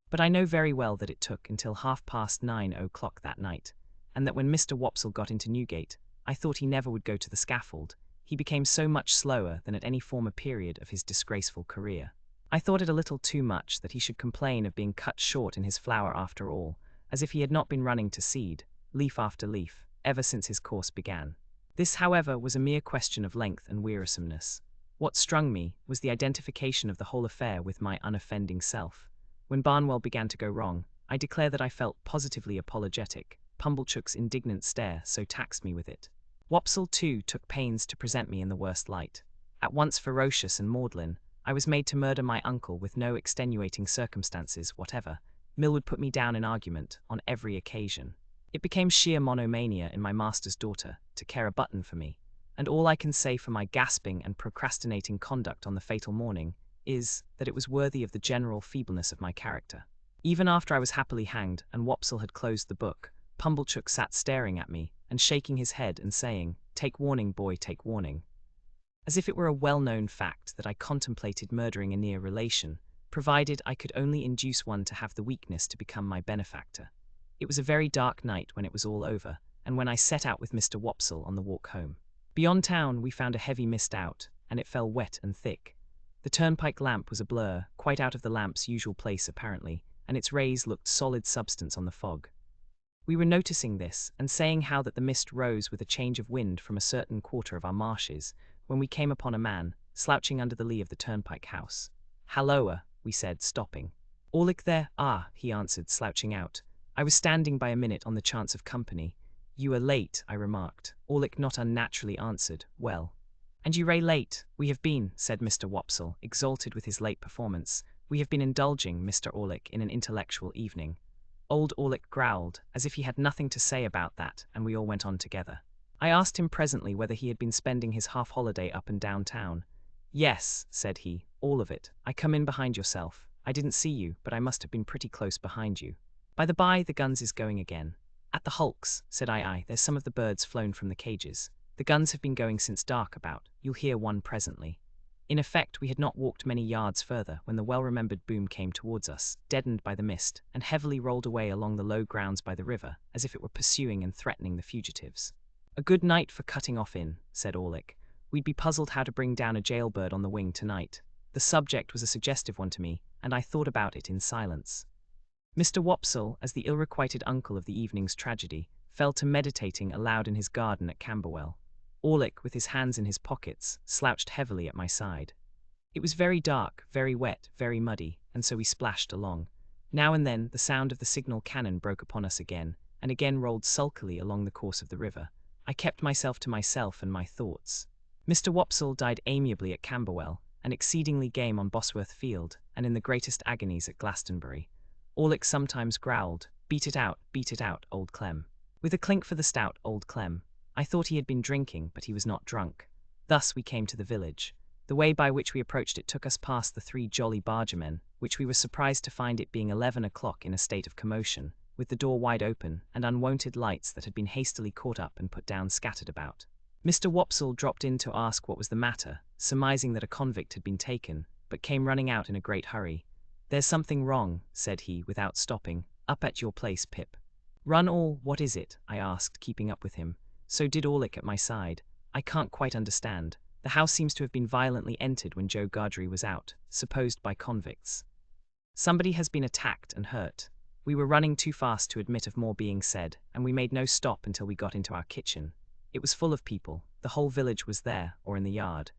But I know very well that it took until 9:30 that night, and that when Mr. Wopsle got into Newgate, I thought he never would go to the scaffold, he became so much slower than at any former period of his disgraceful career. I I thought it a little too much that he should complain of being cut short in his flower after all, as if he had not been running to seed, leaf after leaf, ever since his course began. This, however, was a mere question of length and wearisomeness. What strung me was the identification of the whole affair with my unoffending self. When Barnwell began to go wrong, I declare that I felt positively apologetic. Pumblechook's indignant stare so taxed me with it. Wopsle, too, took pains to present me in the worst light. At once ferocious and maudlin, I was made to murder my uncle with no extenuating circumstances whatever. Mill would put me down in argument on every occasion. It became sheer monomania in my master's daughter to care a button for me, and all I can say for my gasping and procrastinating conduct on the fatal morning is that it was worthy of the general feebleness of my character. Even after I was happily hanged and Wopsle had closed the book, Pumblechook sat staring at me and shaking his head and saying, "Take warning, boy, take warning," as if it were a well-known fact that I contemplated murdering a near relation, provided I could only induce one to have the weakness to become my benefactor. It was a very dark night when it was all over, and when I set out with Mr. Wopsle on the walk home. Beyond town we found a heavy mist out, and it fell wet and thick. The turnpike lamp was a blur, quite out of the lamp's usual place apparently, and its rays looked solid substance on the fog. We were noticing this, and saying how that the mist rose with a change of wind from a certain quarter of our marshes, when we came upon a man, slouching under the lee of the turnpike house. "Halloa," we said, stopping. "Orlick there?" "Ah," he answered, slouching out. "I was standing by a minute on the chance of company." "You are late," I remarked. Orlick not unnaturally answered, "Well." "And you ray late?" "We have been," said Mr. Wopsle, exalted with his late performance. "We have been indulging, Mr. Orlick, in an intellectual evening." Old Orlick growled, as if he had nothing to say about that, and we all went on together. I asked him presently whether he had been spending his half-holiday up and down town. "Yes," said he, "all of it. I come in behind yourself. I didn't see you, but I must have been pretty close behind you. By the by, the guns is going again." "At the hulks," said I. "There's some of the birds flown from the cages. The guns have been going since dark about. You'll hear one presently." In effect, we had not walked many yards further when the well-remembered boom came towards us, deadened by the mist, and heavily rolled away along the low grounds by the river, as if it were pursuing and threatening the fugitives. "A good night for cutting off in," said Orlick. "We'd be puzzled how to bring down a jailbird on the wing tonight." The subject was a suggestive one to me, and I thought about it in silence. Mr. Wopsle, as the ill-requited uncle of the evening's tragedy, fell to meditating aloud in his garden at Camberwell. Orlick, with his hands in his pockets, slouched heavily at my side. It was very dark, very wet, very muddy, and so we splashed along. Now and then the sound of the signal cannon broke upon us again, and again rolled sulkily along the course of the river. I kept myself to myself and my thoughts. Mr. Wopsle died amiably at Camberwell, and exceedingly game on Bosworth Field, and in the greatest agonies at Glastonbury. Orlick sometimes growled, beat it out, old Clem." With a clink for the stout old Clem. I thought he had been drinking, but he was not drunk. Thus we came to the village. The way by which we approached it took us past the 3 jolly bargermen, which we were surprised to find it being 11 o'clock in a state of commotion, with the door wide open, and unwonted lights that had been hastily caught up and put down scattered about. Mr. Wopsle dropped in to ask what was the matter, surmising that a convict had been taken, but came running out in a great hurry. "There's something wrong," said he, without stopping, "up at your place, Pip." "Run all, what is it?" I asked, keeping up with him. So did Orlick at my side. "I can't quite understand. The house seems to have been violently entered when Joe Gargery was out, supposed by convicts. Somebody has been attacked and hurt." We were running too fast to admit of more being said, and we made no stop until we got into our kitchen. It was full of people. The whole village was there, or in the yard.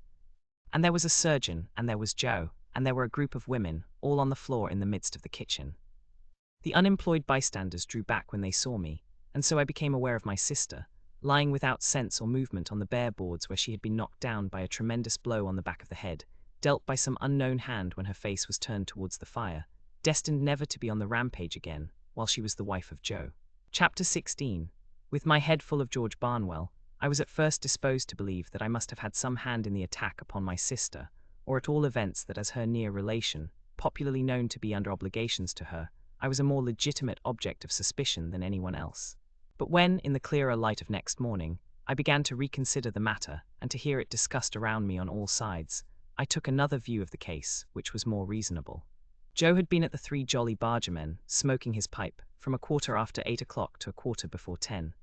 And there was a surgeon, and there was Joe, and there were a group of women, all on the floor in the midst of the kitchen. The unemployed bystanders drew back when they saw me, and so I became aware of my sister, lying without sense or movement on the bare boards where she had been knocked down by a tremendous blow on the back of the head, dealt by some unknown hand when her face was turned towards the fire, destined never to be on the rampage again, while she was the wife of Joe. Chapter 16. With my head full of George Barnwell, I was at first disposed to believe that I must have had some hand in the attack upon my sister, or at all events that as her near relation, popularly known to be under obligations to her, I was a more legitimate object of suspicion than anyone else. But when, in the clearer light of next morning, I began to reconsider the matter and to hear it discussed around me on all sides, I took another view of the case, which was more reasonable. Joe had been at the 3 jolly bargermen, smoking his pipe, from 8:15 to 10:15.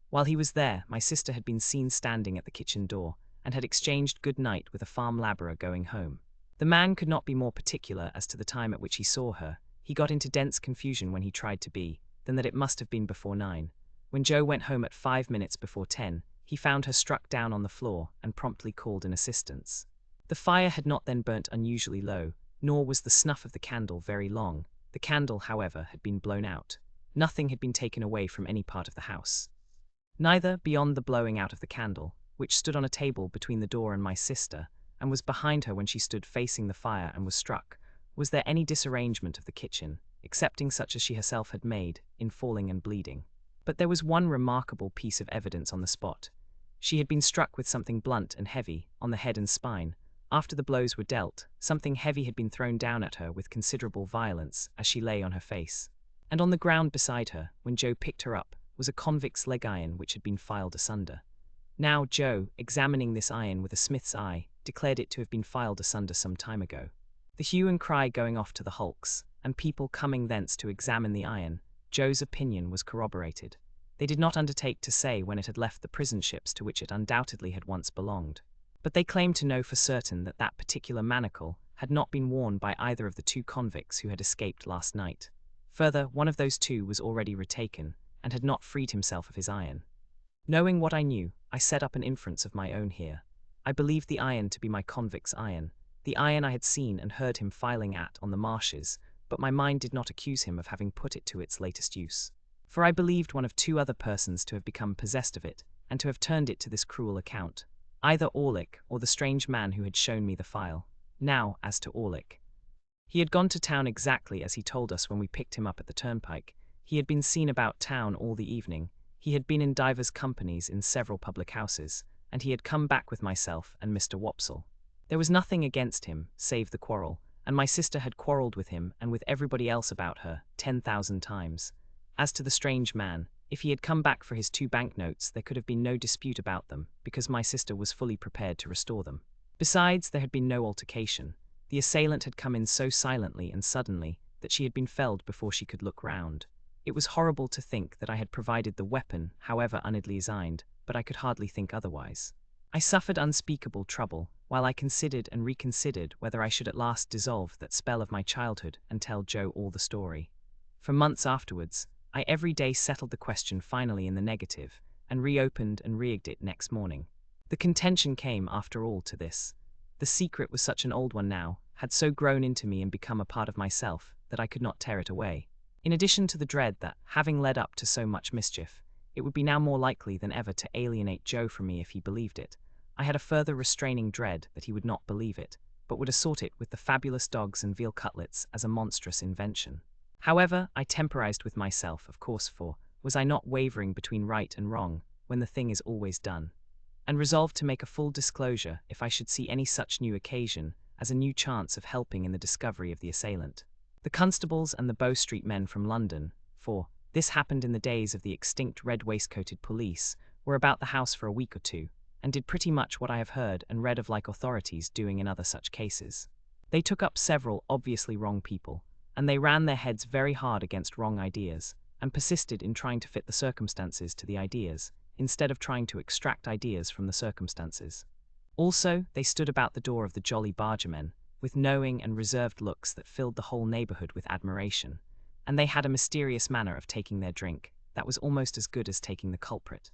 While he was there, my sister had been seen standing at the kitchen door, and had exchanged good night with a farm labourer going home. The man could not be more particular as to the time at which he saw her. He got into dense confusion when he tried to be, than that it must have been before 9. When Joe went home at 5 minutes before 10, he found her struck down on the floor and promptly called in assistance. The fire had not then burnt unusually low, nor was the snuff of the candle very long. The candle, however, had been blown out. Nothing had been taken away from any part of the house. Neither, beyond the blowing out of the candle, which stood on a table between the door and my sister, and was behind her when she stood facing the fire and was struck, was there any disarrangement of the kitchen, excepting such as she herself had made, in falling and bleeding. But there was one remarkable piece of evidence on the spot. She had been struck with something blunt and heavy, on the head and spine. After the blows were dealt, something heavy had been thrown down at her with considerable violence, as she lay on her face. And on the ground beside her, when Joe picked her up, was a convict's leg iron which had been filed asunder. Now Joe, examining this iron with a smith's eye, declared it to have been filed asunder some time ago. The hue and cry going off to the hulks, and people coming thence to examine the iron, Joe's opinion was corroborated. They did not undertake to say when it had left the prison ships to which it undoubtedly had once belonged. But they claimed to know for certain that that particular manacle had not been worn by either of the 2 convicts who had escaped last night. Further, one of those 2 was already retaken, and had not freed himself of his iron. Knowing what I knew, I set up an inference of my own here. I believed the iron to be my convict's iron, the iron I had seen and heard him filing at on the marshes, but my mind did not accuse him of having put it to its latest use. For I believed one of 2 other persons to have become possessed of it, and to have turned it to this cruel account, either Orlick or the strange man who had shown me the file. Now, as to Orlick. He had gone to town exactly as he told us when we picked him up at the turnpike. He had been seen about town all the evening. He had been in divers companies in several public houses, and he had come back with myself and Mr. Wopsle. There was nothing against him, save the quarrel, and my sister had quarrelled with him and with everybody else about her 10,000 times. As to the strange man, if he had come back for his 2 banknotes, there could have been no dispute about them, because my sister was fully prepared to restore them. Besides, there had been no altercation. The assailant had come in so silently and suddenly that she had been felled before she could look round. It was horrible to think that I had provided the weapon, however unadesigned, but I could hardly think otherwise. I suffered unspeakable trouble, while I considered and reconsidered whether I should at last dissolve that spell of my childhood and tell Joe all the story. For months afterwards, I every day settled the question finally in the negative, and reopened and re-egged it next morning. The contention came, after all, to this. The secret was such an old one now, had so grown into me and become a part of myself, that I could not tear it away. In addition to the dread that, having led up to so much mischief, it would be now more likely than ever to alienate Joe from me if he believed it, I had a further restraining dread that he would not believe it, but would assort it with the fabulous dogs and veal cutlets as a monstrous invention. However, I temporized with myself, of course, for was I not wavering between right and wrong, when the thing is always done, and resolved to make a full disclosure if I should see any such new occasion as a new chance of helping in the discovery of the assailant. The constables and the Bow Street men from London, for this happened in the days of the extinct red-waistcoated police, were about the house for a week or 2, and did pretty much what I have heard and read of like authorities doing in other such cases. They took up several obviously wrong people, and they ran their heads very hard against wrong ideas, and persisted in trying to fit the circumstances to the ideas, instead of trying to extract ideas from the circumstances. Also, they stood about the door of the Jolly Bargermen, with knowing and reserved looks that filled the whole neighbourhood with admiration, and they had a mysterious manner of taking their drink that was almost as good as taking the culprit.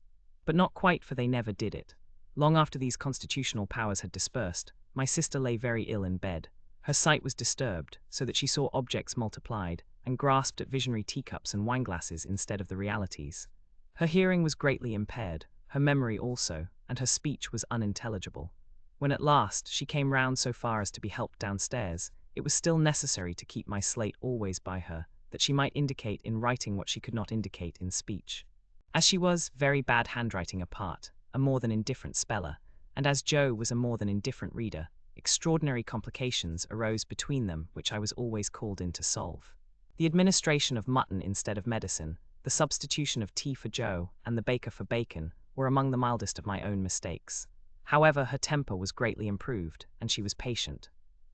But not quite, for they never did it. Long after these constitutional powers had dispersed, my sister lay very ill in bed. Her sight was disturbed, so that she saw objects multiplied, and grasped at visionary teacups and wineglasses instead of the realities. Her hearing was greatly impaired, her memory also, and her speech was unintelligible. When at last she came round so far as to be helped downstairs, it was still necessary to keep my slate always by her, that she might indicate in writing what she could not indicate in speech. As she was very bad handwriting apart, a more than indifferent speller, and as Joe was a more than indifferent reader, extraordinary complications arose between them which I was always called in to solve. The administration of mutton instead of medicine, the substitution of tea for Joe, and the baker for bacon, were among the mildest of my own mistakes. However, her temper was greatly improved, and she was patient.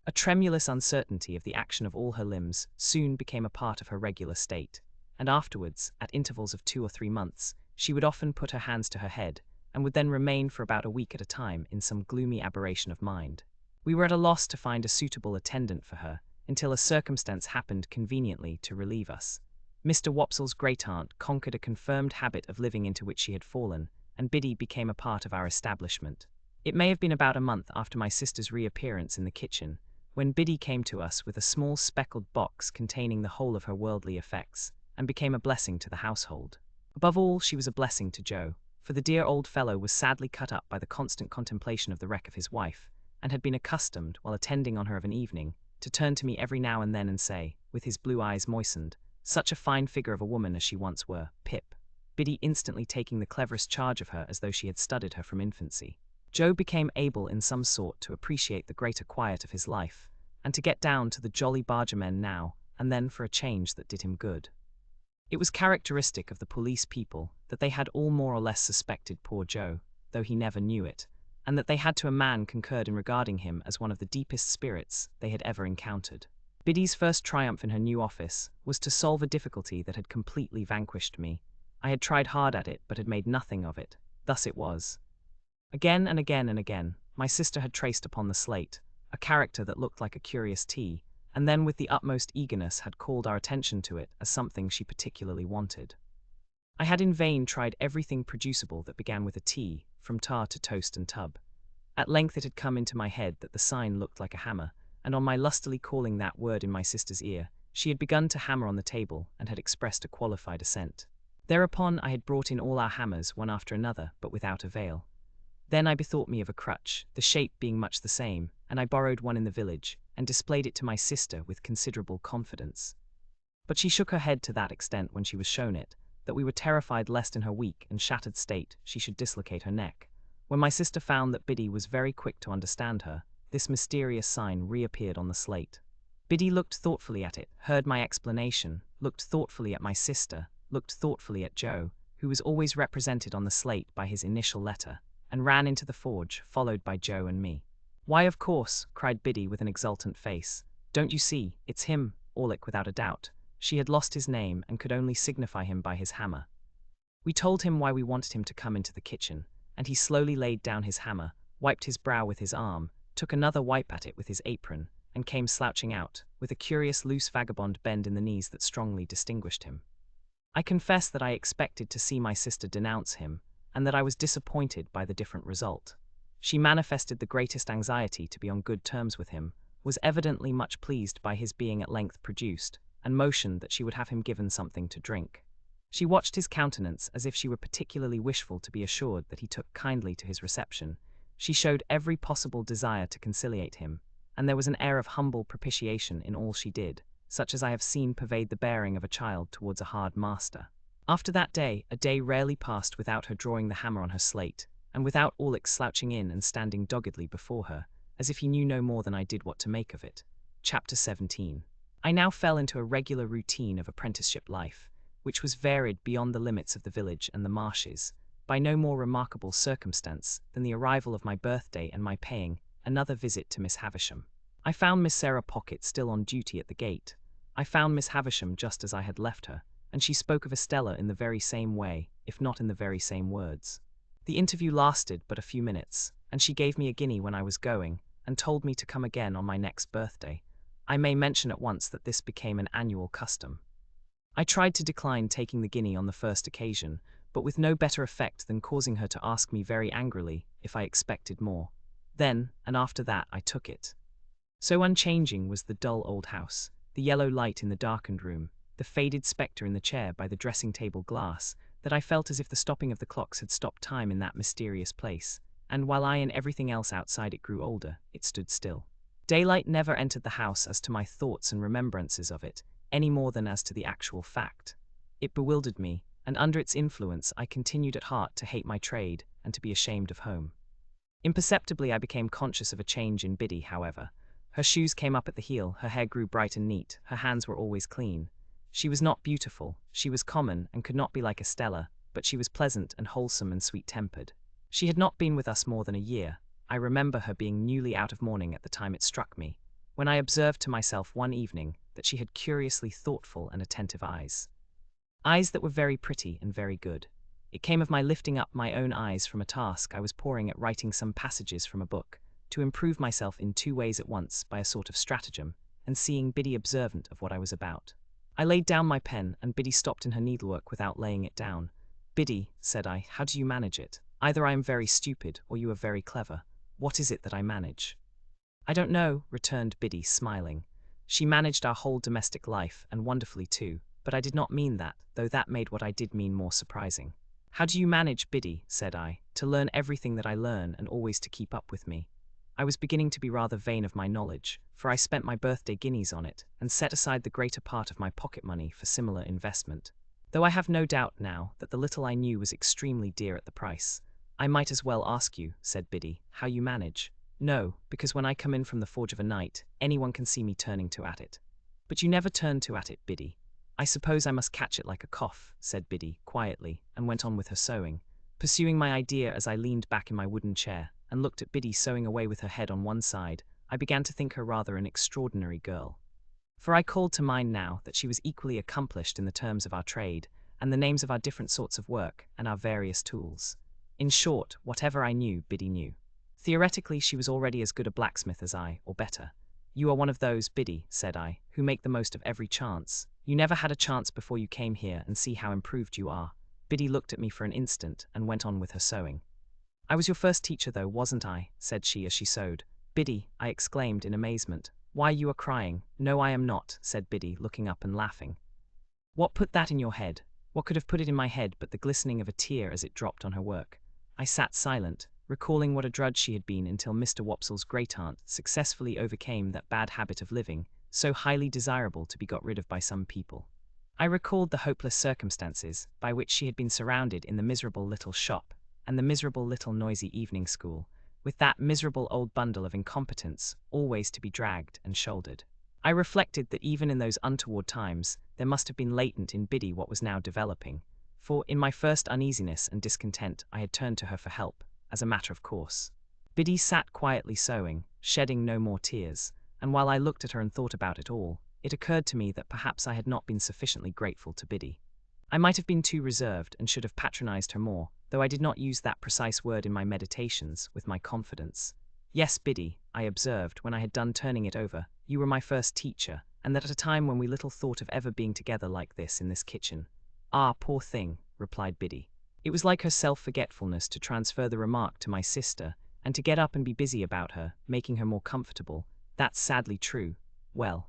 A tremulous uncertainty of the action of all her limbs soon became a part of her regular state, and afterwards, at intervals of 2 or 3 months, she would often put her hands to her head, and would then remain for about a week at a time in some gloomy aberration of mind. We were at a loss to find a suitable attendant for her, until a circumstance happened conveniently to relieve us. Mr. Wopsle's great-aunt conquered a confirmed habit of living into which she had fallen, and Biddy became a part of our establishment. It may have been about a month after my sister's reappearance in the kitchen, when Biddy came to us with a small speckled box containing the whole of her worldly effects, and became a blessing to the household. Above all, she was a blessing to Joe, for the dear old fellow was sadly cut up by the constant contemplation of the wreck of his wife, and had been accustomed, while attending on her of an evening, to turn to me every now and then and say, with his blue eyes moistened, "Such a fine figure of a woman as she once were, Pip," Biddy instantly taking the cleverest charge of her as though she had studied her from infancy. Joe became able in some sort to appreciate the greater quiet of his life, and to get down to the jolly bargermen now and then for a change that did him good. It was characteristic of the police people that they had all more or less suspected poor Joe, though he never knew it, and that they had to a man concurred in regarding him as one of the deepest spirits they had ever encountered. Biddy's first triumph in her new office was to solve a difficulty that had completely vanquished me. I had tried hard at it, but had made nothing of it. Thus it was. Again and again and again, my sister had traced upon the slate a character that looked like a curious T, and then with the utmost eagerness had called our attention to it as something she particularly wanted. I had in vain tried everything producible that began with a T, from tar to toast and tub. At length it had come into my head that the sign looked like a hammer, and on my lustily calling that word in my sister's ear, she had begun to hammer on the table and had expressed a qualified assent. Thereupon I had brought in all our hammers one after another, but without avail. Then I bethought me of a crutch, the shape being much the same, and I borrowed one in the village, and displayed it to my sister with considerable confidence. But she shook her head to that extent when she was shown it, that we were terrified lest in her weak and shattered state she should dislocate her neck. When my sister found that Biddy was very quick to understand her, this mysterious sign reappeared on the slate. Biddy looked thoughtfully at it, heard my explanation, looked thoughtfully at my sister, looked thoughtfully at Joe, who was always represented on the slate by his initial letter, and ran into the forge, followed by Joe and me. "Why, of course," cried Biddy with an exultant face. "Don't you see, it's him, Orlick without a doubt." She had lost his name and could only signify him by his hammer. We told him why we wanted him to come into the kitchen, and he slowly laid down his hammer, wiped his brow with his arm, took another wipe at it with his apron, and came slouching out, with a curious loose vagabond bend in the knees that strongly distinguished him. I confess that I expected to see my sister denounce him, and that I was disappointed by the different result. She manifested the greatest anxiety to be on good terms with him, was evidently much pleased by his being at length produced, and motioned that she would have him given something to drink. She watched his countenance as if she were particularly wishful to be assured that he took kindly to his reception. She showed every possible desire to conciliate him, and there was an air of humble propitiation in all she did, such as I have seen pervade the bearing of a child towards a hard master. After that day, a day rarely passed without her drawing the hammer on her slate, and without Orlick slouching in and standing doggedly before her, as if he knew no more than I did what to make of it. Chapter 17. I now fell into a regular routine of apprenticeship life, which was varied beyond the limits of the village and the marshes, by no more remarkable circumstance than the arrival of my birthday and my paying another visit to Miss Havisham. I found Miss Sarah Pocket still on duty at the gate. I found Miss Havisham just as I had left her, and she spoke of Estella in the very same way, if not in the very same words. The interview lasted but a few minutes, and she gave me a guinea when I was going, and told me to come again on my next birthday. I may mention at once that this became an annual custom. I tried to decline taking the guinea on the first occasion, but with no better effect than causing her to ask me very angrily if I expected more. Then, and after that, I took it. So unchanging was the dull old house, the yellow light in the darkened room, the faded spectre in the chair by the dressing-table glass, that I felt as if the stopping of the clocks had stopped time in that mysterious place, and while I and everything else outside it grew older, it stood still. Daylight never entered the house as to my thoughts and remembrances of it, any more than as to the actual fact. It bewildered me, and under its influence I continued at heart to hate my trade and to be ashamed of home. Imperceptibly I became conscious of a change in Biddy, however. Her shoes came up at the heel, her hair grew bright and neat, her hands were always clean. She was not beautiful, she was common and could not be like Estella, but she was pleasant and wholesome and sweet-tempered. She had not been with us more than a year. I remember her being newly out of mourning at the time it struck me, when I observed to myself one evening that she had curiously thoughtful and attentive eyes. Eyes that were very pretty and very good. It came of my lifting up my own eyes from a task I was poring at, writing some passages from a book, to improve myself in 2 ways at once by a sort of stratagem, and seeing Biddy observant of what I was about. I laid down my pen, and Biddy stopped in her needlework without laying it down. Biddy, said I, how do you manage it? Either I am very stupid, or you are very clever. What is it that I manage? I don't know, returned Biddy, smiling. She managed our whole domestic life, and wonderfully too, but I did not mean that, though that made what I did mean more surprising. How do you manage, Biddy, said I, to learn everything that I learn and always to keep up with me? I was beginning to be rather vain of my knowledge, for I spent my birthday guineas on it, and set aside the greater part of my pocket money for similar investment. Though I have no doubt now that the little I knew was extremely dear at the price. I might as well ask you, said Biddy, how you manage. No, because when I come in from the forge of a night, anyone can see me turning to at it. But you never turn to at it, Biddy. I suppose I must catch it like a cough, said Biddy, quietly, and went on with her sewing, pursuing my idea as I leaned back in my wooden chair, and looked at Biddy sewing away with her head on one side. I began to think her rather an extraordinary girl. For I called to mind now that she was equally accomplished in the terms of our trade, and the names of our different sorts of work, and our various tools. In short, whatever I knew, Biddy knew. Theoretically, she was already as good a blacksmith as I, or better. You are one of those, Biddy, said I, who make the most of every chance. You never had a chance before you came here, and see how improved you are. Biddy looked at me for an instant, and went on with her sewing. I was your first teacher, though, wasn't I? Said she as she sewed. Biddy, I exclaimed in amazement. Why, you are crying. No, I am not, said Biddy, looking up and laughing. What put that in your head? What could have put it in my head but the glistening of a tear as it dropped on her work? I sat silent, recalling what a drudge she had been until Mr. Wopsle's great-aunt successfully overcame that bad habit of living, so highly desirable to be got rid of by some people. I recalled the hopeless circumstances by which she had been surrounded in the miserable little shop, and the miserable little noisy evening school, with that miserable old bundle of incompetence always to be dragged and shouldered. I reflected that even in those untoward times there must have been latent in Biddy what was now developing, for in my first uneasiness and discontent I had turned to her for help, as a matter of course. Biddy sat quietly sewing, shedding no more tears, and while I looked at her and thought about it all, it occurred to me that perhaps I had not been sufficiently grateful to Biddy. I might have been too reserved and should have patronized her more, though I did not use that precise word in my meditations with my confidence. Yes, Biddy, I observed when I had done turning it over, you were my first teacher, and that at a time when we little thought of ever being together like this in this kitchen. Ah, poor thing, replied Biddy. It was like her self-forgetfulness to transfer the remark to my sister, and to get up and be busy about her, making her more comfortable. That's sadly true. Well,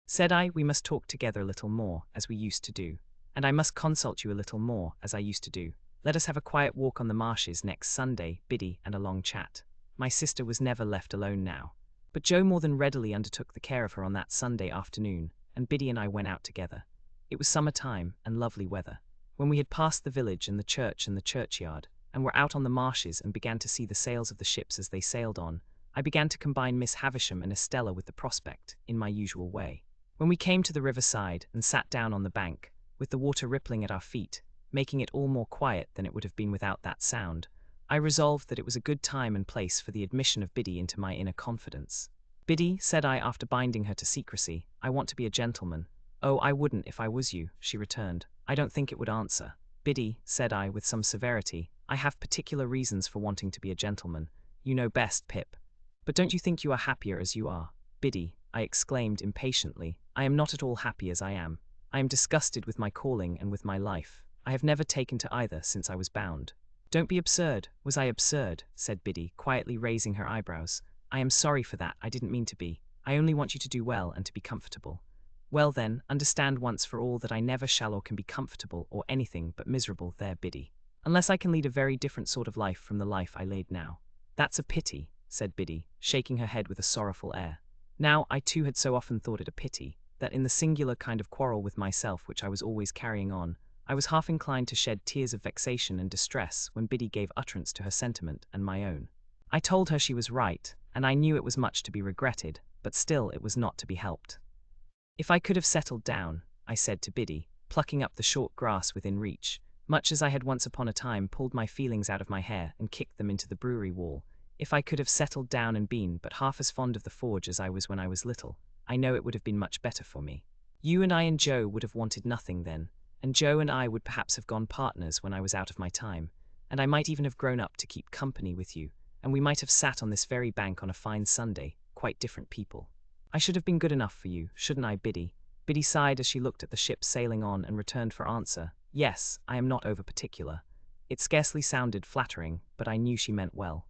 said I, we must talk together a little more, as we used to do, and I must consult you a little more, as I used to do. Let us have a quiet walk on the marshes next Sunday, Biddy, and a long chat. My sister was never left alone now, but Joe more than readily undertook the care of her on that Sunday afternoon, and Biddy and I went out together. It was summer time, and lovely weather. When we had passed the village and the church and the churchyard, and were out on the marshes and began to see the sails of the ships as they sailed on, I began to combine Miss Havisham and Estella with the prospect, in my usual way. When we came to the riverside and sat down on the bank, with the water rippling at our feet, making it all more quiet than it would have been without that sound, I resolved that it was a good time and place for the admission of Biddy into my inner confidence. Biddy, said I after binding her to secrecy, I want to be a gentleman. Oh, I wouldn't if I was you, she returned. I don't think it would answer. Biddy, said I with some severity, I have particular reasons for wanting to be a gentleman. You know best, Pip. But don't you think you are happier as you are? Biddy, I exclaimed impatiently, I am not at all happy as I am. I am disgusted with my calling and with my life. I have never taken to either since I was bound. Don't be absurd. Was I absurd? Said Biddy, quietly raising her eyebrows. I am sorry for that. I didn't mean to be. I only want you to do well and to be comfortable. Well then, understand once for all that I never shall or can be comfortable or anything but miserable there, Biddy. Unless I can lead a very different sort of life from the life I lead now. That's a pity, said Biddy, shaking her head with a sorrowful air. Now, I too had so often thought it a pity, that in the singular kind of quarrel with myself which I was always carrying on, I was half inclined to shed tears of vexation and distress when Biddy gave utterance to her sentiment and my own. I told her she was right, and I knew it was much to be regretted, but still it was not to be helped. If I could have settled down, I said to Biddy, plucking up the short grass within reach, much as I had once upon a time pulled my feelings out of my hair and kicked them into the brewery wall, if I could have settled down and been but half as fond of the forge as I was when I was little, I know it would have been much better for me. You and I and Joe would have wanted nothing then, and Joe and I would perhaps have gone partners when I was out of my time, and I might even have grown up to keep company with you, and we might have sat on this very bank on a fine Sunday, quite different people. I should have been good enough for you, shouldn't I, Biddy? Biddy sighed as she looked at the ships sailing on and returned for answer. Yes, I am not over particular. It scarcely sounded flattering, but I knew she meant well.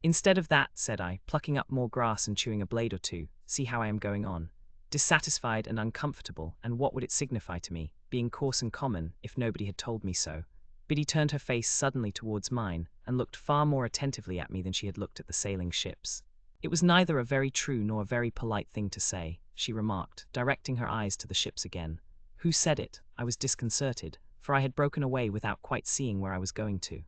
Instead of that, said I, plucking up more grass and chewing a blade or two, see how I am going on. Dissatisfied and uncomfortable, and what would it signify to me, being coarse and common, if nobody had told me so? Biddy turned her face suddenly towards mine, and looked far more attentively at me than she had looked at the sailing ships. It was neither a very true nor a very polite thing to say, she remarked, directing her eyes to the ships again. Who said it? I was disconcerted, for I had broken away without quite seeing where I was going to.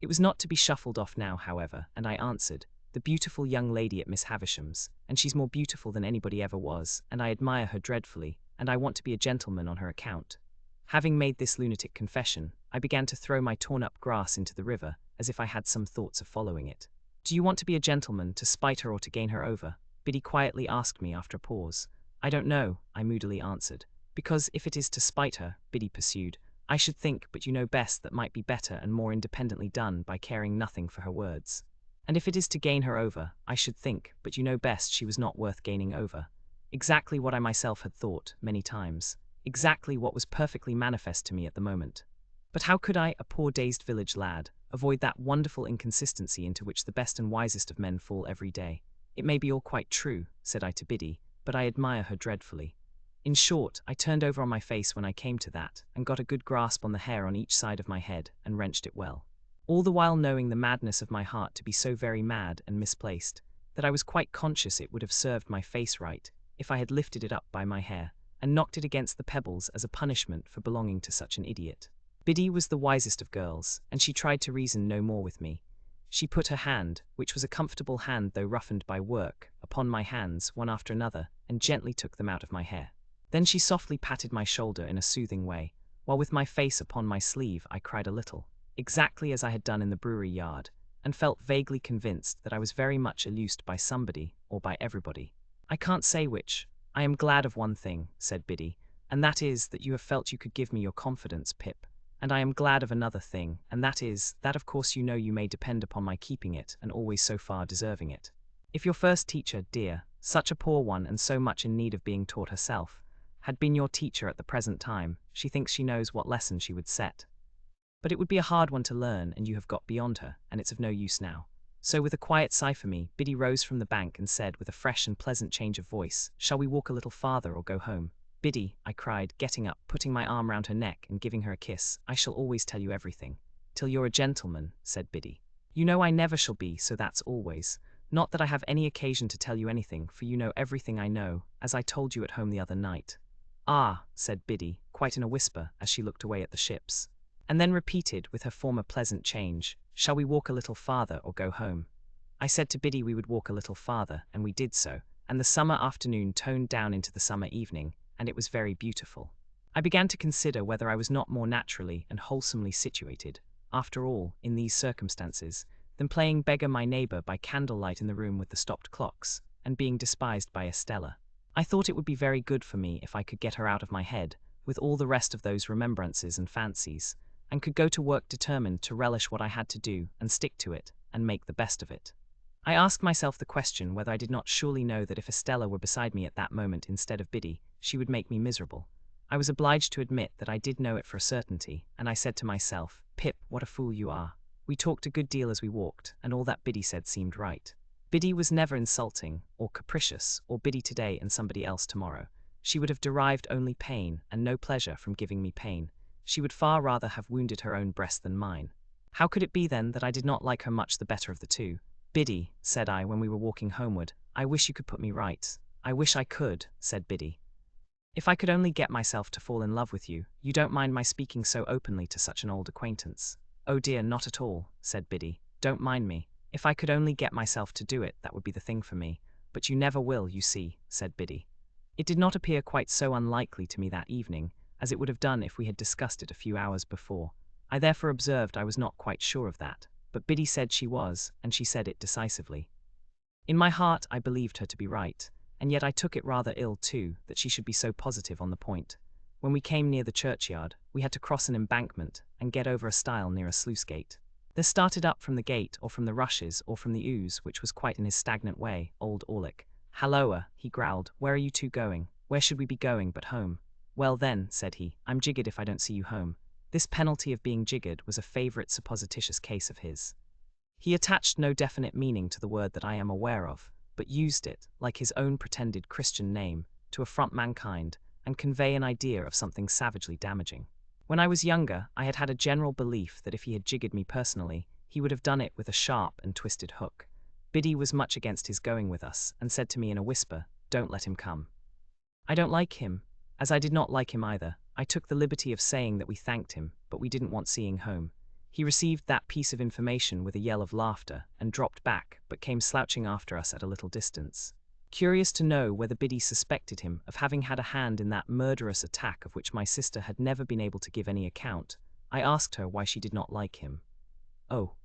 It was not to be shuffled off now, however, and I answered, the beautiful young lady at Miss Havisham's, and she's more beautiful than anybody ever was, and I admire her dreadfully, and I want to be a gentleman on her account. Having made this lunatic confession, I began to throw my torn-up grass into the river, as if I had some thoughts of following it. Do you want to be a gentleman, to spite her or to gain her over? Biddy quietly asked me after a pause. I don't know, I moodily answered. Because if it is to spite her, Biddy pursued, I should think, but you know best, that might be better and more independently done by caring nothing for her words. And if it is to gain her over, I should think, but you know best, she was not worth gaining over. Exactly what I myself had thought, many times. Exactly what was perfectly manifest to me at the moment. But how could I, a poor dazed village lad, avoid that wonderful inconsistency into which the best and wisest of men fall every day? It may be all quite true, said I to Biddy, but I admire her dreadfully. In short, I turned over on my face when I came to that, and got a good grasp on the hair on each side of my head, and wrenched it well. All the while knowing the madness of my heart to be so very mad and misplaced, that I was quite conscious it would have served my face right, if I had lifted it up by my hair, and knocked it against the pebbles as a punishment for belonging to such an idiot. Biddy was the wisest of girls, and she tried to reason no more with me. She put her hand, which was a comfortable hand though roughened by work, upon my hands, one after another, and gently took them out of my hair. Then she softly patted my shoulder in a soothing way, while with my face upon my sleeve I cried a little, exactly as I had done in the brewery yard, and felt vaguely convinced that I was very much illused by somebody, or by everybody. I can't say which. I am glad of one thing, said Biddy, and that is that you have felt you could give me your confidence, Pip. And I am glad of another thing, and that is, that of course you know you may depend upon my keeping it, and always so far deserving it. If your first teacher, dear, such a poor one and so much in need of being taught herself, had been your teacher at the present time, she thinks she knows what lesson she would set. But it would be a hard one to learn, and you have got beyond her, and it's of no use now. So with a quiet sigh for me, Biddy rose from the bank and said with a fresh and pleasant change of voice, shall we walk a little farther or go home? Biddy, I cried, getting up, putting my arm round her neck and giving her a kiss, I shall always tell you everything. Till you're a gentleman, said Biddy. You know I never shall be, so that's always. Not that I have any occasion to tell you anything, for you know everything I know, as I told you at home the other night. Ah, said Biddy, quite in a whisper, as she looked away at the ships. And then repeated, with her former pleasant change, shall we walk a little farther or go home? I said to Biddy we would walk a little farther, and we did so, and the summer afternoon toned down into the summer evening, and it was very beautiful. I began to consider whether I was not more naturally and wholesomely situated, after all, in these circumstances, than playing beggar my neighbour by candlelight in the room with the stopped clocks, and being despised by Estella. I thought it would be very good for me if I could get her out of my head, with all the rest of those remembrances and fancies, and could go to work determined to relish what I had to do, and stick to it, and make the best of it. I asked myself the question whether I did not surely know that if Estella were beside me at that moment instead of Biddy, she would make me miserable. I was obliged to admit that I did know it for a certainty, and I said to myself, Pip, what a fool you are. We talked a good deal as we walked, and all that Biddy said seemed right. Biddy was never insulting, or capricious, or Biddy today and somebody else tomorrow. She would have derived only pain, and no pleasure from giving me pain. She would far rather have wounded her own breast than mine. How could it be then that I did not like her much the better of the two? Biddy, said I when we were walking homeward, I wish you could put me right. I wish I could, said Biddy. If I could only get myself to fall in love with you, you don't mind my speaking so openly to such an old acquaintance? Oh dear, not at all, said Biddy. Don't mind me. If I could only get myself to do it, that would be the thing for me. But you never will, you see, said Biddy. It did not appear quite so unlikely to me that evening, as it would have done if we had discussed it a few hours before. I therefore observed I was not quite sure of that, but Biddy said she was, and she said it decisively. In my heart I believed her to be right, and yet I took it rather ill too, that she should be so positive on the point. When we came near the churchyard, we had to cross an embankment, and get over a stile near a sluice gate. There started up from the gate, or from the rushes, or from the ooze, which was quite in his stagnant way, old Orlick. "Halloa," he growled, "where are you two going? Where should we be going but home?" "Well then," said he, "I'm jiggered if I don't see you home." This penalty of being jiggered was a favourite supposititious case of his. He attached no definite meaning to the word that I am aware of, but used it, like his own pretended Christian name, to affront mankind, and convey an idea of something savagely damaging. When I was younger, I had had a general belief that if he had jiggered me personally, he would have done it with a sharp and twisted hook. Biddy was much against his going with us, and said to me in a whisper, "Don't let him come." I don't like him. As I did not like him either, I took the liberty of saying that we thanked him, but we didn't want seeing home. He received that piece of information with a yell of laughter, and dropped back, but came slouching after us at a little distance. Curious to know whether Biddy suspected him of having had a hand in that murderous attack of which my sister had never been able to give any account, I asked her why she did not like him. "Oh,"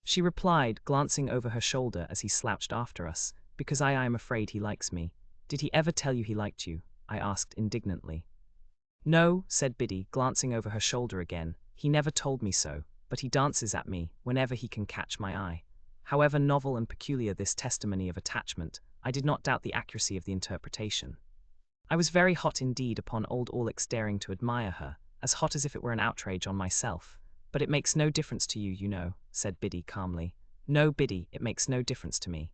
she replied, glancing over her shoulder as he slouched after us, "because I am afraid he likes me." "Did he ever tell you he liked you?" I asked indignantly. "No," said Biddy, glancing over her shoulder again, "he never told me so, but he dances at me whenever he can catch my eye." However novel and peculiar this testimony of attachment, I did not doubt the accuracy of the interpretation. I was very hot indeed upon old Orlick's daring to admire her, as hot as if it were an outrage on myself. "But it makes no difference to you, you know," said Biddy calmly. "No, Biddy, it makes no difference to me.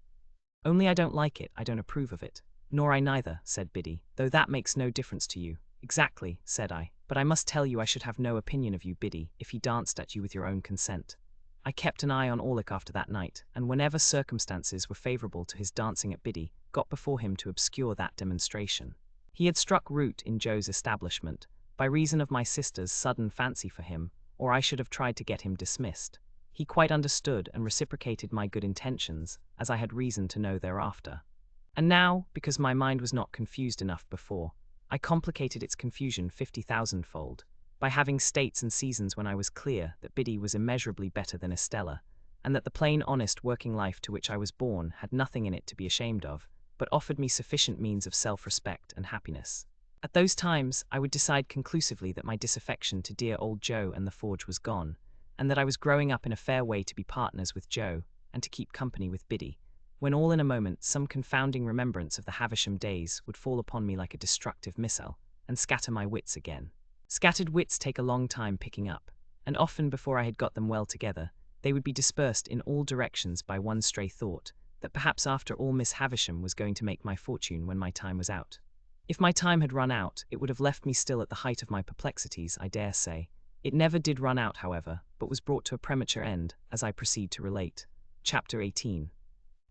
Only I don't like it, I don't approve of it." "Nor I neither," said Biddy, "though that makes no difference to you." "Exactly," said I, "but I must tell you I should have no opinion of you, Biddy, if he danced at you with your own consent." I kept an eye on Orlick after that night, and whenever circumstances were favourable to his dancing at Biddy, got before him to obscure that demonstration. He had struck root in Joe's establishment, by reason of my sister's sudden fancy for him, or I should have tried to get him dismissed. He quite understood and reciprocated my good intentions, as I had reason to know thereafter. And now, because my mind was not confused enough before, I complicated its confusion 50,000-fold, by having states and seasons when I was clear that Biddy was immeasurably better than Estella, and that the plain honest working life to which I was born had nothing in it to be ashamed of, but offered me sufficient means of self-respect and happiness. At those times, I would decide conclusively that my disaffection to dear old Joe and the forge was gone, and that I was growing up in a fair way to be partners with Joe, and to keep company with Biddy, when all in a moment some confounding remembrance of the Havisham days would fall upon me like a destructive missile, and scatter my wits again. Scattered wits take a long time picking up, and often before I had got them well together, they would be dispersed in all directions by one stray thought, that perhaps after all Miss Havisham was going to make my fortune when my time was out. If my time had run out, it would have left me still at the height of my perplexities, I dare say. It never did run out, however, but was brought to a premature end, as I proceed to relate. Chapter 18.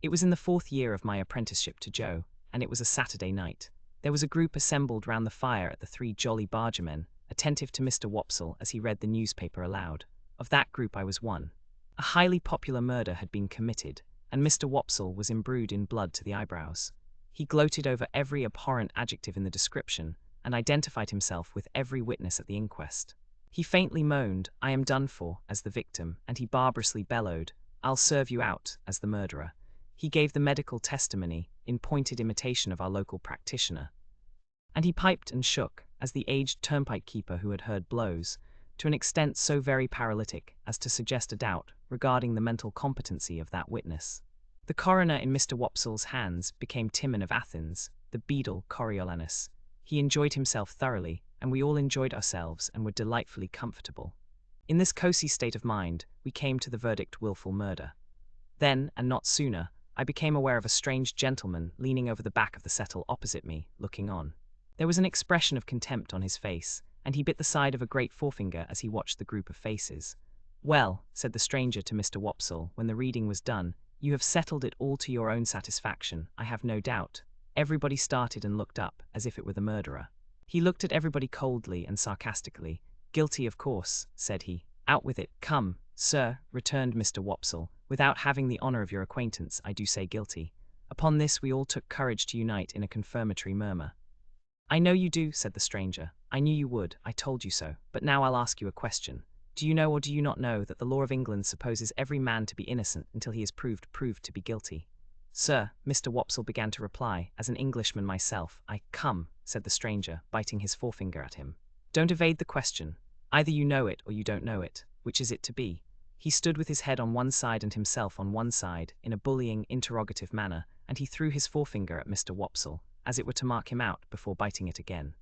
It was in the 4th year of my apprenticeship to Joe, and it was a Saturday night. There was a group assembled round the fire at the Three Jolly Bargermen, attentive to Mr. Wopsle as he read the newspaper aloud. Of that group I was one. A highly popular murder had been committed, and Mr. Wopsle was imbrued in blood to the eyebrows. He gloated over every abhorrent adjective in the description, and identified himself with every witness at the inquest. He faintly moaned, "I am done for," as the victim, and he barbarously bellowed, "I'll serve you out," as the murderer. He gave the medical testimony, in pointed imitation of our local practitioner. And he piped and shook, as the aged turnpike keeper who had heard blows, to an extent so very paralytic as to suggest a doubt regarding the mental competency of that witness. The coroner in Mr. Wopsle's hands became Timon of Athens, the beadle Coriolanus. He enjoyed himself thoroughly, and we all enjoyed ourselves and were delightfully comfortable. In this cosy state of mind, we came to the verdict wilful murder. Then, and not sooner, I became aware of a strange gentleman leaning over the back of the settle opposite me, looking on. There was an expression of contempt on his face, and he bit the side of a great forefinger as he watched the group of faces. "Well," said the stranger to Mr. Wopsle, when the reading was done, "you have settled it all to your own satisfaction, I have no doubt." Everybody started and looked up, as if it were the murderer. He looked at everybody coldly and sarcastically. "Guilty, of course," said he. "Out with it." "Come, sir," returned Mr. Wopsle, "without having the honour of your acquaintance, I do say guilty." Upon this we all took courage to unite in a confirmatory murmur. "I know you do," said the stranger. "I knew you would, I told you so. But now I'll ask you a question. Do you know or do you not know that the law of England supposes every man to be innocent until he is proved to be guilty?" "Sir," Mr. Wopsle began to reply, "as an Englishman myself, Come," said the stranger, biting his forefinger at him. "Don't evade the question. Either you know it or you don't know it. Which is it to be?" He stood with his head on one side and himself on one side, in a bullying, interrogative manner, and he threw his forefinger at Mr. Wopsle, as it were to mark him out, before biting it again.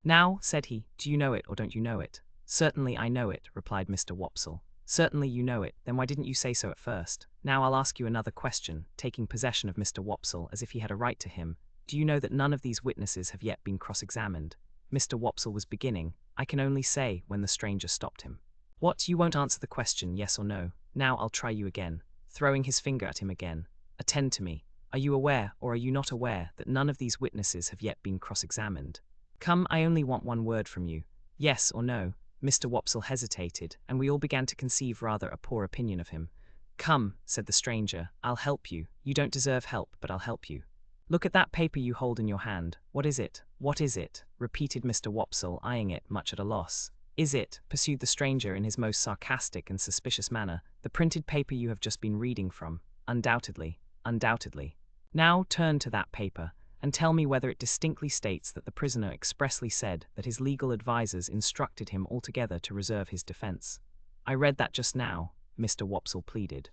"Now," said he, "do you know it or don't you know it?" "Certainly I know it," replied Mr. Wopsle. "Certainly you know it, then why didn't you say so at first? Now I'll ask you another question," taking possession of Mr. Wopsle as if he had a right to him. "Do you know that none of these witnesses have yet been cross-examined?" Mr. Wopsle was beginning, "I can only say," when the stranger stopped him. "What, you won't answer the question, yes or no? Now I'll try you again," throwing his finger at him again. "Attend to me. Are you aware, or are you not aware, that none of these witnesses have yet been cross-examined? Come, I only want one word from you. Yes or no?" Mr. Wopsle hesitated, and we all began to conceive rather a poor opinion of him. "Come," said the stranger, "I'll help you. You don't deserve help, but I'll help you. Look at that paper you hold in your hand. What is it? What is it?" repeated Mr. Wopsle, eyeing it, much at a loss. "Is it," pursued the stranger in his most sarcastic and suspicious manner, "the printed paper you have just been reading from?" "Undoubtedly, undoubtedly." "Now turn to that paper, and tell me whether it distinctly states that the prisoner expressly said that his legal advisers instructed him altogether to reserve his defense." "I read that just now," Mr. Wopsle pleaded.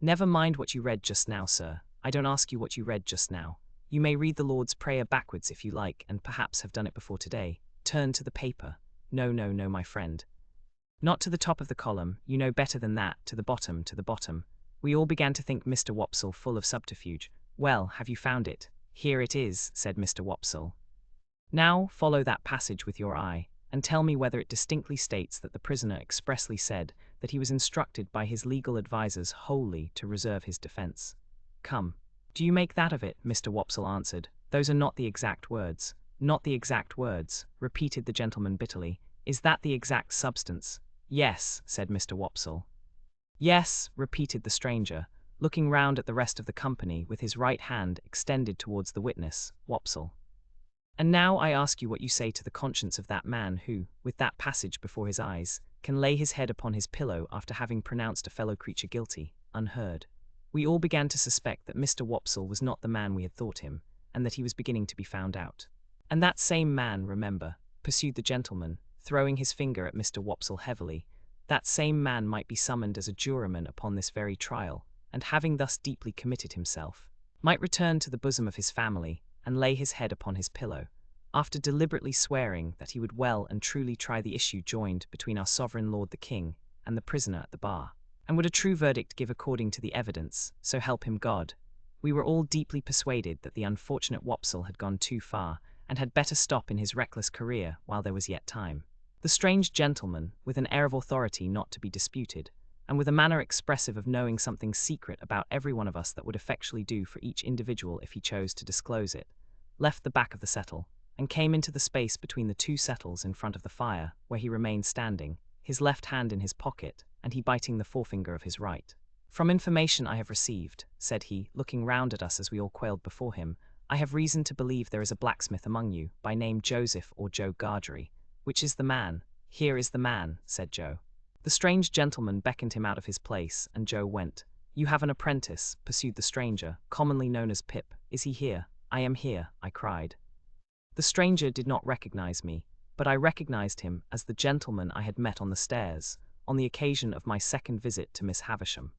"Never mind what you read just now, sir. I don't ask you what you read just now. You may read the Lord's Prayer backwards if you like, and perhaps have done it before today. Turn to the paper. No, no, no, my friend. Not to the top of the column, you know better than that, to the bottom, to the bottom." We all began to think Mr. Wopsle full of subterfuge. "Well, have you found it?" "Here it is," said Mr. Wopsle. "Now follow that passage with your eye, and tell me whether it distinctly states that the prisoner expressly said that he was instructed by his legal advisers wholly to reserve his defense. Come. Do you make that of it?" Mr. Wopsle answered. "Those are not the exact words." "Not the exact words," repeated the gentleman bitterly. "Is that the exact substance?" "Yes," said Mr. Wopsle. "Yes," repeated the stranger, looking round at the rest of the company with his right hand extended towards the witness, Wopsle. "And now I ask you what you say to the conscience of that man who, with that passage before his eyes, can lay his head upon his pillow after having pronounced a fellow creature guilty, unheard." We all began to suspect that Mr. Wopsle was not the man we had thought him, and that he was beginning to be found out. "And that same man, remember," pursued the gentleman, throwing his finger at Mr. Wopsle heavily, "that same man might be summoned as a juryman upon this very trial, and having thus deeply committed himself, might return to the bosom of his family, and lay his head upon his pillow, after deliberately swearing that he would well and truly try the issue joined between our sovereign lord the king and the prisoner at the bar, and would a true verdict give according to the evidence, so help him God." We were all deeply persuaded that the unfortunate Wopsle had gone too far, and had better stop in his reckless career while there was yet time. The strange gentleman, with an air of authority not to be disputed, and with a manner expressive of knowing something secret about every one of us that would effectually do for each individual if he chose to disclose it, left the back of the settle, and came into the space between the two settles in front of the fire, where he remained standing, his left hand in his pocket, and he biting the forefinger of his right. "From information I have received," said he, looking round at us as we all quailed before him, "I have reason to believe there is a blacksmith among you, by name Joseph or Joe Gargery. Which is the man?" "Here is the man," said Joe. The strange gentleman beckoned him out of his place, and Joe went. "You have an apprentice," pursued the stranger, "commonly known as Pip. Is he here?" "I am here," I cried. The stranger did not recognize me, but I recognized him as the gentleman I had met on the stairs, on the occasion of my second visit to Miss Havisham.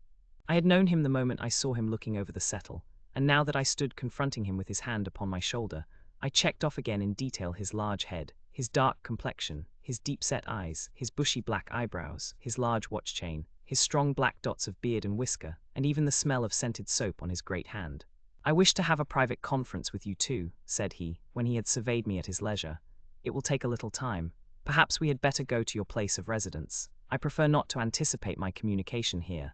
I had known him the moment I saw him looking over the settle, and now that I stood confronting him with his hand upon my shoulder, I checked off again in detail his large head, his dark complexion, his deep-set eyes, his bushy black eyebrows, his large watch chain, his strong black dots of beard and whisker, and even the smell of scented soap on his great hand. "I wish to have a private conference with you too," said he, when he had surveyed me at his leisure. "It will take a little time. Perhaps we had better go to your place of residence. I prefer not to anticipate my communication here.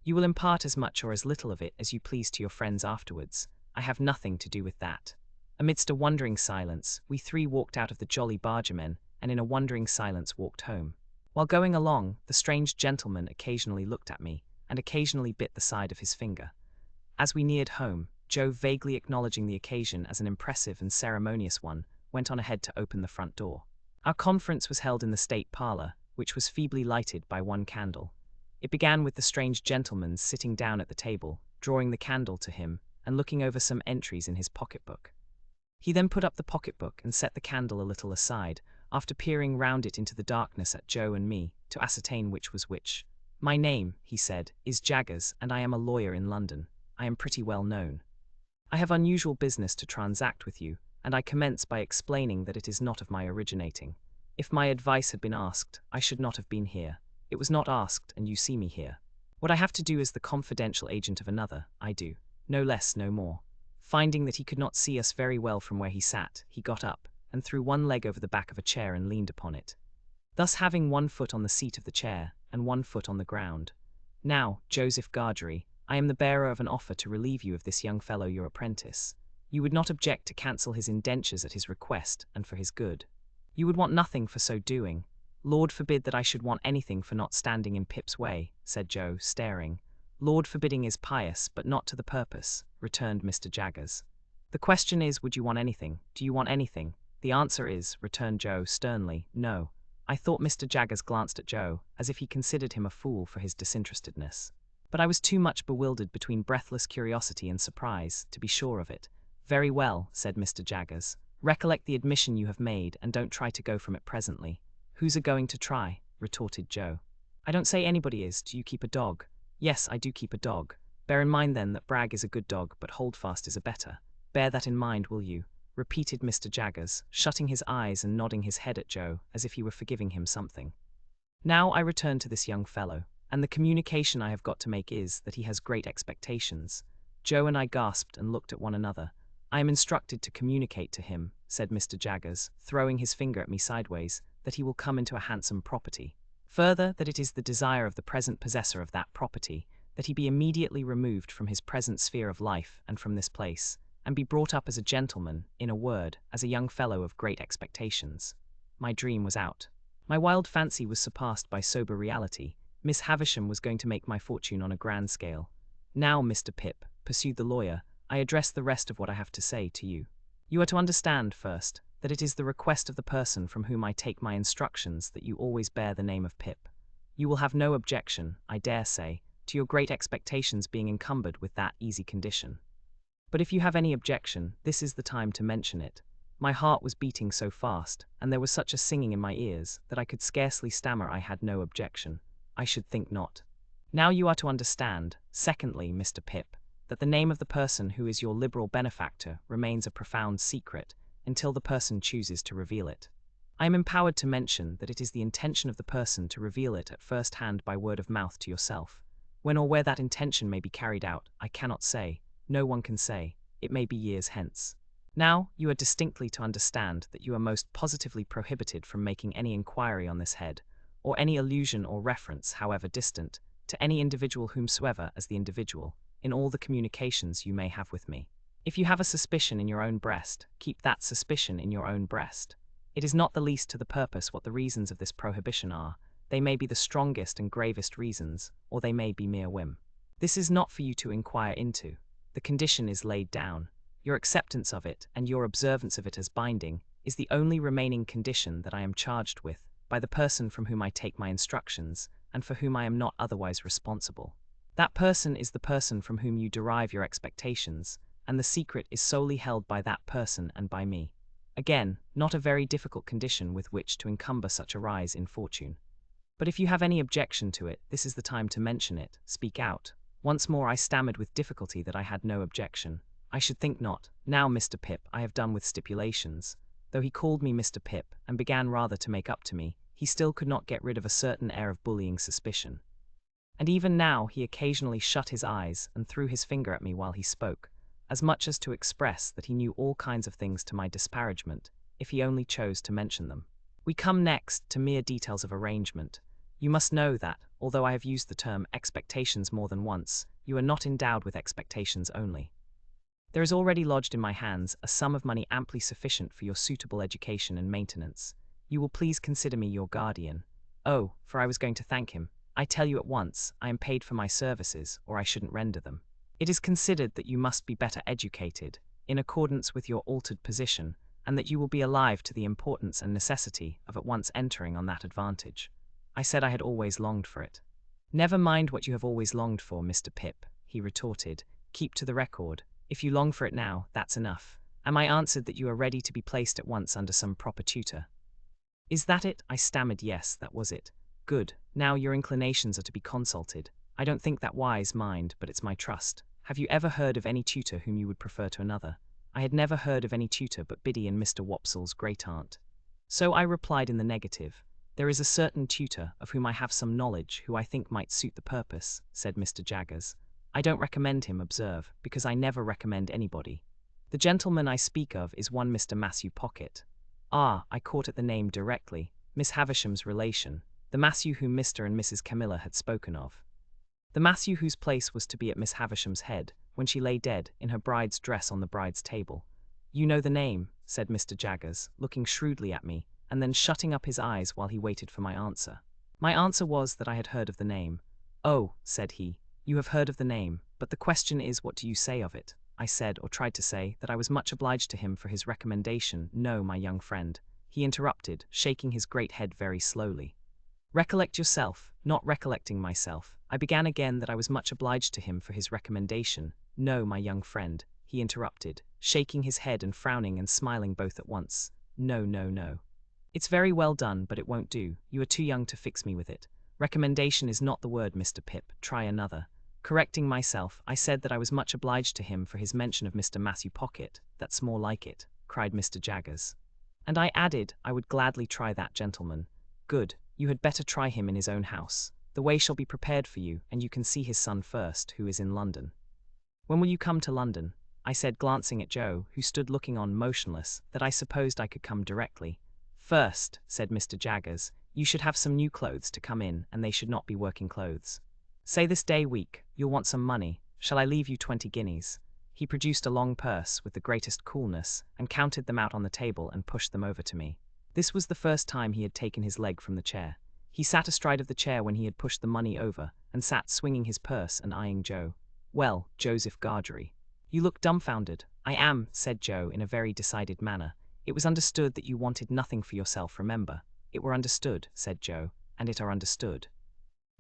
You will impart as much or as little of it as you please to your friends afterwards. I have nothing to do with that." Amidst a wondering silence, we three walked out of the Jolly Bargemen, and in a wondering silence walked home. While going along, the strange gentleman occasionally looked at me, and occasionally bit the side of his finger. As we neared home, Joe, vaguely acknowledging the occasion as an impressive and ceremonious one, went on ahead to open the front door. Our conference was held in the state parlor, which was feebly lighted by one candle. It began with the strange gentleman sitting down at the table, drawing the candle to him, and looking over some entries in his pocketbook. He then put up the pocketbook and set the candle a little aside, after peering round it into the darkness at Joe and me, to ascertain which was which. My name, he said, is Jaggers, and I am a lawyer in London. I am pretty well known. I have unusual business to transact with you, and I commence by explaining that it is not of my originating. If my advice had been asked, I should not have been here. It was not asked, and you see me here. What I have to do is the confidential agent of another, I do. No less, no more. Finding that he could not see us very well from where he sat, he got up, and threw one leg over the back of a chair and leaned upon it. Thus having one foot on the seat of the chair, and one foot on the ground. Now, Joseph Gargery, I am the bearer of an offer to relieve you of this young fellow your apprentice. You would not object to cancel his indentures at his request, and for his good. You would want nothing for so doing. Lord forbid that I should want anything for not standing in Pip's way, said Joe, staring. Lord forbidding is pious, but not to the purpose, returned Mr. Jaggers. The question is, would you want anything? Do you want anything? The answer is, returned Joe sternly, no. I thought Mr. Jaggers glanced at Joe, as if he considered him a fool for his disinterestedness. But I was too much bewildered between breathless curiosity and surprise, to be sure of it. Very well, said Mr. Jaggers. Recollect the admission you have made, and don't try to go from it presently. Who's a-going to try? Retorted Joe. I don't say anybody is. Do you keep a dog? Yes, I do keep a dog. Bear in mind then that Bragg is a good dog, but Holdfast is a better. Bear that in mind, will you? Repeated Mr. Jaggers, shutting his eyes and nodding his head at Joe, as if he were forgiving him something. Now I return to this young fellow, and the communication I have got to make is that he has great expectations. Joe and I gasped and looked at one another. I am instructed to communicate to him, said Mr. Jaggers, throwing his finger at me sideways, that he will come into a handsome property. Further, that it is the desire of the present possessor of that property, that he be immediately removed from his present sphere of life and from this place, and be brought up as a gentleman, in a word, as a young fellow of great expectations. My dream was out. My wild fancy was surpassed by sober reality. Miss Havisham was going to make my fortune on a grand scale. Now, Mr. Pip, pursued the lawyer, I address the rest of what I have to say to you. You are to understand, first, that it is the request of the person from whom I take my instructions that you always bear the name of Pip. You will have no objection, I dare say, to your great expectations being encumbered with that easy condition. But if you have any objection, this is the time to mention it. My heart was beating so fast, and there was such a singing in my ears, that I could scarcely stammer I had no objection. I should think not. Now you are to understand, secondly, Mr. Pip, that the name of the person who is your liberal benefactor remains a profound secret, until the person chooses to reveal it. I am empowered to mention that it is the intention of the person to reveal it at first hand by word of mouth to yourself. When or where that intention may be carried out, I cannot say. No one can say. It may be years hence. Now, you are distinctly to understand that you are most positively prohibited from making any inquiry on this head, or any allusion or reference, however distant, to any individual whomsoever as the individual, in all the communications you may have with me. If you have a suspicion in your own breast, keep that suspicion in your own breast. It is not the least to the purpose what the reasons of this prohibition are. They may be the strongest and gravest reasons, or they may be mere whim. This is not for you to inquire into. The condition is laid down. Your acceptance of it, and your observance of it as binding, is the only remaining condition that I am charged with, by the person from whom I take my instructions, and for whom I am not otherwise responsible. That person is the person from whom you derive your expectations, and the secret is solely held by that person and by me. Again, not a very difficult condition with which to encumber such a rise in fortune. But if you have any objection to it, this is the time to mention it. Speak out. Once more I stammered with difficulty that I had no objection. I should think not. Now, Mr. Pip, I have done with stipulations. Though he called me Mr. Pip, and began rather to make up to me, he still could not get rid of a certain air of bullying suspicion. And even now he occasionally shut his eyes and threw his finger at me while he spoke, as much as to express that he knew all kinds of things to my disparagement, if he only chose to mention them. We come next to mere details of arrangement. You must know that, although I have used the term expectations more than once, you are not endowed with expectations only. There is already lodged in my hands a sum of money amply sufficient for your suitable education and maintenance. You will please consider me your guardian. Oh, for I was going to thank him. I tell you at once, I am paid for my services, or I shouldn't render them. It is considered that you must be better educated, in accordance with your altered position, and that you will be alive to the importance and necessity of at once entering on that advantage. I said I had always longed for it. Never mind what you have always longed for, Mr. Pip, he retorted. Keep to the record. If you long for it now, that's enough. And I answered that you are ready to be placed at once under some proper tutor. Is that it? I stammered. Yes, that was it. Good. Now your inclinations are to be consulted. I don't think that wise, mind, but it's my trust. Have you ever heard of any tutor whom you would prefer to another? I had never heard of any tutor but Biddy and Mr. Wopsle's great-aunt. So I replied in the negative. There is a certain tutor, of whom I have some knowledge, who I think might suit the purpose, said Mr. Jaggers. I don't recommend him, observe, because I never recommend anybody. The gentleman I speak of is one Mr. Matthew Pocket. Ah, I caught at the name directly. Miss Havisham's relation, the Matthew whom Mr. and Mrs. Camilla had spoken of. The Matthew whose place was to be at Miss Havisham's head, when she lay dead, in her bride's dress on the bride's table. You know the name, said Mr. Jaggers, looking shrewdly at me, and then shutting up his eyes while he waited for my answer. My answer was that I had heard of the name. Oh, said he, you have heard of the name, but the question is, what do you say of it? I said, or tried to say, that I was much obliged to him for his recommendation. No, my young friend, he interrupted, shaking his great head very slowly. Recollect yourself. Not recollecting myself, I began again that I was much obliged to him for his recommendation. No, my young friend, he interrupted, shaking his head and frowning and smiling both at once. No, no, no. It's very well done, but it won't do. You are too young to fix me with it. Recommendation is not the word, Mr. Pip. Try another. Correcting myself, I said that I was much obliged to him for his mention of Mr. Matthew Pocket. That's more like it, cried Mr. Jaggers. And I added, I would gladly try that gentleman. Good. You had better try him in his own house. The way shall be prepared for you, and you can see his son first, who is in London. When will you come to London? I said, glancing at Joe, who stood looking on motionless, that I supposed I could come directly. First, said Mr. Jaggers, you should have some new clothes to come in, and they should not be working clothes. Say this day week. You'll want some money. Shall I leave you 20 guineas? He produced a long purse with the greatest coolness, and counted them out on the table and pushed them over to me. This was the first time he had taken his leg from the chair. He sat astride of the chair when he had pushed the money over, and sat swinging his purse and eyeing Joe. Well, Joseph Gargery. You look dumbfounded. I am, said Joe in a very decided manner. It was understood that you wanted nothing for yourself, remember. It were understood, said Joe, and it are understood.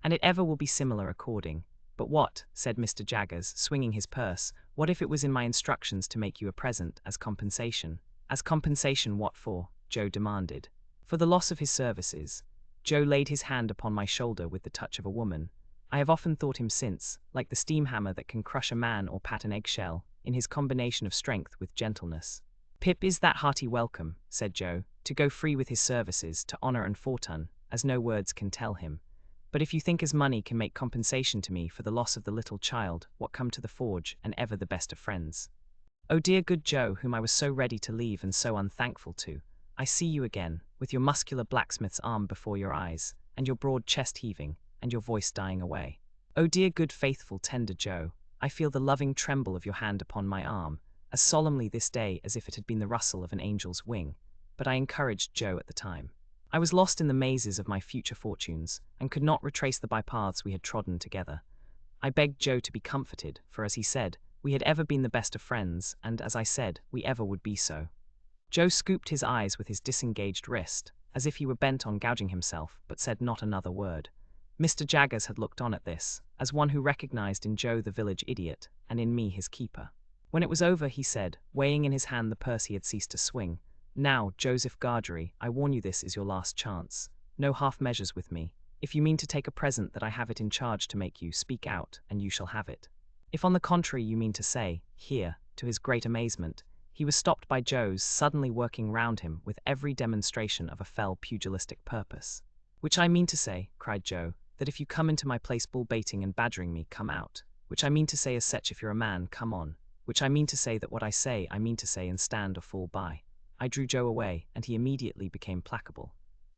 And it ever will be similar according. But what, said Mr. Jaggers, swinging his purse, what if it was in my instructions to make you a present, as compensation? As compensation what for? Joe demanded. For the loss of his services. Joe laid his hand upon my shoulder with the touch of a woman. I have often thought him since, like the steam hammer that can crush a man or pat an eggshell, in his combination of strength with gentleness. Pip is that hearty welcome, said Joe, to go free with his services, to honour and fortune, as no words can tell him. But if you think as money can make compensation to me for the loss of the little child, what come to the forge, and ever the best of friends. Oh dear good Joe, whom I was so ready to leave and so unthankful to, I see you again, with your muscular blacksmith's arm before your eyes, and your broad chest heaving, and your voice dying away. Oh dear good faithful tender Joe, I feel the loving tremble of your hand upon my arm, as solemnly this day as if it had been the rustle of an angel's wing. But I encouraged Joe at the time. I was lost in the mazes of my future fortunes, and could not retrace the bypaths we had trodden together. I begged Joe to be comforted, for as he said, we had ever been the best of friends, and as I said, we ever would be so. Joe scooped his eyes with his disengaged wrist, as if he were bent on gouging himself, but said not another word. Mr. Jaggers had looked on at this, as one who recognized in Joe the village idiot, and in me his keeper. When it was over, he said, weighing in his hand the purse he had ceased to swing, Now, Joseph Gargery, I warn you this is your last chance. No half measures with me. If you mean to take a present that I have it in charge to make you, speak out, and you shall have it. If on the contrary you mean to say, here, to his great amazement, he was stopped by Joe's suddenly working round him with every demonstration of a fell pugilistic purpose. Which I mean to say, cried Joe, that if you come into my place bull-baiting and badgering me, come out. Which I mean to say as such, if you're a man, come on. Which I mean to say that what I say, I mean to say, and stand or fall by. I drew Joe away, and he immediately became placable,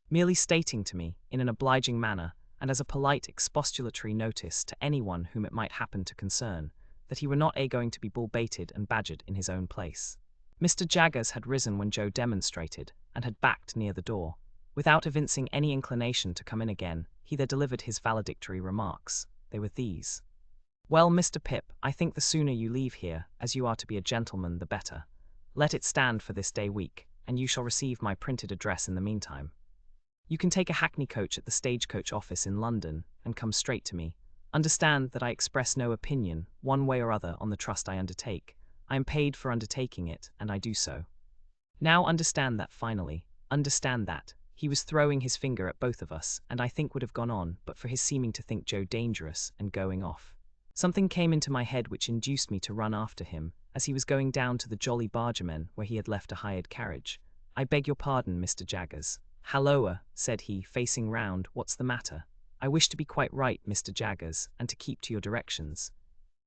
merely stating to me, in an obliging manner, and as a polite expostulatory notice to anyone whom it might happen to concern, that he were not going to be bull-baited and badgered in his own place. Mr. Jaggers had risen when Joe demonstrated, and had backed near the door. Without evincing any inclination to come in again, he there delivered his valedictory remarks. They were these. Well, Mr. Pip, I think the sooner you leave here, as you are to be a gentleman, the better. Let it stand for this day week, and you shall receive my printed address in the meantime. You can take a hackney coach at the stagecoach office in London, and come straight to me. Understand that I express no opinion, one way or other, on the trust I undertake. I am paid for undertaking it, and I do so. Now understand that finally. Understand that. He was throwing his finger at both of us, and I think would have gone on, but for his seeming to think Joe dangerous and going off. Something came into my head which induced me to run after him, as he was going down to the Jolly Bargemen where he had left a hired carriage. "I beg your pardon, Mr. Jaggers." "Halloa," said he, facing round, "what's the matter?" "I wish to be quite right, Mr. Jaggers, and to keep to your directions.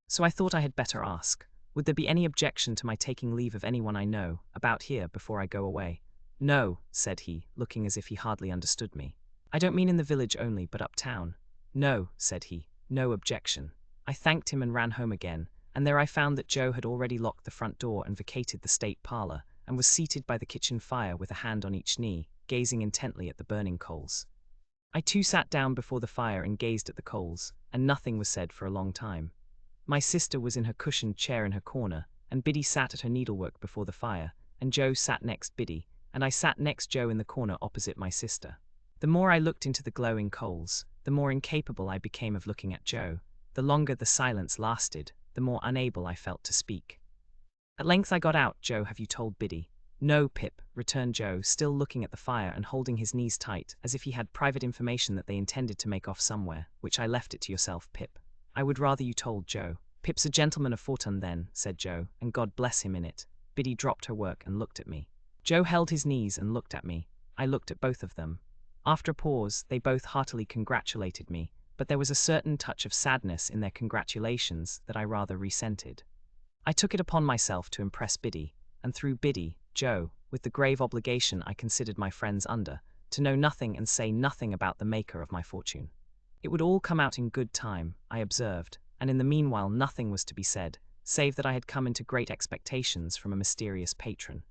So I thought I had better ask, would there be any objection to my taking leave of anyone I know, about here, before I go away?" "No," said he, looking as if he hardly understood me. "I don't mean in the village only, but uptown." "No," said he, "no objection." I thanked him and ran home again, and there I found that Joe had already locked the front door and vacated the state parlour, and was seated by the kitchen fire with a hand on each knee, gazing intently at the burning coals. I too sat down before the fire and gazed at the coals, and nothing was said for a long time. My sister was in her cushioned chair in her corner, and Biddy sat at her needlework before the fire, and Joe sat next Biddy, and I sat next Joe in the corner opposite my sister. The more I looked into the glowing coals, the more incapable I became of looking at Joe. The longer the silence lasted, the more unable I felt to speak. At length I got out, "Joe, have you told Biddy?" "No, Pip," returned Joe, still looking at the fire and holding his knees tight, as if he had private information that they intended to make off somewhere, "which I left it to yourself, Pip." "I would rather you told Joe." "Pip's a gentleman of fortune then," said Joe, "and God bless him in it." Biddy dropped her work and looked at me. Joe held his knees and looked at me. I looked at both of them. After a pause, they both heartily congratulated me, but there was a certain touch of sadness in their congratulations that I rather resented. I took it upon myself to impress Biddy, and through Biddy, Joe, with the grave obligation I considered my friends under, to know nothing and say nothing about the maker of my fortune. It would all come out in good time, I observed, and in the meanwhile nothing was to be said, save that I had come into great expectations from a mysterious patron.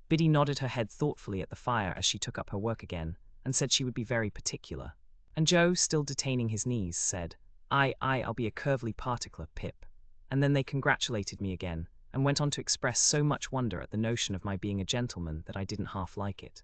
Biddy nodded her head thoughtfully at the fire as she took up her work again, and said she would be very particular. And Joe, still detaining his knees, said, I'll be a curvely particular, Pip." And then they congratulated me again, and went on to express so much wonder at the notion of my being a gentleman that I didn't half like it.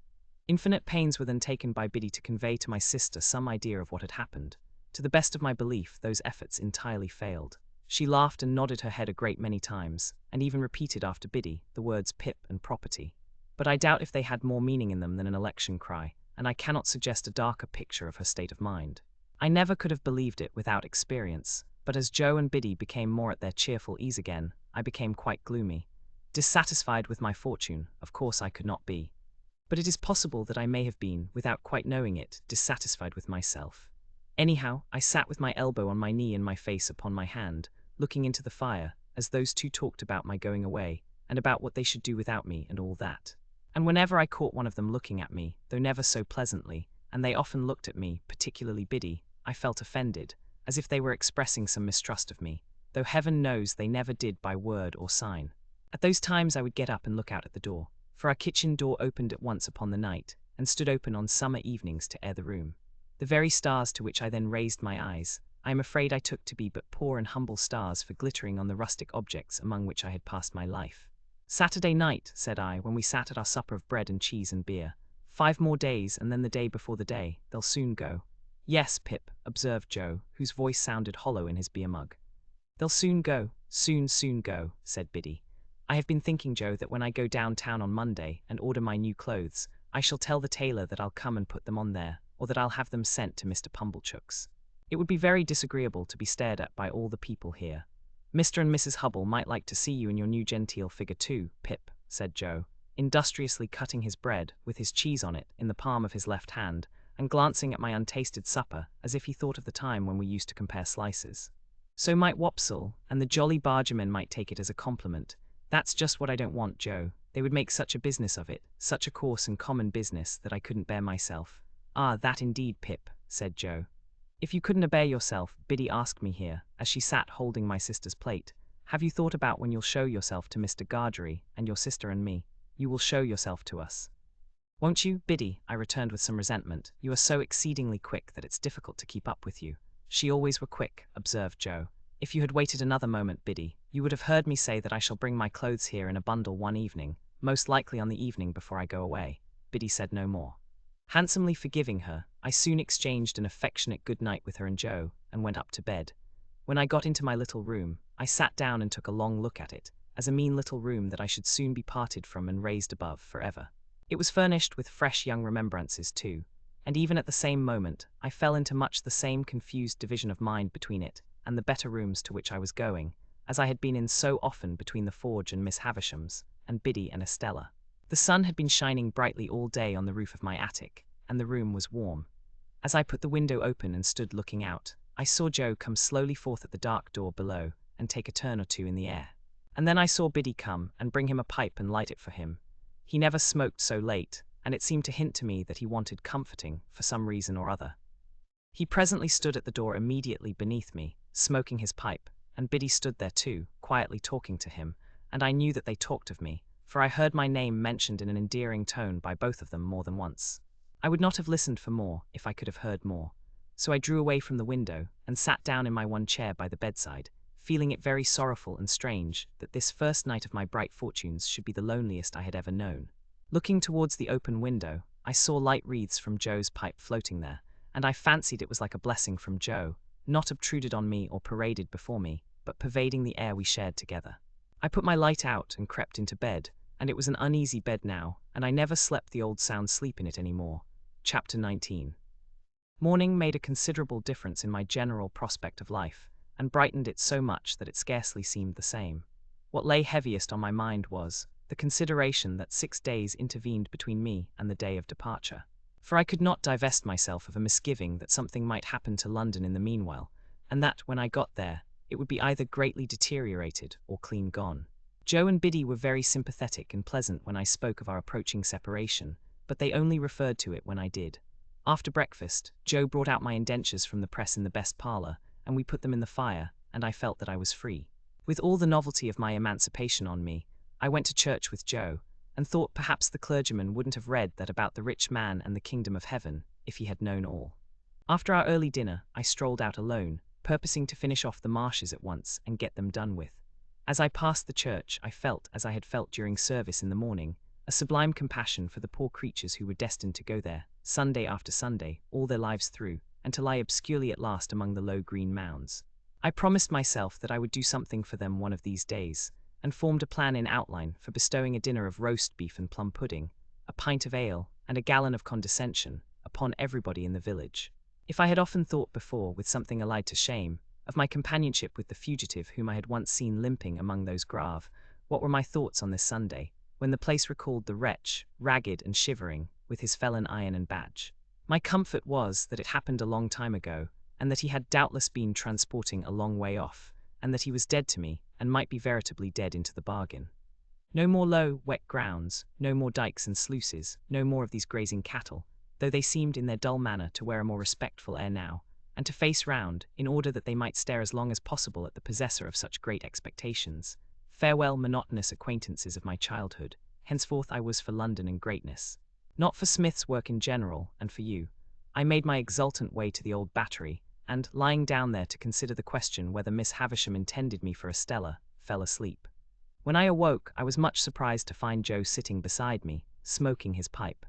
Infinite pains were then taken by Biddy to convey to my sister some idea of what had happened. To the best of my belief, those efforts entirely failed. She laughed and nodded her head a great many times, and even repeated after Biddy the words Pip and property. But I doubt if they had more meaning in them than an election cry, and I cannot suggest a darker picture of her state of mind. I never could have believed it without experience, but as Joe and Biddy became more at their cheerful ease again, I became quite gloomy. Dissatisfied with my fortune, of course I could not be. But it is possible that I may have been, without quite knowing it, dissatisfied with myself. Anyhow, I sat with my elbow on my knee and my face upon my hand, looking into the fire, as those two talked about my going away, and about what they should do without me and all that. And whenever I caught one of them looking at me, though never so pleasantly, and they often looked at me, particularly Biddy, I felt offended, as if they were expressing some mistrust of me, though heaven knows they never did by word or sign. At those times I would get up and look out at the door, for our kitchen door opened at once upon the night, and stood open on summer evenings to air the room. The very stars to which I then raised my eyes, I am afraid I took to be but poor and humble stars for glittering on the rustic objects among which I had passed my life. "Saturday night," said I, when we sat at our supper of bread and cheese and beer. 5 more days, and then the day before the day. They'll soon go. "Yes, Pip," observed Joe, whose voice sounded hollow in his beer mug. "They'll soon go, soon go," said Biddy. "I have been thinking, Joe, that when I go downtown on Monday and order my new clothes, I shall tell the tailor that I'll come and put them on there, or that I'll have them sent to Mr. Pumblechook's. It would be very disagreeable to be stared at by all the people here." "Mr. and Mrs. Hubble might like to see you in your new genteel figure too, Pip," said Joe, industriously cutting his bread, with his cheese on it, in the palm of his left hand, and glancing at my untasted supper, as if he thought of the time when we used to compare slices. "So might Wopsle, and the Jolly Bargemen might take it as a compliment. That's just what I don't want, Joe. They would make such a business of it, such a coarse and common business, that I couldn't bear myself." "Ah, that indeed, Pip," said Joe. "If you couldn't bear yourself," Biddy asked me here, as she sat holding my sister's plate, "have you thought about when you'll show yourself to Mr. Gargery, and your sister and me? You will show yourself to us." "Won't you, Biddy?" I returned with some resentment. "You are so exceedingly quick that it's difficult to keep up with you." "She always were quick," observed Joe. "If you had waited another moment, Biddy, you would have heard me say that I shall bring my clothes here in a bundle one evening, most likely on the evening before I go away." Biddy said no more. Handsomely forgiving her, I soon exchanged an affectionate good night with her and Joe, and went up to bed. When I got into my little room, I sat down and took a long look at it, as a mean little room that I should soon be parted from and raised above forever. It was furnished with fresh young remembrances too, and even at the same moment, I fell into much the same confused division of mind between it and the better rooms to which I was going, as I had been in so often between the forge and Miss Havisham's, and Biddy and Estella. The sun had been shining brightly all day on the roof of my attic, and the room was warm. As I put the window open and stood looking out, I saw Joe come slowly forth at the dark door below and take a turn or two in the air. And then I saw Biddy come and bring him a pipe and light it for him. He never smoked so late, and it seemed to hint to me that he wanted comforting for some reason or other. He presently stood at the door immediately beneath me, smoking his pipe, and Biddy stood there too, quietly talking to him, and I knew that they talked of me, for I heard my name mentioned in an endearing tone by both of them more than once. I would not have listened for more if I could have heard more, so I drew away from the window and sat down in my one chair by the bedside, feeling it very sorrowful and strange that this first night of my bright fortunes should be the loneliest I had ever known. Looking towards the open window, I saw light wreaths from Joe's pipe floating there, and I fancied it was like a blessing from Joe, not obtruded on me or paraded before me, but pervading the air we shared together. I put my light out and crept into bed, and it was an uneasy bed now, and I never slept the old sound sleep in it any more. Chapter 19. Morning made a considerable difference in my general prospect of life, and brightened it so much that it scarcely seemed the same. What lay heaviest on my mind was the consideration that 6 days intervened between me and the day of departure. For I could not divest myself of a misgiving that something might happen to London in the meanwhile, and that, when I got there, it would be either greatly deteriorated or clean gone. Joe and Biddy were very sympathetic and pleasant when I spoke of our approaching separation, but they only referred to it when I did. After breakfast, Joe brought out my indentures from the press in the best parlour, and we put them in the fire, and I felt that I was free. With all the novelty of my emancipation on me, I went to church with Joe, and thought perhaps the clergyman wouldn't have read that about the rich man and the kingdom of heaven, if he had known all. After our early dinner, I strolled out alone, purposing to finish off the marshes at once and get them done with. As I passed the church, I felt, as I had felt during service in the morning, a sublime compassion for the poor creatures who were destined to go there, Sunday after Sunday, all their lives through, and to lie obscurely at last among the low green mounds. I promised myself that I would do something for them one of these days, and formed a plan in outline for bestowing a dinner of roast beef and plum pudding, a pint of ale, and a gallon of condescension, upon everybody in the village. If I had often thought before, with something allied to shame, of my companionship with the fugitive whom I had once seen limping among those grave, what were my thoughts on this Sunday, when the place recalled the wretch, ragged and shivering, with his felon iron and badge? My comfort was that it happened a long time ago, and that he had doubtless been transporting a long way off, and that he was dead to me, and might be veritably dead into the bargain. No more low, wet grounds, no more dykes and sluices, no more of these grazing cattle, though they seemed in their dull manner to wear a more respectful air now, and to face round, in order that they might stare as long as possible at the possessor of such great expectations. Farewell, monotonous acquaintances of my childhood. Henceforth I was for London and greatness. Not for Smith's work in general, and for you. I made my exultant way to the old battery, and, lying down there to consider the question whether Miss Havisham intended me for Estella, fell asleep. When I awoke, I was much surprised to find Joe sitting beside me, smoking his pipe.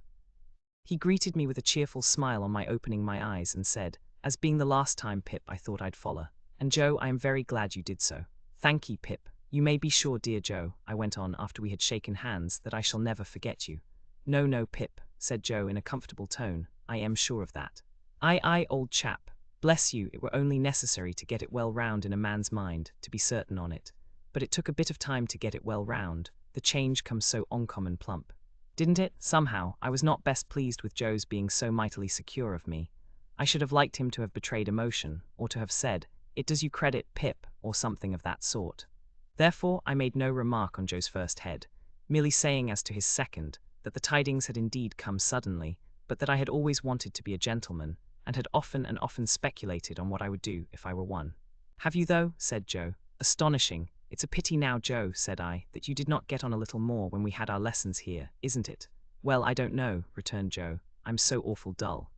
He greeted me with a cheerful smile on my opening my eyes and said, "As being the last time, Pip, I thought I'd follow. And Joe, I am very glad you did so." "Thank ye, Pip. You may be sure, dear Joe," I went on after we had shaken hands, "that I shall never forget you." "No, no, Pip," said Joe in a comfortable tone, "I am sure of that." "Aye, old chap. Bless you, it were only necessary to get it well round in a man's mind, to be certain on it. But it took a bit of time to get it well round, the change comes so uncommon plump. Didn't it? Somehow, I was not best pleased with Joe's being so mightily secure of me. I should have liked him to have betrayed emotion, or to have said, "It does you credit, Pip," or something of that sort. Therefore, I made no remark on Joe's first head, merely saying as to his second, that the tidings had indeed come suddenly, but that I had always wanted to be a gentleman, and had often and often speculated on what I would do if I were one. "Have you though?" said Joe. "Astonishing. It's a pity now, Joe," said I, "that you did not get on a little more when we had our lessons here, isn't it?" "Well, I don't know," returned Joe. "I'm so awful dull.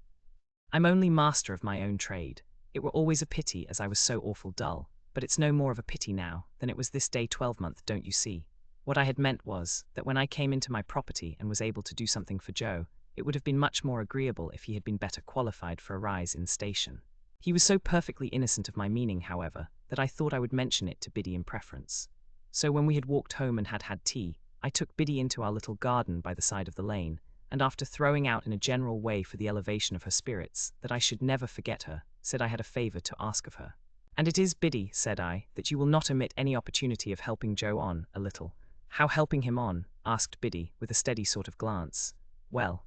I'm only master of my own trade. It were always a pity, as I was so awful dull, but it's no more of a pity now than it was this day 12-month, don't you see? What I had meant was, that when I came into my property and was able to do something for Joe, it would have been much more agreeable if he had been better qualified for a rise in station. He was so perfectly innocent of my meaning, however, that I thought I would mention it to Biddy in preference. So when we had walked home and had tea, I took Biddy into our little garden by the side of the lane, and after throwing out in a general way for the elevation of her spirits, that I should never forget her, said I had a favour to ask of her. And it is, Biddy, said I, that you will not omit any opportunity of helping Joe on, a little. How helping him on? Asked Biddy, with a steady sort of glance. Well,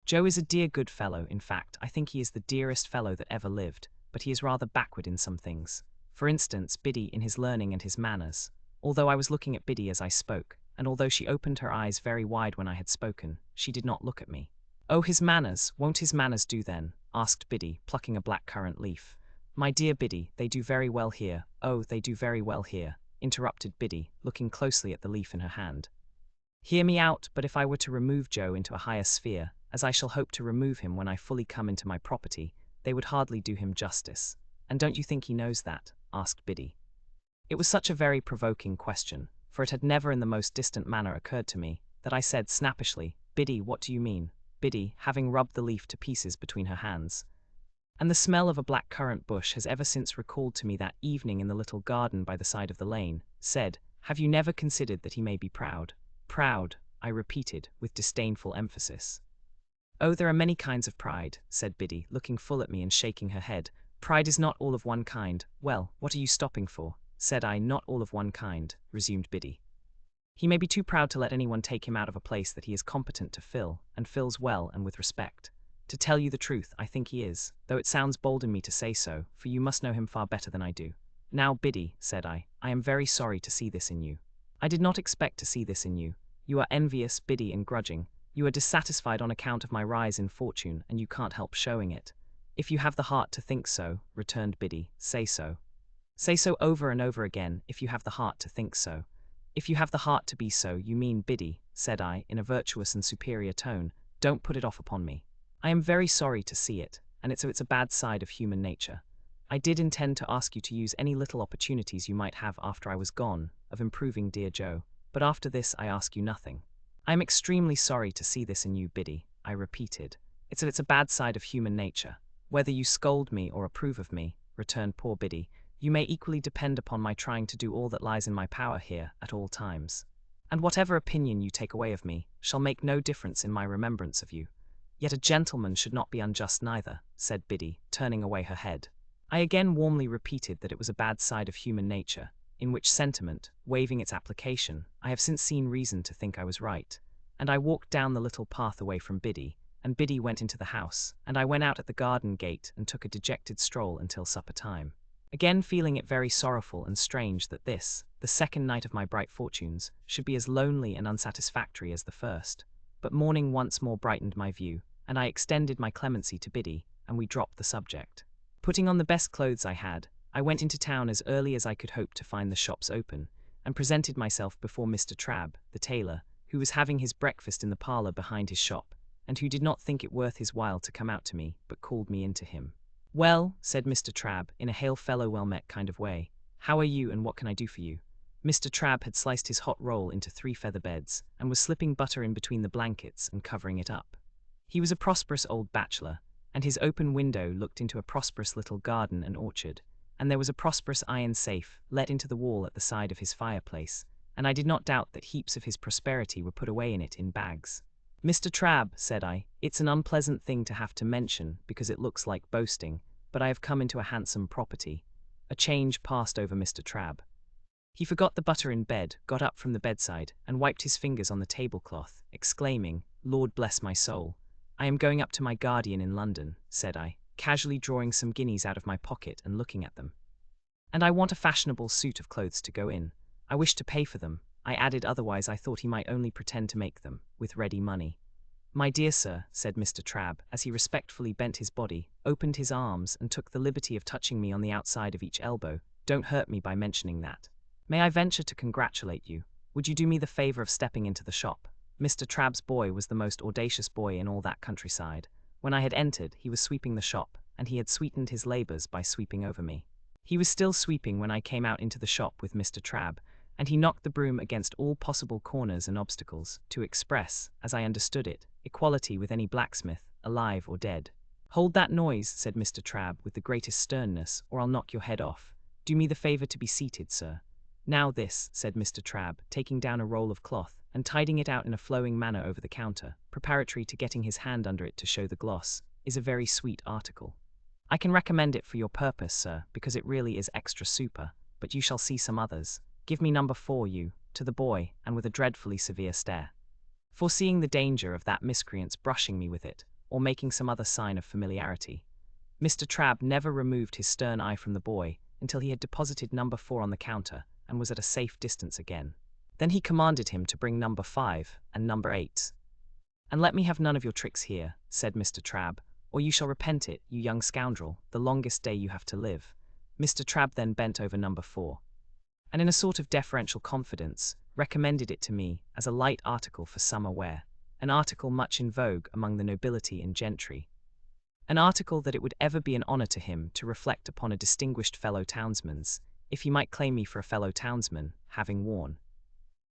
Joe is a dear good fellow. In fact, I think he is the dearest fellow that ever lived, but he is rather backward in some things. For instance, Biddy in his learning and his manners. Although I was looking at Biddy as I spoke, and although she opened her eyes very wide when I had spoken, she did not look at me. Oh, his manners, won't his manners do then? Asked Biddy, plucking a black-currant leaf. My dear Biddy, they do very well here. Oh, they do very well here, interrupted Biddy, looking closely at the leaf in her hand. Hear me out, but if I were to remove Joe into a higher sphere, as I shall hope to remove him when I fully come into my property, they would hardly do him justice. And don't you think he knows that? Asked Biddy. It was such a very provoking question, for it had never in the most distant manner occurred to me, that I said snappishly, Biddy, what do you mean? Biddy, having rubbed the leaf to pieces between her hands. And the smell of a black-currant bush has ever since recalled to me that evening in the little garden by the side of the lane, said, have you never considered that he may be proud? Proud, I repeated, with disdainful emphasis. Oh, there are many kinds of pride, said Biddy, looking full at me and shaking her head. Pride is not all of one kind. Well, what are you stopping for? Said I. Not all of one kind, resumed Biddy. He may be too proud to let anyone take him out of a place that he is competent to fill, and fills well and with respect. To tell you the truth, I think he is, though it sounds bold in me to say so, for you must know him far better than I do. Now, Biddy, said I am very sorry to see this in you. I did not expect to see this in you. You are envious, Biddy, and grudging. You are dissatisfied on account of my rise in fortune, and you can't help showing it. If you have the heart to think so, returned Biddy, say so. Say so over and over again, if you have the heart to think so. If you have the heart to be so, you mean, Biddy, said I, in a virtuous and superior tone, don't put it off upon me. I am very sorry to see it, and it's a bad side of human nature. I did intend to ask you to use any little opportunities you might have after I was gone, of improving dear Joe, but after this I ask you nothing. I am extremely sorry to see this in you, Biddy, I repeated. It's a bad side of human nature. Whether you scold me or approve of me, returned poor Biddy, you may equally depend upon my trying to do all that lies in my power here at all times. And whatever opinion you take away of me shall make no difference in my remembrance of you. Yet a gentleman should not be unjust neither, said Biddy, turning away her head. I again warmly repeated that it was a bad side of human nature, in which sentiment, waiving its application, I have since seen reason to think I was right. And I walked down the little path away from Biddy, and Biddy went into the house, and I went out at the garden gate and took a dejected stroll until supper time. Again feeling it very sorrowful and strange that this, the second night of my bright fortunes, should be as lonely and unsatisfactory as the first. But morning once more brightened my view, and I extended my clemency to Biddy, and we dropped the subject. Putting on the best clothes I had, I went into town as early as I could hope to find the shops open, and presented myself before Mr. Trabb, the tailor, who was having his breakfast in the parlour behind his shop, and who did not think it worth his while to come out to me, but called me in to him. Well, said Mr. Trabb, in a hail-fellow-well-met kind of way, how are you, and what can I do for you? Mr. Trabb had sliced his hot roll into 3 feather beds, and was slipping butter in between the blankets and covering it up. He was a prosperous old bachelor, and his open window looked into a prosperous little garden and orchard, and there was a prosperous iron safe let into the wall at the side of his fireplace, and I did not doubt that heaps of his prosperity were put away in it in bags. Mr. Trabb, said I, it's an unpleasant thing to have to mention, because it looks like boasting, but I have come into a handsome property. A change passed over Mr. Trabb. He forgot the butter in bed, got up from the bedside, and wiped his fingers on the tablecloth, exclaiming, Lord bless my soul. I am going up to my guardian in London, said I, casually drawing some guineas out of my pocket and looking at them. And I want a fashionable suit of clothes to go in. I wish to pay for them, I added, otherwise I thought he might only pretend to make them, with ready money. My dear sir, said Mr. Trabb, as he respectfully bent his body, opened his arms, and took the liberty of touching me on the outside of each elbow, don't hurt me by mentioning that. May I venture to congratulate you? Would you do me the favour of stepping into the shop? Mr. Trabb's boy was the most audacious boy in all that countryside. When I had entered, he was sweeping the shop, and he had sweetened his labours by sweeping over me. He was still sweeping when I came out into the shop with Mr. Trabb, and he knocked the broom against all possible corners and obstacles, to express, as I understood it, equality with any blacksmith, alive or dead. Hold that noise, said Mr. Trabb with the greatest sternness, or I'll knock your head off. Do me the favour to be seated, sir. Now this, said Mr. Trabb, taking down a roll of cloth, and tiding it out in a flowing manner over the counter, preparatory to getting his hand under it to show the gloss, is a very sweet article. I can recommend it for your purpose, sir, because it really is extra super, but you shall see some others. Give me number 4, you, to the boy, and with a dreadfully severe stare. Foreseeing the danger of that miscreant's brushing me with it, or making some other sign of familiarity, Mr. Trabb never removed his stern eye from the boy until he had deposited number 4 on the counter and was at a safe distance again. Then he commanded him to bring number 5 and number 8. "And let me have none of your tricks here," said Mr. Trabb, "or you shall repent it, you young scoundrel, the longest day you have to live." Mr. Trabb then bent over number 4, and in a sort of deferential confidence, recommended it to me as a light article for summer wear, an article much in vogue among the nobility and gentry, an article that it would ever be an honour to him to reflect upon a distinguished fellow townsman's, if he might claim me for a fellow townsman, having worn.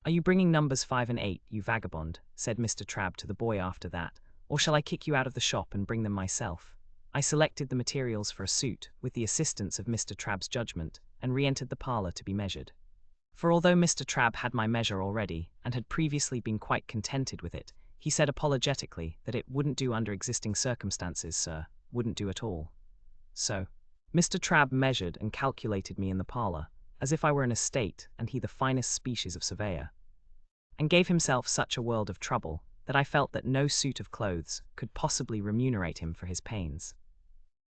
"Are you bringing numbers 5 and 8, you vagabond?" said Mr. Trabb to the boy after that, "or shall I kick you out of the shop and bring them myself?" I selected the materials for a suit, with the assistance of Mr. Trabb's judgment, and re-entered the parlour to be measured. For although Mr. Trabb had my measure already, and had previously been quite contented with it, he said apologetically that it wouldn't do under existing circumstances, sir, wouldn't do at all. So, Mr. Trabb measured and calculated me in the parlour, as if I were an estate and he the finest species of surveyor, and gave himself such a world of trouble that I felt that no suit of clothes could possibly remunerate him for his pains.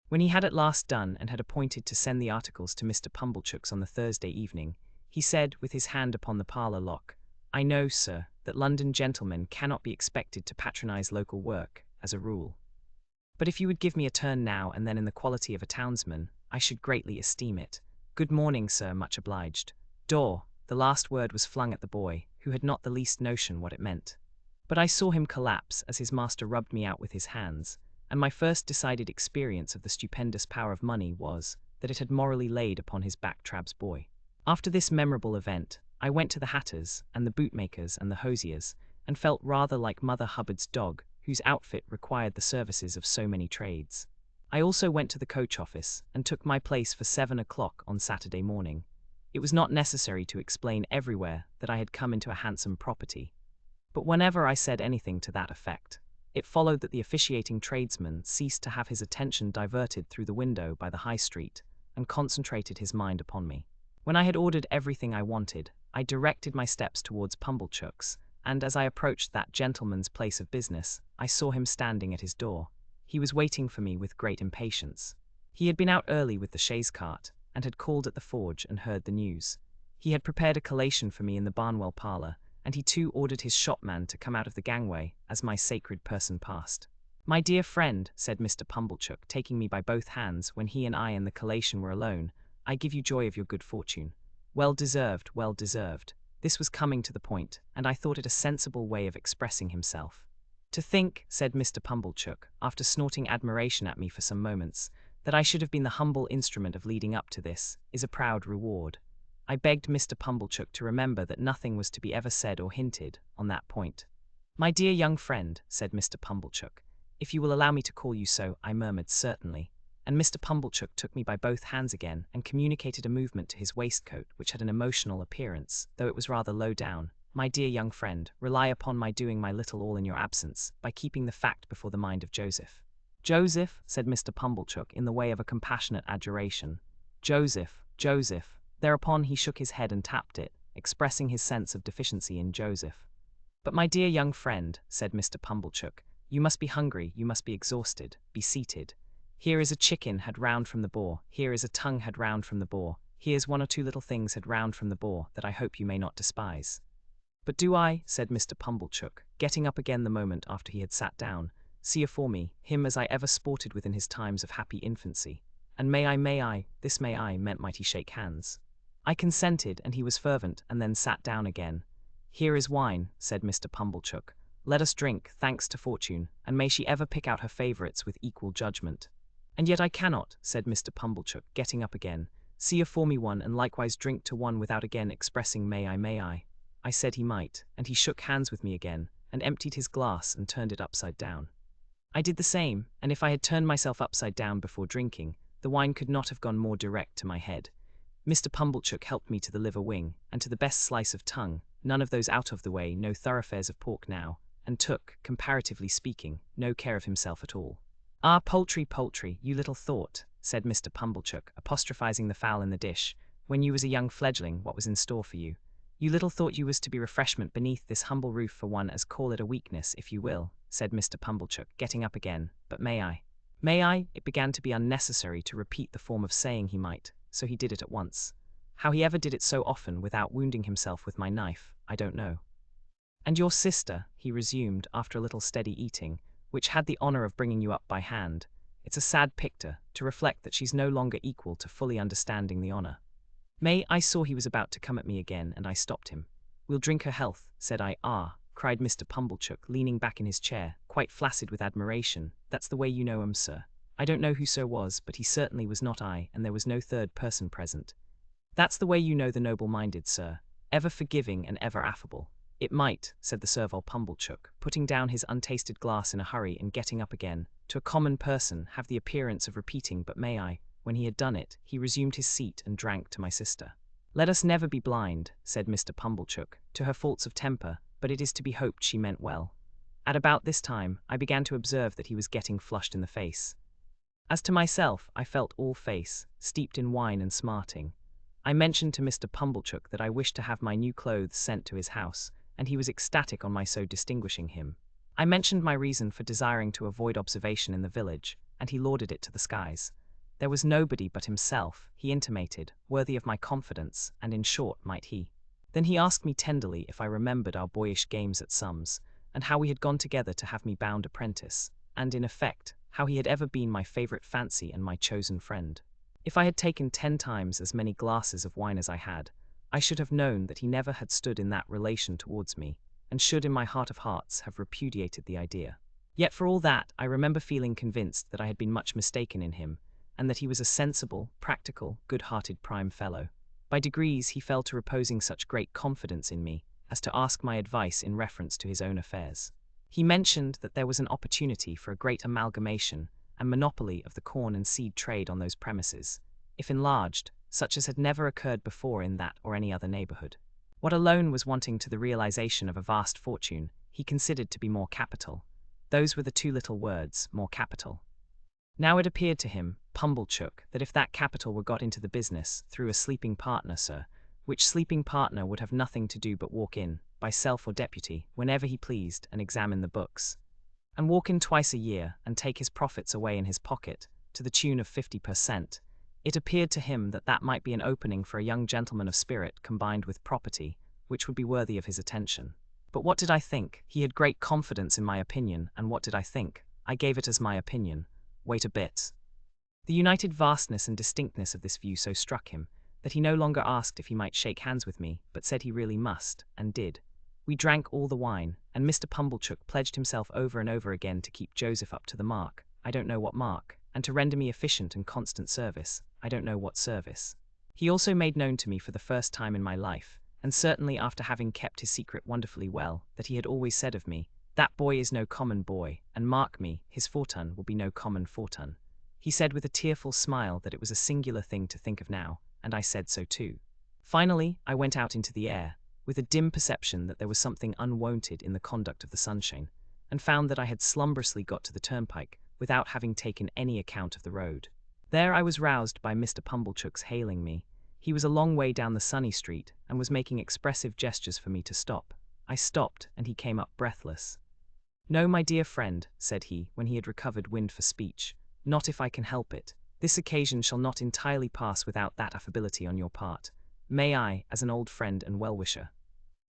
When he had at last done and had appointed to send the articles to Mr. Pumblechook's on the Thursday evening, he said, with his hand upon the parlour lock, "I know, sir, that London gentlemen cannot be expected to patronize local work, as a rule. But if you would give me a turn now and then in the quality of a townsman, I should greatly esteem it. Good morning, sir, much obliged." Door. The last word was flung at the boy, who had not the least notion what it meant. But I saw him collapse as his master rubbed me out with his hands, and my first decided experience of the stupendous power of money was that it had morally laid upon his back Trabb's boy. After this memorable event, I went to the hatters, and the bootmakers, and the hosiers, and felt rather like Mother Hubbard's dog, whose outfit required the services of so many trades. I also went to the coach office, and took my place for 7 o'clock on Saturday morning. It was not necessary to explain everywhere that I had come into a handsome property, but whenever I said anything to that effect, it followed that the officiating tradesman ceased to have his attention diverted through the window by the High Street, and concentrated his mind upon me. When I had ordered everything I wanted, I directed my steps towards Pumblechook's, and as I approached that gentleman's place of business, I saw him standing at his door. He was waiting for me with great impatience. He had been out early with the chaise cart, and had called at the forge and heard the news. He had prepared a collation for me in the Barnwell parlour, and he too ordered his shopman to come out of the gangway as my sacred person passed. "My dear friend," said Mr. Pumblechook, taking me by both hands when he and I and the collation were alone, "I give you joy of your good fortune. Well deserved, well deserved." This was coming to the point, and I thought it a sensible way of expressing himself. "To think," said Mr. Pumblechook, after snorting admiration at me for some moments, "that I should have been the humble instrument of leading up to this, is a proud reward." I begged Mr. Pumblechook to remember that nothing was to be ever said or hinted on that point. "My dear young friend," said Mr. Pumblechook, "if you will allow me to call you so," I murmured, "certainly." And Mr. Pumblechook took me by both hands again and communicated a movement to his waistcoat which had an emotional appearance, though it was rather low down. "My dear young friend, rely upon my doing my little all in your absence, by keeping the fact before the mind of Joseph." "Joseph," said Mr. Pumblechook in the way of a compassionate adjuration. "Joseph, Joseph." Thereupon he shook his head and tapped it, expressing his sense of deficiency in Joseph. "But my dear young friend," said Mr. Pumblechook, "you must be hungry, you must be exhausted. Be seated. Here is a chicken had round from the boar, here is a tongue had round from the boar, here's 1 or 2 little things had round from the boar that I hope you may not despise." "But do I," said Mr. Pumblechook, getting up again the moment after he had sat down, "see afore me him as I ever sported with in his times of happy infancy, and may I, this may I, meant might he shake hands." I consented, and he was fervent, and then sat down again. "Here is wine," said Mr. Pumblechook. "Let us drink, thanks to fortune, and may she ever pick out her favourites with equal judgment." "And yet I cannot," said Mr. Pumblechook, getting up again, "see afore me one, and likewise drink to one without again expressing may I. I said he might, and he shook hands with me again, and emptied his glass and turned it upside down. I did the same, and if I had turned myself upside down before drinking, the wine could not have gone more direct to my head. Mr. Pumblechook helped me to the liver wing, and to the best slice of tongue, none of those out-of-the-way, no thoroughfares of pork now, and took, comparatively speaking, no care of himself at all. "Ah, poultry, poultry, you little thought," said Mr. Pumblechook, apostrophizing the fowl in the dish, "when you was a young fledgling, what was in store for you. You little thought you was to be refreshment beneath this humble roof for one as call it a weakness, if you will," said Mr. Pumblechook, getting up again. "But may I?" "May I?" It began to be unnecessary to repeat the form of saying he might, so he did it at once. How he ever did it so often without wounding himself with my knife, I don't know. "And your sister," he resumed, after a little steady eating, "which had the honor of bringing you up by hand, it's a sad picter, to reflect that she's no longer equal to fully understanding the honor." I saw he was about to come at me again, and I stopped him. "We'll drink her health," said I. "Ah," cried Mr. Pumblechook, leaning back in his chair, quite flaccid with admiration, "that's the way you know him, sir. I don't know who sir was, but he certainly was not I, and there was no third person present. That's the way you know the noble-minded, sir, ever forgiving and ever affable." "It might," said the servile Pumblechook, putting down his untasted glass in a hurry and getting up again, "to a common person have the appearance of repeating, but may I?" When he had done it, he resumed his seat and drank to my sister. "Let us never be blind," said Mr. Pumblechook, "to her faults of temper, but it is to be hoped she meant well." At about this time, I began to observe that he was getting flushed in the face. As to myself, I felt all face, steeped in wine and smarting. I mentioned to Mr. Pumblechook that I wished to have my new clothes sent to his house, and he was ecstatic on my so distinguishing him. I mentioned my reason for desiring to avoid observation in the village, and he lauded it to the skies. There was nobody but himself, he intimated, worthy of my confidence, and in short, might he. Then he asked me tenderly if I remembered our boyish games at sums, and how we had gone together to have me bound apprentice, and, in effect, how he had ever been my favourite fancy and my chosen friend. If I had taken 10 times as many glasses of wine as I had, I should have known that he never had stood in that relation towards me, and should in my heart of hearts have repudiated the idea. Yet for all that, I remember feeling convinced that I had been much mistaken in him, and that he was a sensible, practical, good-hearted prime fellow. By degrees he fell to reposing such great confidence in me as to ask my advice in reference to his own affairs. He mentioned that there was an opportunity for a great amalgamation and monopoly of the corn and seed trade on those premises, if enlarged, such as had never occurred before in that or any other neighborhood. What alone was wanting to the realization of a vast fortune, he considered to be more capital. Those were the 2 little words, more capital. Now it appeared to him, Pumblechook, that if that capital were got into the business through a sleeping partner, sir, which sleeping partner would have nothing to do but walk in, by self or deputy, whenever he pleased, and examine the books, and walk in twice a year, and take his profits away in his pocket, to the tune of 50%, it appeared to him that that might be an opening for a young gentleman of spirit combined with property, which would be worthy of his attention. But what did I think? He had great confidence in my opinion, and what did I think? I gave it as my opinion. Wait a bit. The united vastness and distinctness of this view so struck him, that he no longer asked if he might shake hands with me, but said he really must, and did. We drank all the wine, and Mr. Pumblechook pledged himself over and over again to keep Joseph up to the mark, I don't know what mark, and to render me efficient and constant service, I don't know what service. He also made known to me for the first time in my life, and certainly after having kept his secret wonderfully well, that he had always said of me, "That boy is no common boy, and mark me, his fortune will be no common fortune." He said with a tearful smile that it was a singular thing to think of now, and I said so too. Finally, I went out into the air, with a dim perception that there was something unwonted in the conduct of the sunshine, and found that I had slumberously got to the turnpike, without having taken any account of the road. There I was roused by Mr. Pumblechook's hailing me. He was a long way down the sunny street, and was making expressive gestures for me to stop. I stopped, and he came up breathless. "No, my dear friend," said he, when he had recovered wind for speech, "not if I can help it. This occasion shall not entirely pass without that affability on your part. May I, as an old friend and well-wisher?"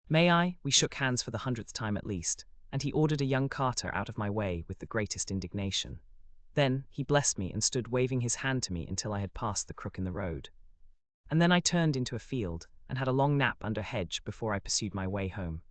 May I? We shook hands for the 100th time at least, and he ordered a young carter out of my way with the greatest indignation. Then he blessed me and stood waving his hand to me until I had passed the crook in the road. And then I turned into a field, and had a long nap under a hedge before I pursued my way home.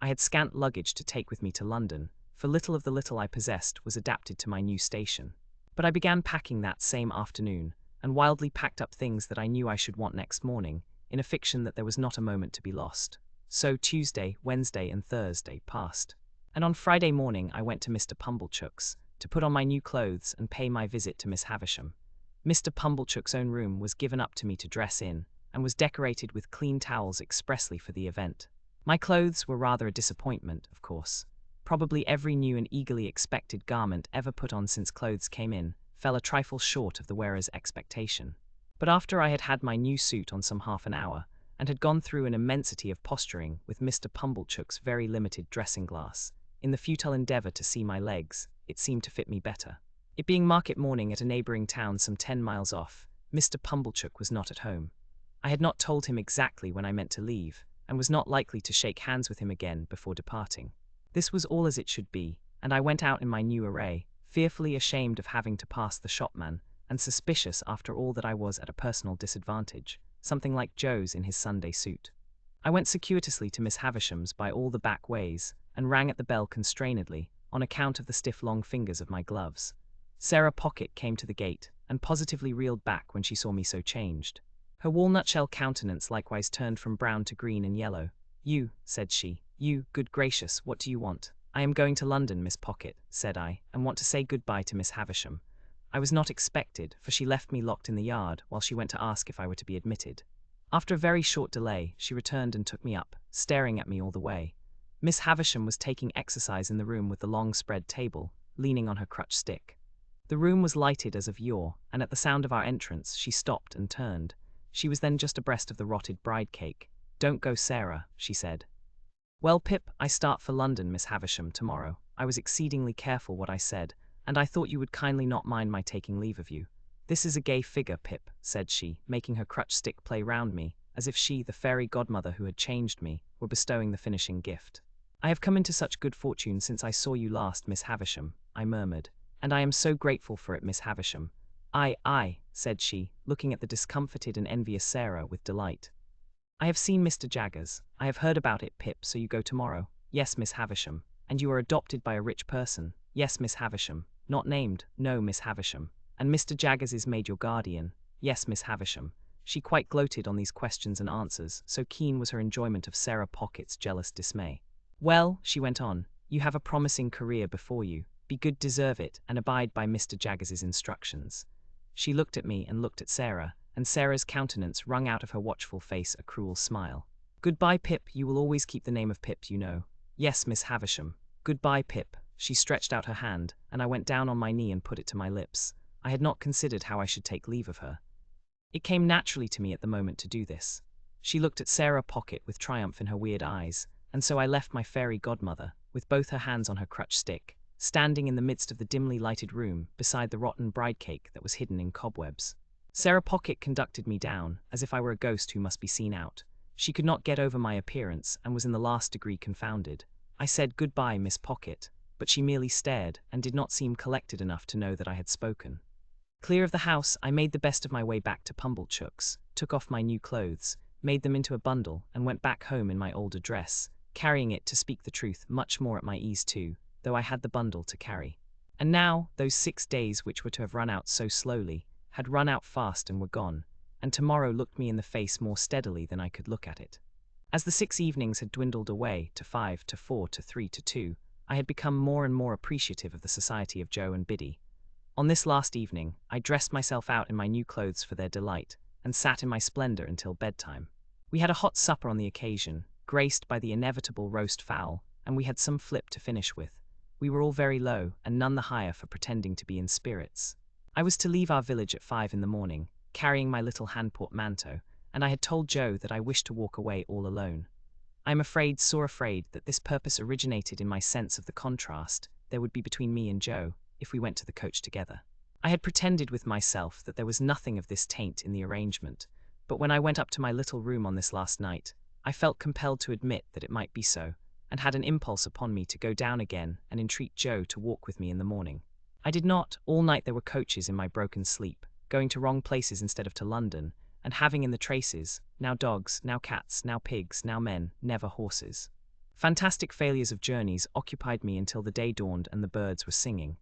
I had scant luggage to take with me to London, for little of the little I possessed was adapted to my new station. But I began packing that same afternoon, and wildly packed up things that I knew I should want next morning, in a fiction that there was not a moment to be lost. So Tuesday, Wednesday, and Thursday passed. And on Friday morning I went to Mr. Pumblechook's, to put on my new clothes and pay my visit to Miss Havisham. Mr. Pumblechook's own room was given up to me to dress in, and was decorated with clean towels expressly for the event. My clothes were rather a disappointment, of course. Probably every new and eagerly expected garment ever put on since clothes came in fell a trifle short of the wearer's expectation. But after I had had my new suit on some half an hour, and had gone through an immensity of posturing with Mr. Pumblechook's very limited dressing-glass, in the futile endeavour to see my legs, it seemed to fit me better. It being market morning at a neighbouring town some 10 miles off, Mr. Pumblechook was not at home. I had not told him exactly when I meant to leave, and was not likely to shake hands with him again before departing. This was all as it should be, and I went out in my new array, fearfully ashamed of having to pass the shopman, and suspicious after all that I was at a personal disadvantage, something like Joe's in his Sunday suit. I went circuitously to Miss Havisham's by all the back ways, and rang at the bell constrainedly, on account of the stiff long fingers of my gloves. Sarah Pocket came to the gate, and positively reeled back when she saw me so changed. Her walnut-shell countenance likewise turned from brown to green and yellow. "You," said she, "you, good gracious, what do you want?" "I am going to London, Miss Pocket," said I, "and want to say good-bye to Miss Havisham." I was not expected, for she left me locked in the yard while she went to ask if I were to be admitted. After a very short delay, she returned and took me up, staring at me all the way. Miss Havisham was taking exercise in the room with the long spread table, leaning on her crutch stick. The room was lighted as of yore, and at the sound of our entrance she stopped and turned. She was then just abreast of the rotted bride cake. "Don't go, Sarah," she said. "Well, Pip, I start for London, Miss Havisham, tomorrow." I was exceedingly careful what I said, and I thought you would kindly not mind my taking leave of you. "This is a gay figure, Pip," said she, making her crutch stick play round me, as if she, the fairy godmother who had changed me, were bestowing the finishing gift. "I have come into such good fortune since I saw you last, Miss Havisham," I murmured, "and I am so grateful for it, Miss Havisham." "I," said she, looking at the discomfited and envious Sarah with delight. "I have seen Mr. Jaggers. I have heard about it, Pip, so you go tomorrow?" "Yes, Miss Havisham." "And you are adopted by a rich person?" "Yes, Miss Havisham." "Not named?" "No, Miss Havisham." "And Mr. Jaggers is made your guardian?" "Yes, Miss Havisham." She quite gloated on these questions and answers, so keen was her enjoyment of Sarah Pocket's jealous dismay. "Well," she went on, "you have a promising career before you. Be good, deserve it, and abide by Mr. Jaggers's instructions." She looked at me and looked at Sarah, and Sarah's countenance wrung out of her watchful face a cruel smile. "Goodbye, Pip, you will always keep the name of Pip, you know." "Yes, Miss Havisham." "Goodbye, Pip." She stretched out her hand, and I went down on my knee and put it to my lips. I had not considered how I should take leave of her. It came naturally to me at the moment to do this. She looked at Sarah Pocket with triumph in her weird eyes, and so I left my fairy godmother, with both her hands on her crutch stick, standing in the midst of the dimly lighted room, beside the rotten bride cake that was hidden in cobwebs. Sarah Pocket conducted me down, as if I were a ghost who must be seen out. She could not get over my appearance, and was in the last degree confounded. I said, "Goodbye, Miss Pocket," but she merely stared, and did not seem collected enough to know that I had spoken. Clear of the house, I made the best of my way back to Pumblechook's, took off my new clothes, made them into a bundle, and went back home in my older dress, carrying it, to speak the truth, much more at my ease too, though I had the bundle to carry. And now, those 6 days which were to have run out so slowly, had run out fast and were gone, and tomorrow looked me in the face more steadily than I could look at it. As the 6 evenings had dwindled away, to 5, to 4, to 3, to 2, I had become more and more appreciative of the society of Joe and Biddy. On this last evening, I dressed myself out in my new clothes for their delight, and sat in my splendor until bedtime. We had a hot supper on the occasion, graced by the inevitable roast fowl, and we had some flip to finish with. We were all very low, and none the higher for pretending to be in spirits. I was to leave our village at 5 in the morning, carrying my little hand portmanteau, and I had told Joe that I wished to walk away all alone. I am afraid, sore afraid, that this purpose originated in my sense of the contrast there would be between me and Joe, if we went to the coach together. I had pretended with myself that there was nothing of this taint in the arrangement, but when I went up to my little room on this last night, I felt compelled to admit that it might be so, and had an impulse upon me to go down again and entreat Joe to walk with me in the morning. I did not. All night there were coaches in my broken sleep, going to wrong places instead of to London, and having in the traces, now dogs, now cats, now pigs, now men, never horses. Fantastic failures of journeys occupied me until the day dawned and the birds were singing.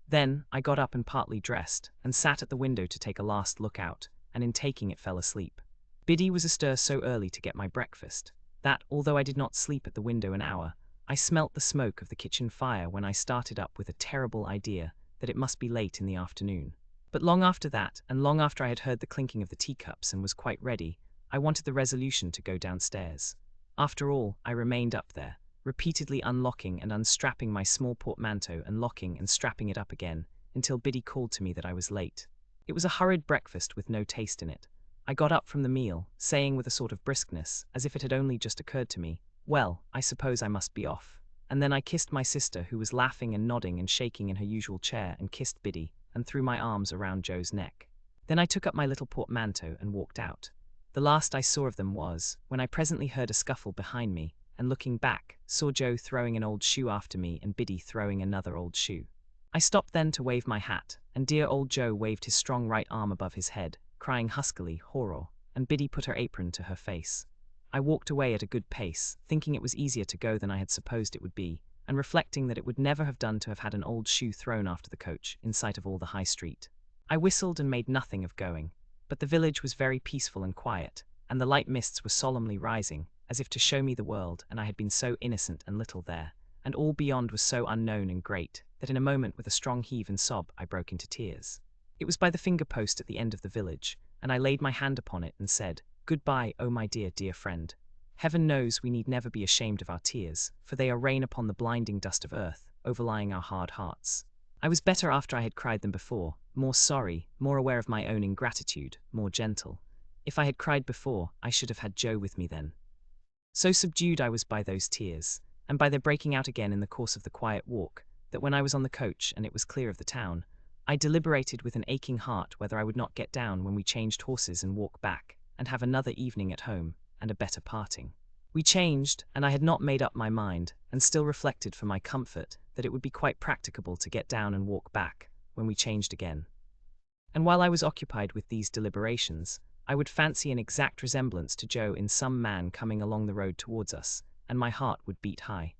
Then I got up and partly dressed, and sat at the window to take a last look out, and in taking it fell asleep. Biddy was astir so early to get my breakfast, that, although I did not sleep at the window an hour, I smelt the smoke of the kitchen fire when I started up with a terrible idea that it must be late in the afternoon. But long after that, and long after I had heard the clinking of the teacups and was quite ready, I wanted the resolution to go downstairs. After all, I remained up there, repeatedly unlocking and unstrapping my small portmanteau and locking and strapping it up again, until Biddy called to me that I was late. It was a hurried breakfast with no taste in it. I got up from the meal, saying with a sort of briskness, as if it had only just occurred to me, "Well, I suppose I must be off." And then I kissed my sister, who was laughing and nodding and shaking in her usual chair, and kissed Biddy, and threw my arms around Joe's neck. Then I took up my little portmanteau and walked out. The last I saw of them was, when I presently heard a scuffle behind me, and looking back, saw Joe throwing an old shoe after me and Biddy throwing another old shoe. I stopped then to wave my hat, and dear old Joe waved his strong right arm above his head, crying huskily, "Horror," and Biddy put her apron to her face. I walked away at a good pace, thinking it was easier to go than I had supposed it would be, and reflecting that it would never have done to have had an old shoe thrown after the coach, in sight of all the high street. I whistled and made nothing of going, but the village was very peaceful and quiet, and the light mists were solemnly rising, as if to show me the world, and I had been so innocent and little there, and all beyond was so unknown and great, that in a moment with a strong heave and sob I broke into tears. It was by the finger-post at the end of the village, and I laid my hand upon it and said, "Goodbye, oh my dear, dear friend. Heaven knows we need never be ashamed of our tears, for they are rain upon the blinding dust of earth, overlying our hard hearts." I was better after I had cried than before, more sorry, more aware of my own ingratitude, more gentle. If I had cried before, I should have had Joe with me then. So subdued I was by those tears, and by their breaking out again in the course of the quiet walk, that when I was on the coach and it was clear of the town, I deliberated with an aching heart whether I would not get down when we changed horses and walk back, and have another evening at home, and a better parting. We changed, and I had not made up my mind, and still reflected for my comfort that it would be quite practicable to get down and walk back, when we changed again. And while I was occupied with these deliberations, I would fancy an exact resemblance to Joe in some man coming along the road towards us, and my heart would beat high,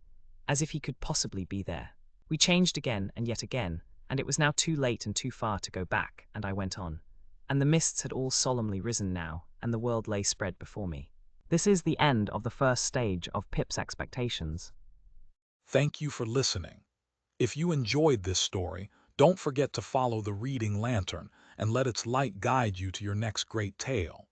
as if he could possibly be there. We changed again and yet again, and it was now too late and too far to go back, and I went on. And the mists had all solemnly risen now, and the world lay spread before me. This is the end of the first stage of Pip's expectations. Thank you for listening. If you enjoyed this story, don't forget to follow the reading lantern and let its light guide you to your next great tale.